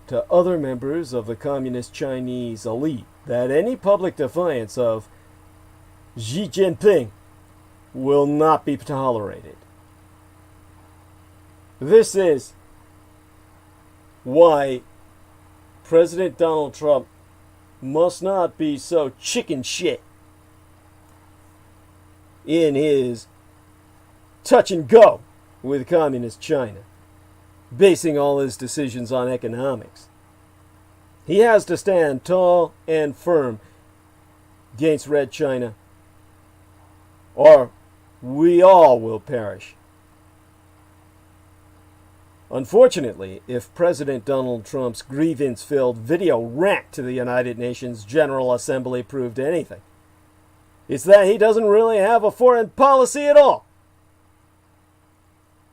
to other members of the Communist Chinese elite that any public defiance of Xi Jinping will not be tolerated. This is why President Donald Trump must not be so chicken shit in his touch and go with Communist China, basing all his decisions on economics. He has to stand tall and firm against Red China, or we all will perish. Unfortunately, if President Donald Trump's grievance-filled video rant to the United Nations General Assembly proved anything, it's that he doesn't really have a foreign policy at all.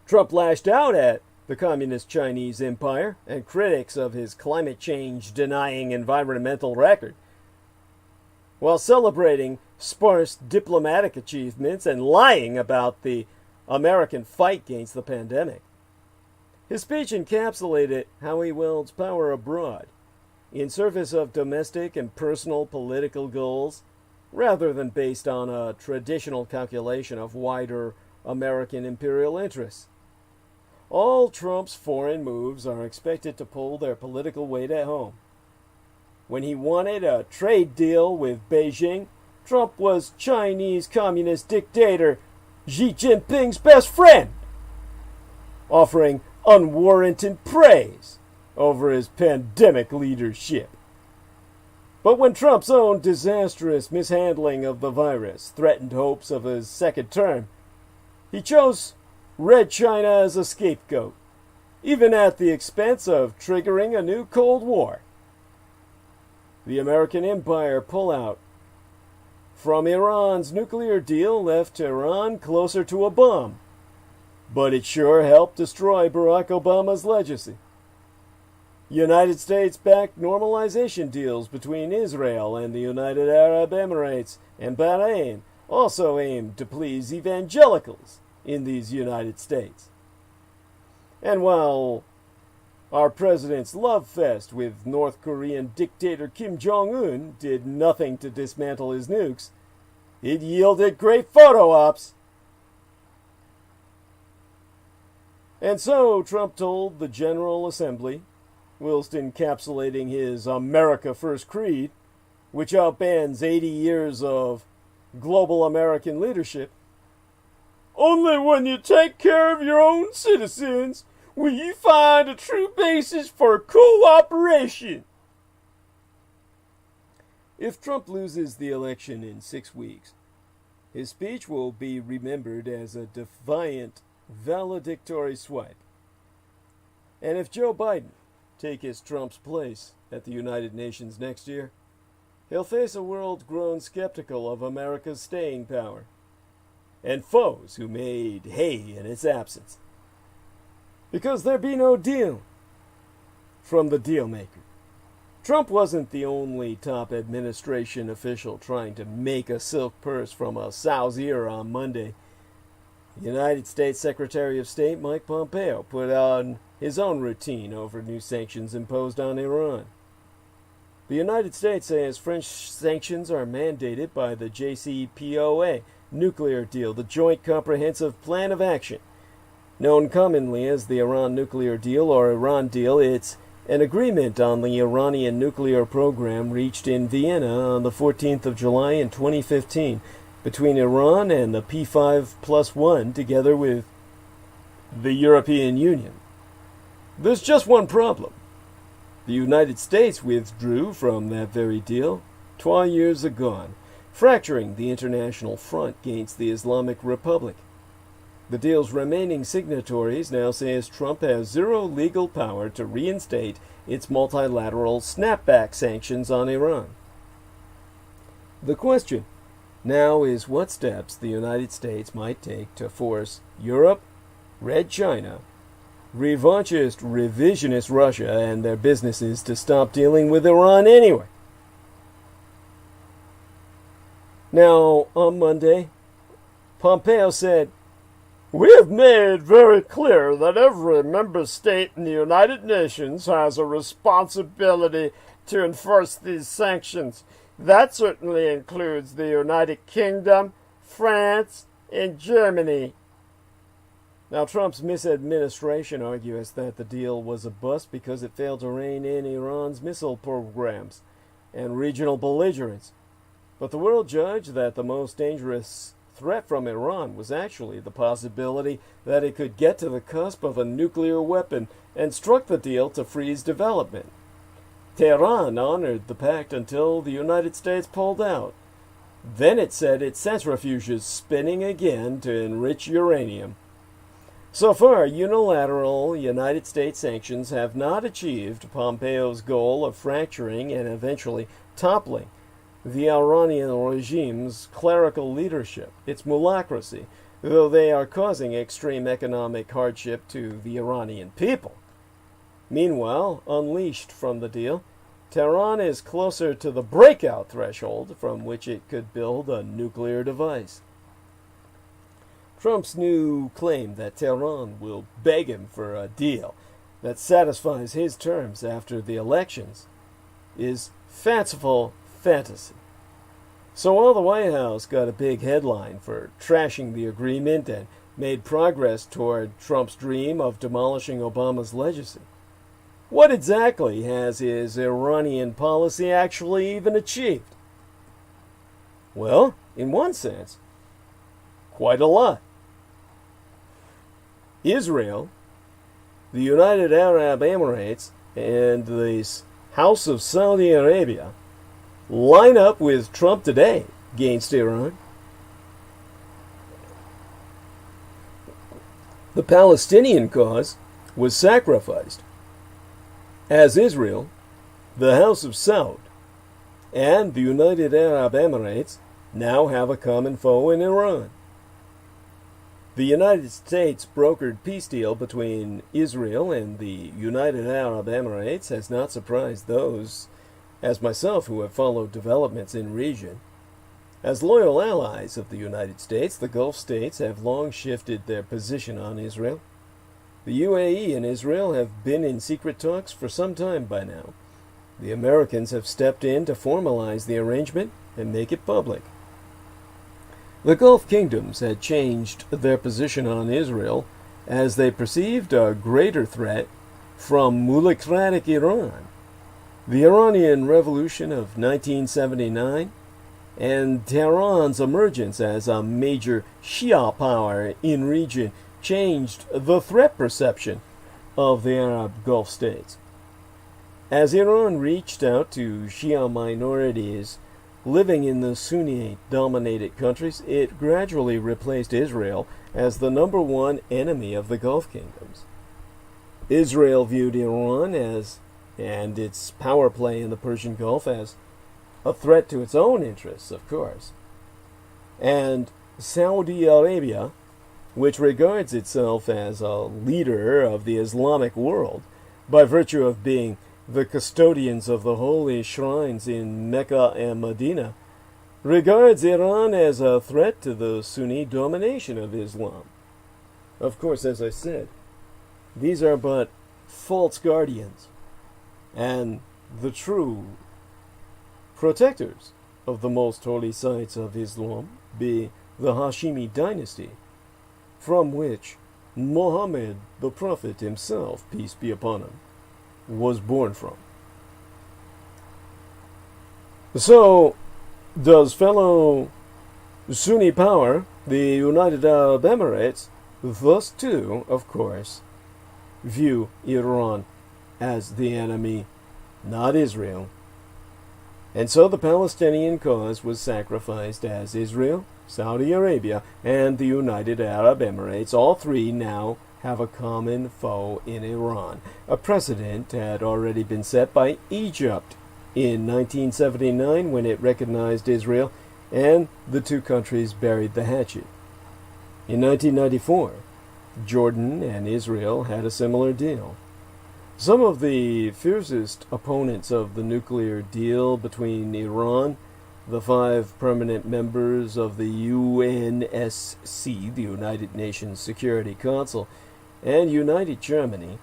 Trump lashed out at the Communist Chinese Empire and critics of his climate change-denying environmental record, while celebrating sparse diplomatic achievements and lying about the American fight against the pandemic. His speech encapsulated how he wields power abroad, in service of domestic and personal political goals, rather than based on a traditional calculation of wider American imperial interests. All Trump's foreign moves are expected to pull their political weight at home. When he wanted a trade deal with Beijing, Trump was Chinese communist dictator Xi Jinping's best friend, offering unwarranted praise over his pandemic leadership. But when Trump's own disastrous mishandling of the virus threatened hopes of his second term, he chose Red China as a scapegoat, even at the expense of triggering a new Cold War. The American empire pullout from Iran's nuclear deal left Iran closer to a bomb, but it sure helped destroy Barack Obama's legacy. United States-backed normalization deals between Israel and the United Arab Emirates and Bahrain also aimed to please evangelicals in these United States. And while our president's love fest with North Korean dictator Kim Jong-un did nothing to dismantle his nukes, it yielded great photo ops. And so Trump told the General Assembly, whilst encapsulating his America First creed, which outbans 80 years of global American leadership, "Only when you take care of your own citizens will you find a true basis for cooperation." If Trump loses the election in 6 weeks, his speech will be remembered as a defiant, valedictory swipe. And if Joe Biden takes Trump's place at the United Nations next year, he'll face a world grown skeptical of America's staying power, and foes who made hay in its absence. Because there be no deal from the deal maker. Trump wasn't the only top administration official trying to make a silk purse from a sow's ear on Monday. United States Secretary of State Mike Pompeo put on his own routine over new sanctions imposed on Iran. The United States says French sanctions are mandated by the JCPOA nuclear deal, the Joint Comprehensive Plan of Action. Known commonly as the Iran nuclear deal or Iran deal, it's an agreement on the Iranian nuclear program reached in Vienna on the 14th of July in 2015 between Iran and the P5+1 together with the European Union. There's just one problem. The United States withdrew from that very deal 12 years ago, fracturing the international front against the Islamic Republic. The deal's remaining signatories now says Trump has zero legal power to reinstate its multilateral snapback sanctions on Iran. The question now is what steps the United States might take to force Europe, Red China, revanchist, revisionist Russia, and their businesses to stop dealing with Iran anyway. Now, on Monday, Pompeo said, "We have made very clear that every member state in the United Nations has a responsibility to enforce these sanctions. That certainly includes the United Kingdom, France, and Germany." Now, Trump's misadministration argues that the deal was a bust because it failed to rein in Iran's missile programs and regional belligerence. But the world judged that the most dangerous threat from Iran was actually the possibility that it could get to the cusp of a nuclear weapon and struck the deal to freeze development. Tehran honored the pact until the United States pulled out. Then it set its centrifuges spinning again to enrich uranium. So far, unilateral United States sanctions have not achieved Pompeo's goal of fracturing and eventually toppling the Iranian regime's clerical leadership, its mulacracy, though they are causing extreme economic hardship to the Iranian people. Meanwhile, unleashed from the deal, Tehran is closer to the breakout threshold from which it could build a nuclear device. Trump's new claim that Tehran will beg him for a deal that satisfies his terms after the elections is fanciful fantasy. So while the White House got a big headline for trashing the agreement and made progress toward Trump's dream of demolishing Obama's legacy, what exactly has his Iranian policy actually even achieved? Well, in one sense, quite a lot. Israel, the United Arab Emirates, and the House of Saudi Arabia line up with Trump today against Iran. The Palestinian cause was sacrificed, as Israel, the House of Saud, and the United Arab Emirates now have a common foe in Iran. The United States brokered peace deal between Israel and the United Arab Emirates has not surprised those, as myself, who have followed developments in region. As loyal allies of the United States, the Gulf states have long shifted their position on Israel. The UAE and Israel have been in secret talks for some time by now. The Americans have stepped in to formalize the arrangement and make it public. The Gulf kingdoms had changed their position on Israel as they perceived a greater threat from mulacratic Iran. The Iranian Revolution of 1979 and Tehran's emergence as a major Shia power in region changed the threat perception of the Arab Gulf states. As Iran reached out to Shia minorities living in the Sunni-dominated countries, it gradually replaced Israel as the number one enemy of the Gulf kingdoms. Israel viewed Iran and its power play in the Persian Gulf as a threat to its own interests, of course. And Saudi Arabia, which regards itself as a leader of the Islamic world by virtue of being the custodians of the holy shrines in Mecca and Medina, regards Iran as a threat to the Sunni domination of Islam. Of course, as I said, these are but false guardians, and the true protectors of the most holy sites of Islam be the Hashimi dynasty, from which Muhammad the Prophet himself, peace be upon him, was born from. So, does fellow Sunni power, the United Arab Emirates, thus too, of course, view Iran as the enemy, not Israel. And so the Palestinian cause was sacrificed as Israel, Saudi Arabia, and the United Arab Emirates, all three now have a common foe in Iran. A precedent had already been set by Egypt in 1979 when it recognized Israel, and the two countries buried the hatchet. In 1994, Jordan and Israel had a similar deal. Some of the fiercest opponents of the nuclear deal between Iran, the 5 permanent members of the UNSC, the United Nations Security Council, and United Germany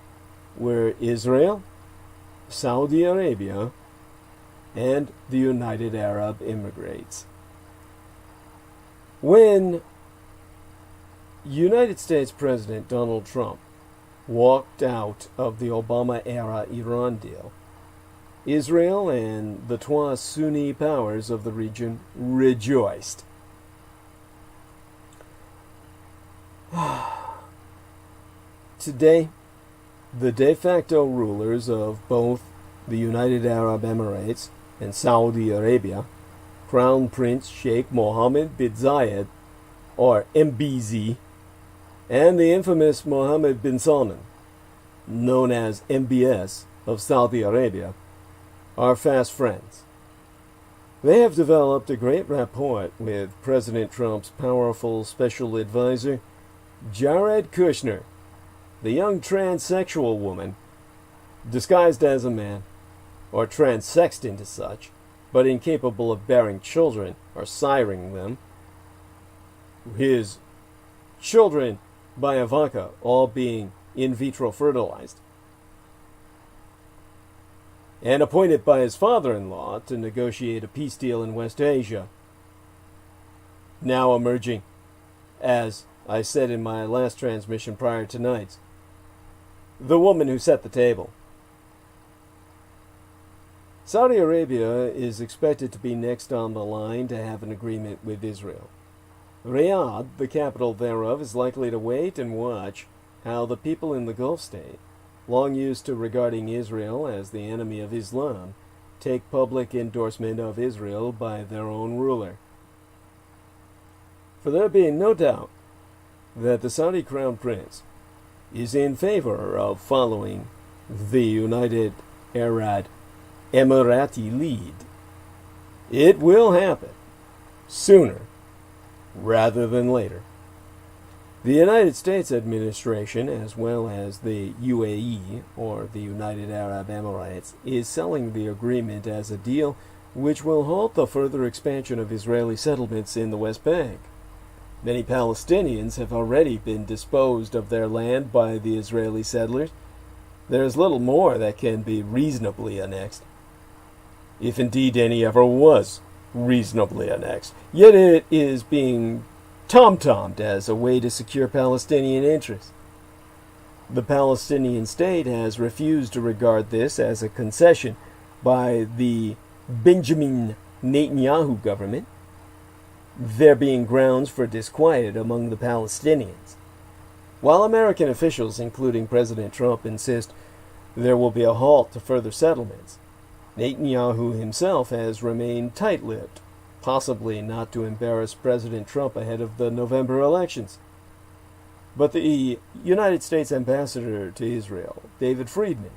were Israel, Saudi Arabia, and the United Arab Emirates. When United States President Donald Trump walked out of the Obama-era Iran deal, Israel and the trois Sunni powers of the region rejoiced. Today, the de facto rulers of both the United Arab Emirates and Saudi Arabia, Crown Prince Sheikh Mohammed bin Zayed, or MBZ, and the infamous Mohammed bin Salman, known as MBS, of Saudi Arabia, are fast friends. They have developed a great rapport with President Trump's powerful special advisor, Jared Kushner, the young transsexual woman, disguised as a man, or transsexed into such, but incapable of bearing children or siring them. His children by Ivanka all being in vitro fertilized, and appointed by his father-in-law to negotiate a peace deal in West Asia, now emerging, as I said in my last transmission prior to tonight's, the woman who set the table. Saudi Arabia is expected to be next on the line to have an agreement with Israel. Riyadh, the capital thereof, is likely to wait and watch how the people in the Gulf state, long used to regarding Israel as the enemy of Islam, take public endorsement of Israel by their own ruler. For there being no doubt that the Saudi Crown Prince is in favor of following the United Arab Emirati lead, it will happen sooner rather than later. The United States administration, as well as the UAE, or the United Arab Emirates, is selling the agreement as a deal which will halt the further expansion of Israeli settlements in the West Bank. Many Palestinians have already been disposed of their land by the Israeli settlers. There is little more that can be reasonably annexed, if indeed any ever was reasonably annexed. Yet it is being tom-tommed as a way to secure Palestinian interests. The Palestinian state has refused to regard this as a concession by the Benjamin Netanyahu government, there being grounds for disquiet among the Palestinians. While American officials, including President Trump, insist there will be a halt to further settlements, Netanyahu himself has remained tight-lipped, possibly not to embarrass President Trump ahead of the November elections. But the United States ambassador to Israel, David Friedman,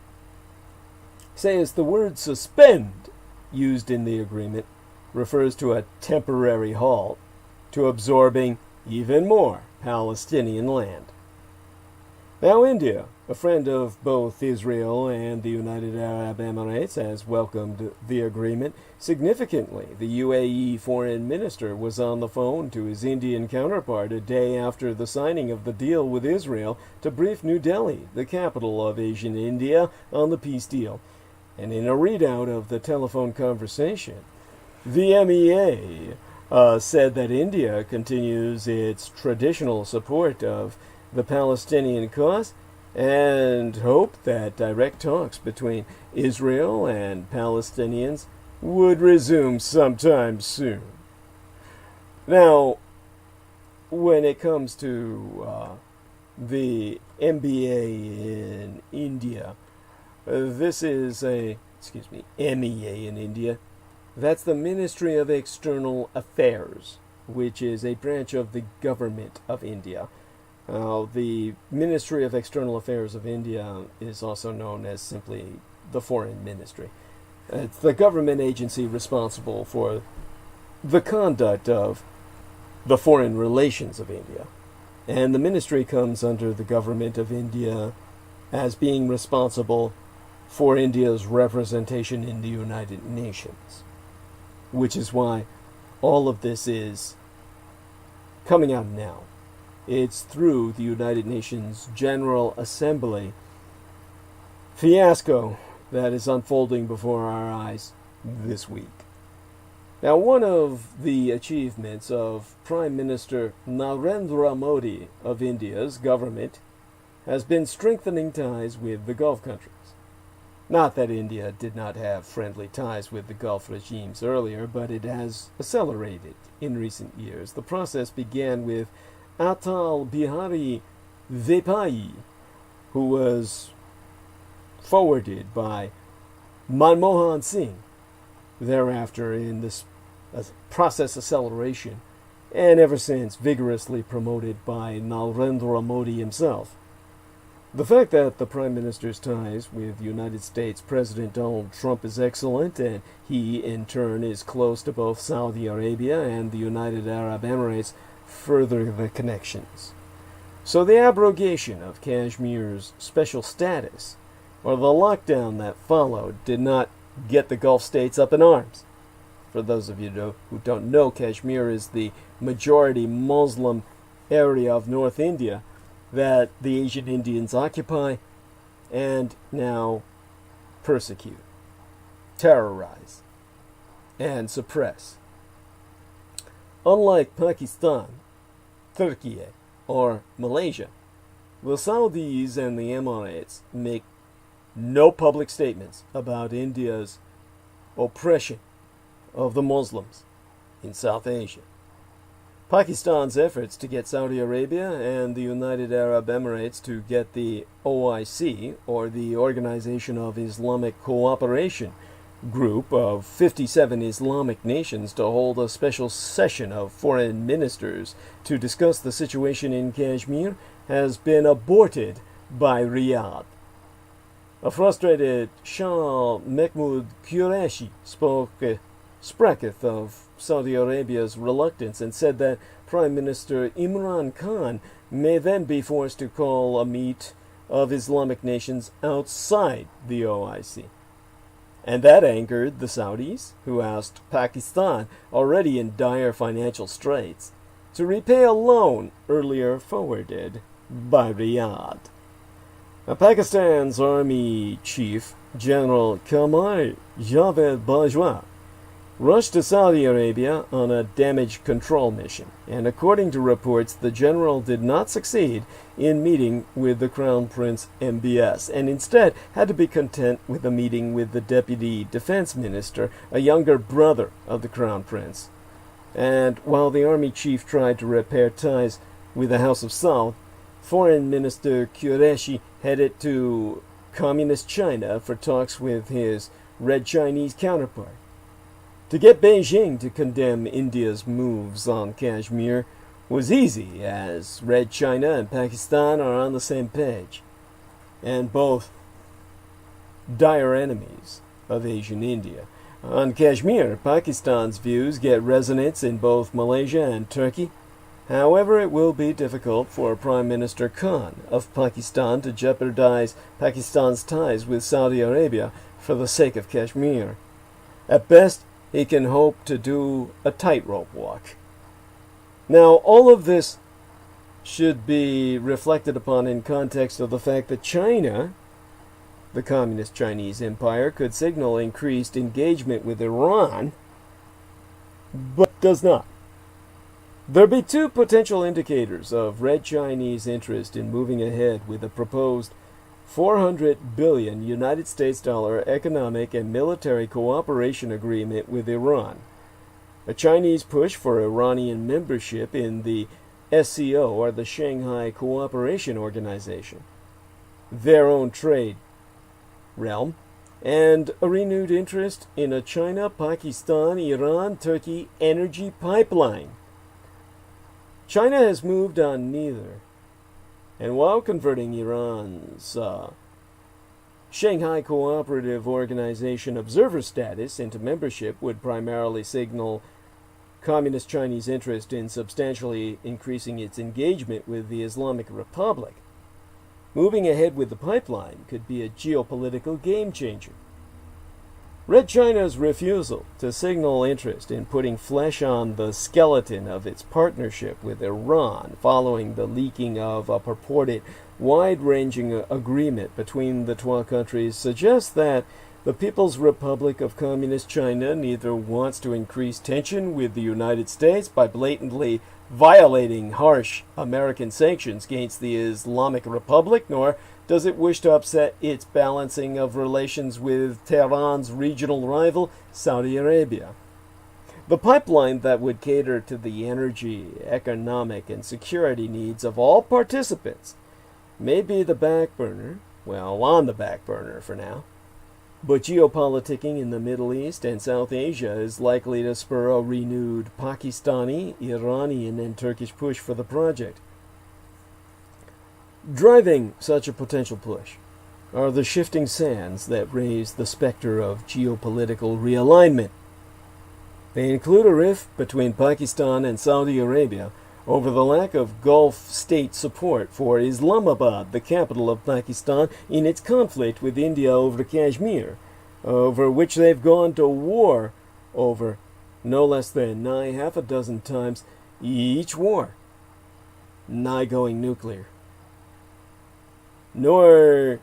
says the word suspend used in the agreement refers to a temporary halt to absorbing even more Palestinian land. Now India, a friend of both Israel and the United Arab Emirates, has welcomed the agreement. Significantly, the UAE foreign minister was on the phone to his Indian counterpart a day after the signing of the deal with Israel to brief New Delhi, the capital of Asian India, on the peace deal. And in a readout of the telephone conversation, the MEA said that India continues its traditional support of the Palestinian cause and hoped that direct talks between Israel and Palestinians would resume sometime soon. Now, when it comes to the MBA in India, this is MEA in India. That's the Ministry of External Affairs which is a branch of the government of India. The Ministry of External Affairs of India is also known as simply the Foreign Ministry. It's the government agency responsible for the conduct of the foreign relations of India. And the ministry comes under the government of India as being responsible for India's representation in the United Nations. Which is why all of this is coming out now. It's through the United Nations General Assembly fiasco that is unfolding before our eyes this week. Now, one of the achievements of Prime Minister Narendra Modi of India's government has been strengthening ties with the Gulf countries. Not that India did not have friendly ties with the Gulf regimes earlier, but it has accelerated in recent years. The process began with Atal Bihari Vajpayee, who was forwarded by Manmohan Singh. Thereafter, in this process acceleration, and ever since vigorously promoted by Narendra Modi himself. The fact that the Prime Minister's ties with United States President Donald Trump is excellent, and he, in turn, is close to both Saudi Arabia and the United Arab Emirates, further the connections. So the abrogation of Kashmir's special status, or the lockdown that followed, did not get the Gulf states up in arms. For those of you who don't know, Kashmir is the majority Muslim area of North India that the Asian Indians occupy and now persecute, terrorize, and suppress. Unlike Pakistan, Turkey, or Malaysia, the Saudis and the Emirates make no public statements about India's oppression of the Muslims in South Asia. Pakistan's efforts to get Saudi Arabia and the United Arab Emirates to get the OIC, or the Organization of Islamic Cooperation group of 57 Islamic nations, to hold a special session of foreign ministers to discuss the situation in Kashmir has been aborted by Riyadh. A frustrated Shah Mahmoud Qureshi spraketh of Saudi Arabia's reluctance and said that Prime Minister Imran Khan may then be forced to call a meet of Islamic nations outside the OIC. And that angered the Saudis, who asked Pakistan, already in dire financial straits, to repay a loan earlier forwarded by Riyadh. Now, Pakistan's Army Chief General Qamar Javed Bajwa rushed to Saudi Arabia on a damage control mission, and according to reports, the general did not succeed in meeting with the Crown Prince MBS, and instead had to be content with a meeting with the Deputy Defense Minister, a younger brother of the Crown Prince. And while the Army Chief tried to repair ties with the House of Saud, Foreign Minister Qureshi headed to Communist China for talks with his Red Chinese counterpart. To get Beijing to condemn India's moves on Kashmir was easy, as Red China and Pakistan are on the same page, and both dire enemies of Asian India. On Kashmir, Pakistan's views get resonance in both Malaysia and Turkey. However, it will be difficult for Prime Minister Khan of Pakistan to jeopardize Pakistan's ties with Saudi Arabia for the sake of Kashmir. At best, he can hope to do a tightrope walk. Now, all of this should be reflected upon in context of the fact that China, the Communist Chinese Empire, could signal increased engagement with Iran, but does not. There be two potential indicators of Red Chinese interest in moving ahead with a proposed 400 billion United States dollar economic and military cooperation agreement with Iran. A Chinese push for Iranian membership in the SCO, or the Shanghai Cooperation Organization, their own trade realm, and a renewed interest in a China, Pakistan, Iran, Turkey energy pipeline China has moved on neither. And while converting Iran's Shanghai Cooperative Organization observer status into membership would primarily signal Communist Chinese interest in substantially increasing its engagement with the Islamic Republic, moving ahead with the pipeline could be a geopolitical game changer. Red China's refusal to signal interest in putting flesh on the skeleton of its partnership with Iran following the leaking of a purported wide-ranging agreement between the 12 countries suggests that the People's Republic of Communist China neither wants to increase tension with the United States by blatantly violating harsh American sanctions against the Islamic Republic, nor does it wish to upset its balancing of relations with Tehran's regional rival, Saudi Arabia. The pipeline that would cater to the energy, economic, and security needs of all participants may be on the back burner for now. But geopoliticking in the Middle East and South Asia is likely to spur a renewed Pakistani, Iranian, and Turkish push for the project. Driving such a potential push are the shifting sands that raise the specter of geopolitical realignment. They include a rift between Pakistan and Saudi Arabia over the lack of Gulf state support for Islamabad, the capital of Pakistan, in its conflict with India over Kashmir, over which they've gone to war over no less than nigh half a dozen times each war, nigh going nuclear. Nor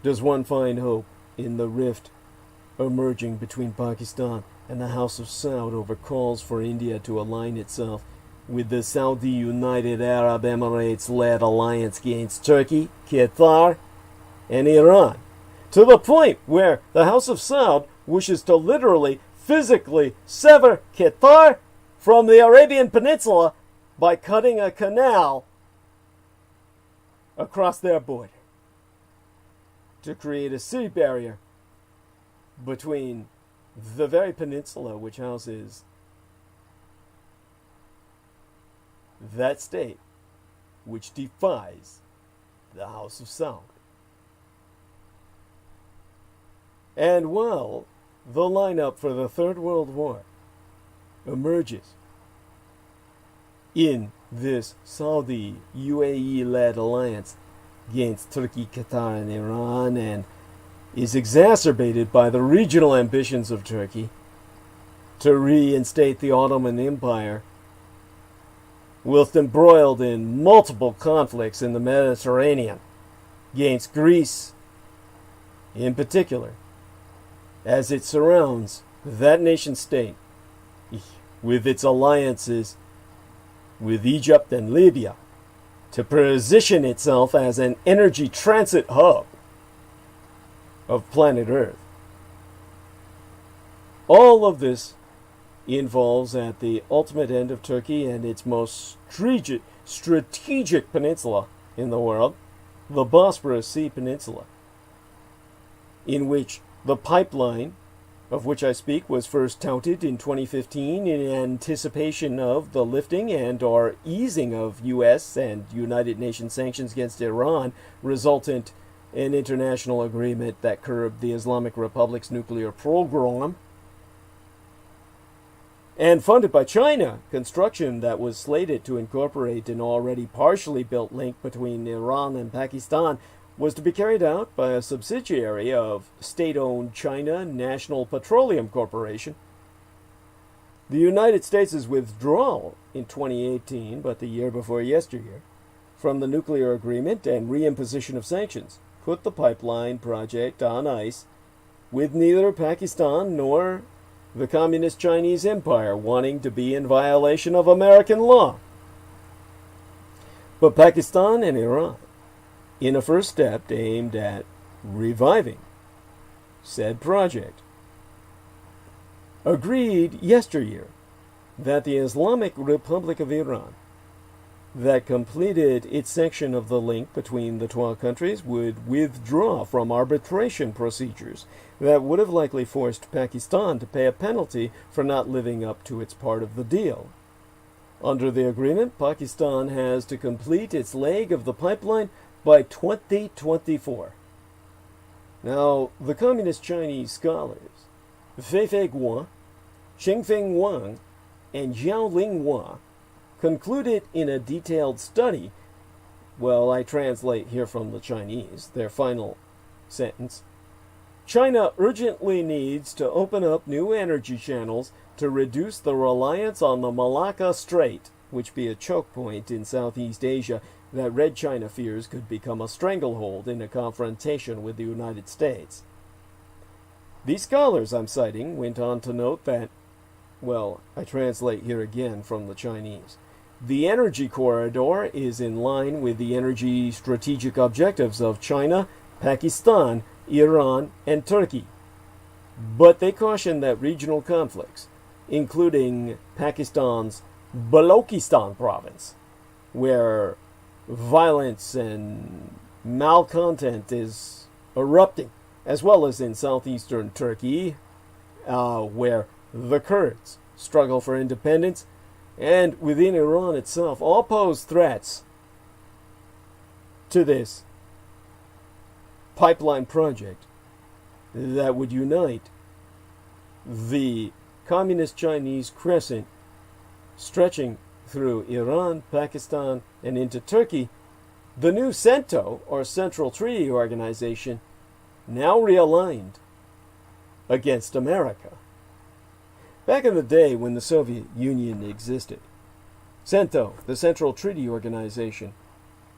does one find hope in the rift emerging between Pakistan and the House of Saud over calls for India to align itself with the Saudi United Arab Emirates-led alliance against Turkey, Qatar, and Iran, to the point where the House of Saud wishes to literally, physically sever Qatar from the Arabian Peninsula by cutting a canal across their border to create a sea barrier between the very peninsula which houses that state which defies the House of Saud. And while the lineup for the Third World War emerges in this Saudi UAE-led alliance against Turkey, Qatar, and Iran, and is exacerbated by the regional ambitions of Turkey to reinstate the Ottoman Empire, whilst embroiled in multiple conflicts in the Mediterranean against Greece in particular, as it surrounds that nation-state with its alliances with Egypt and Libya to position itself as an energy transit hub of planet Earth. All of this involves at the ultimate end of Turkey and its most strategic peninsula in the world, the Bosporus Sea Peninsula, in which the pipeline of which I speak was first touted in 2015 in anticipation of the lifting and or easing of U.S. and United Nations sanctions against Iran, resultant in international agreement that curbed the Islamic Republic's nuclear program, and funded by China, construction that was slated to incorporate an already partially built link between Iran and Pakistan was to be carried out by a subsidiary of state-owned China National Petroleum Corporation. The United States' withdrawal in 2018, but the year before yesteryear, from the nuclear agreement and reimposition of sanctions put the pipeline project on ice, with neither Pakistan nor the Communist Chinese Empire wanting to be in violation of American law. But Pakistan and Iran, in a first step aimed at reviving said project, agreed yesteryear that the Islamic Republic of Iran, that completed its section of the link between the 12 countries, would withdraw from arbitration procedures that would have likely forced Pakistan to pay a penalty for not living up to its part of the deal. Under the agreement, Pakistan has to complete its leg of the pipeline by 2024. Now, the Communist Chinese scholars Feifei Guo, Xingfeng Wang, and Xiaoling Hua concluded in a detailed study, well, I translate here from the Chinese, their final sentence, China urgently needs to open up new energy channels to reduce the reliance on the Malacca Strait, which be a choke point in Southeast Asia that Red China fears could become a stranglehold in a confrontation with the United States. These scholars I'm citing went on to note that, well, I translate here again from the Chinese, the energy corridor is in line with the energy strategic objectives of China, Pakistan, Iran, and Turkey. But they caution that regional conflicts, including Pakistan's Balochistan province, where violence and malcontent is erupting, as well as in southeastern Turkey, where the Kurds struggle for independence, and within Iran itself, all pose threats to this pipeline project that would unite the Communist Chinese crescent stretching through Iran, Pakistan, and into Turkey. The new CENTO, or Central Treaty Organization, now realigned against America. Back in the day when the Soviet Union existed, CENTO, the Central Treaty Organization,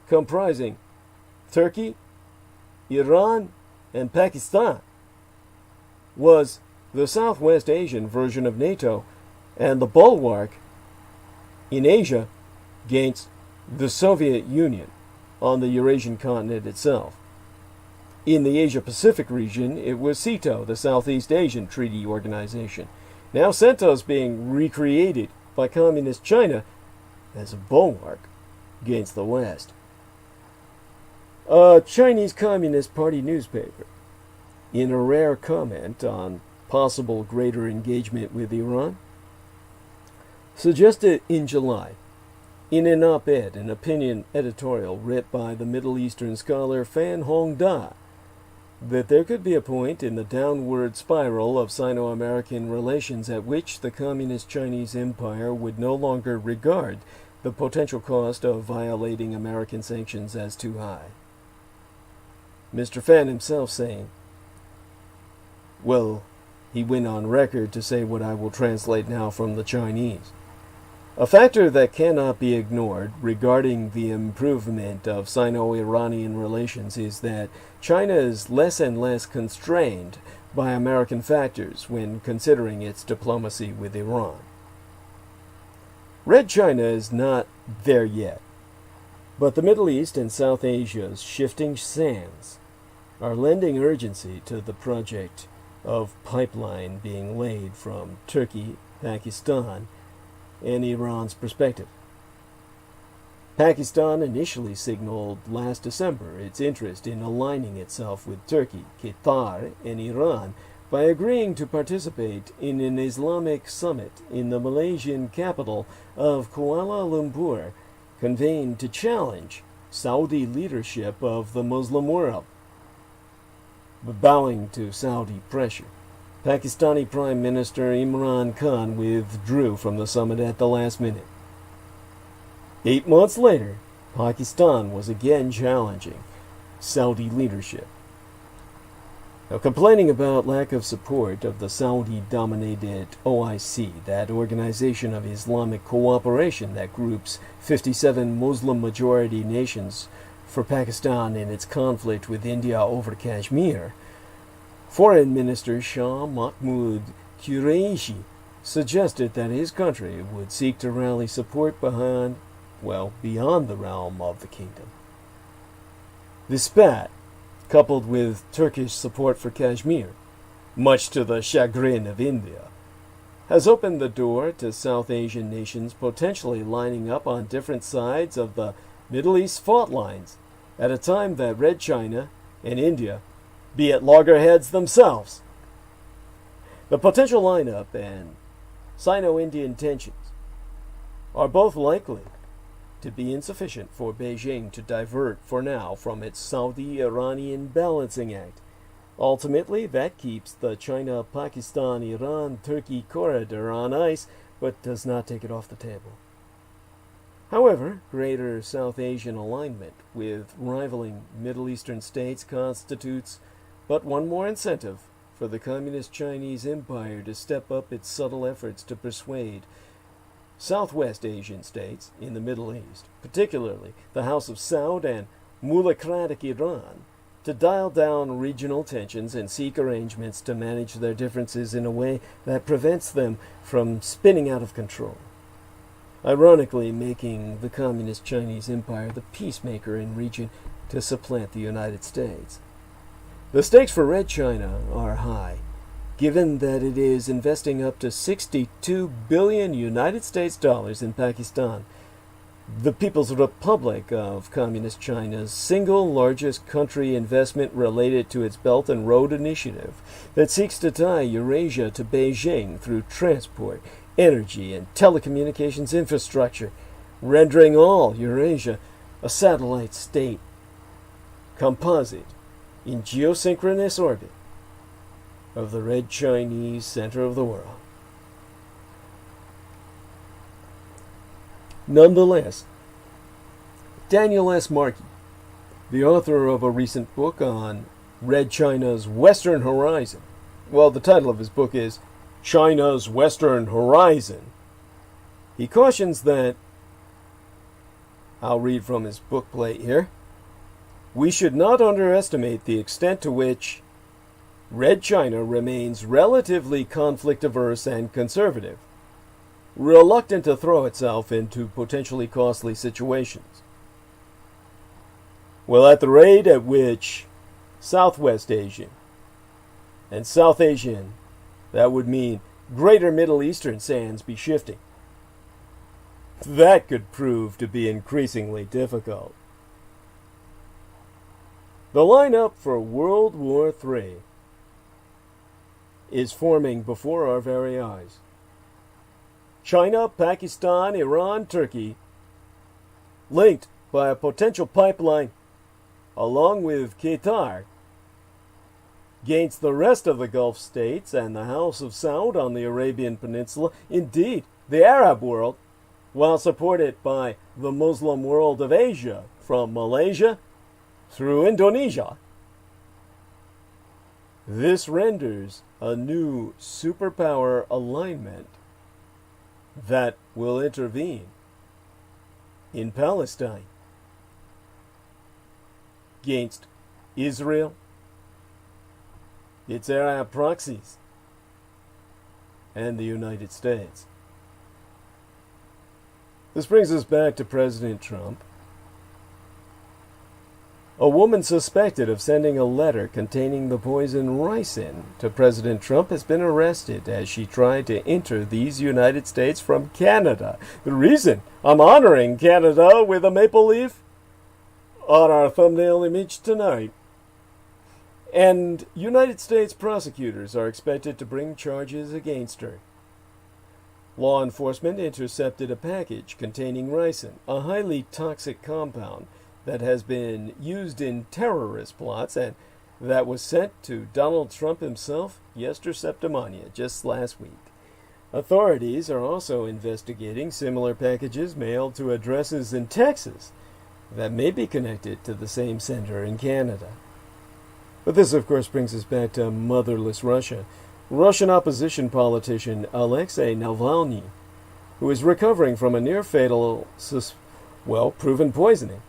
comprising Turkey, Iran, and Pakistan, was the Southwest Asian version of NATO and the bulwark in Asia against the Soviet Union on the Eurasian continent itself. In the Asia-Pacific region, it was CETO, the Southeast Asian Treaty Organization. Now CENTO is being recreated by Communist China as a bulwark against the West. A Chinese Communist Party newspaper, in a rare comment on possible greater engagement with Iran, suggested in July, in an op-ed, an opinion editorial written by the Middle Eastern scholar Fan Hongda, that there could be a point in the downward spiral of Sino-American relations at which the Communist Chinese Empire would no longer regard the potential cost of violating American sanctions as too high. Mr. Fan himself saying, well, he went on record to say what I will translate now from the Chinese. A factor that cannot be ignored regarding the improvement of Sino-Iranian relations is that China is less and less constrained by American factors when considering its diplomacy with Iran. Red China is not there yet, but the Middle East and South Asia's shifting sands are lending urgency to the project of pipeline being laid from Turkey, Pakistan, and Iran's perspective. Pakistan initially signaled last December its interest in aligning itself with Turkey, Qatar, and Iran by agreeing to participate in an Islamic summit in the Malaysian capital of Kuala Lumpur, convened to challenge Saudi leadership of the Muslim world. But bowing to Saudi pressure, Pakistani Prime Minister Imran Khan withdrew from the summit at the last minute. 8 months later, Pakistan was again challenging Saudi leadership. Now, complaining about lack of support of the Saudi-dominated OIC, that Organization of Islamic Cooperation that groups 57 Muslim-majority nations for Pakistan in its conflict with India over Kashmir, Foreign Minister Shah Mahmood Qureshi suggested that his country would seek to rally support beyond the realm of the kingdom. This spat, coupled with Turkish support for Kashmir, much to the chagrin of India, has opened the door to South Asian nations potentially lining up on different sides of the Middle East fault lines at a time that Red China and India be at loggerheads themselves. The potential lineup and Sino-Indian tensions are both likely to be insufficient for Beijing to divert for now from its Saudi-Iranian balancing act. Ultimately, that keeps the China-Pakistan-Iran-Turkey corridor on ice, but does not take it off the table. However, greater South Asian alignment with rivaling Middle Eastern states constitutes but one more incentive for the Communist Chinese Empire to step up its subtle efforts to persuade Southwest Asian states in the Middle East, particularly the House of Saud and Mulacratic Iran, to dial down regional tensions and seek arrangements to manage their differences in a way that prevents them from spinning out of control, ironically making the Communist Chinese Empire the peacemaker in region to supplant the United States. The stakes for Red China are high, given that it is investing up to 62 billion United States dollars in Pakistan, the People's Republic of Communist China's single largest country investment related to its Belt and Road Initiative that seeks to tie Eurasia to Beijing through transport, energy, and telecommunications infrastructure, rendering all Eurasia a satellite state composite in geosynchronous orbit of the Red Chinese center of the world. Nonetheless, Daniel S. Markey, the author of a recent book on Red China's Western Horizon, well, the title of his book is China's Western Horizon, he cautions that, I'll read from his book plate here, we should not underestimate the extent to which Red China remains relatively conflict-averse and conservative, reluctant to throw itself into potentially costly situations. Well, at the rate at which Southwest Asian and South Asian, that would mean greater Middle Eastern sands be shifting, that could prove to be increasingly difficult. The lineup for World War III is forming before our very eyes. China, Pakistan, Iran, Turkey, linked by a potential pipeline, along with Qatar, against the rest of the Gulf states and the House of Saud on the Arabian Peninsula, indeed, the Arab world, while supported by the Muslim world of Asia, from Malaysia through Indonesia. This renders a new superpower alignment that will intervene in Palestine against Israel, its Arab proxies, and the United States. This brings us back to President Trump. A woman suspected of sending a letter containing the poison ricin to President Trump has been arrested as she tried to enter these United States from Canada. The reason I'm honoring Canada with a maple leaf on our thumbnail image tonight. And United States prosecutors are expected to bring charges against her. Law enforcement intercepted a package containing ricin, a highly toxic compound that has been used in terrorist plots and that was sent to Donald Trump himself yesterday, just last week. Authorities are also investigating similar packages mailed to addresses in Texas that may be connected to the same sender in Canada. But this, of course, brings us back to motherless Russia. Russian opposition politician Alexei Navalny, who is recovering from a near-fatal, proven poisoning,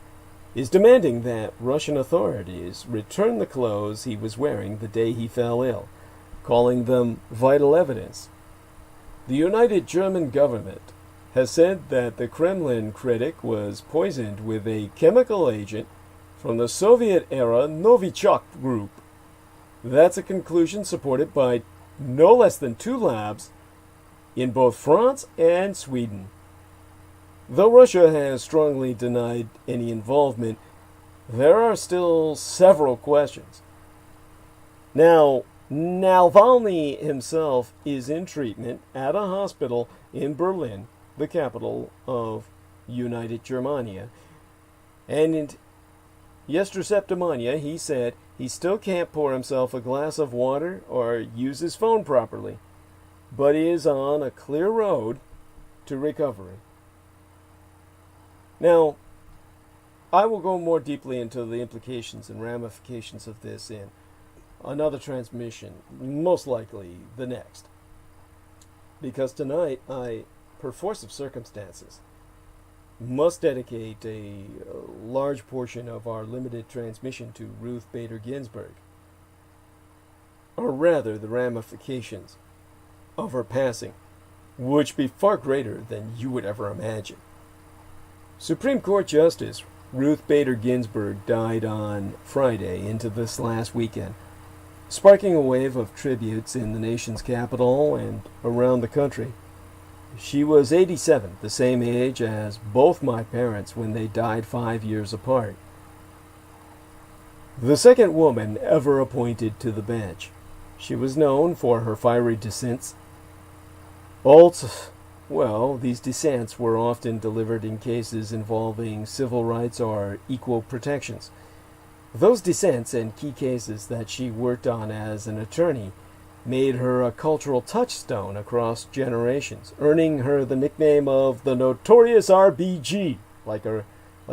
is demanding that Russian authorities return the clothes he was wearing the day he fell ill, calling them vital evidence. The United German government has said that the Kremlin critic was poisoned with a chemical agent from the Soviet-era Novichok group. That's a conclusion supported by no less than 2 labs in both France and Sweden. Though Russia has strongly denied any involvement, there are still several questions. Now, Navalny himself is in treatment at a hospital in Berlin the capital of United Germania. And in Yester Septimania, he said he still can't pour himself a glass of water or use his phone properly, but he is on a clear road to recovery. Now, I will go more deeply into the implications and ramifications of this in another transmission, most likely the next. Because tonight, I, per force of circumstances, must dedicate a large portion of our limited transmission to Ruth Bader Ginsburg. Or rather, the ramifications of her passing, which be far greater than you would ever imagine. Supreme Court Justice Ruth Bader Ginsburg died on Friday into this last weekend, sparking a wave of tributes in the nation's capital and around the country. She was 87, the same age as both my parents when they died 5 years apart. The second woman ever appointed to the bench. She was known for her fiery dissents. These dissents were often delivered in cases involving civil rights or equal protections. Those dissents and key cases that she worked on as an attorney made her a cultural touchstone across generations, earning her the nickname of the Notorious RBG, like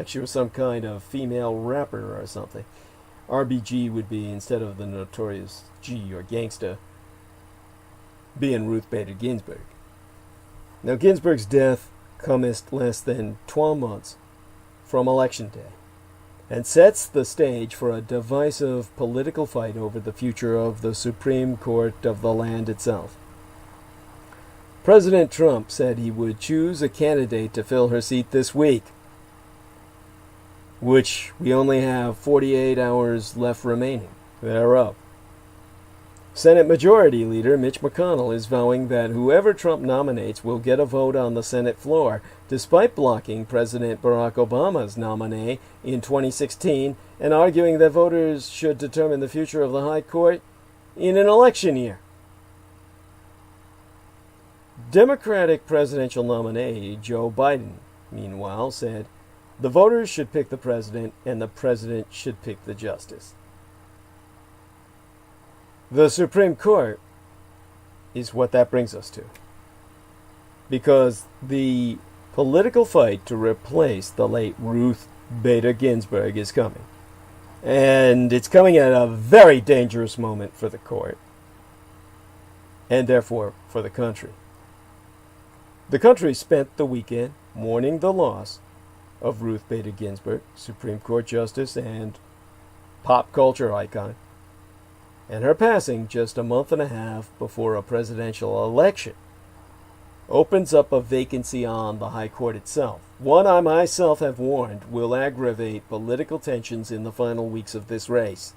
she was some kind of female rapper or something. RBG would be, instead of the Notorious G or Gangsta, being Ruth Bader Ginsburg. Now, Ginsburg's death cometh less than 12 months from Election Day, and sets the stage for a divisive political fight over the future of the Supreme Court of the land itself. President Trump said he would choose a candidate to fill her seat this week, which we only have 48 hours left remaining thereof. Senate Majority Leader Mitch McConnell is vowing that whoever Trump nominates will get a vote on the Senate floor, despite blocking President Barack Obama's nominee in 2016 and arguing that voters should determine the future of the High Court in an election year. Democratic presidential nominee Joe Biden, meanwhile, said the voters should pick the president and the president should pick the justice. The Supreme Court is what that brings us to. Because the political fight to replace the late Ruth Bader Ginsburg is coming. And it's coming at a very dangerous moment for the court. And therefore for the country. The country spent the weekend mourning the loss of Ruth Bader Ginsburg, Supreme Court Justice and pop culture icon. And her passing just a month and a half before a presidential election opens up a vacancy on the High Court itself. One I myself have warned will aggravate political tensions in the final weeks of this race.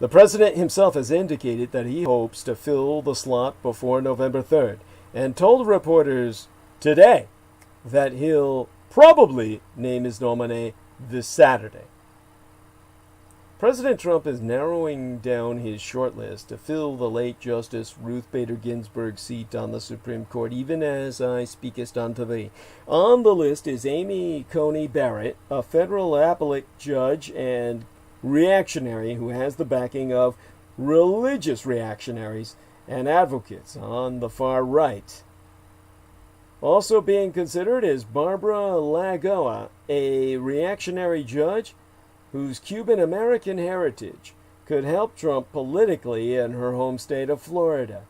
The president himself has indicated that he hopes to fill the slot before November 3rd, and told reporters today that he'll probably name his nominee this Saturday. President Trump is narrowing down his shortlist to fill the late Justice Ruth Bader Ginsburg's seat on the Supreme Court, even as I speakest unto thee. On the list is Amy Coney Barrett, a federal appellate judge and reactionary who has the backing of religious reactionaries and advocates on the far right. Also being considered is Barbara Lagoa, a reactionary judge whose Cuban-American heritage could help Trump politically in her home state of Florida.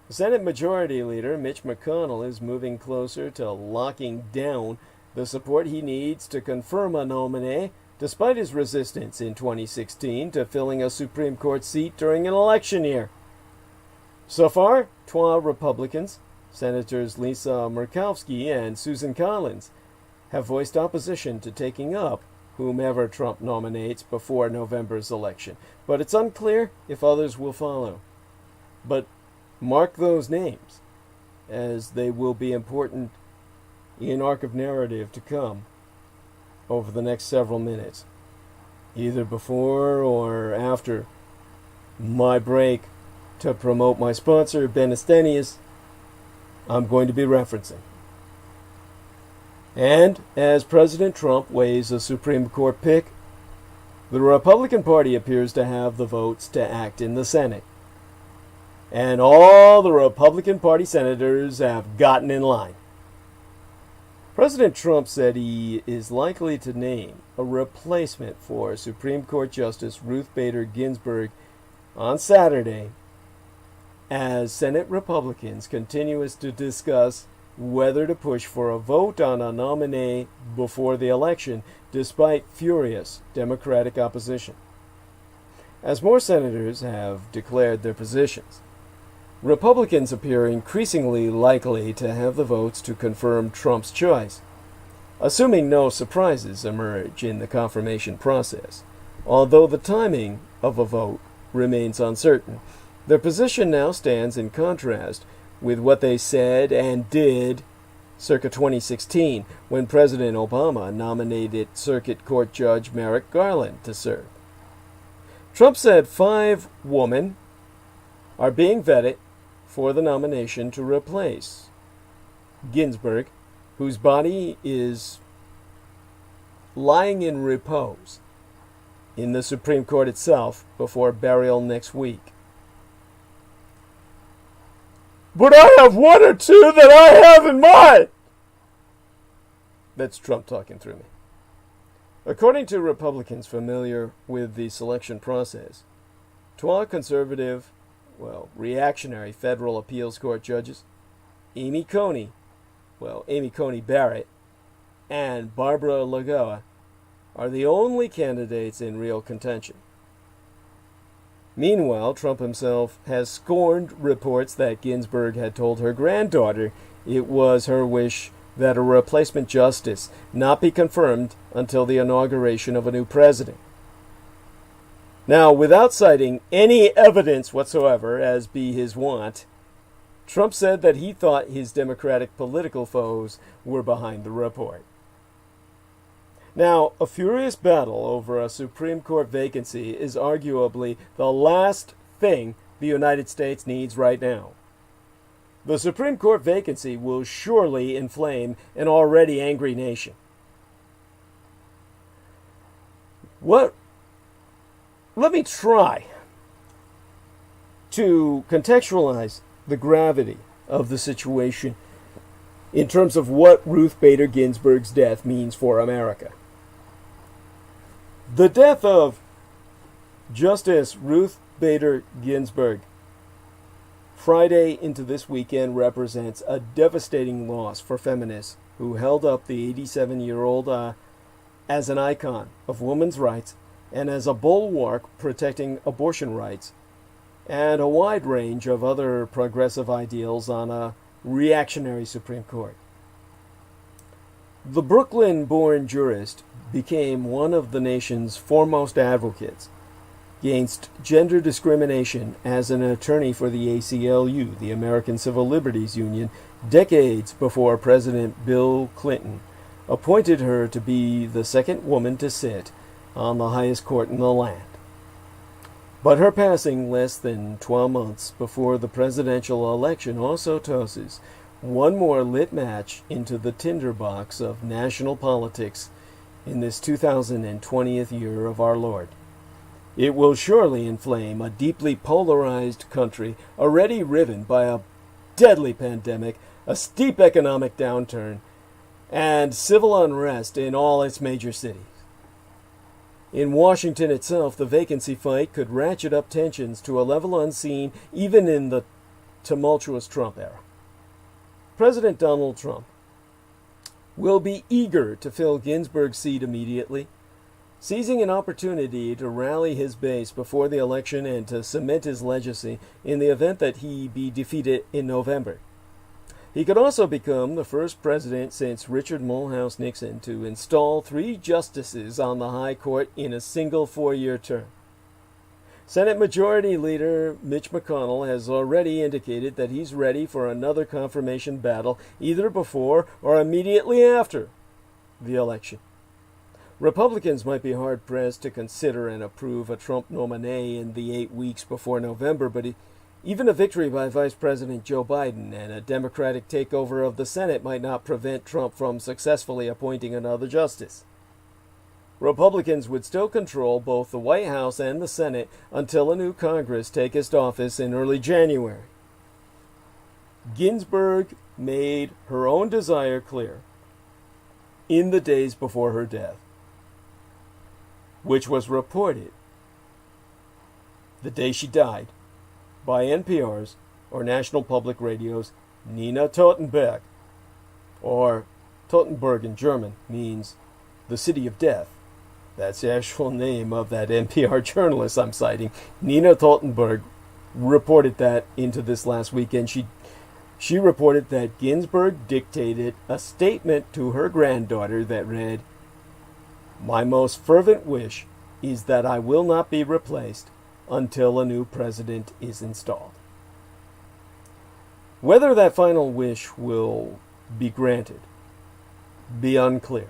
Senate Majority Leader Mitch McConnell is moving closer to locking down the support he needs to confirm a nominee, despite his resistance in 2016 to filling a Supreme Court seat during an election year. So far, 12 Republicans, Senators Lisa Murkowski and Susan Collins, have voiced opposition to taking up whomever Trump nominates before November's election. But it's unclear if others will follow. But mark those names, as they will be important in arc of narrative to come over the next several minutes, either before or after my break to promote my sponsor, Benestenius, I'm going to be referencing. And as President Trump weighs a Supreme Court pick, the Republican Party appears to have the votes to act in the Senate. And all the Republican Party senators have gotten in line. President Trump said he is likely to name a replacement for Supreme Court Justice Ruth Bader Ginsburg on Saturday as Senate Republicans continue to discuss whether to push for a vote on a nominee before the election, despite furious Democratic opposition. As more senators have declared their positions, Republicans appear increasingly likely to have the votes to confirm Trump's choice, assuming no surprises emerge in the confirmation process. Although the timing of a vote remains uncertain, their position now stands in contrast with what they said and did circa 2016, when President Obama nominated Circuit Court Judge Merrick Garland to serve. Trump said 5 women are being vetted for the nomination to replace Ginsburg, whose body is lying in repose in the Supreme Court itself before burial next week. But I have 1 or 2 that I have in mind! That's Trump talking through me. According to Republicans familiar with the selection process, 12 conservative, reactionary federal appeals court judges, Amy Coney Barrett, and Barbara Lagoa are the only candidates in real contention. Meanwhile, Trump himself has scorned reports that Ginsburg had told her granddaughter it was her wish that a replacement justice not be confirmed until the inauguration of a new president. Now, without citing any evidence whatsoever, as be his wont, Trump said that he thought his Democratic political foes were behind the report. Now, a furious battle over a Supreme Court vacancy is arguably the last thing the United States needs right now. The Supreme Court vacancy will surely inflame an already angry nation. Let me try to contextualize the gravity of the situation in terms of what Ruth Bader Ginsburg's death means for America. The death of Justice Ruth Bader Ginsburg Friday into this weekend represents a devastating loss for feminists who held up the 87-year-old as an icon of women's rights and as a bulwark protecting abortion rights and a wide range of other progressive ideals on a reactionary Supreme Court. The Brooklyn-born jurist became one of the nation's foremost advocates against gender discrimination as an attorney for the ACLU, the American Civil Liberties Union, decades before President Bill Clinton appointed her to be the second woman to sit on the highest court in the land. But her passing less than 12 months before the presidential election also tosses one more lit match into the tinderbox of national politics in this 2020th year of our Lord. It will surely inflame a deeply polarized country already riven by a deadly pandemic, a steep economic downturn, and civil unrest in all its major cities. In Washington itself, the vacancy fight could ratchet up tensions to a level unseen even in the tumultuous Trump era. President Donald Trump will be eager to fill Ginsburg's seat immediately, seizing an opportunity to rally his base before the election and to cement his legacy in the event that he be defeated in November. He could also become the first president since Richard Mulhouse Nixon to install 3 justices on the High Court in a single 4-year term. Senate Majority Leader Mitch McConnell has already indicated that he's ready for another confirmation battle either before or immediately after the election. Republicans might be hard-pressed to consider and approve a Trump nominee in the 8 weeks before November, but Even a victory by Vice President Joe Biden and a Democratic takeover of the Senate might not prevent Trump from successfully appointing another justice. Republicans would still control both the White House and the Senate until a new Congress takes office in early January. Ginsburg made her own desire clear in the days before her death, which was reported the day she died by NPR's or National Public Radio's Nina Totenberg, or Totenberg in German means the city of death. That's the actual name of that NPR journalist I'm citing. Nina Totenberg reported that into this last weekend. She reported that Ginsburg dictated a statement to her granddaughter that read, "My most fervent wish is that I will not be replaced until a new president is installed." Whether that final wish will be granted, be unclear.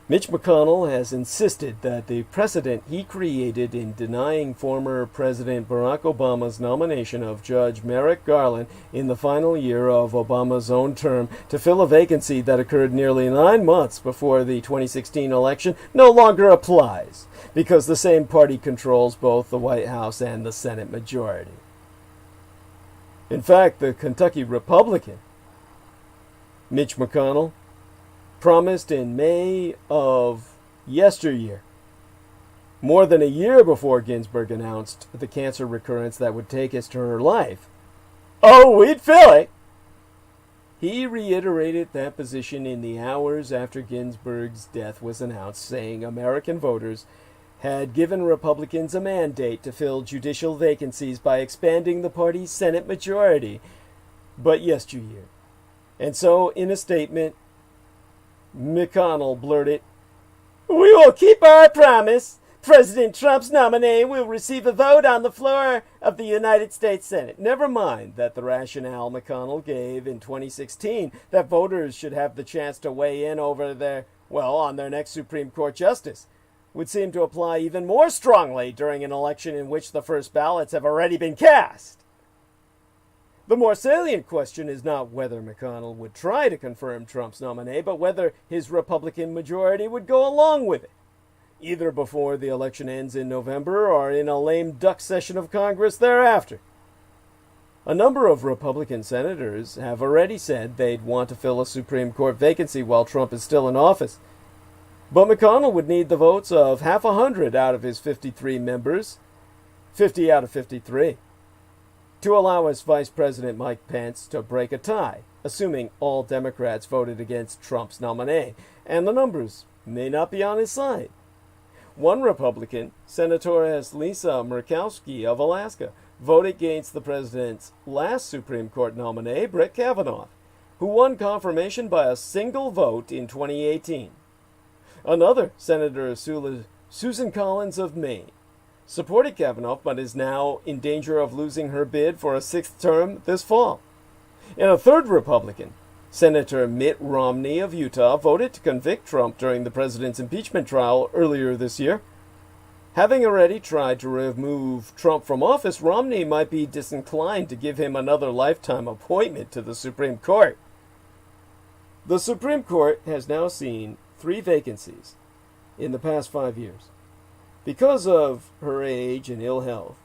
Mitch McConnell has insisted that the precedent he created in denying former President Barack Obama's nomination of Judge Merrick Garland in the final year of Obama's own term to fill a vacancy that occurred nearly 9 months before the 2016 election no longer applies, because the same party controls both the White House and the Senate majority. In fact, the Kentucky Republican, Mitch McConnell, promised in May of yesteryear, more than a year before Ginsburg announced the cancer recurrence that would take us to her life, "Oh, we'd fill it." He reiterated that position in the hours after Ginsburg's death was announced, saying American voters had given Republicans a mandate to fill judicial vacancies by expanding the party's Senate majority, but yesteryear. And so, in a statement, McConnell blurted, "We will keep our promise. President Trump's nominee will receive a vote on the floor of the United States Senate." Never mind that the rationale McConnell gave in 2016 that voters should have the chance to weigh in over on their next Supreme Court justice would seem to apply even more strongly during an election in which the first ballots have already been cast. The more salient question is not whether McConnell would try to confirm Trump's nominee, but whether his Republican majority would go along with it, either before the election ends in November or in a lame duck session of Congress thereafter. A number of Republican senators have already said they'd want to fill a Supreme Court vacancy while Trump is still in office. But McConnell would need the votes of half a hundred out of his 53 members, 50 out of 53. To allow his Vice President Mike Pence to break a tie, assuming all Democrats voted against Trump's nominee, and the numbers may not be on his side. One Republican, Senatoress Lisa Murkowski of Alaska, voted against the president's last Supreme Court nominee, Brett Kavanaugh, who won confirmation by a single vote in 2018. Another, Senator Susan Collins of Maine, supported Kavanaugh, but is now in danger of losing her bid for a 6th term this fall. And a third Republican, Senator Mitt Romney of Utah, voted to convict Trump during the president's impeachment trial earlier this year. Having already tried to remove Trump from office, Romney might be disinclined to give him another lifetime appointment to the Supreme Court. The Supreme Court has now seen 3 vacancies in the past 5 years. Because of her age and ill health,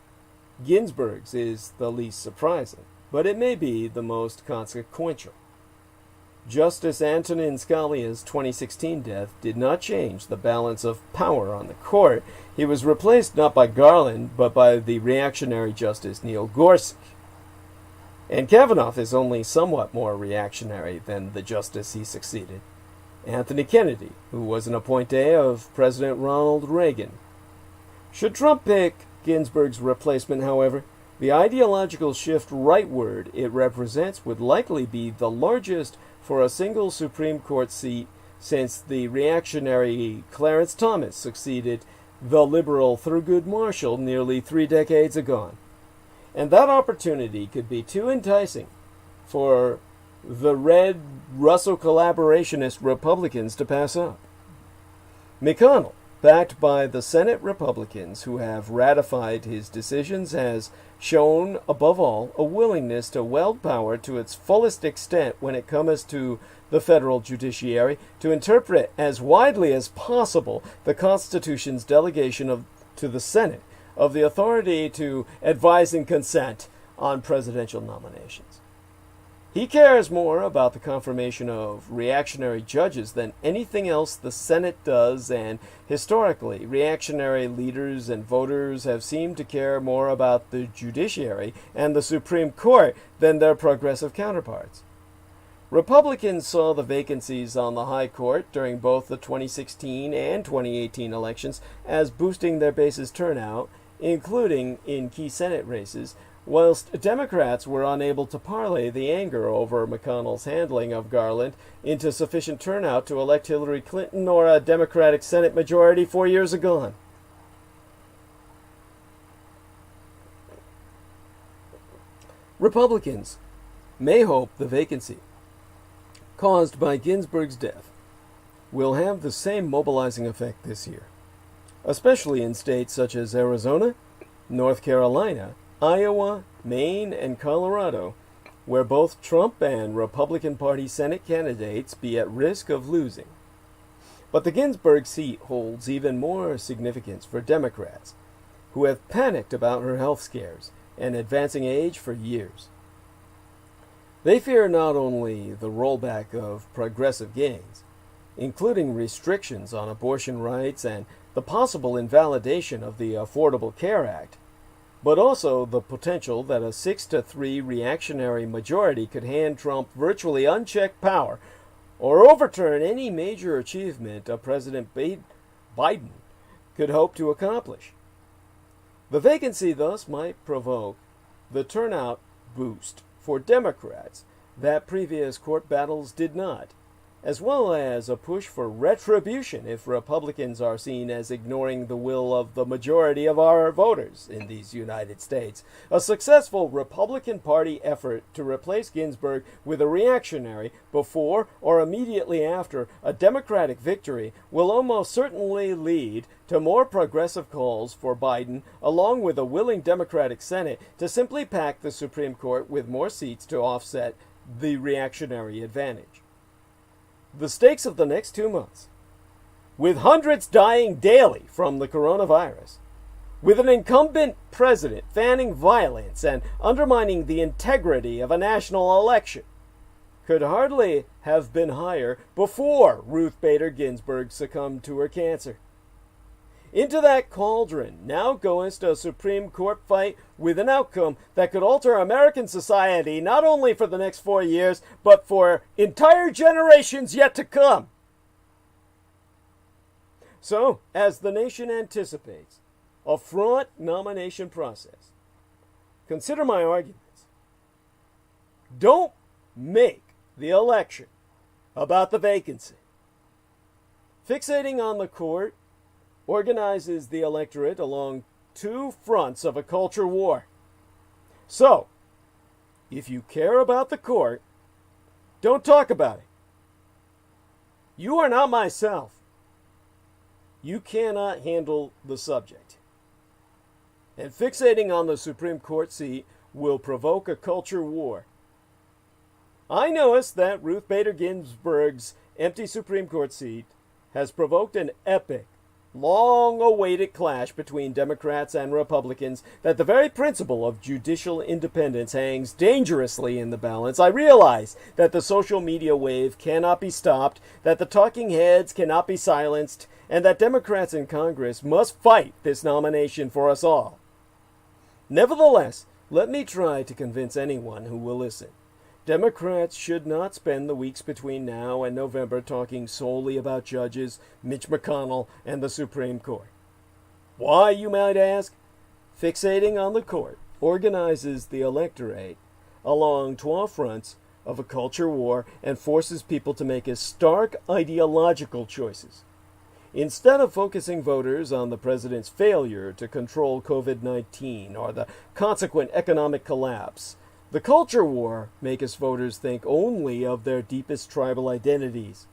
Ginsburg's is the least surprising, but it may be the most consequential. Justice Antonin Scalia's 2016 death did not change the balance of power on the court. He was replaced not by Garland, but by the reactionary Justice Neil Gorsuch. And Kavanaugh is only somewhat more reactionary than the justice he succeeded, Anthony Kennedy, who was an appointee of President Ronald Reagan. Should Trump pick Ginsburg's replacement, however, the ideological shift rightward it represents would likely be the largest for a single Supreme Court seat since the reactionary Clarence Thomas succeeded the liberal Thurgood Marshall nearly 3 decades ago. And that opportunity could be too enticing for the red Russell collaborationist Republicans to pass up. McConnell backed by the Senate Republicans who have ratified his decisions, has shown, above all, a willingness to wield power to its fullest extent when it comes to the federal judiciary, to interpret as widely as possible the Constitution's delegation to the Senate of the authority to advise and consent on presidential nominations. He cares more about the confirmation of reactionary judges than anything else the Senate does, and historically, reactionary leaders and voters have seemed to care more about the judiciary and the Supreme Court than their progressive counterparts. Republicans saw the vacancies on the High Court during both the 2016 and 2018 elections as boosting their base's turnout, including in key Senate races, whilst Democrats were unable to parlay the anger over McConnell's handling of Garland into sufficient turnout to elect Hillary Clinton or a Democratic Senate majority 4 years agone. Republicans may hope the vacancy caused by Ginsburg's death will have the same mobilizing effect this year, especially in states such as Arizona, North Carolina, Iowa, Maine, and Colorado, where both Trump and Republican Party Senate candidates be at risk of losing. But the Ginsburg seat holds even more significance for Democrats, who have panicked about her health scares and advancing age for years. They fear not only the rollback of progressive gains, including restrictions on abortion rights and the possible invalidation of the Affordable Care Act, but also the potential that a 6-3 reactionary majority could hand Trump virtually unchecked power or overturn any major achievement a President Biden could hope to accomplish. The vacancy thus might provoke the turnout boost for Democrats that previous court battles did not, as well as a push for retribution if Republicans are seen as ignoring the will of the majority of our voters in these United States. A successful Republican Party effort to replace Ginsburg with a reactionary before or immediately after a Democratic victory will almost certainly lead to more progressive calls for Biden, along with a willing Democratic Senate, to simply pack the Supreme Court with more seats to offset the reactionary advantage. The stakes of the next 2 months, with hundreds dying daily from the coronavirus, with an incumbent president fanning violence and undermining the integrity of a national election, could hardly have been higher before Ruth Bader Ginsburg succumbed to her cancer. Into that cauldron now goeth a Supreme Court fight with an outcome that could alter American society not only for the next 4 years, but for entire generations yet to come. So, as the nation anticipates a fraught nomination process, consider my arguments. Don't make the election about the vacancy. Fixating on the court organizes the electorate along two fronts of a culture war. So, if you care about the court, don't talk about it. You are not myself. You cannot handle the subject. And fixating on the Supreme Court seat will provoke a culture war. I noticed that Ruth Bader Ginsburg's empty Supreme Court seat has provoked an epic, long-awaited clash between Democrats and Republicans, that the very principle of judicial independence hangs dangerously in the balance. I realize that the social media wave cannot be stopped, that the talking heads cannot be silenced, and that Democrats in Congress must fight this nomination for us all. Nevertheless, let me try to convince anyone who will listen. Democrats should not spend the weeks between now and November talking solely about judges, Mitch McConnell, and the Supreme Court. Why, you might ask? Fixating on the court organizes the electorate along 12 fronts of a culture war and forces people to make stark ideological choices. Instead of focusing voters on the president's failure to control COVID-19 or the consequent economic collapse, the culture war makes voters think only of their deepest tribal identities.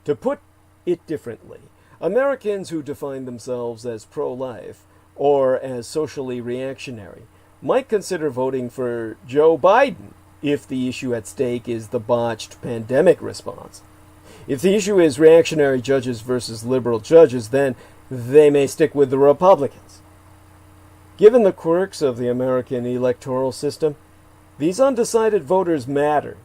To put it differently, Americans who define themselves as pro-life or as socially reactionary might consider voting for Joe Biden if the issue at stake is the botched pandemic response. If the issue is reactionary judges versus liberal judges, then they may stick with the Republicans. Given the quirks of the American electoral system, these undecided voters matter,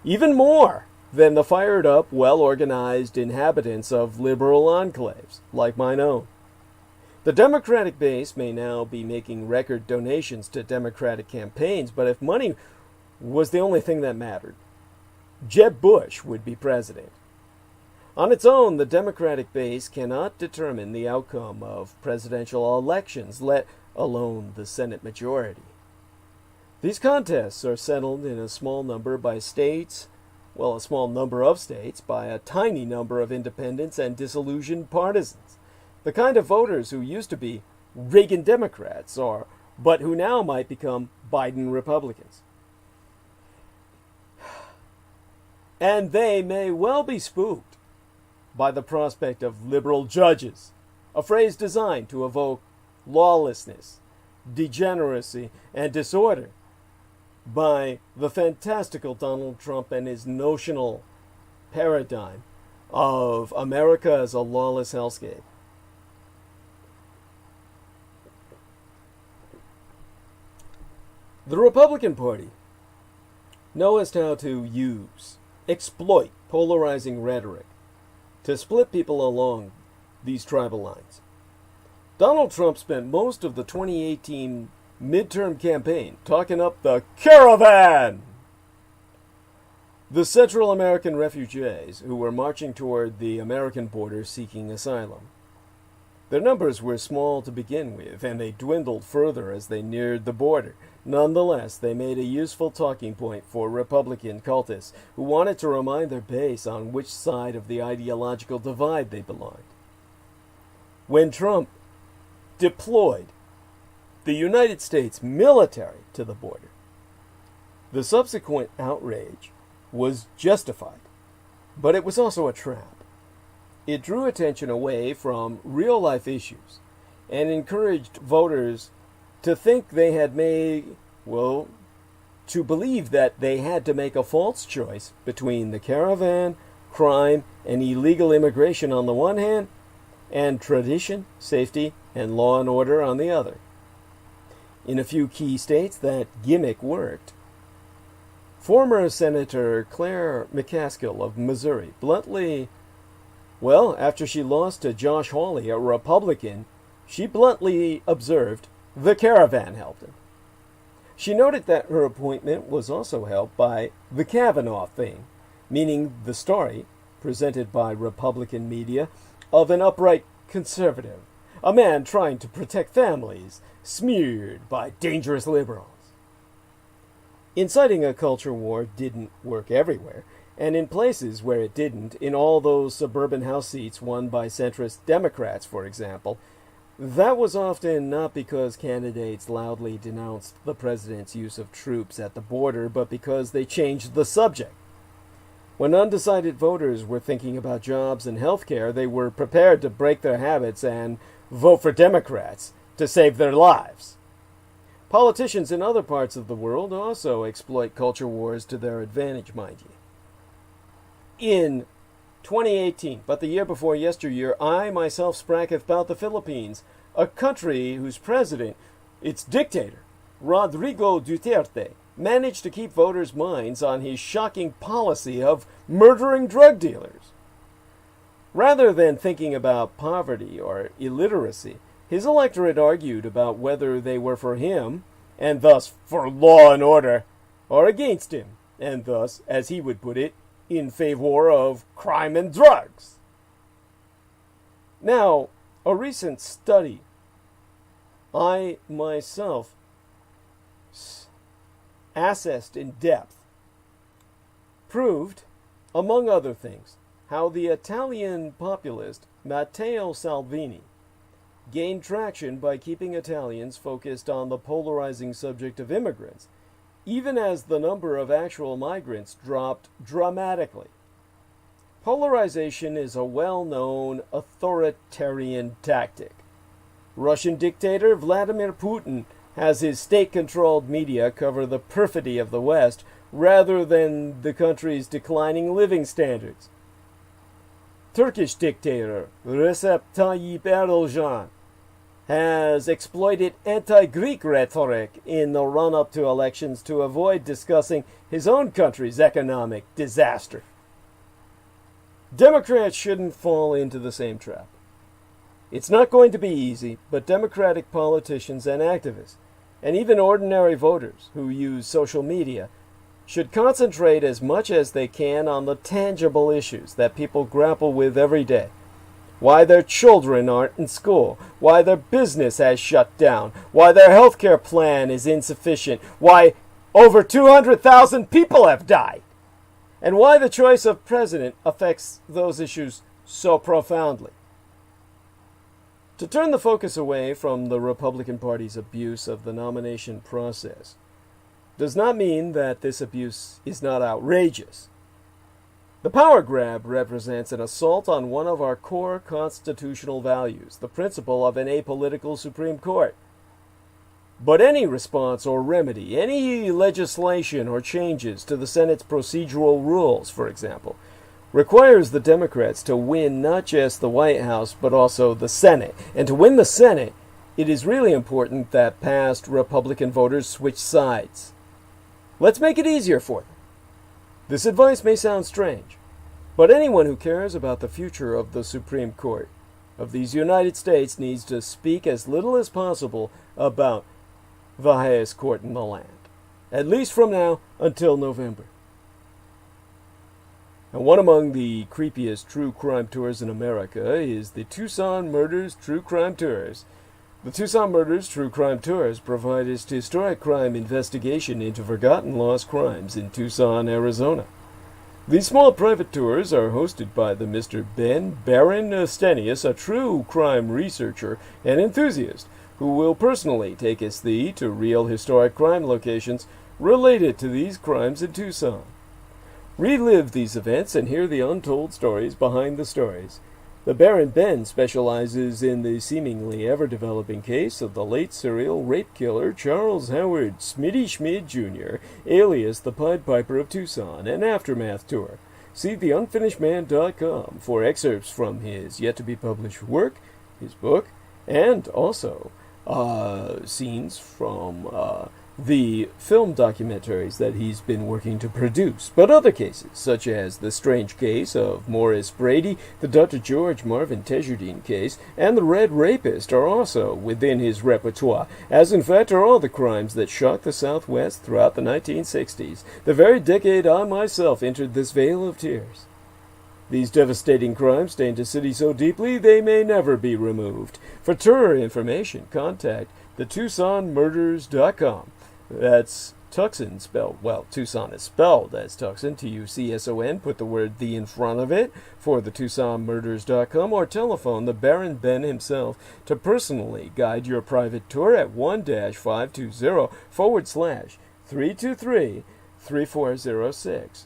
even more than the fired-up, well-organized inhabitants of liberal enclaves, like mine own. The Democratic base may now be making record donations to Democratic campaigns, but if money was the only thing that mattered, Jeb Bush would be president. On its own, the Democratic base cannot determine the outcome of presidential elections, let alone the Senate majority. These contests are settled in a small number by states, a small number of states, by a tiny number of independents and disillusioned partisans. The kind of voters who used to be Reagan Democrats, but who now might become Biden Republicans. And they may well be spooked by the prospect of liberal judges, a phrase designed to evoke lawlessness, degeneracy, and disorder, by the fantastical Donald Trump and his notional paradigm of America as a lawless hellscape. The Republican Party knows how to exploit polarizing rhetoric to split people along these tribal lines. Donald Trump spent most of the 2018 midterm campaign talking up the caravan, the Central American refugees who were marching toward the American border seeking asylum. Their numbers were small to begin with, and they dwindled further as they neared the border. Nonetheless, they made a useful talking point for Republican cultists who wanted to remind their base on which side of the ideological divide they belonged. When Trump deployed the United States military to the border, the subsequent outrage was justified, but it was also a trap. It drew attention away from real-life issues and encouraged voters to think they had to believe that they had to make a false choice between the caravan, crime, and illegal immigration on the one hand, and tradition, safety, and law and order on the other. In a few key states, that gimmick worked. Former Senator Claire McCaskill of Missouri after she lost to Josh Hawley, a Republican, she bluntly observed, "The caravan helped him." She noted that her appointment was also helped by the Kavanaugh thing, meaning the story, presented by Republican media, of an upright conservative, a man trying to protect families, smeared by dangerous liberals. Inciting a culture war didn't work everywhere, and in places where it didn't, in all those suburban House seats won by centrist Democrats, for example, that was often not because candidates loudly denounced the president's use of troops at the border, but because they changed the subject. When undecided voters were thinking about jobs and health care, they were prepared to break their habits and vote for Democrats to save their lives. Politicians in other parts of the world also exploit culture wars to their advantage, mind you. In 2018, but the year before yesteryear, I myself sprach about the Philippines, a country whose president, its dictator, Rodrigo Duterte, managed to keep voters' minds on his shocking policy of murdering drug dealers. Rather than thinking about poverty or illiteracy, his electorate argued about whether they were for him, and thus for law and order, or against him, and thus, as he would put it, in favor of crime and drugs. Now, a recent study I myself assessed in depth proved, among other things, how the Italian populist Matteo Salvini gained traction by keeping Italians focused on the polarizing subject of immigrants, even as the number of actual migrants dropped dramatically. Polarization is a well-known authoritarian tactic. Russian dictator Vladimir Putin has his state-controlled media cover the perfidy of the West rather than the country's declining living standards. Turkish dictator Recep Tayyip Erdogan has exploited anti-Greek rhetoric in the run-up to elections to avoid discussing his own country's economic disaster. Democrats shouldn't fall into the same trap. It's not going to be easy, but Democratic politicians and activists, and even ordinary voters who use social media, should concentrate as much as they can on the tangible issues that people grapple with every day. Why their children aren't in school, why their business has shut down, why their health care plan is insufficient, why over 200,000 people have died, and why the choice of president affects those issues so profoundly. To turn the focus away from the Republican Party's abuse of the nomination process does not mean that this abuse is not outrageous. The power grab represents an assault on one of our core constitutional values, the principle of an apolitical Supreme Court. But any response or remedy, any legislation or changes to the Senate's procedural rules, for example, requires the Democrats to win not just the White House, but also the Senate. And to win the Senate, it is really important that past Republican voters switch sides. Let's make it easier for them. This advice may sound strange, but anyone who cares about the future of the Supreme Court of these United States needs to speak as little as possible about the highest court in the land, at least from now until November. And one among the creepiest true crime tours in America is the Tucson Murders True Crime Tours. The Tucson Murders True Crime Tours provide a historic crime investigation into forgotten lost crimes in Tucson, Arizona. These small private tours are hosted by the Mr. Ben Baron Stenius, a true crime researcher and enthusiast, who will personally take us to real historic crime locations related to these crimes in Tucson. Relive these events and hear the untold stories behind the stories. The Baron Ben specializes in the seemingly ever-developing case of the late serial rape killer Charles Howard Smitty Schmid Jr., alias the Pied Piper of Tucson, an aftermath tour. See theunfinishedman.com for excerpts from his yet-to-be-published work, his book, and also scenes from the film documentaries that he's been working to produce. But other cases, such as the strange case of Morris Brady, the Dr. George Marvin Tejardine case, and the Red Rapist, are also within his repertoire, as in fact are all the crimes that shocked the Southwest throughout the 1960s, the very decade I myself entered this vale of tears. These devastating crimes stained a city so deeply they may never be removed. For tour information, contact theTucsonMurders.com. That's Tucson spelled, well, Tucson is spelled as Tucson, Tucson. Put the word "the" in front of it for theTucsonMurders.com, or telephone the Baron Ben himself to personally guide your private tour at 1-520-323-3406.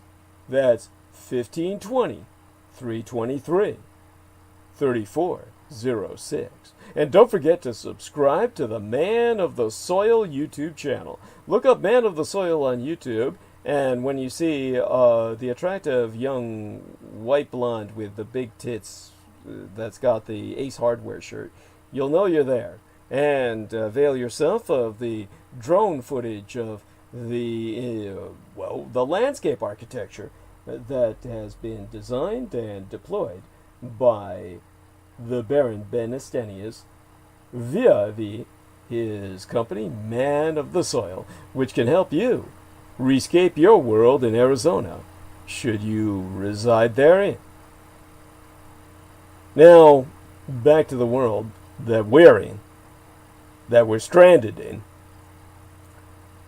That's 1520-323-3406. And don't forget to subscribe to the Man of the Soil YouTube channel. Look up Man of the Soil on YouTube, and when you see the attractive young white blonde with the big tits that's got the Ace Hardware shirt, you'll know you're there. And avail yourself of the drone footage of the landscape architecture that has been designed and deployed by the Baron Ben Estenius via his company Man of the Soil, which can help you rescape your world in Arizona, should you reside therein. Now, back to the world that we're in, that we're stranded in.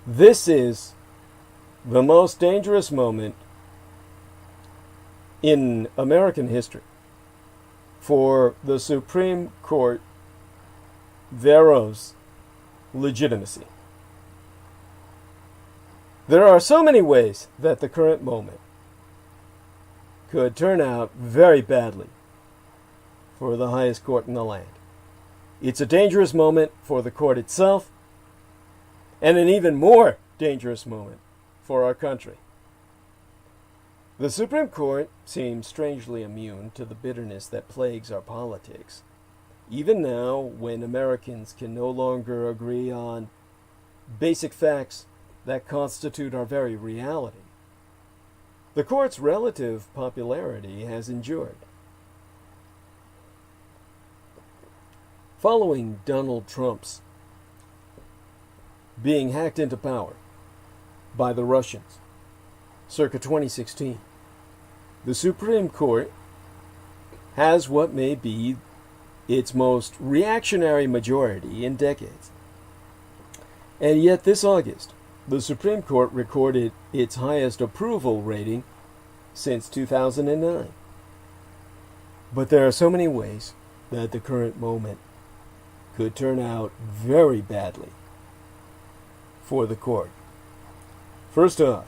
This is the most dangerous moment in American history for the Supreme Court thereof's legitimacy. There are so many ways that the current moment could turn out very badly for the highest court in the land. It's a dangerous moment for the court itself, and an even more dangerous moment for our country. The Supreme Court seems strangely immune to the bitterness that plagues our politics. Even now, when Americans can no longer agree on basic facts that constitute our very reality, the court's relative popularity has endured. Following Donald Trump's being hacked into power by the Russians circa 2016, the Supreme Court has what may be its most reactionary majority in decades. And yet this August, the Supreme Court recorded its highest approval rating since 2009. But there are so many ways that the current moment could turn out very badly for the court. First off,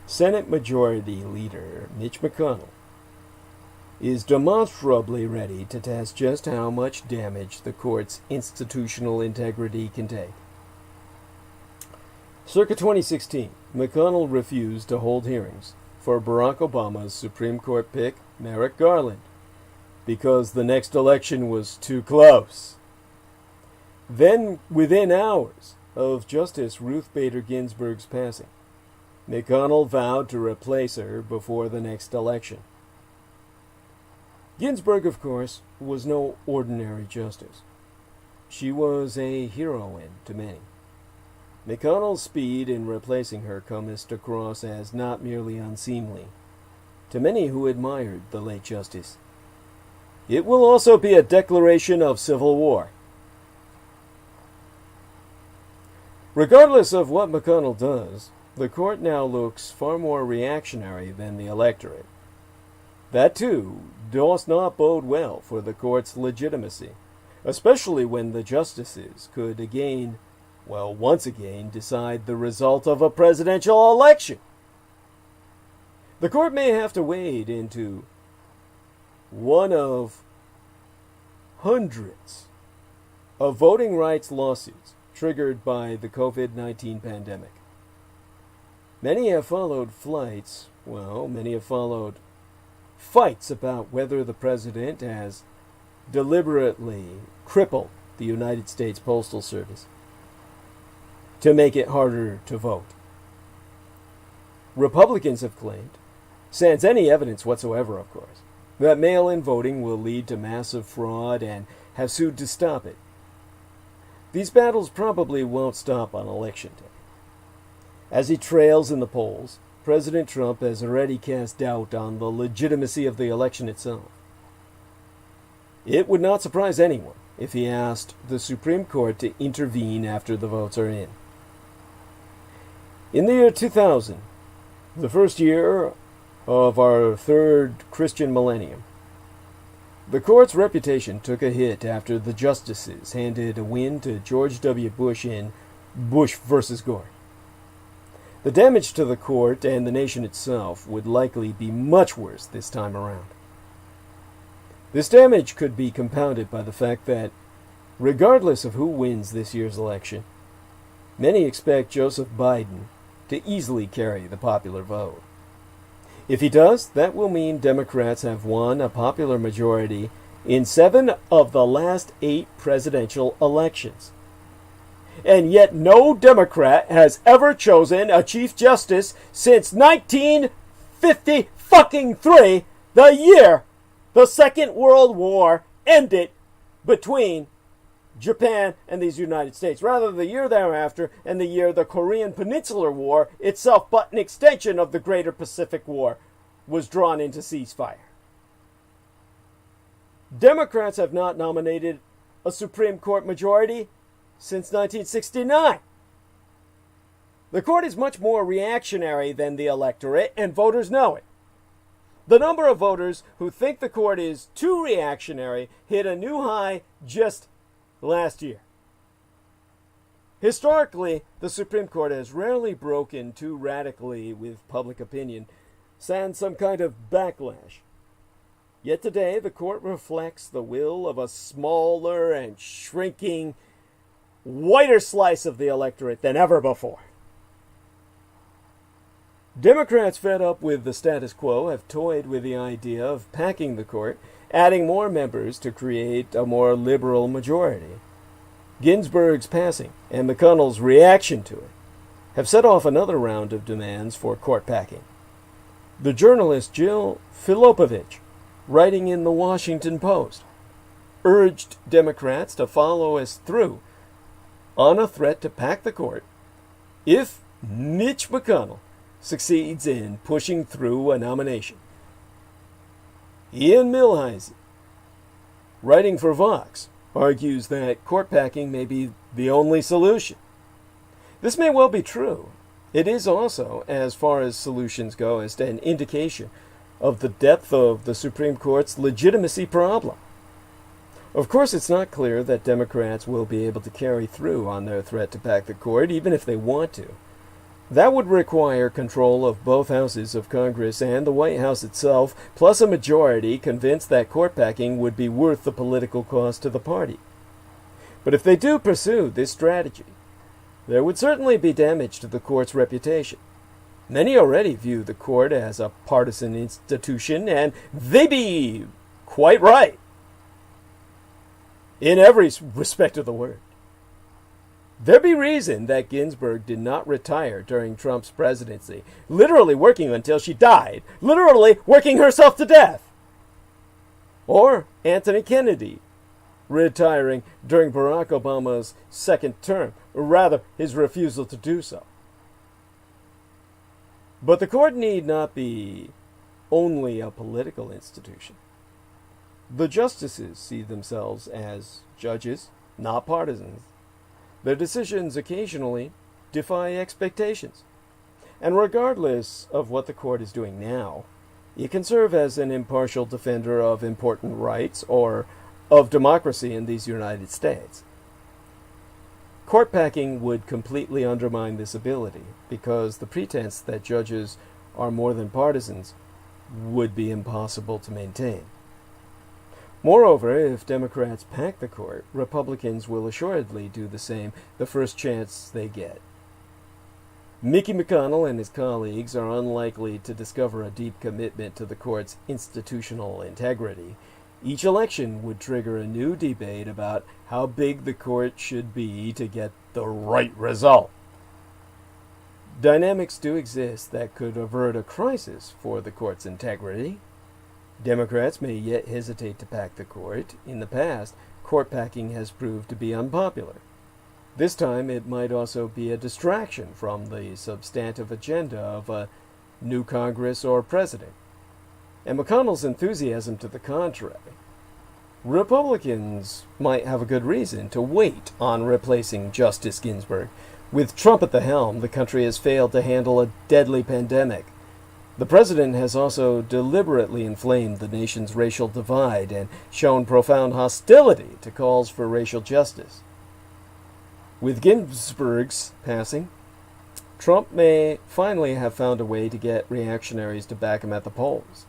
Senate Majority Leader Mitch McConnell is demonstrably ready to test just how much damage the court's institutional integrity can take. Circa 2016, McConnell refused to hold hearings for Barack Obama's Supreme Court pick, Merrick Garland, because the next election was too close. Then, within hours of Justice Ruth Bader Ginsburg's passing, McConnell vowed to replace her before the next election. Ginsburg, of course, was no ordinary justice. She was a heroine to many. McConnell's speed in replacing her comes across as not merely unseemly to many who admired the late justice. It will also be a declaration of civil war. Regardless of what McConnell does, the court now looks far more reactionary than the electorate. That, too, does not bode well for the court's legitimacy, especially when the justices could once again, decide the result of a presidential election. The court may have to wade into one of hundreds of voting rights lawsuits triggered by the COVID-19 pandemic. Many have followed fights about whether the president has deliberately crippled the United States Postal Service to make it harder to vote. Republicans have claimed, sans any evidence whatsoever, of course, that mail-in voting will lead to massive fraud and have sued to stop it. These battles probably won't stop on Election Day. As he trails in the polls, President Trump has already cast doubt on the legitimacy of the election itself. It would not surprise anyone if he asked the Supreme Court to intervene after the votes are in. In the year 2000, the first year of our third Christian millennium, the court's reputation took a hit after the justices handed a win to George W. Bush in Bush versus Gore. The damage to the court and the nation itself would likely be much worse this time around. This damage could be compounded by the fact that, regardless of who wins this year's election, many expect Joseph Biden to easily carry the popular vote. If he does, that will mean Democrats have won a popular majority in 7 of the last 8 presidential elections. And yet no Democrat has ever chosen a Chief Justice since 1953, the year the Second World War ended between Japan and these United States. Rather, the year thereafter and the year the Korean Peninsular War, itself but an extension of the Greater Pacific War, was drawn into ceasefire. Democrats have not nominated a Supreme Court majority since 1969. The court is much more reactionary than the electorate, and voters know it. The number of voters who think the court is too reactionary hit a new high just last year. Historically, the Supreme Court has rarely broken too radically with public opinion, sans some kind of backlash Yet today, the court reflects the will of a smaller and shrinking, whiter slice of the electorate than ever before. Democrats fed up with the status quo have toyed with the idea of packing the court, adding more members to create a more liberal majority. Ginsburg's passing and McConnell's reaction to it have set off another round of demands for court packing. The journalist Jill Filipovich, writing in the Washington Post, urged Democrats to follow us through on a threat to pack the court if Mitch McConnell succeeds in pushing through a nomination. Ian Millhiser, writing for Vox, argues that court packing may be the only solution. This may well be true. It is also, as far as solutions go, as an indication of the depth of the Supreme Court's legitimacy problem. Of course, it's not clear that Democrats will be able to carry through on their threat to pack the court, even if they want to. That would require control of both houses of Congress and the White House itself, plus a majority convinced that court packing would be worth the political cost to the party. But if they do pursue this strategy, there would certainly be damage to the court's reputation. Many already view the court as a partisan institution, and they be quite right, in every respect of the word. There be reason that Ginsburg did not retire during Trump's presidency, literally working until she died, literally working herself to death. Or Anthony Kennedy retiring during Barack Obama's second term, or rather his refusal to do so. But the court need not be only a political institution. The justices see themselves as judges, not partisans. Their decisions occasionally defy expectations. And regardless of what the court is doing now, it can serve as an impartial defender of important rights or of democracy in these United States. Court packing would completely undermine this ability because the pretense that judges are more than partisans would be impossible to maintain. Moreover, if Democrats pack the court, Republicans will assuredly do the same the first chance they get. Mickey McConnell and his colleagues are unlikely to discover a deep commitment to the court's institutional integrity. Each election would trigger a new debate about how big the court should be to get the right result. Dynamics do exist that could avert a crisis for the court's integrity. Democrats may yet hesitate to pack the court. In the past, court packing has proved to be unpopular. This time, it might also be a distraction from the substantive agenda of a new Congress or president. And McConnell's enthusiasm to the contrary. Republicans might have a good reason to wait on replacing Justice Ginsburg. With Trump at the helm, the country has failed to handle a deadly pandemic. The president has also deliberately inflamed the nation's racial divide and shown profound hostility to calls for racial justice. With Ginsburg's passing, Trump may finally have found a way to get reactionaries to back him at the polls.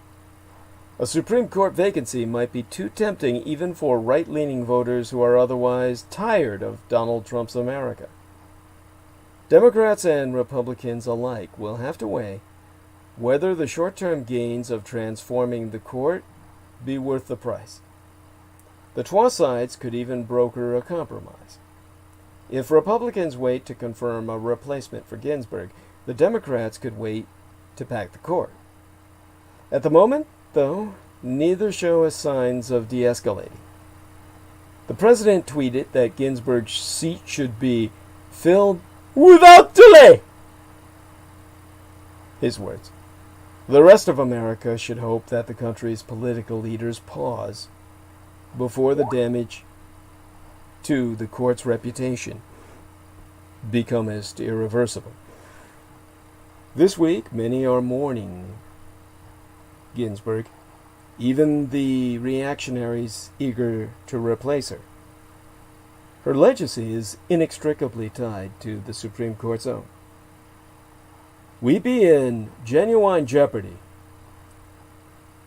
A Supreme Court vacancy might be too tempting even for right-leaning voters who are otherwise tired of Donald Trump's America. Democrats and Republicans alike will have to weigh whether the short-term gains of transforming the court be worth the price. The two sides could even broker a compromise. If Republicans wait to confirm a replacement for Ginsburg, the Democrats could wait to pack the court. At the moment, though, neither show us signs of de-escalating. The president tweeted that Ginsburg's seat should be filled without delay. His words. The rest of America should hope that the country's political leaders pause before the damage to the court's reputation becometh irreversible. This week, many are mourning Ginsburg, even the reactionaries eager to replace her. Her legacy is inextricably tied to the Supreme Court's own. We be in genuine jeopardy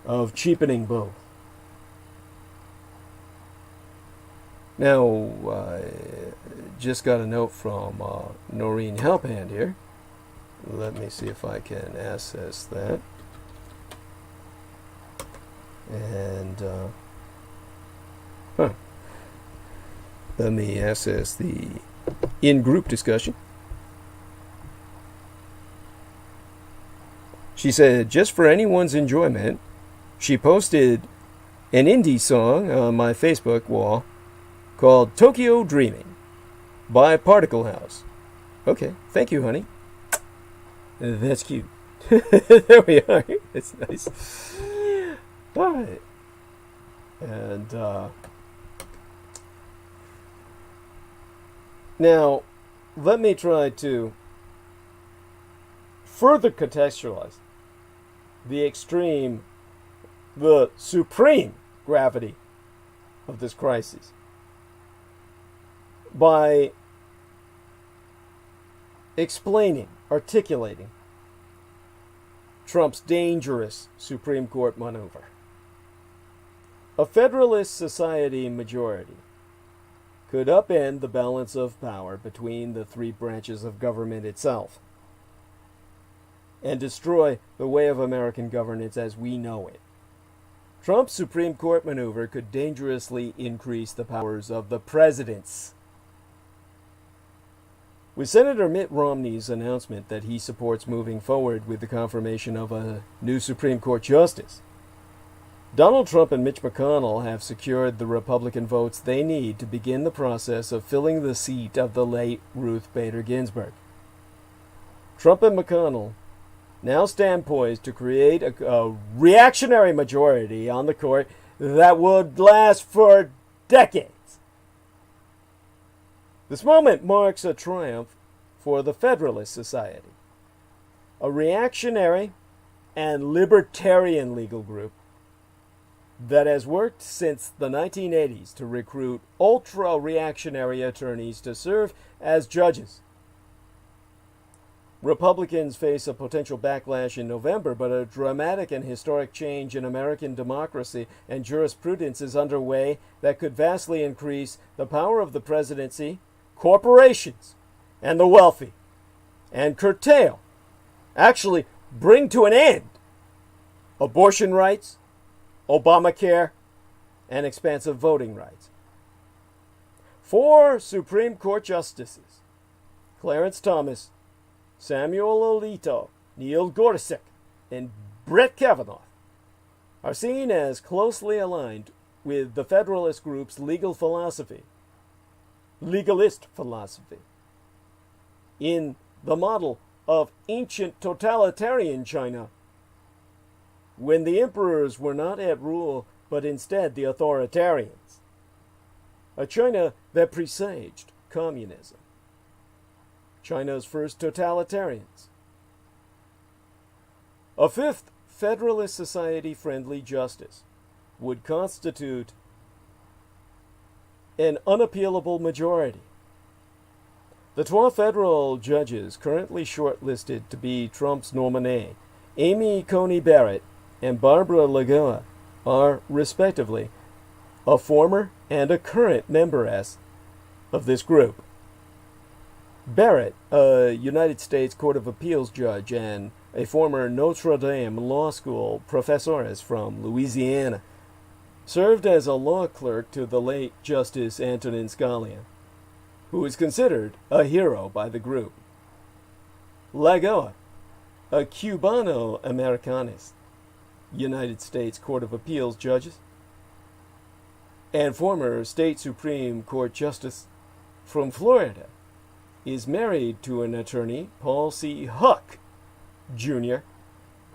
of cheapening both. Now, just got a note from Noreen Helphand here. Let me see if I can access that. And, let me access the in-group discussion. She said, just for anyone's enjoyment, she posted an indie song on my Facebook wall called Tokyo Dreaming by Particle House. Okay, thank you, honey. That's cute. There we are. It's nice. All right. And now, let me try to further contextualize the supreme gravity of this crisis by articulating Trump's dangerous Supreme Court maneuver. A Federalist Society majority could upend the balance of power between the three branches of government itself and destroy the way of American governance as we know it. Trump's Supreme Court maneuver could dangerously increase the powers of the presidents. With Senator Mitt Romney's announcement that he supports moving forward with the confirmation of a new Supreme Court justice, Donald Trump and Mitch McConnell have secured the Republican votes they need to begin the process of filling the seat of the late Ruth Bader Ginsburg. Trump and McConnell now stand poised to create a reactionary majority on the court that would last for decades. This moment marks a triumph for the Federalist Society, a reactionary and libertarian legal group that has worked since the 1980s to recruit ultra-reactionary attorneys to serve as judges. Republicans face a potential backlash in November, but a dramatic and historic change in American democracy and jurisprudence is underway that could vastly increase the power of the presidency, corporations, and the wealthy, and curtail, actually bring to an end, abortion rights, Obamacare, and expansive voting rights. 4 Supreme Court justices, Clarence Thomas, Samuel Alito, Neil Gorsuch, and Brett Kavanaugh, are seen as closely aligned with the Federalist group's legalist philosophy, in the model of ancient totalitarian China, when the emperors were not at rule, but instead the authoritarians. A China that presaged communism. China's first totalitarians. A 5th Federalist Society-friendly justice would constitute an unappealable majority. The 12 federal judges currently shortlisted to be Trump's nominee, Amy Coney Barrett and Barbara Lagoa, are, respectively, a former and a current memberess of this group. Barrett, a United States Court of Appeals judge and a former Notre Dame Law School professor from Louisiana, served as a law clerk to the late Justice Antonin Scalia, who is considered a hero by the group. Lagoa, a Cubano-Americanist, United States Court of Appeals judges, and former State Supreme Court Justice from Florida, is married to an attorney, Paul C. Huck, Jr.,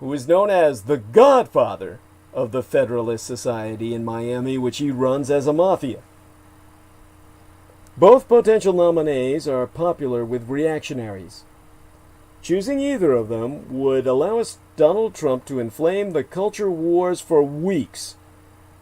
who is known as the godfather of the Federalist Society in Miami, which he runs as a mafia. Both potential nominees are popular with reactionaries. Choosing either of them would allow Donald Trump to inflame the culture wars for weeks,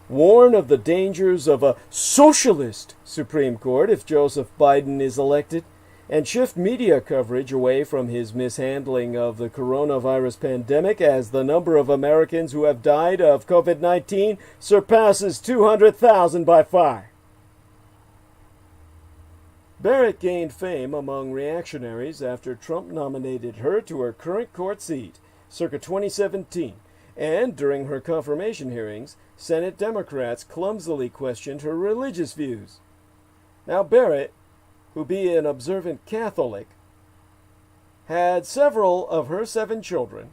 warn of the dangers of a socialist Supreme Court if Joseph Biden is elected, and shift media coverage away from his mishandling of the coronavirus pandemic as the number of Americans who have died of COVID-19 surpasses 200,000 by far. Barrett gained fame among reactionaries after Trump nominated her to her current court seat, circa 2017, and during her confirmation hearings, Senate Democrats clumsily questioned her religious views. Now Barrett, who being an observant Catholic, had several of her 7 children,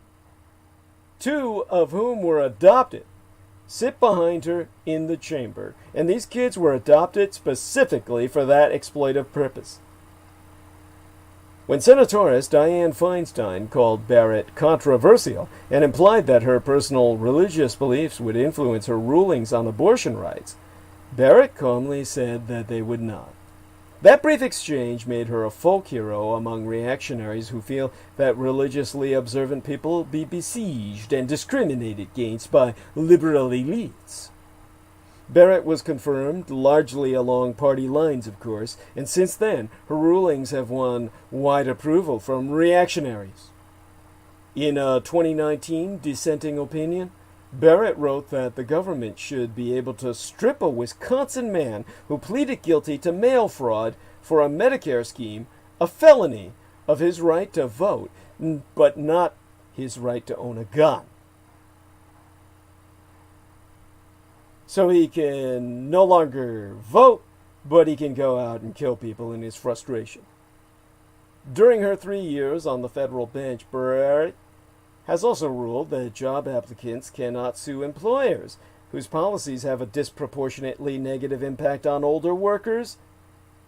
2 of whom were adopted, sit behind her in the chamber, and these kids were adopted specifically for that exploitive purpose. When Senatoress Dianne Feinstein called Barrett controversial and implied that her personal religious beliefs would influence her rulings on abortion rights, Barrett calmly said that they would not. That brief exchange made her a folk hero among reactionaries who feel that religiously observant people be besieged and discriminated against by liberal elites. Barrett was confirmed, largely along party lines, of course, and since then her rulings have won wide approval from reactionaries. In a 2019 dissenting opinion, Barrett wrote that the government should be able to strip a Wisconsin man who pleaded guilty to mail fraud for a Medicare scheme, a felony, of his right to vote, but not his right to own a gun. So he can no longer vote, but he can go out and kill people in his frustration. During her 3 years on the federal bench, Barrett has also ruled that job applicants cannot sue employers whose policies have a disproportionately negative impact on older workers,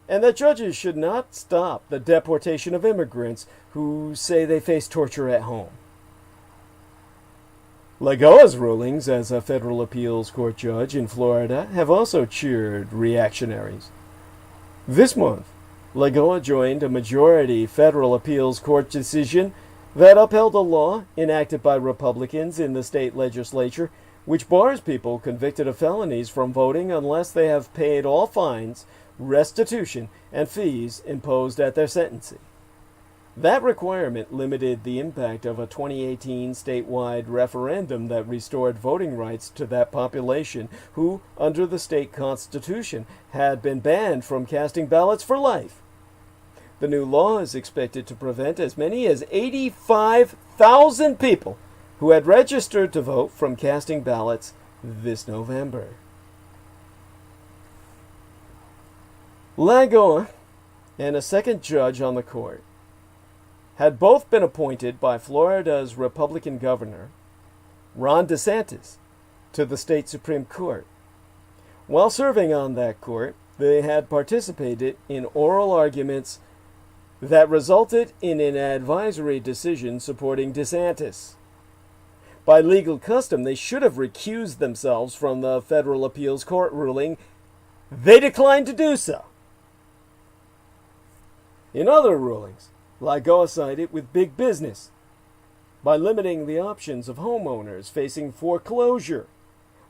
and that judges should not stop the deportation of immigrants who say they face torture at home. Lagoa's rulings as a federal appeals court judge in Florida have also cheered reactionaries. This month, Lagoa joined a majority federal appeals court decision that upheld a law enacted by Republicans in the state legislature which bars people convicted of felonies from voting unless they have paid all fines, restitution, and fees imposed at their sentencing. That requirement limited the impact of a 2018 statewide referendum that restored voting rights to that population who, under the state constitution, had been banned from casting ballots for life. The new law is expected to prevent as many as 85,000 people who had registered to vote from casting ballots this November. Lagoa and a second judge on the court had both been appointed by Florida's Republican governor, Ron DeSantis, to the state Supreme Court. While serving on that court, they had participated in oral arguments that resulted in an advisory decision supporting DeSantis. By legal custom, they should have recused themselves from the federal appeals court ruling. They declined to do so. In other rulings, Lagoa sided with big business by limiting the options of homeowners facing foreclosure,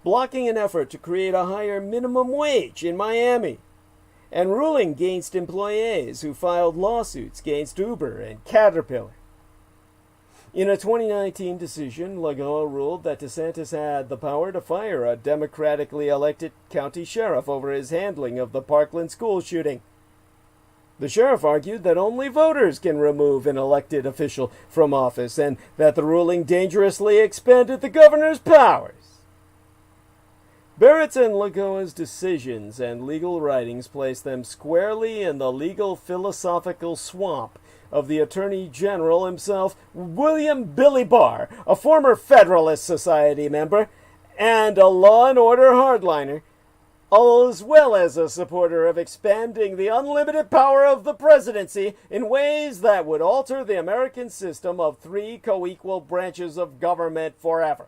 blocking an effort to create a higher minimum wage in Miami, and ruling against employees who filed lawsuits against Uber and Caterpillar. In a 2019 decision, Lagoa ruled that DeSantis had the power to fire a democratically elected county sheriff over his handling of the Parkland school shooting. The sheriff argued that only voters can remove an elected official from office and that the ruling dangerously expanded the governor's powers. Barrett's and Lagoa's decisions and legal writings place them squarely in the legal philosophical swamp of the Attorney General himself, William Billy Barr, a former Federalist Society member and a law and order hardliner, as well as a supporter of expanding the unlimited power of the presidency in ways that would alter the American system of 3 co-equal branches of government forever.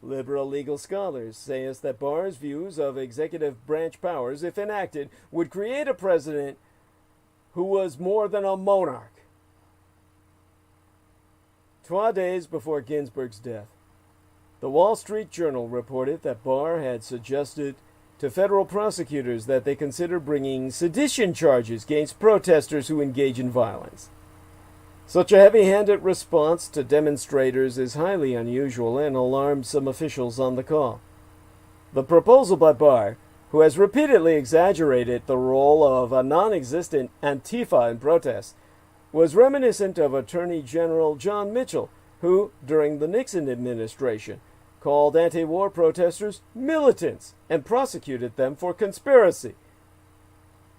Liberal legal scholars say us that Barr's views of executive branch powers, if enacted, would create a president who was more than a monarch. 12 days before Ginsburg's death, the Wall Street Journal reported that Barr had suggested to federal prosecutors that they consider bringing sedition charges against protesters who engage in violence. Such a heavy-handed response to demonstrators is highly unusual and alarmed some officials on the call. The proposal by Barr who has repeatedly exaggerated the role of a non-existent Antifa in protests, was reminiscent of Attorney General John Mitchell, who, during the Nixon administration, called anti-war protesters militants and prosecuted them for conspiracy,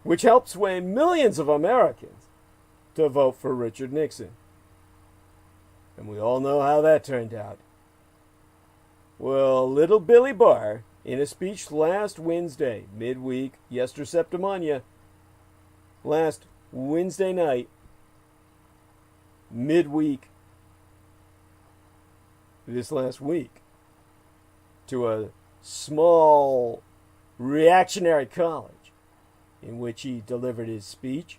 which helped sway millions of Americans to vote for Richard Nixon. And we all know how that turned out. Well, little Billy Barr, in a speech last Wednesday, midweek, Yester Septimania, last Wednesday night, midweek, this last week, to a small reactionary college in which he delivered his speech,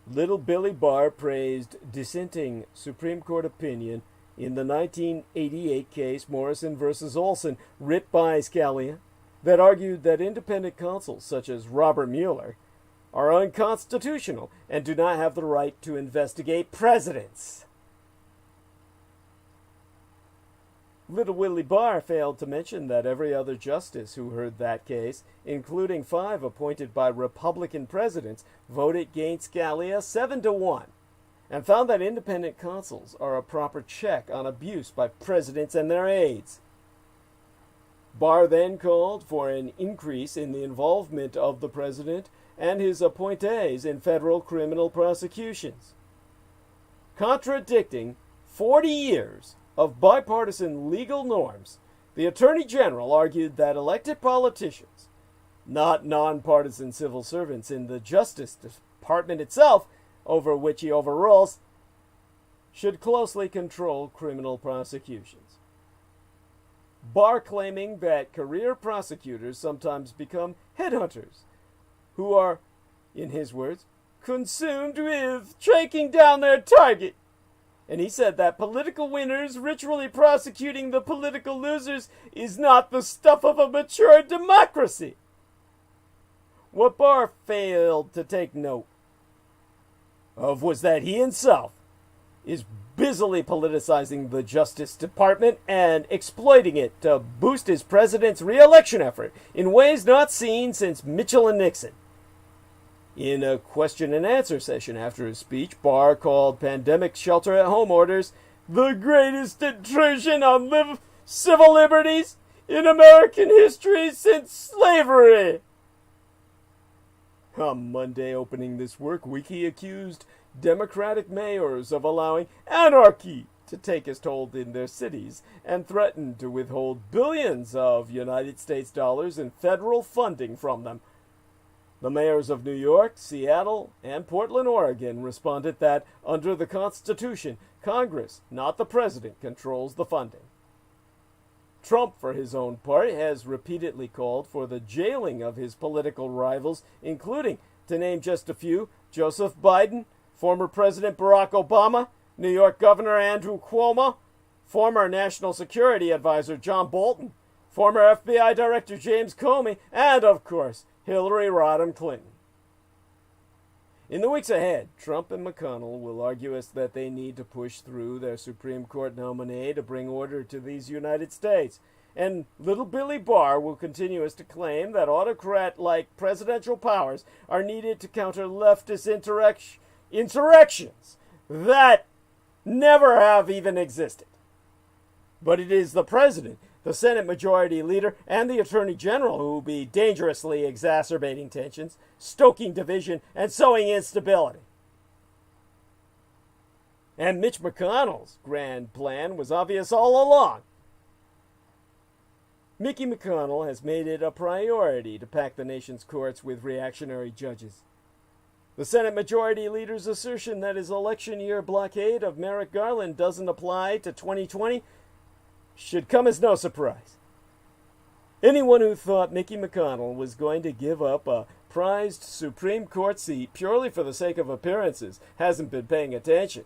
little Billy Barr praised dissenting Supreme Court opinion in the 1988 case Morrison versus Olson, writ by Scalia, that argued that independent counsels such as Robert Mueller are unconstitutional and do not have the right to investigate presidents. Little Willie Barr failed to mention that every other justice who heard that case, including 5 appointed by Republican presidents, voted against Scalia 7-1, and found that independent counsels are a proper check on abuse by presidents and their aides. Barr then called for an increase in the involvement of the president and his appointees in federal criminal prosecutions. Contradicting 40 years of bipartisan legal norms, the Attorney General argued that elected politicians, not nonpartisan civil servants in the Justice Department itself, over which he overrules, should closely control criminal prosecutions. Barr claiming that career prosecutors sometimes become headhunters, who are, in his words, consumed with traking down their target. And he said that political winners ritually prosecuting the political losers is not the stuff of a mature democracy. What Barr failed to take note of was that he himself is busily politicizing the Justice Department and exploiting it to boost his president's re-election effort in ways not seen since Mitchell and Nixon. In a question and answer session after his speech, Barr called pandemic shelter-at-home orders the greatest intrusion on civil liberties in American history since slavery. On Monday opening this work week, he accused Democratic mayors of allowing anarchy to take its toll in their cities and threatened to withhold billions of United States dollars in federal funding from them. The mayors of New York, Seattle, and Portland, Oregon responded that under the Constitution, Congress, not the president, controls the funding. Trump, for his own part, has repeatedly called for the jailing of his political rivals, including, to name just a few, Joseph Biden, former President Barack Obama, New York Governor Andrew Cuomo, former National Security Advisor John Bolton, former FBI Director James Comey, and, of course, Hillary Rodham Clinton. In the weeks ahead, Trump and McConnell will argue us that they need to push through their Supreme Court nominee to bring order to these United States. And little Billy Barr will continue to claim that autocrat-like presidential powers are needed to counter leftist insurrections that never have even existed. But it is the president, the Senate Majority Leader, and the Attorney General who will be dangerously exacerbating tensions, stoking division, and sowing instability. And Mitch McConnell's grand plan was obvious all along. Mickey McConnell has made it a priority to pack the nation's courts with reactionary judges. The Senate Majority Leader's assertion that his election year blockade of Merrick Garland doesn't apply to 2020 should come as no surprise. Anyone who thought Mickey McConnell was going to give up a prized Supreme Court seat purely for the sake of appearances hasn't been paying attention.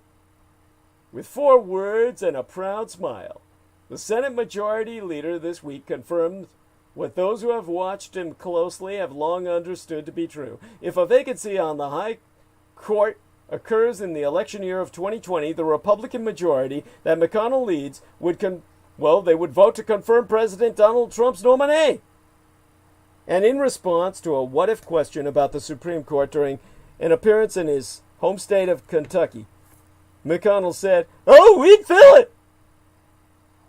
With 4 words and a proud smile, the Senate Majority Leader this week confirmed what those who have watched him closely have long understood to be true. If a vacancy on the High Court occurs in the election year of 2020, the Republican majority that McConnell leads would they would vote to confirm President Donald Trump's nominee. And in response to a what-if question about the Supreme Court during an appearance in his home state of Kentucky, McConnell said, "Oh, we'd fill it!"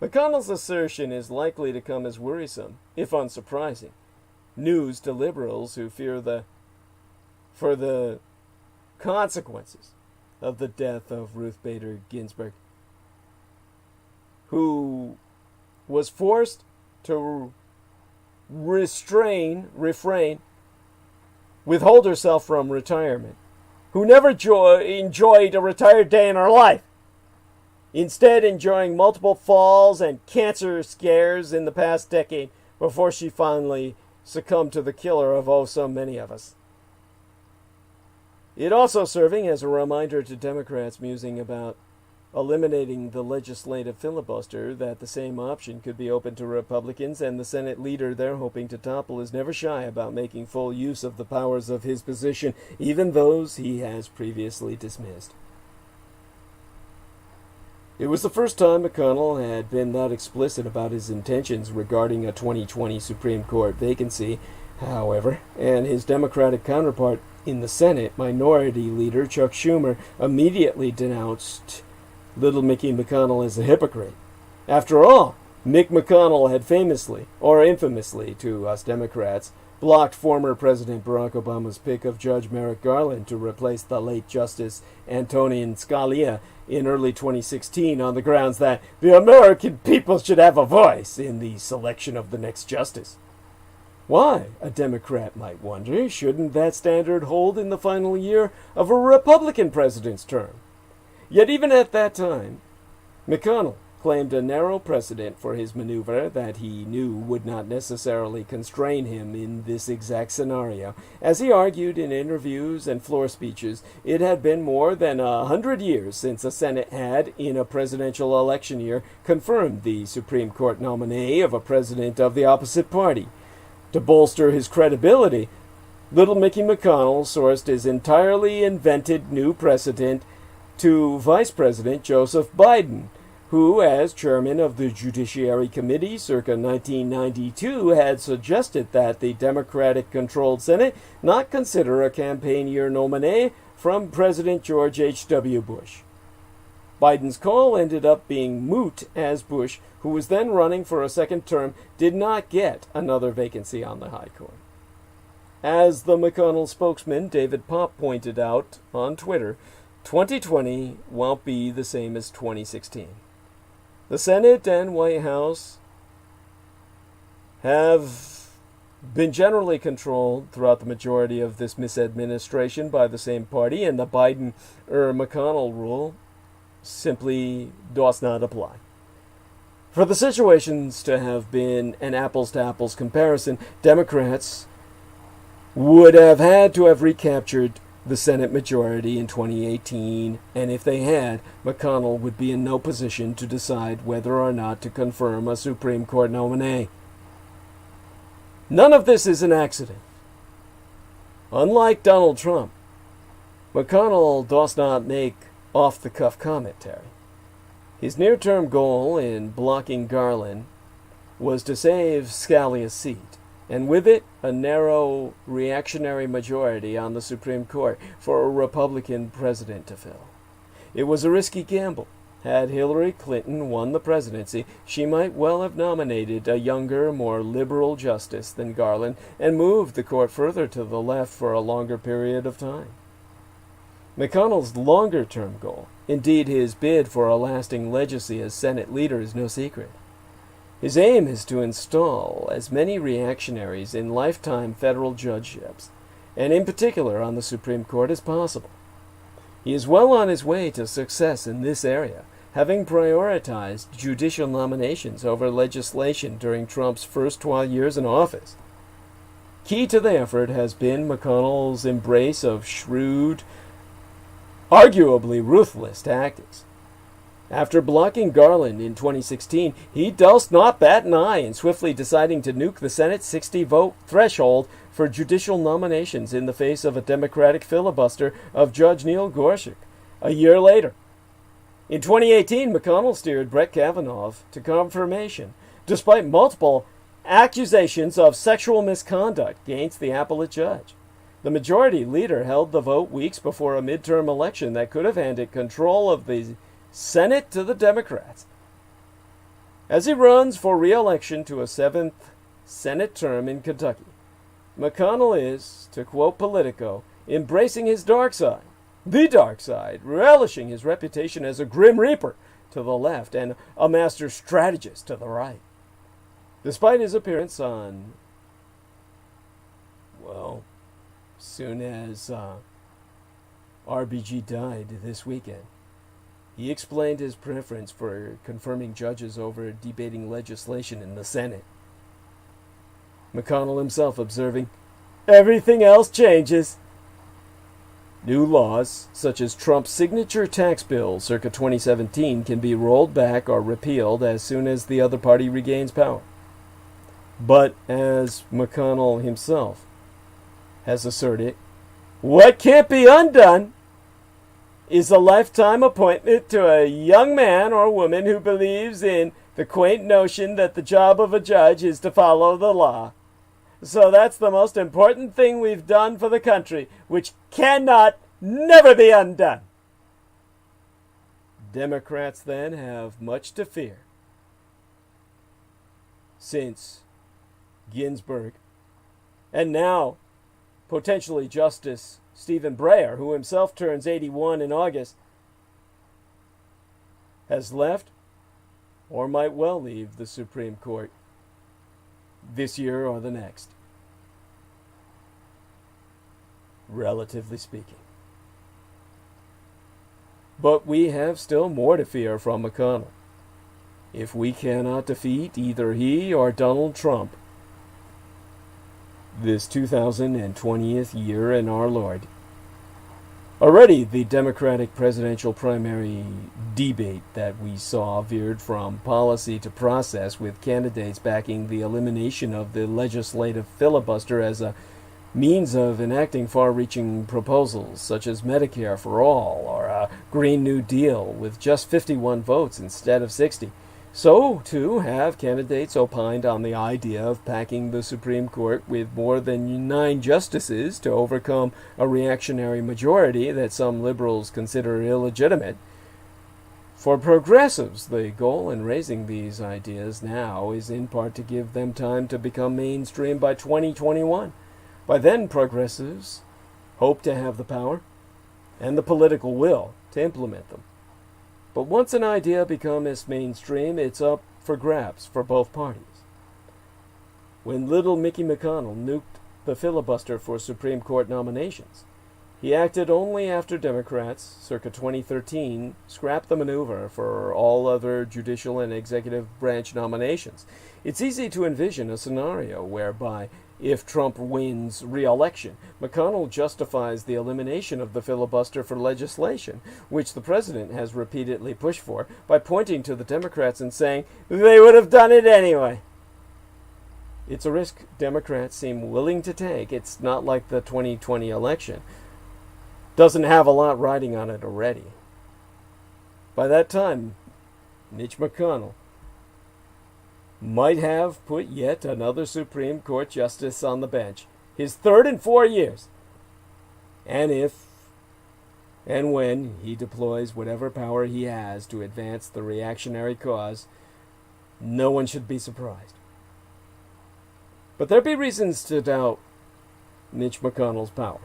McConnell's assertion is likely to come as worrisome, if unsurprising, news to liberals who fear for the consequences of the death of Ruth Bader Ginsburg, who was forced to withhold herself from retirement, who never enjoyed a retired day in her life, instead enduring multiple falls and cancer scares in the past decade before she finally succumbed to the killer of so many of us. It also serving as a reminder to Democrats musing about eliminating the legislative filibuster that the same option could be open to Republicans, and the Senate leader they're hoping to topple is never shy about making full use of the powers of his position, even those he has previously dismissed. It was the first time McConnell had been that explicit about his intentions regarding a 2020 Supreme Court vacancy, however, and his Democratic counterpart in the Senate, Minority Leader Chuck Schumer, immediately denounced Little Mickey McConnell as a hypocrite. After all, Mick McConnell had famously, or infamously to us Democrats, blocked former President Barack Obama's pick of Judge Merrick Garland to replace the late Justice Antonin Scalia in early 2016 on the grounds that the American people should have a voice in the selection of the next justice. Why, a Democrat might wonder, shouldn't that standard hold in the final year of a Republican president's term? Yet even at that time, McConnell claimed a narrow precedent for his maneuver that he knew would not necessarily constrain him in this exact scenario. As he argued in interviews and floor speeches, it had been more than 100 years since the Senate had, in a presidential election year, confirmed the Supreme Court nominee of a president of the opposite party. To bolster his credibility, Little Mickey McConnell sourced his entirely invented new precedent to Vice President Joseph Biden, who, as chairman of the Judiciary Committee circa 1992, had suggested that the Democratic-controlled Senate not consider a campaign year nominee from President George H.W. Bush. Biden's call ended up being moot, as Bush, who was then running for a second term, did not get another vacancy on the High Court. As the McConnell spokesman David Popp pointed out on Twitter, 2020 won't be the same as 2016. The Senate and White House have been generally controlled throughout the majority of this misadministration by the same party, and the Biden-McConnell rule simply does not apply. For the situations to have been an apples-to-apples comparison, Democrats would have had to have recaptured the Senate majority in 2018, and if they had, McConnell would be in no position to decide whether or not to confirm a Supreme Court nominee. None of this is an accident. Unlike Donald Trump, McConnell does not make off-the-cuff commentary. His near-term goal in blocking Garland was to save Scalia's seat, and with it, a narrow reactionary majority on the Supreme Court for a Republican president to fill. It was a risky gamble. Had Hillary Clinton won the presidency, she might well have nominated a younger, more liberal justice than Garland and moved the court further to the left for a longer period of time. McConnell's longer-term goal, indeed his bid for a lasting legacy as Senate leader, is no secret. His aim is to install as many reactionaries in lifetime federal judgeships, and in particular on the Supreme Court, as possible. He is well on his way to success in this area, having prioritized judicial nominations over legislation during Trump's first 12 years in office. Key to the effort has been McConnell's embrace of shrewd, arguably ruthless tactics. After blocking Garland in 2016, he does not bat an eye in swiftly deciding to nuke the Senate's 60-vote threshold for judicial nominations in the face of a Democratic filibuster of Judge Neil Gorsuch a year later. In 2018, McConnell steered Brett Kavanaugh to confirmation, despite multiple accusations of sexual misconduct against the appellate judge. The majority leader held the vote weeks before a midterm election that could have handed control of the Senate to the Democrats. As he runs for re-election to a 7th Senate term in Kentucky, McConnell is, to quote Politico, embracing his dark side, the dark side, relishing his reputation as a grim reaper to the left and a master strategist to the right. Despite his appearance on, well, soon as RBG died this weekend, he explained his preference for confirming judges over debating legislation in the Senate. McConnell himself observing, "Everything else changes." New laws, such as Trump's signature tax bill circa 2017, can be rolled back or repealed as soon as the other party regains power. But as McConnell himself has asserted, what can't be undone is a lifetime appointment to a young man or woman who believes in the quaint notion that the job of a judge is to follow the law. So that's the most important thing we've done for the country, which cannot never be undone. Democrats then have much to fear, since Ginsburg, and now potentially Justice Stephen Breyer, who himself turns 81 in August, has left or might well leave the Supreme Court this year or the next, relatively speaking. But we have still more to fear from McConnell. If we cannot defeat either he or Donald Trump this 2020th year in our Lord. Already the Democratic presidential primary debate that we saw veered from policy to process, with candidates backing the elimination of the legislative filibuster as a means of enacting far-reaching proposals such as Medicare for all or a Green New Deal with just 51 votes instead of 60. So, too, have candidates opined on the idea of packing the Supreme Court with more than 9 justices to overcome a reactionary majority that some liberals consider illegitimate. For progressives, the goal in raising these ideas now is in part to give them time to become mainstream by 2021. By then, progressives hope to have the power and the political will to implement them. But once an idea becomes mainstream, it's up for grabs for both parties. When little Mickey McConnell nuked the filibuster for Supreme Court nominations, he acted only after Democrats, circa 2013, scrapped the maneuver for all other judicial and executive branch nominations. It's easy to envision a scenario whereby, if Trump wins re-election, McConnell justifies the elimination of the filibuster for legislation, which the president has repeatedly pushed for, by pointing to the Democrats and saying they would have done it anyway. It's a risk Democrats seem willing to take. It's not like the 2020 election doesn't have a lot riding on it already. By that time, Mitch McConnell might have put yet another Supreme Court justice on the bench, his third in 4 years. And if and when he deploys whatever power he has to advance the reactionary cause, no one should be surprised. But there be reasons to doubt Mitch McConnell's power.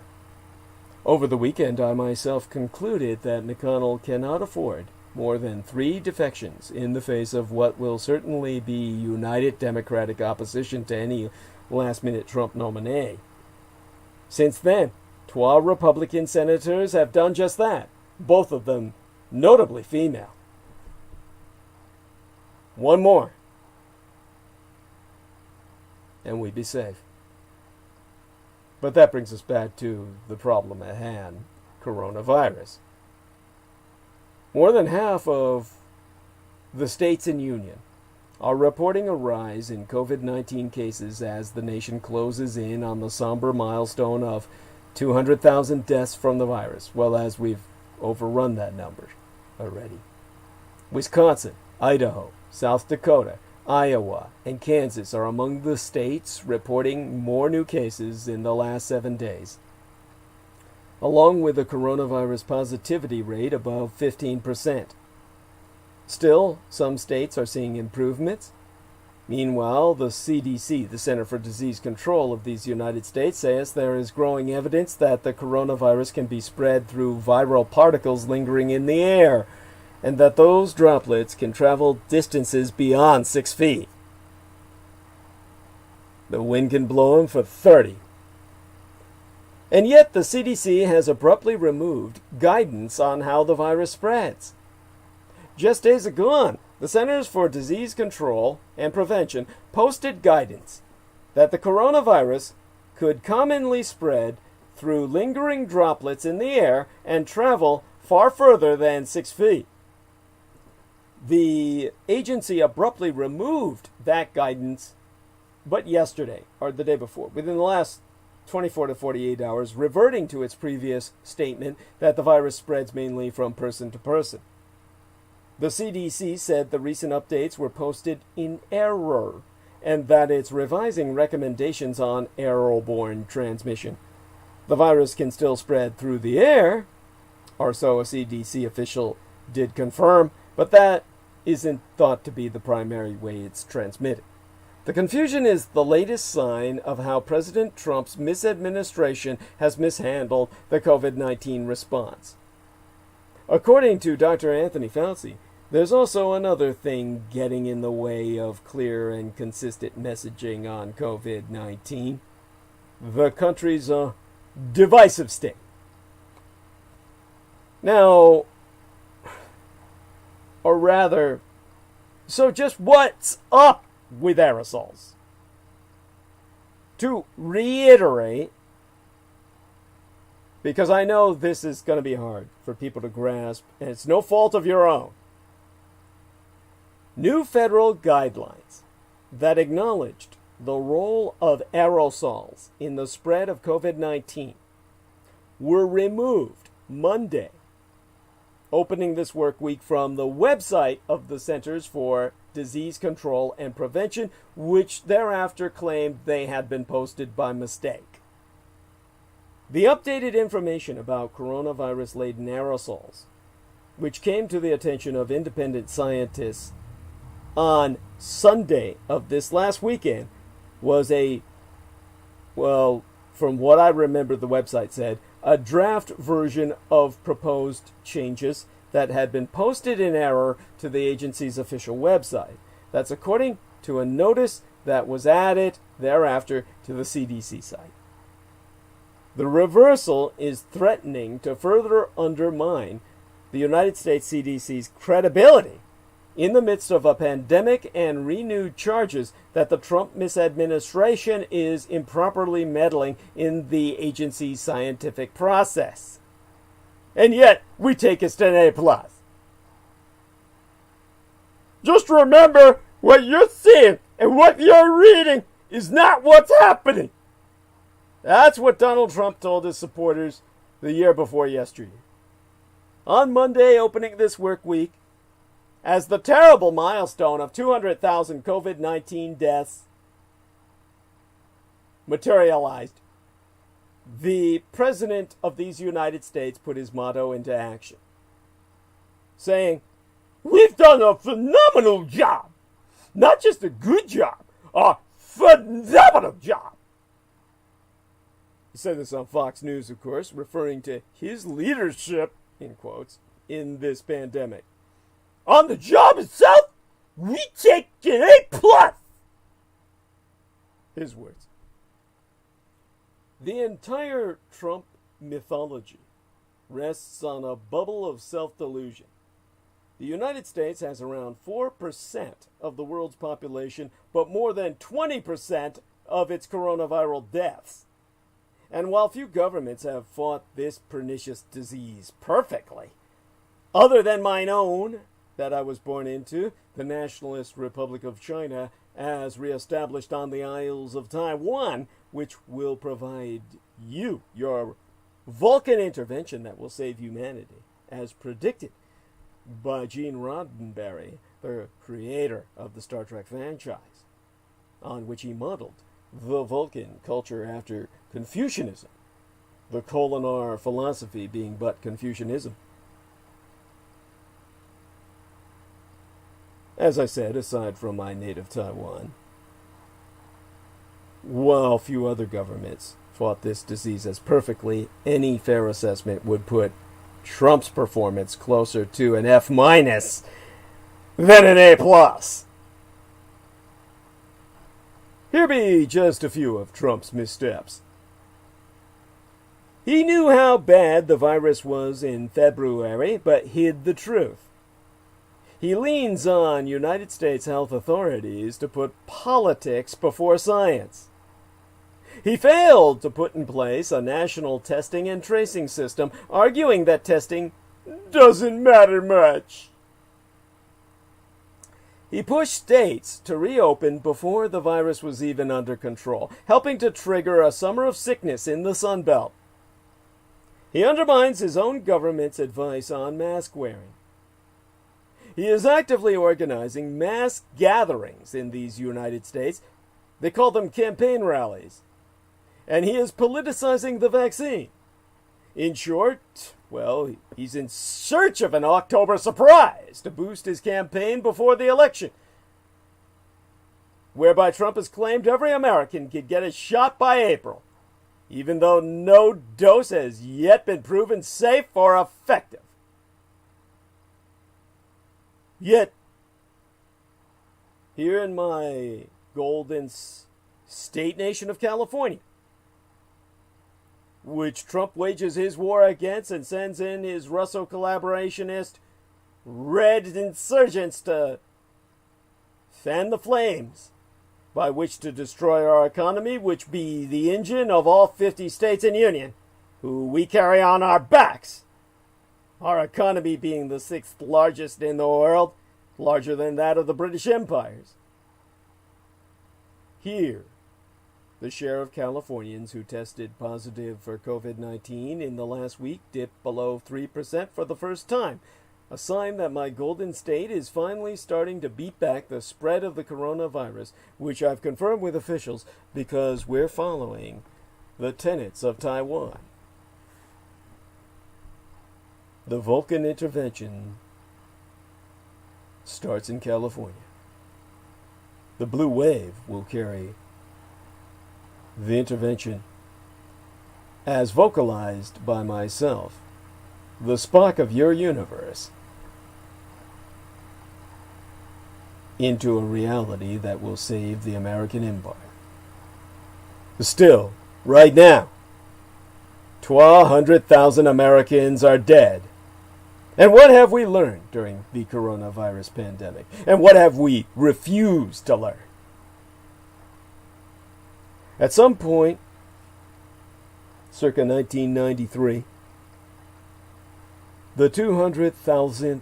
Over the weekend, I myself concluded that McConnell cannot afford more than 3 defections in the face of what will certainly be united Democratic opposition to any last-minute Trump nominee. Since then, 12 Republican senators have done just that, both of them notably female. One more, and we'd be safe. But that brings us back to the problem at hand, coronavirus. More than half of the states in Union are reporting a rise in COVID-19 cases as the nation closes in on the somber milestone of 200,000 deaths from the virus. Well, as we've overrun that number already. Wisconsin, Idaho, South Dakota, Iowa and Kansas are among the states reporting more new cases in the last 7 days, along with a coronavirus positivity rate above 15%. Still, some states are seeing improvements. Meanwhile, the CDC, the Center for Disease Control of these United States, says there is growing evidence that the coronavirus can be spread through viral particles lingering in the air, and that those droplets can travel distances beyond 6 feet. The wind can blow them for 30. And yet the CDC has abruptly removed guidance on how the virus spreads. Just days ago, the Centers for Disease Control and Prevention posted guidance that the coronavirus could commonly spread through lingering droplets in the air and travel far further than 6 feet. The agency abruptly removed that guidance, but yesterday, or the day before, within the last 24 to 48 hours, reverting to its previous statement that the virus spreads mainly from person to person. The CDC said the recent updates were posted in error and that it's revising recommendations on airborne transmission. The virus can still spread through the air, or so a CDC official did confirm, but that isn't thought to be the primary way it's transmitted. The confusion is the latest sign of how President Trump's misadministration has mishandled the COVID-19 response. According to Dr. Anthony Fauci, there's also another thing getting in the way of clear and consistent messaging on COVID-19. The country's divisive state. Now, or rather, so just what's up with aerosols? To reiterate, because I know this is going to be hard for people to grasp, and it's no fault of your own. New federal guidelines that acknowledged the role of aerosols in the spread of COVID-19 were removed Monday, opening this work week from the website of the Centers for Disease Control and Prevention, which thereafter claimed they had been posted by mistake. The updated information about coronavirus-laden aerosols, which came to the attention of independent scientists on Sunday of this last weekend, was from what I remember the website said, a draft version of proposed changes that had been posted in error to the agency's official website. That's according to a notice that was added thereafter to the CDC site. The reversal is threatening to further undermine the United States CDC's credibility in the midst of a pandemic and renewed charges that the Trump misadministration is improperly meddling in the agency's scientific process. And yet, we take it to an A+. Just remember, what you're seeing and what you're reading is not what's happening. That's what Donald Trump told his supporters the year before yesterday. On Monday, opening this work week, as the terrible milestone of 200,000 COVID-19 deaths materialized, the President of these United States put his motto into action, saying, "We've done a phenomenal job. Not just a good job, a phenomenal job." He said this on Fox News, of course, referring to his leadership, in quotes, in this pandemic. On the job itself, we take an A+. His words. The entire Trump mythology rests on a bubble of self-delusion. The United States has around 4% of the world's population, but more than 20% of its coronavirus deaths. And while few governments have fought this pernicious disease perfectly, other than mine own, that I was born into, the Nationalist Republic of China, as reestablished on the Isles of Taiwan, which will provide you your Vulcan intervention that will save humanity, as predicted by Gene Roddenberry the creator of the Star Trek franchise, on which he modeled the Vulcan culture after Confucianism, the Kolinar philosophy being but Confucianism. As I said, aside from my native Taiwan, while few other governments fought this disease as perfectly, any fair assessment would put Trump's performance closer to an F- than an A+. Here be just a few of Trump's missteps. He knew how bad the virus was in February, but hid the truth. He leans on United States health authorities to put politics before science. He failed to put in place a national testing and tracing system, arguing that testing doesn't matter much. He pushed states to reopen before the virus was even under control, helping to trigger a summer of sickness in the Sun Belt. He undermines his own government's advice on mask wearing. He is actively organizing mass gatherings in these United States. They call them campaign rallies. And he is politicizing the vaccine. In short, well, he's in search of an October surprise to boost his campaign before the election, whereby Trump has claimed every American could get a shot by April, even though no dose has yet been proven safe or effective. Yet, here in my golden state nation of California, which Trump wages his war against and sends in his Russo collaborationist red insurgents to fan the flames by which to destroy our economy, which be the engine of all 50 states and union, who we carry on our backs. Our economy being the 6th largest in the world, larger than that of the British empires. Here, the share of Californians who tested positive for COVID-19 in the last week dipped below 3% for the first time, a sign that my golden state is finally starting to beat back the spread of the coronavirus, which I've confirmed with officials because we're following the tenets of Taiwan. The Vulcan intervention starts in California. The blue wave will carry the intervention as vocalized by myself, the Spock of your universe, into a reality that will save the American empire. Still, right now, 1,200,000 Americans are dead. And what have we learned during the coronavirus pandemic? And what have we refused to learn? At some point, circa 1993, the 200,000th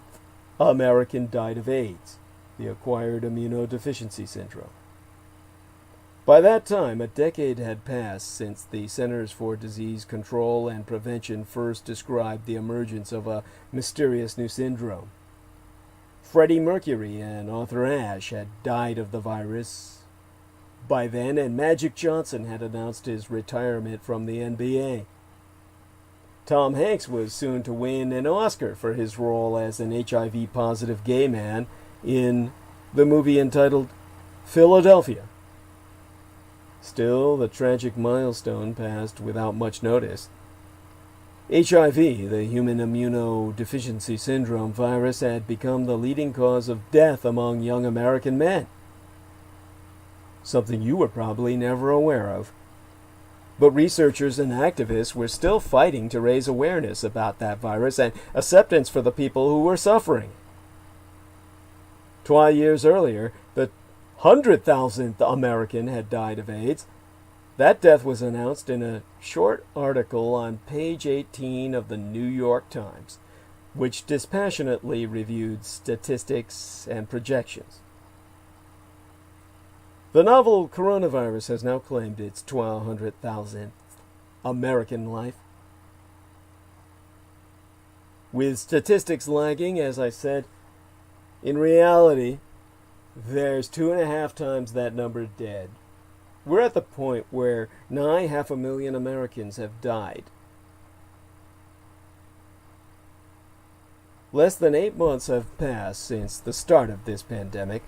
American died of AIDS, the acquired immunodeficiency syndrome. By that time, a decade had passed since the Centers for Disease Control and Prevention first described the emergence of a mysterious new syndrome. Freddie Mercury and Arthur Ashe had died of the virus by then, and Magic Johnson had announced his retirement from the NBA. Tom Hanks was soon to win an Oscar for his role as an HIV-positive gay man in the movie entitled Philadelphia. Still, the tragic milestone passed without much notice. HIV, the human immunodeficiency syndrome virus, had become the leading cause of death among young American men. Something you were probably never aware of. But researchers and activists were still fighting to raise awareness about that virus and acceptance for the people who were suffering. 12 years earlier, the 100,000th American had died of AIDS. That death was announced in a short article on page 18 of the New York Times, which dispassionately reviewed statistics and projections. The novel coronavirus has now claimed its 1,200,000th American life. With statistics lagging, as I said, In reality, there's 2.5 times that number dead. We're at the point where nigh 500,000 Americans have died. Less than 8 months have passed since the start of this pandemic.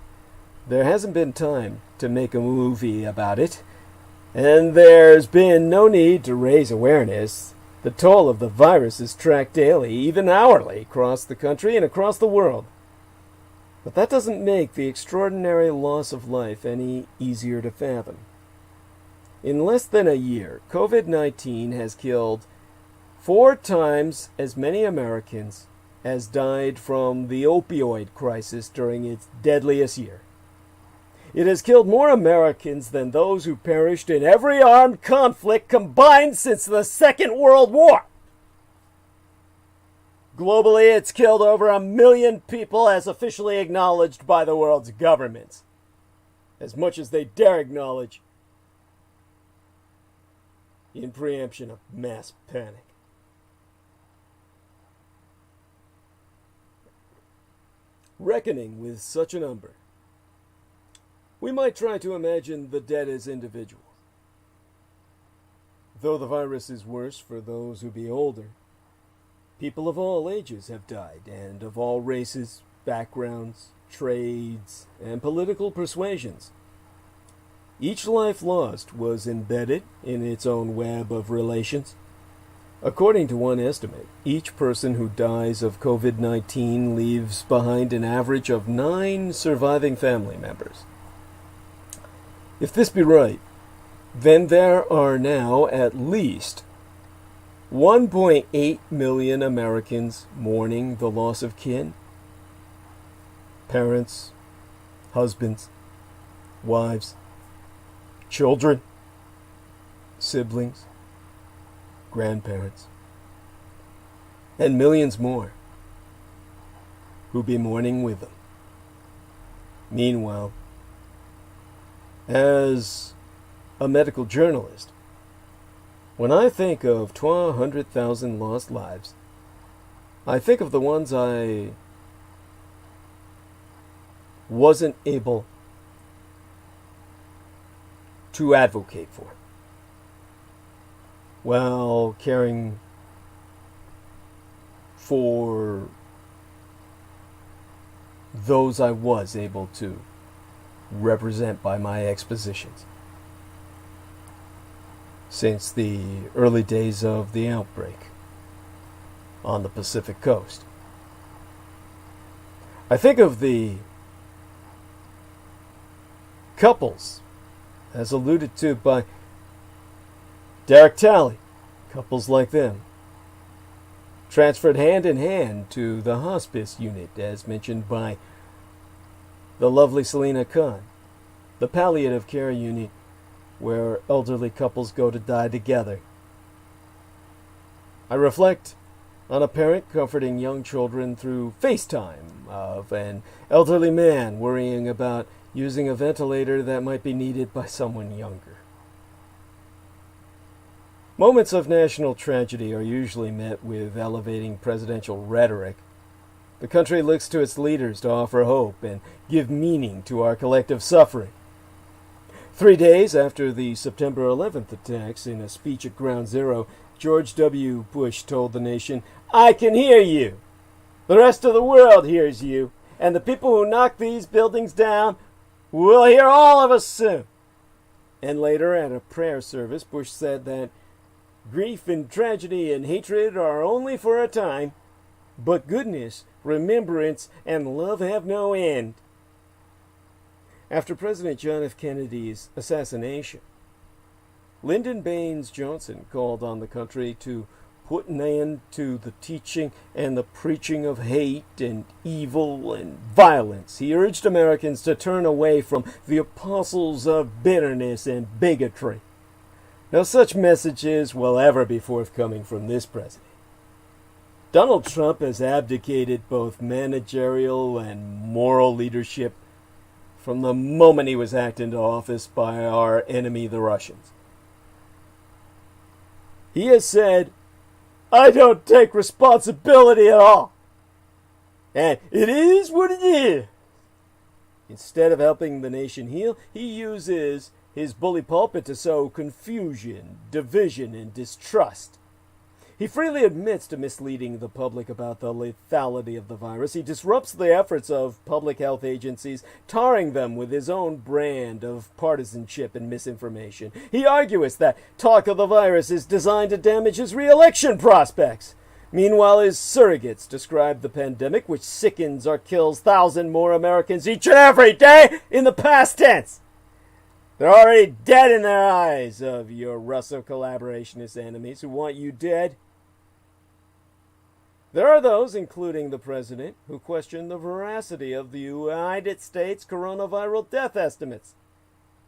There hasn't been time to make a movie about it, and there's been no need to raise awareness. The toll of the virus is tracked daily, even hourly, across the country and across the world. But that doesn't make the extraordinary loss of life any easier to fathom. In less than a year, COVID-19 has killed 4 times as many Americans as died from the opioid crisis during its deadliest year. It has killed more Americans than those who perished in every armed conflict combined since the Second World War. Globally, it's killed over 1 million people as officially acknowledged by the world's governments. As much as they dare acknowledge in preemption of mass panic. Reckoning with such a number, we might try to imagine the dead as individuals. Though the virus is worse for those who be older, people of all ages have died, and of all races, backgrounds, trades, and political persuasions. Each life lost was embedded in its own web of relations. According to one estimate, each person who dies of COVID-19 leaves behind an average of 9 surviving family members. If this be right, then there are now at least 1.8 million Americans mourning the loss of kin. Parents, husbands, wives, children, siblings, grandparents, and millions more who be mourning with them. Meanwhile, as a medical journalist, when I think of 200,000 lost lives, I think of the ones I wasn't able to advocate for while caring for those I was able to represent by my expositions since the early days of the outbreak on the Pacific Coast. I think of the couples, as alluded to by Derek Talley, couples like them, transferred hand in hand to the hospice unit, as mentioned by the lovely Selena Khan, the palliative care unit where elderly couples go to die together. I reflect on a parent comforting young children through FaceTime of an elderly man worrying about using a ventilator that might be needed by someone younger. Moments of national tragedy are usually met with elevating presidential rhetoric. The country looks to its leaders to offer hope and give meaning to our collective suffering. 3 days after the September 11th attacks, in a speech at Ground Zero, George W. Bush told the nation, "I can hear you. The rest of the world hears you. And the people who knock these buildings down will hear all of us soon." And later, at a prayer service, Bush said that grief and tragedy and hatred are only for a time, but goodness, remembrance, and love have no end. After President John F. Kennedy's assassination, Lyndon Baines Johnson called on the country to put an end to the teaching and the preaching of hate and evil and violence. He urged Americans to turn away from the apostles of bitterness and bigotry. No such messages will ever be forthcoming from this president. Donald Trump has abdicated both managerial and moral leadership from the moment he was hacked into office by our enemy, the Russians. He has said, "I don't take responsibility at all." And it is what it is. Instead of helping the nation heal, he uses his bully pulpit to sow confusion, division, and distrust. He freely admits to misleading the public about the lethality of the virus. He disrupts the efforts of public health agencies, tarring them with his own brand of partisanship and misinformation. He argues that talk of the virus is designed to damage his re-election prospects. Meanwhile, his surrogates describe the pandemic, which sickens or kills 1,000 more Americans each and every day, in the past tense. They're already dead in their eyes of your Russo collaborationist enemies who want you dead. There are those, including the president, who question the veracity of the United States coronavirus death estimates.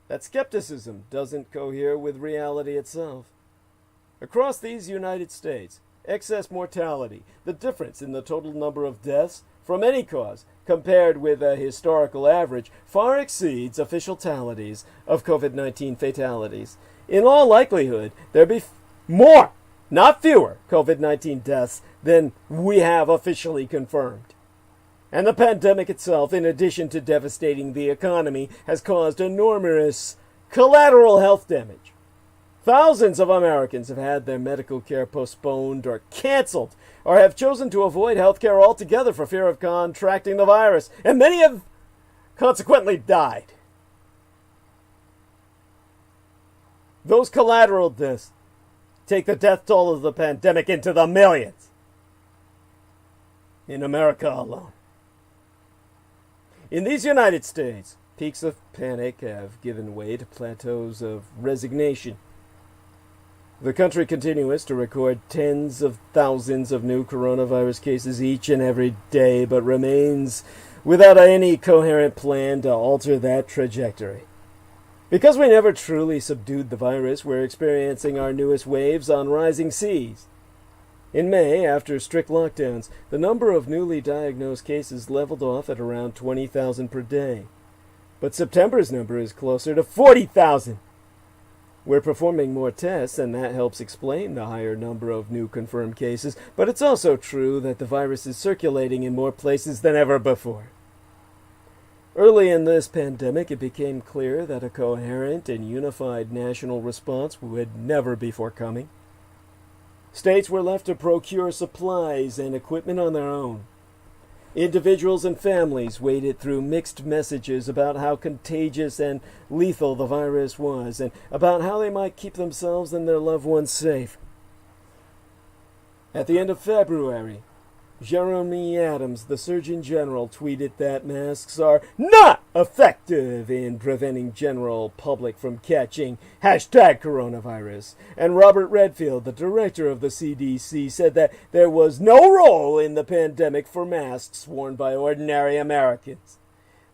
That skepticism doesn't cohere with reality itself. Across these United States, excess mortality, the difference in the total number of deaths from any cause compared with a historical average, far exceeds official tallies of COVID-19 fatalities. In all likelihood, there be more, not fewer, COVID-19 deaths than we have officially confirmed. And the pandemic itself, in addition to devastating the economy, has caused enormous collateral health damage. Thousands of Americans have had their medical care postponed or canceled, or have chosen to avoid health care altogether for fear of contracting the virus, and many have consequently died. Those collateral deaths take the death toll of the pandemic into the millions in America alone. In these United States, peaks of panic have given way to plateaus of resignation. The country continues to record tens of thousands of new coronavirus cases each and every day, but remains without any coherent plan to alter that trajectory. Because we never truly subdued the virus, we're experiencing our newest waves on rising seas. In May, after strict lockdowns, the number of newly diagnosed cases leveled off at around 20,000 per day. But September's number is closer to 40,000. We're performing more tests, and that helps explain the higher number of new confirmed cases, but it's also true that the virus is circulating in more places than ever before. Early in this pandemic, it became clear that a coherent and unified national response would never be forthcoming. States were left to procure supplies and equipment on their own. Individuals and families waded through mixed messages about how contagious and lethal the virus was, and about how they might keep themselves and their loved ones safe. At the end of February, Jeremy Adams, the Surgeon General, tweeted that masks are not effective in preventing general public from catching #coronavirus. And Robert Redfield, the director of the CDC, said that there was no role in the pandemic for masks worn by ordinary Americans.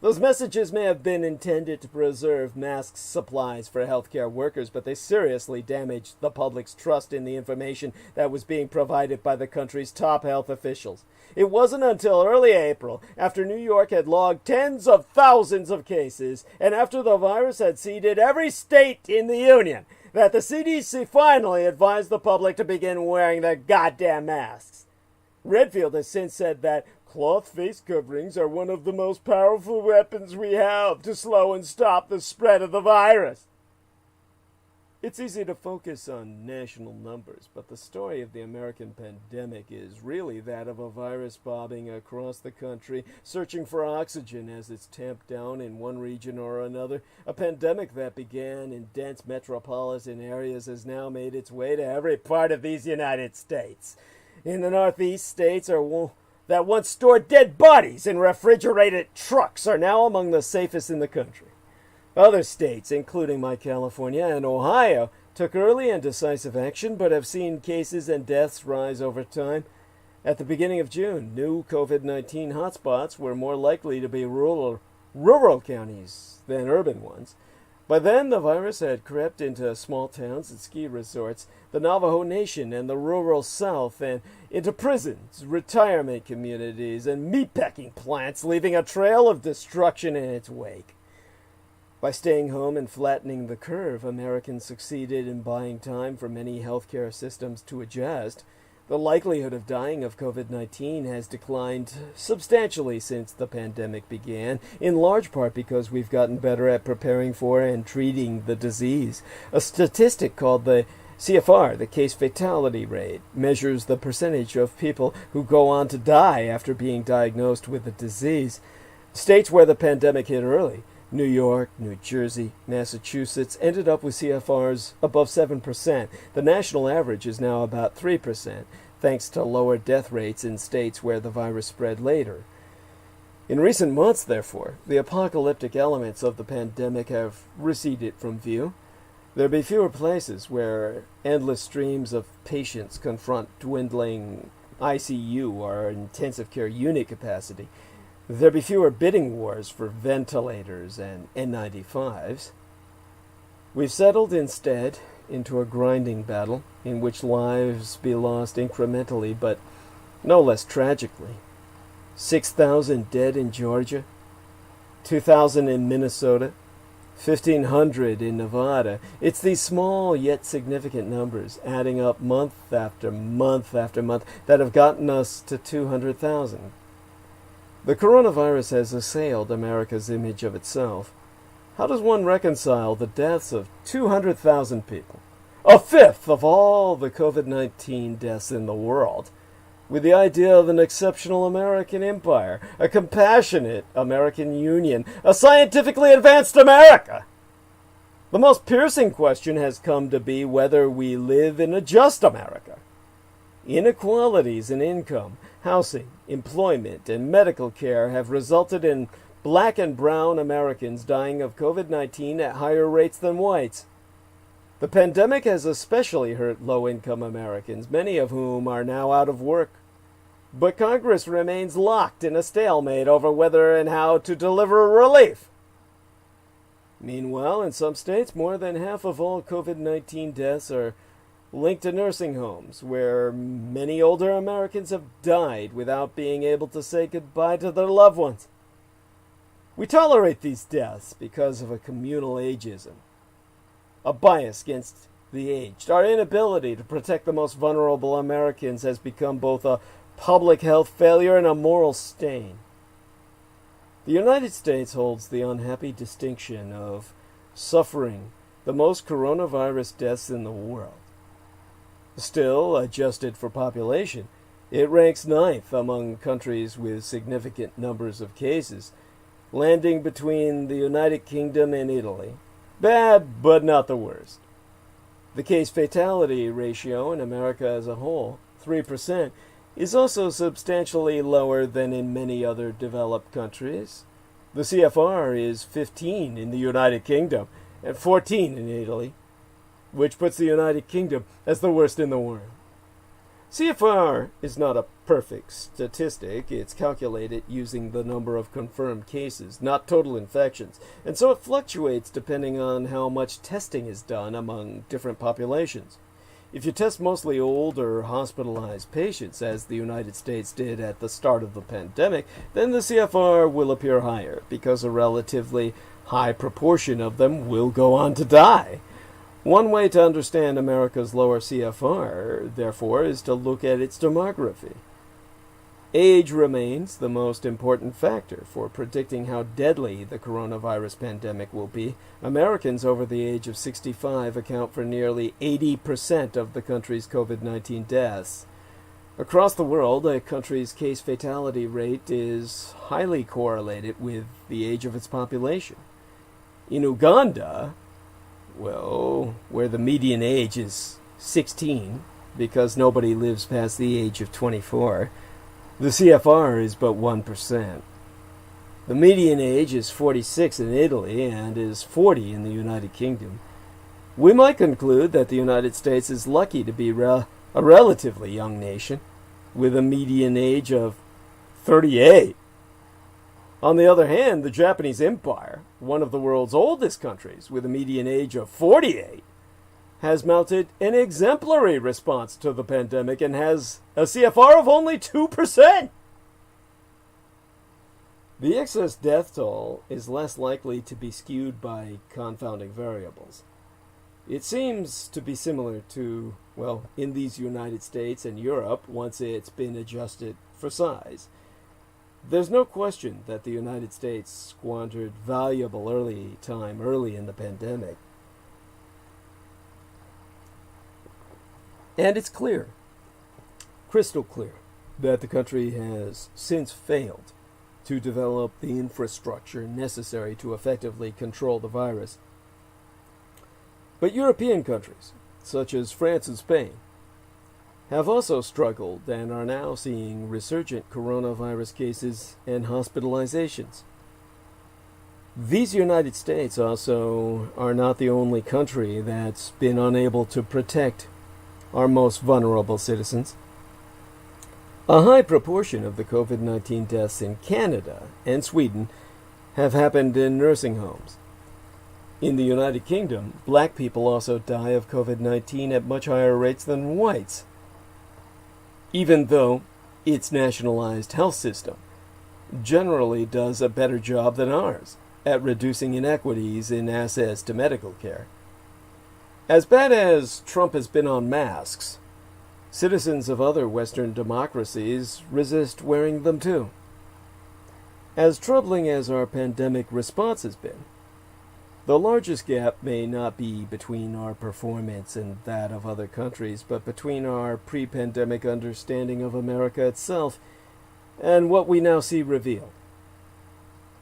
Those messages may have been intended to preserve mask supplies for healthcare workers, but they seriously damaged the public's trust in the information that was being provided by the country's top health officials. It wasn't until early April, after New York had logged tens of thousands of cases, and after the virus had seeded every state in the union, that the CDC finally advised the public to begin wearing their goddamn masks. Redfield has since said that cloth face coverings are one of the most powerful weapons we have to slow and stop the spread of the virus. It's easy to focus on national numbers, but the story of the American pandemic is really that of a virus bobbing across the country, searching for oxygen as it's tamped down in one region or another. A pandemic that began in dense metropolitan areas has now made its way to every part of these United States. In the Northeast states that once stored dead bodies in refrigerated trucks are now among the safest in the country. Other states, including my California and Ohio, took early and decisive action, but have seen cases and deaths rise over time. At the beginning of June, new COVID-19 hotspots were more likely to be rural counties than urban ones. By then, the virus had crept into small towns and ski resorts, the Navajo Nation and the rural South, and into prisons, retirement communities, and meatpacking plants, leaving a trail of destruction in its wake. By staying home and flattening the curve, Americans succeeded in buying time for many healthcare systems to adjust. The likelihood of dying of COVID-19 has declined substantially since the pandemic began, in large part because we've gotten better at preparing for and treating the disease. A statistic called the CFR, the case fatality rate, measures the percentage of people who go on to die after being diagnosed with the disease. States where the pandemic hit early, New York, New Jersey, Massachusetts, ended up with CFRs above 7%. The national average is now about 3%, thanks to lower death rates in states where the virus spread later. In recent months, therefore, the apocalyptic elements of the pandemic have receded from view. There be fewer places where endless streams of patients confront dwindling ICU or intensive care unit capacity. There be fewer bidding wars for ventilators and N95s. We've settled instead into a grinding battle in which lives be lost incrementally but no less tragically. 6,000 dead in Georgia, 2,000 in Minnesota, 1,500 in Nevada. It's these small yet significant numbers adding up month after month after month that have gotten us to 200,000. The coronavirus has assailed America's image of itself. How does one reconcile the deaths of 200,000 people, a fifth of all the COVID-19 deaths in the world, with the idea of an exceptional American empire, a compassionate American Union, a scientifically advanced America? The most piercing question has come to be whether we live in a just America. Inequalities in income, housing, employment, and medical care have resulted in black and brown Americans dying of COVID-19 at higher rates than whites. The pandemic has especially hurt low-income Americans, many of whom are now out of work. But Congress remains locked in a stalemate over whether and how to deliver relief. Meanwhile, in some states, more than half of all COVID-19 deaths are linked to nursing homes, where many older Americans have died without being able to say goodbye to their loved ones. We tolerate these deaths because of a communal ageism, a bias against the aged. Our inability to protect the most vulnerable Americans has become both a public health failure and a moral stain. The United States holds the unhappy distinction of suffering the most coronavirus deaths in the world. Still, adjusted for population, it ranks 9th among countries with significant numbers of cases, landing between the United Kingdom and Italy. Bad, but not the worst. The case fatality ratio in America as a whole, 3%, is also substantially lower than in many other developed countries. The CFR is 15 in the United Kingdom and 14 in Italy, which puts the United Kingdom as the worst in the world. CFR is not a perfect statistic. It's calculated using the number of confirmed cases, not total infections, and so it fluctuates depending on how much testing is done among different populations. If you test mostly old or hospitalized patients, as the United States did at the start of the pandemic, then the CFR will appear higher, because a relatively high proportion of them will go on to die. One way to understand America's lower CFR, therefore, is to look at its demography. Age remains the most important factor for predicting how deadly the coronavirus pandemic will be. Americans over the age of 65 account for nearly 80% of the country's COVID-19 deaths. Across the world, a country's case fatality rate is highly correlated with the age of its population. In Uganda, where the median age is 16, because nobody lives past the age of 24, the CFR is but 1%. The median age is 46 in Italy and is 40 in the United Kingdom. We might conclude that the United States is lucky to be a relatively young nation, with a median age of 38. On the other hand, the Japanese Empire, one of the world's oldest countries with a median age of 48, has mounted an exemplary response to the pandemic and has a CFR of only 2%. The excess death toll is less likely to be skewed by confounding variables. It seems to be similar to, well, in these United States and Europe, once it's been adjusted for size. There's no question that the United States squandered valuable early in the pandemic. And it's clear, crystal clear, that the country has since failed to develop the infrastructure necessary to effectively control the virus. But European countries, such as France and Spain, have also struggled and are now seeing resurgent coronavirus cases and hospitalizations. These United States also are not the only country that's been unable to protect our most vulnerable citizens. A high proportion of the COVID-19 deaths in Canada and Sweden have happened in nursing homes. In the United Kingdom, black people also die of COVID-19 at much higher rates than whites, even though its nationalized health system generally does a better job than ours at reducing inequities in access to medical care. As bad as Trump has been on masks, citizens of other Western democracies resist wearing them too. As troubling as our pandemic response has been, the largest gap may not be between our performance and that of other countries, but between our pre-pandemic understanding of America itself and what we now see revealed.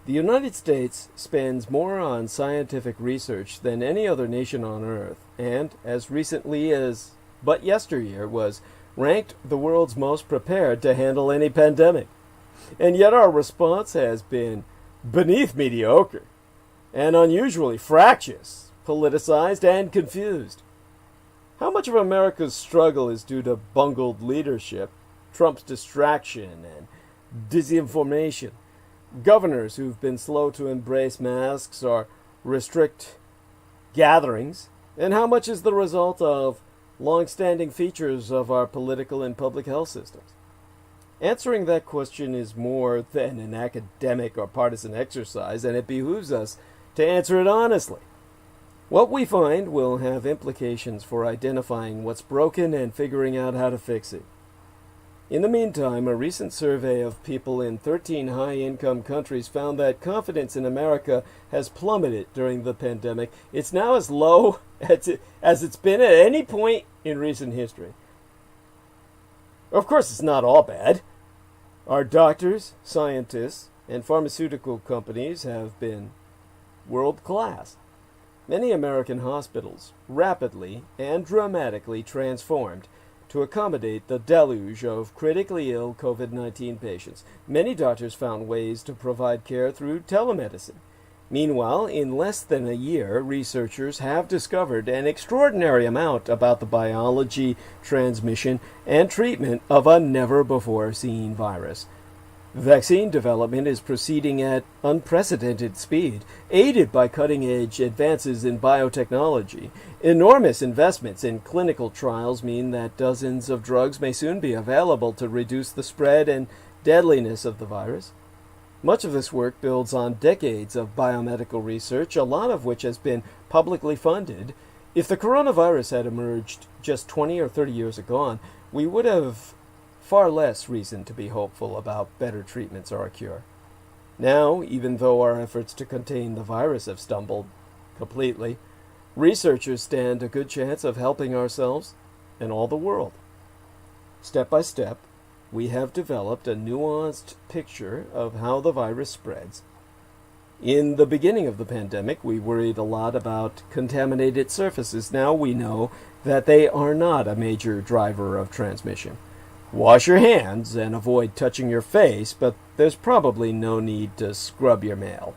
The United States spends more on scientific research than any other nation on Earth, and as recently as but yesteryear was ranked the world's most prepared to handle any pandemic. And yet our response has been beneath mediocre and unusually fractious, politicized, and confused. How much of America's struggle is due to bungled leadership, Trump's distraction, and disinformation, governors who've been slow to embrace masks or restrict gatherings, and how much is the result of long-standing features of our political and public health systems? Answering that question is more than an academic or partisan exercise, and it behooves us to answer it honestly. What we find will have implications for identifying what's broken and figuring out how to fix it. In the meantime, a recent survey of people in 13 high-income countries found that confidence in America has plummeted during the pandemic. It's now as low as it's been at any point in recent history. Of course, it's not all bad. Our doctors, scientists, and pharmaceutical companies have been world-class. Many American hospitals rapidly and dramatically transformed to accommodate the deluge of critically ill COVID-19 patients. Many doctors found ways to provide care through telemedicine. Meanwhile, in less than a year, researchers have discovered an extraordinary amount about the biology, transmission, and treatment of a never-before-seen virus. Vaccine development is proceeding at unprecedented speed, aided by cutting-edge advances in biotechnology. Enormous investments in clinical trials mean that dozens of drugs may soon be available to reduce the spread and deadliness of the virus. Much of this work builds on decades of biomedical research, a lot of which has been publicly funded. If the coronavirus had emerged just 20 or 30 years ago, we would have far less reason to be hopeful about better treatments or a cure. Now, even though our efforts to contain the virus have stumbled completely, researchers stand a good chance of helping ourselves and all the world. Step by step, we have developed a nuanced picture of how the virus spreads. In the beginning of the pandemic, we worried a lot about contaminated surfaces. Now we know that they are not a major driver of transmission. Wash your hands and avoid touching your face, but there's probably no need to scrub your mail.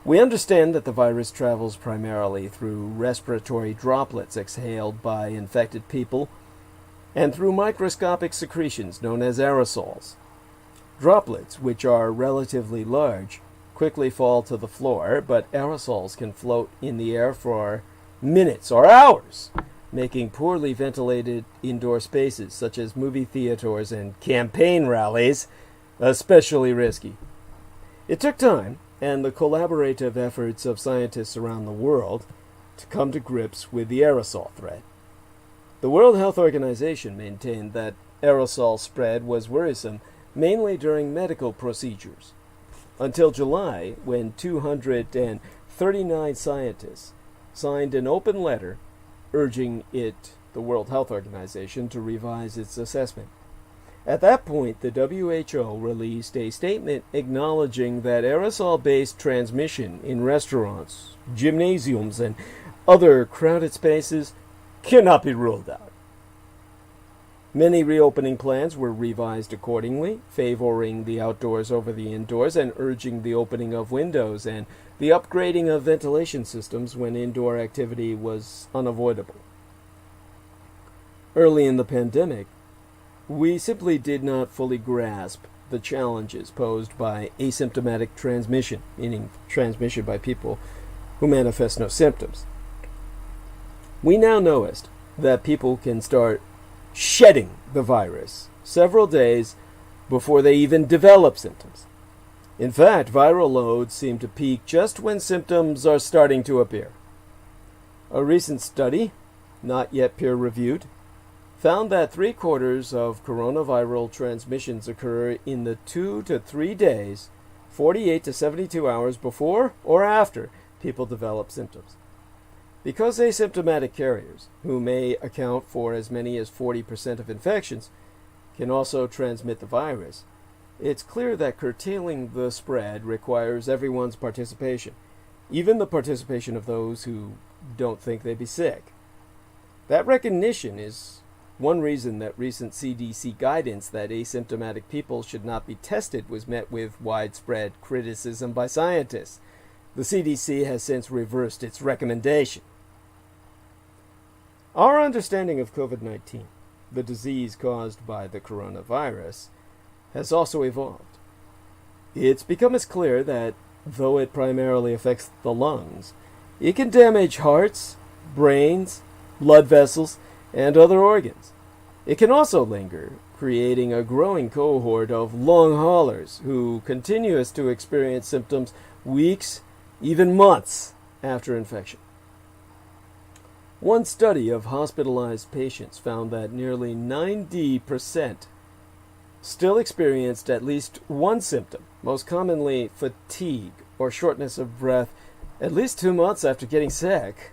We understand that the virus travels primarily through respiratory droplets exhaled by infected people and through microscopic secretions known as aerosols. Droplets, which are relatively large, quickly fall to the floor, but aerosols can float in the air for minutes or hours, making poorly ventilated indoor spaces, such as movie theaters and campaign rallies, especially risky. It took time and the collaborative efforts of scientists around the world to come to grips with the aerosol threat. The World Health Organization maintained that aerosol spread was worrisome mainly during medical procedures, until July, when 239 scientists signed an open letter urging the World Health Organization, to revise its assessment. At that point, the WHO released a statement acknowledging that aerosol-based transmission in restaurants, gymnasiums, and other crowded spaces cannot be ruled out. Many reopening plans were revised accordingly, favoring the outdoors over the indoors and urging the opening of windows and the upgrading of ventilation systems when indoor activity was unavoidable. Early in the pandemic, we simply did not fully grasp the challenges posed by asymptomatic transmission, meaning transmission by people who manifest no symptoms. We now knowest that people can start shedding the virus several days before they even develop symptoms. In fact, viral loads seem to peak just when symptoms are starting to appear. A recent study, not yet peer-reviewed, found that 3/4 of coronaviral transmissions occur in the 2 to 3 days, 48 to 72 hours before or after people develop symptoms. Because asymptomatic carriers, who may account for as many as 40% of infections, can also transmit the virus, it's clear that curtailing the spread requires everyone's participation, even the participation of those who don't think they'd be sick. That recognition is one reason that recent CDC guidance that asymptomatic people should not be tested was met with widespread criticism by scientists. The CDC has since reversed its recommendation. Our understanding of COVID-19, the disease caused by the coronavirus, has also evolved. It's become as clear that, though it primarily affects the lungs, it can damage hearts, brains, blood vessels, and other organs. It can also linger, creating a growing cohort of long haulers who continue to experience symptoms weeks, even months after infection. One study of hospitalized patients found that nearly 90% still experienced at least one symptom, most commonly fatigue or shortness of breath, at least 2 months after getting sick.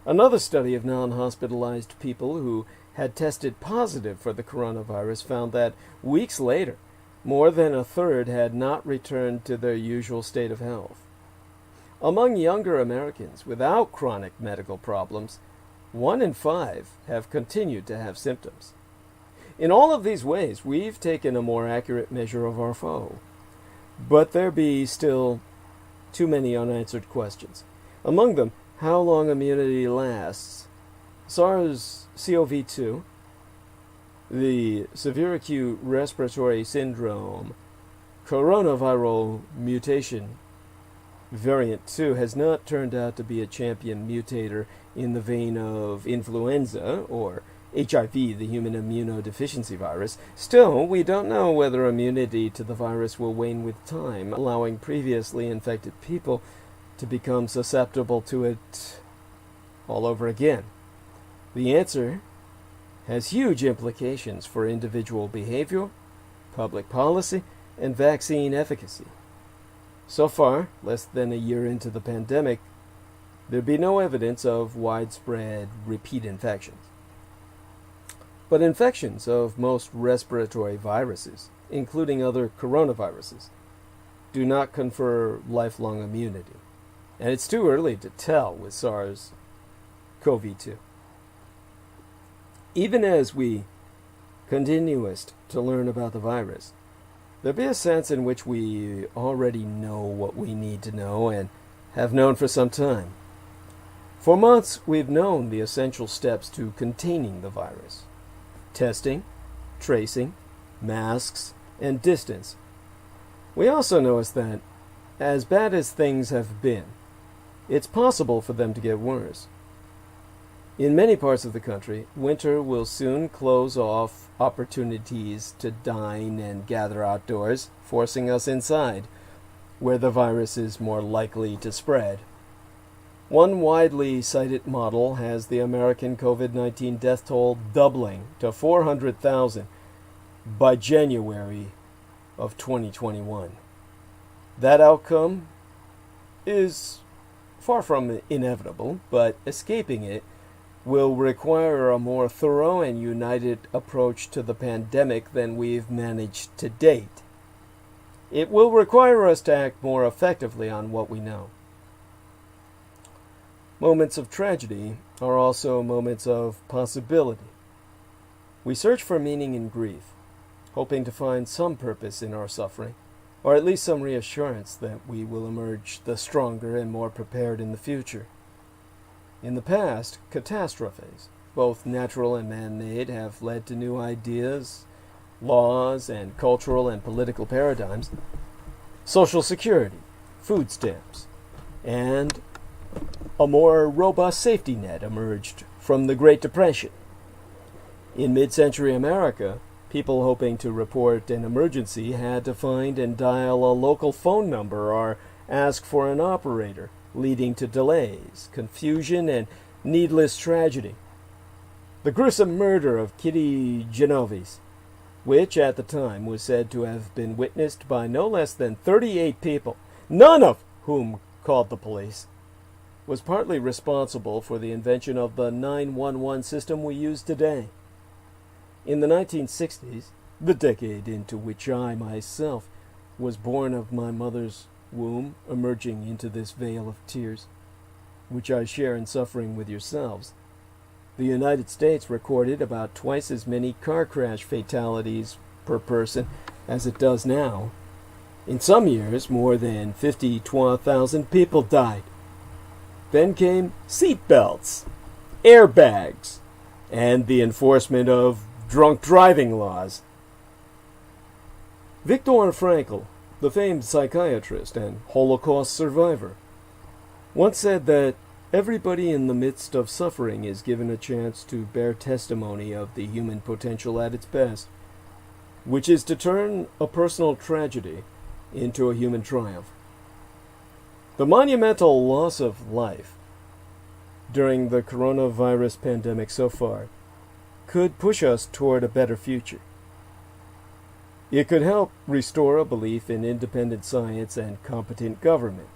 Another study of non-hospitalized people who had tested positive for the coronavirus found that weeks later, more than a third had not returned to their usual state of health. Among younger Americans without chronic medical problems, 1 in 5 have continued to have symptoms. In all of these ways, we've taken a more accurate measure of our foe. But there be still too many unanswered questions. Among them, how long immunity lasts. SARS-CoV-2, the severe acute respiratory syndrome, coronaviral mutation variant 2 has not turned out to be a champion mutator in the vein of influenza or HIV, the human immunodeficiency virus. Still, we don't know whether immunity to the virus will wane with time, allowing previously infected people to become susceptible to it all over again. The answer has huge implications for individual behavior, public policy, and vaccine efficacy. So far, less than a year into the pandemic, there be no evidence of widespread repeat infections. But infections of most respiratory viruses, including other coronaviruses, do not confer lifelong immunity. And it's too early to tell with SARS-CoV-2. Even as we continue to learn about the virus, there be a sense in which we already know what we need to know and have known for some time. For months, we've known the essential steps to containing the virus: testing, tracing, masks, and distance. We also noticed that, as bad as things have been, it's possible for them to get worse. In many parts of the country, winter will soon close off opportunities to dine and gather outdoors, forcing us inside, where the virus is more likely to spread. One widely cited model has the American COVID-19 death toll doubling to 400,000 by January of 2021. That outcome is far from inevitable, but escaping it will require a more thorough and united approach to the pandemic than we've managed to date. It will require us to act more effectively on what we know. Moments of tragedy are also moments of possibility. We search for meaning in grief, hoping to find some purpose in our suffering, or at least some reassurance that we will emerge the stronger and more prepared in the future. In the past, catastrophes, both natural and man-made, have led to new ideas, laws, and cultural and political paradigms. Social security, food stamps, and a more robust safety net emerged from the Great Depression. In mid-century America, people hoping to report an emergency had to find and dial a local phone number or ask for an operator, leading to delays, confusion, and needless tragedy. The gruesome murder of Kitty Genovese, which at the time was said to have been witnessed by no less than 38 people, none of whom called the police, was partly responsible for the invention of the 911 system we use today. In the 1960s, the decade into which I myself was born of my mother's womb, emerging into this vale of tears, which I share in suffering with yourselves, the United States recorded about twice as many car crash fatalities per person as it does now. In some years, more than 52,000 people died. Then came seat belts, airbags, and the enforcement of drunk driving laws. Viktor Frankl, the famed psychiatrist and Holocaust survivor, once said that everybody in the midst of suffering is given a chance to bear testimony of the human potential at its best, which is to turn a personal tragedy into a human triumph. The monumental loss of life during the coronavirus pandemic so far could push us toward a better future. It could help restore a belief in independent science and competent government.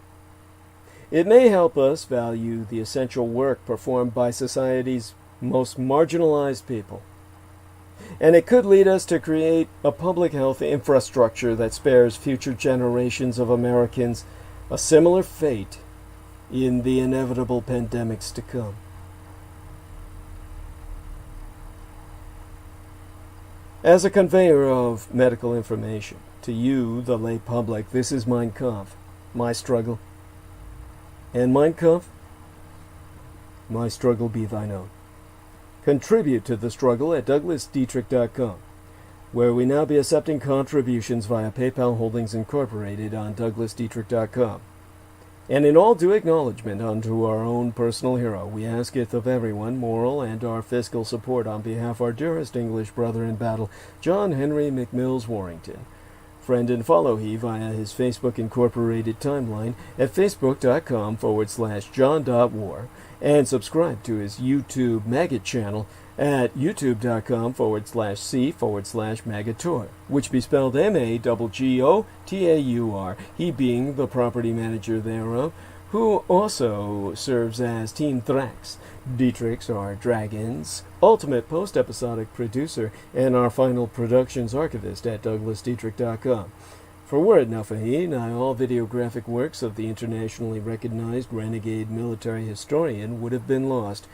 It may help us value the essential work performed by society's most marginalized people. And it could lead us to create a public health infrastructure that spares future generations of Americans a similar fate in the inevitable pandemics to come. As a conveyor of medical information to you, the lay public, this is Mein Kampf, my struggle. And Mein Kampf, my struggle be thine own. Contribute to the struggle at DouglasDietrich.com, where we now be accepting contributions via PayPal Holdings Incorporated on DouglasDietrich.com. And in all due acknowledgement unto our own personal hero, we asketh of everyone moral and our fiscal support on behalf of our dearest English brother in battle, John Henry McMills Warrington. Friend and follow he via his Facebook Incorporated timeline at facebook.com/john.war, and subscribe to his YouTube Maggot channel at youtube.com/c/Magator, which be spelled MAGGOTAUR, he being the property manager thereof, who also serves as Team Thrax, Dietrich's our Dragons, ultimate post-episodic producer, and our final productions archivist at DouglasDietrich.com. For word nafahi, nigh all videographic works of the internationally recognized renegade military historian would have been lost.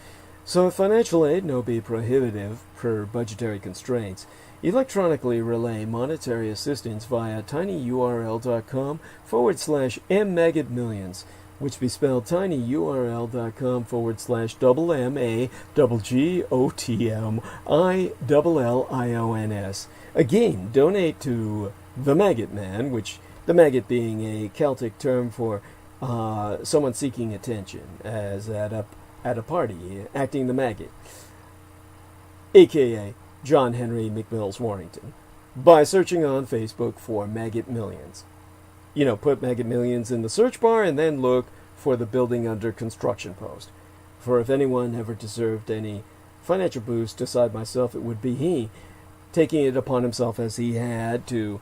So if financial aid no be prohibitive per budgetary constraints, electronically relay monetary assistance via tinyurl.com/mmagotmillions, which be spelled tinyurl.com/MAGGOTMILLIONS. Again, donate to the Maggot Man, which the maggot being a Celtic term for someone seeking attention, as at a party, acting the maggot, aka John Henry McMills Warrington, by searching on Facebook for Maggot Millions. Put Maggot Millions in the search bar and then look for the building under construction post. For if anyone ever deserved any financial boost aside myself, it would be he, taking it upon himself as he had to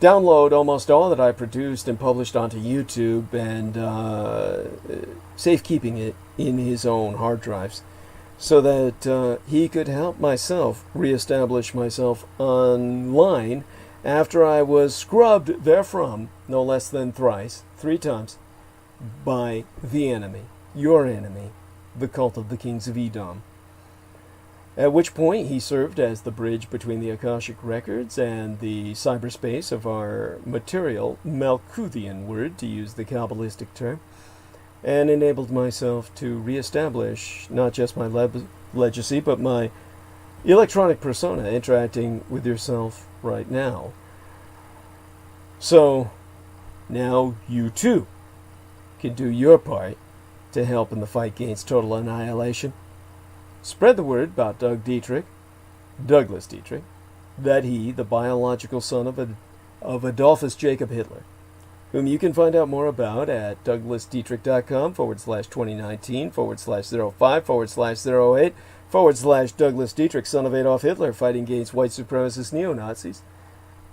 download almost all that I produced and published onto YouTube and safekeeping it in his own hard drives so that he could help myself reestablish myself online after I was scrubbed therefrom no less than thrice, 3 times, by the enemy, your enemy, the cult of the kings of Edom. At which point he served as the bridge between the Akashic records and the cyberspace of our material, Malkuthian word, to use the Kabbalistic term, and enabled myself to reestablish not just my legacy, but my electronic persona interacting with yourself right now. So, now you too can do your part to help in the fight against total annihilation. Spread the word about Dietrich, Douglas Dietrich, that he, the biological son of Adolphus Jacob Hitler, whom you can find out more about at douglasdietrich.com/2019/05/08/Douglas Dietrich, son of Adolf Hitler, fighting against white supremacist neo-Nazis.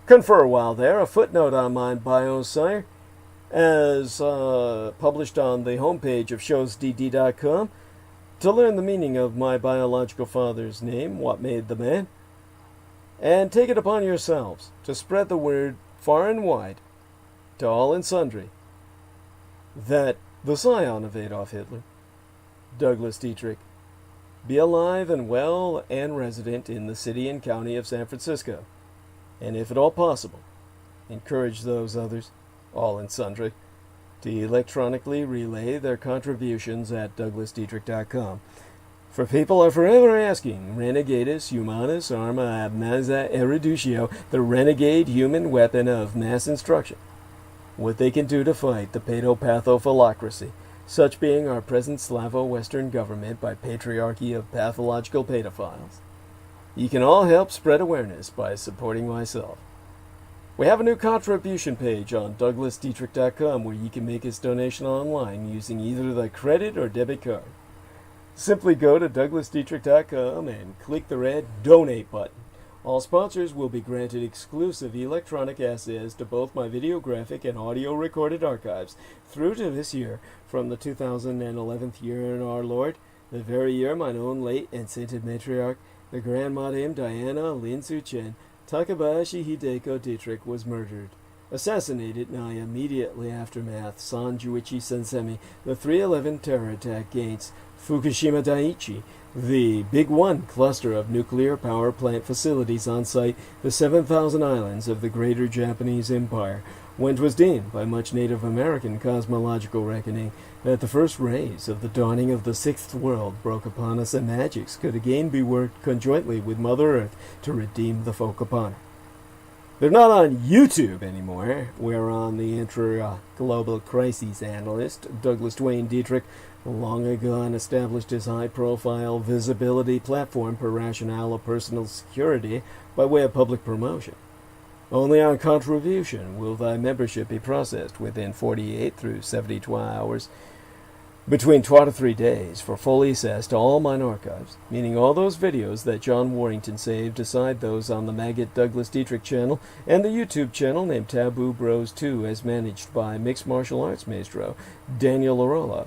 Confer while there. A footnote on my bio, sire, as published on the homepage of showsdd.com, to learn the meaning of my biological father's name, what made the man, and take it upon yourselves to spread the word far and wide to all and sundry that the scion of Adolf Hitler, Douglas Dietrich, be alive and well and resident in the city and county of San Francisco, and if at all possible, encourage those others, all and sundry, to electronically relay their contributions at douglasdietrich.com. For people are forever asking, Renegadus Humanus Arma ab Massa Erudicio, the renegade human weapon of mass instruction, what they can do to fight the paedopathophalacracy, such being our present Slavo-Western government by patriarchy of pathological pedophiles. You can all help spread awareness by supporting myself. We have a new contribution page on douglasdietrich.com where you can make his donation online using either the credit or debit card. Simply go to douglasdietrich.com and click the red Donate button. All sponsors will be granted exclusive electronic access to both my videographic and audio recorded archives through to this year, from the 2011th year in our Lord, the very year mine own late and sainted matriarch, the Grand Madame Diana Linsu Chen Takabashi Hideko Dietrich, was murdered. Assassinated nigh immediately aftermath San Juichi Sensemi, the 3/11 terror attack against Fukushima Daiichi, the Big One cluster of nuclear power plant facilities on site, the 7,000 islands of the Greater Japanese Empire, when 'twas deemed by much Native American cosmological reckoning that the first rays of the dawning of the sixth world broke upon us, and magics could again be worked conjointly with Mother Earth to redeem the folk upon her. They're not on YouTube anymore, whereon the intra-global crises analyst Douglas Dwayne Dietrich long ago established his high-profile visibility platform per rationale of personal security by way of public promotion. Only on contribution will thy membership be processed within 48 through 72 hours, between 2 to 3 days, for full access to all mine archives, meaning all those videos that John Warrington saved, aside those on the Maggot Douglas Dietrich channel and the YouTube channel named Taboo Bros 2, as managed by mixed martial arts maestro Daniel Arola,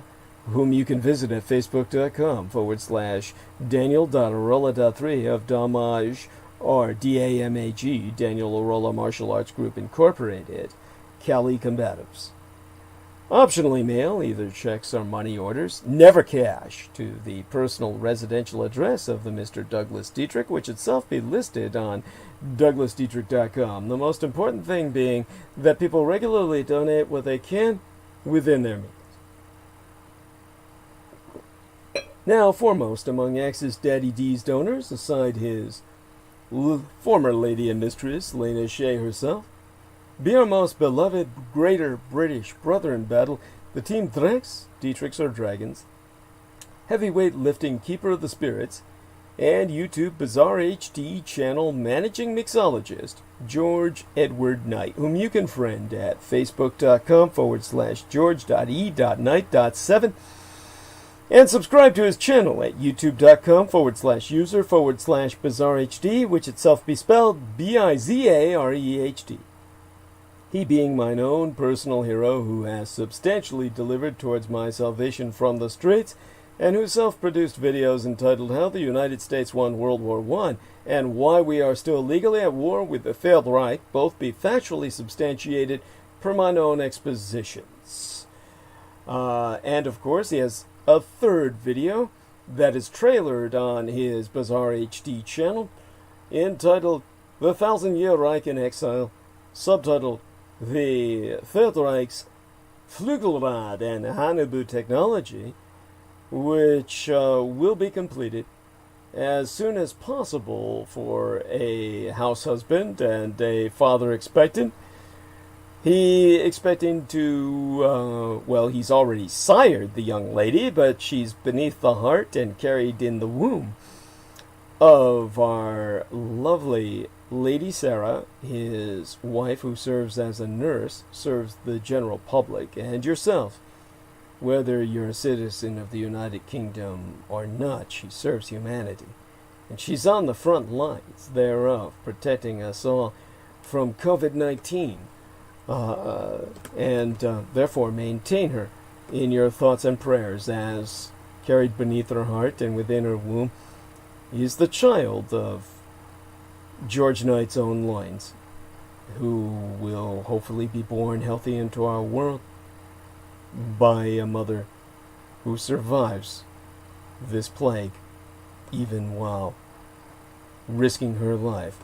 whom you can visit at facebook.com/Daniel.Arola.3 of Damage, or DAMAG, Daniel Arola Martial Arts Group Incorporated, Cali Combatives. Optionally mail either checks or money orders, never cash, to the personal residential address of the Mr. Douglas Dietrich, which itself be listed on douglasdietrich.com. The most important thing being that people regularly donate what they can within their means. Now, foremost among Axe's Daddy D's donors, aside his former lady and mistress, Lena Shea herself, be our most beloved greater British brother in battle, the Team Drex, Dietrichs or Dragons, heavyweight lifting keeper of the spirits, and YouTube Bizarre HD channel managing mixologist George Edward Knight, whom you can friend at facebook.com/george.e.knight.7 and subscribe to his channel at youtube.com/user/bizarrehd, which itself be spelled Bizarehd. He being mine own personal hero who has substantially delivered towards my salvation from the streets, and whose self-produced videos entitled How the United States Won World War I and Why We Are Still Legally at War with the Failed Reich both be factually substantiated per mine own expositions. And of course he has a third video that is trailered on his Bizarre HD channel entitled The Thousand Year Reich in Exile, subtitled The Third Reich's Flügelrad and Hannibal Technology, which will be completed as soon as possible for a house husband and a father expectant. He expecting to, he's already sired the young lady, but she's beneath the heart and carried in the womb of our lovely Lady Sarah, his wife, who serves as a nurse, serves the general public, and yourself. Whether you're a citizen of the United Kingdom or not, she serves humanity. And she's on the front lines thereof, protecting us all from COVID-19. Therefore maintain her in your thoughts and prayers, as carried beneath her heart and within her womb is the child of George Knight's own loins, who will hopefully be born healthy into our world by a mother who survives this plague, even while risking her life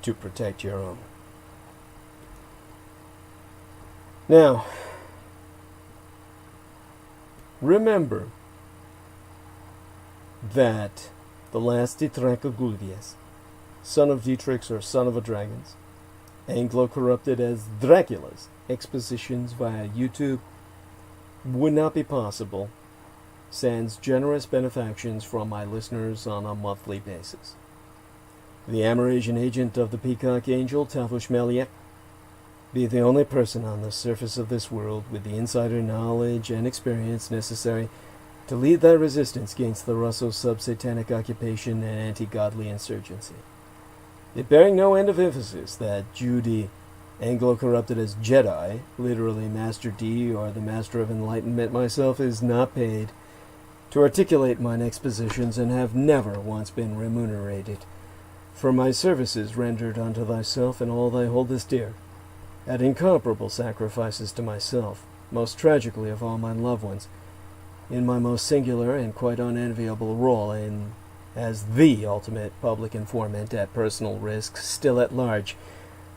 to protect your own. Now, remember that the last Dietrich Gulvius, son of Dietrich's or son of a dragon's, Anglo-corrupted as Dracula's expositions via YouTube, would not be possible sans generous benefactions from my listeners on a monthly basis. The Amerasian agent of the Peacock Angel, Tavush Meliek, be the only person on the surface of this world with the insider knowledge and experience necessary to lead that resistance against the Russo-sub-satanic occupation and anti-godly insurgency. It bearing no end of emphasis that Judy, Anglo-corrupted as Jedi, literally Master D or the Master of Enlightenment myself, is not paid to articulate mine expositions, and have never once been remunerated for my services rendered unto thyself and all thy holdest dear, at incomparable sacrifices to myself, most tragically of all my loved ones, in my most singular and quite unenviable role in as the ultimate public informant at personal risk, still at large.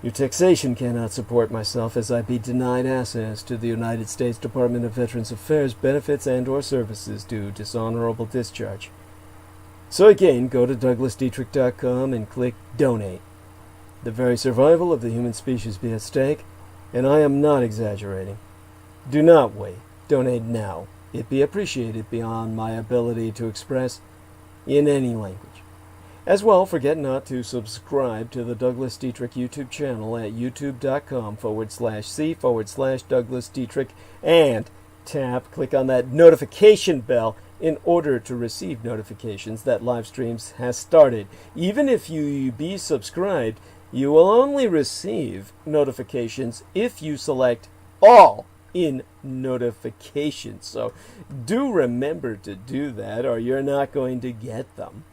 Your taxation cannot support myself, as I be denied access to the United States Department of Veterans Affairs benefits and or services due dishonorable discharge. So again, go to DouglasDietrich.com and click Donate. The very survival of the human species be at stake, and I am not exaggerating. Do not wait. Donate now. It be appreciated beyond my ability to express in any language. As well, forget not to subscribe to the Douglas Dietrich YouTube channel at youtube.com/c/Douglas Dietrich, and click on that notification bell in order to receive notifications that live streams has started. Even if you be subscribed, you will only receive notifications if you select all in notifications. So do remember to do that, or you're not going to get them.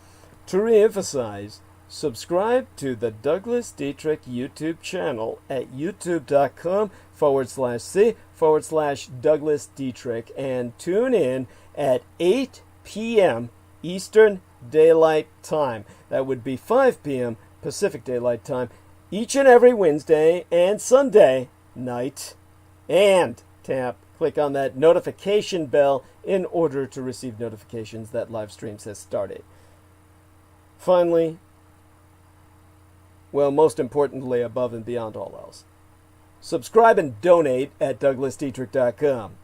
To re-emphasize, subscribe to the Douglas Dietrich YouTube channel at youtube.com/c/Douglas Dietrich, and tune in at 8 p.m. Eastern Daylight Time. That would be 5 p.m. Pacific Daylight Time each and every Wednesday and Sunday night. And click on that notification bell in order to receive notifications that live streams has started. Finally, most importantly, above and beyond all else, subscribe and donate at DouglasDietrich.com.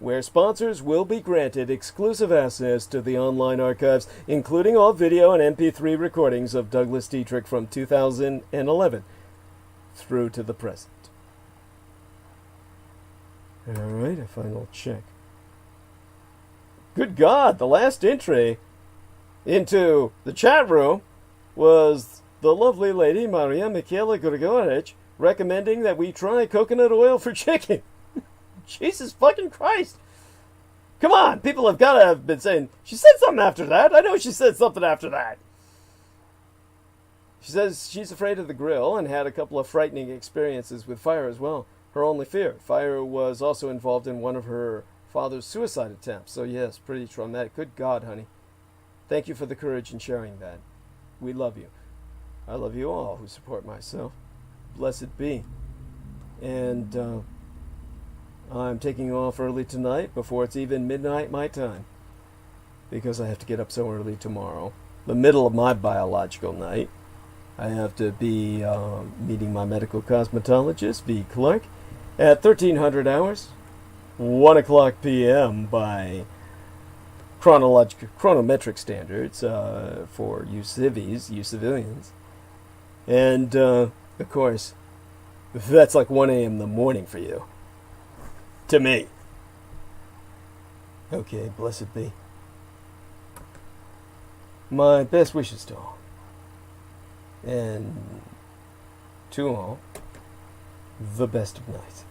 where sponsors will be granted exclusive access to the online archives, including all video and MP3 recordings of Douglas Dietrich from 2011 through to the present. Alright, a final check. Good God, the last entry into the chat room was the lovely lady Maria Michaela Grigorich recommending that we try coconut oil for chicken. Jesus fucking Christ. Come on, people have got to have been saying, she said something after that. I know she said something after that. She says she's afraid of the grill and had a couple of frightening experiences with fire as well. Her only fear. Fire was also involved in one of her father's suicide attempts. So yes, pretty traumatic. Good God, honey. Thank you for the courage in sharing that. We love you. I love you all who support myself. Blessed be. And I'm taking off early tonight before it's even midnight my time, because I have to get up so early tomorrow. The middle of my biological night. I have to be meeting my medical cosmetologist, V. Clark, at 1300 hours, 1 o'clock p.m. by chronometric standards for you civvies, you civilians. And, of course, that's like 1 a.m. in the morning for you. To me. Okay, blessed be. My best wishes to all. And to all, the best of nights.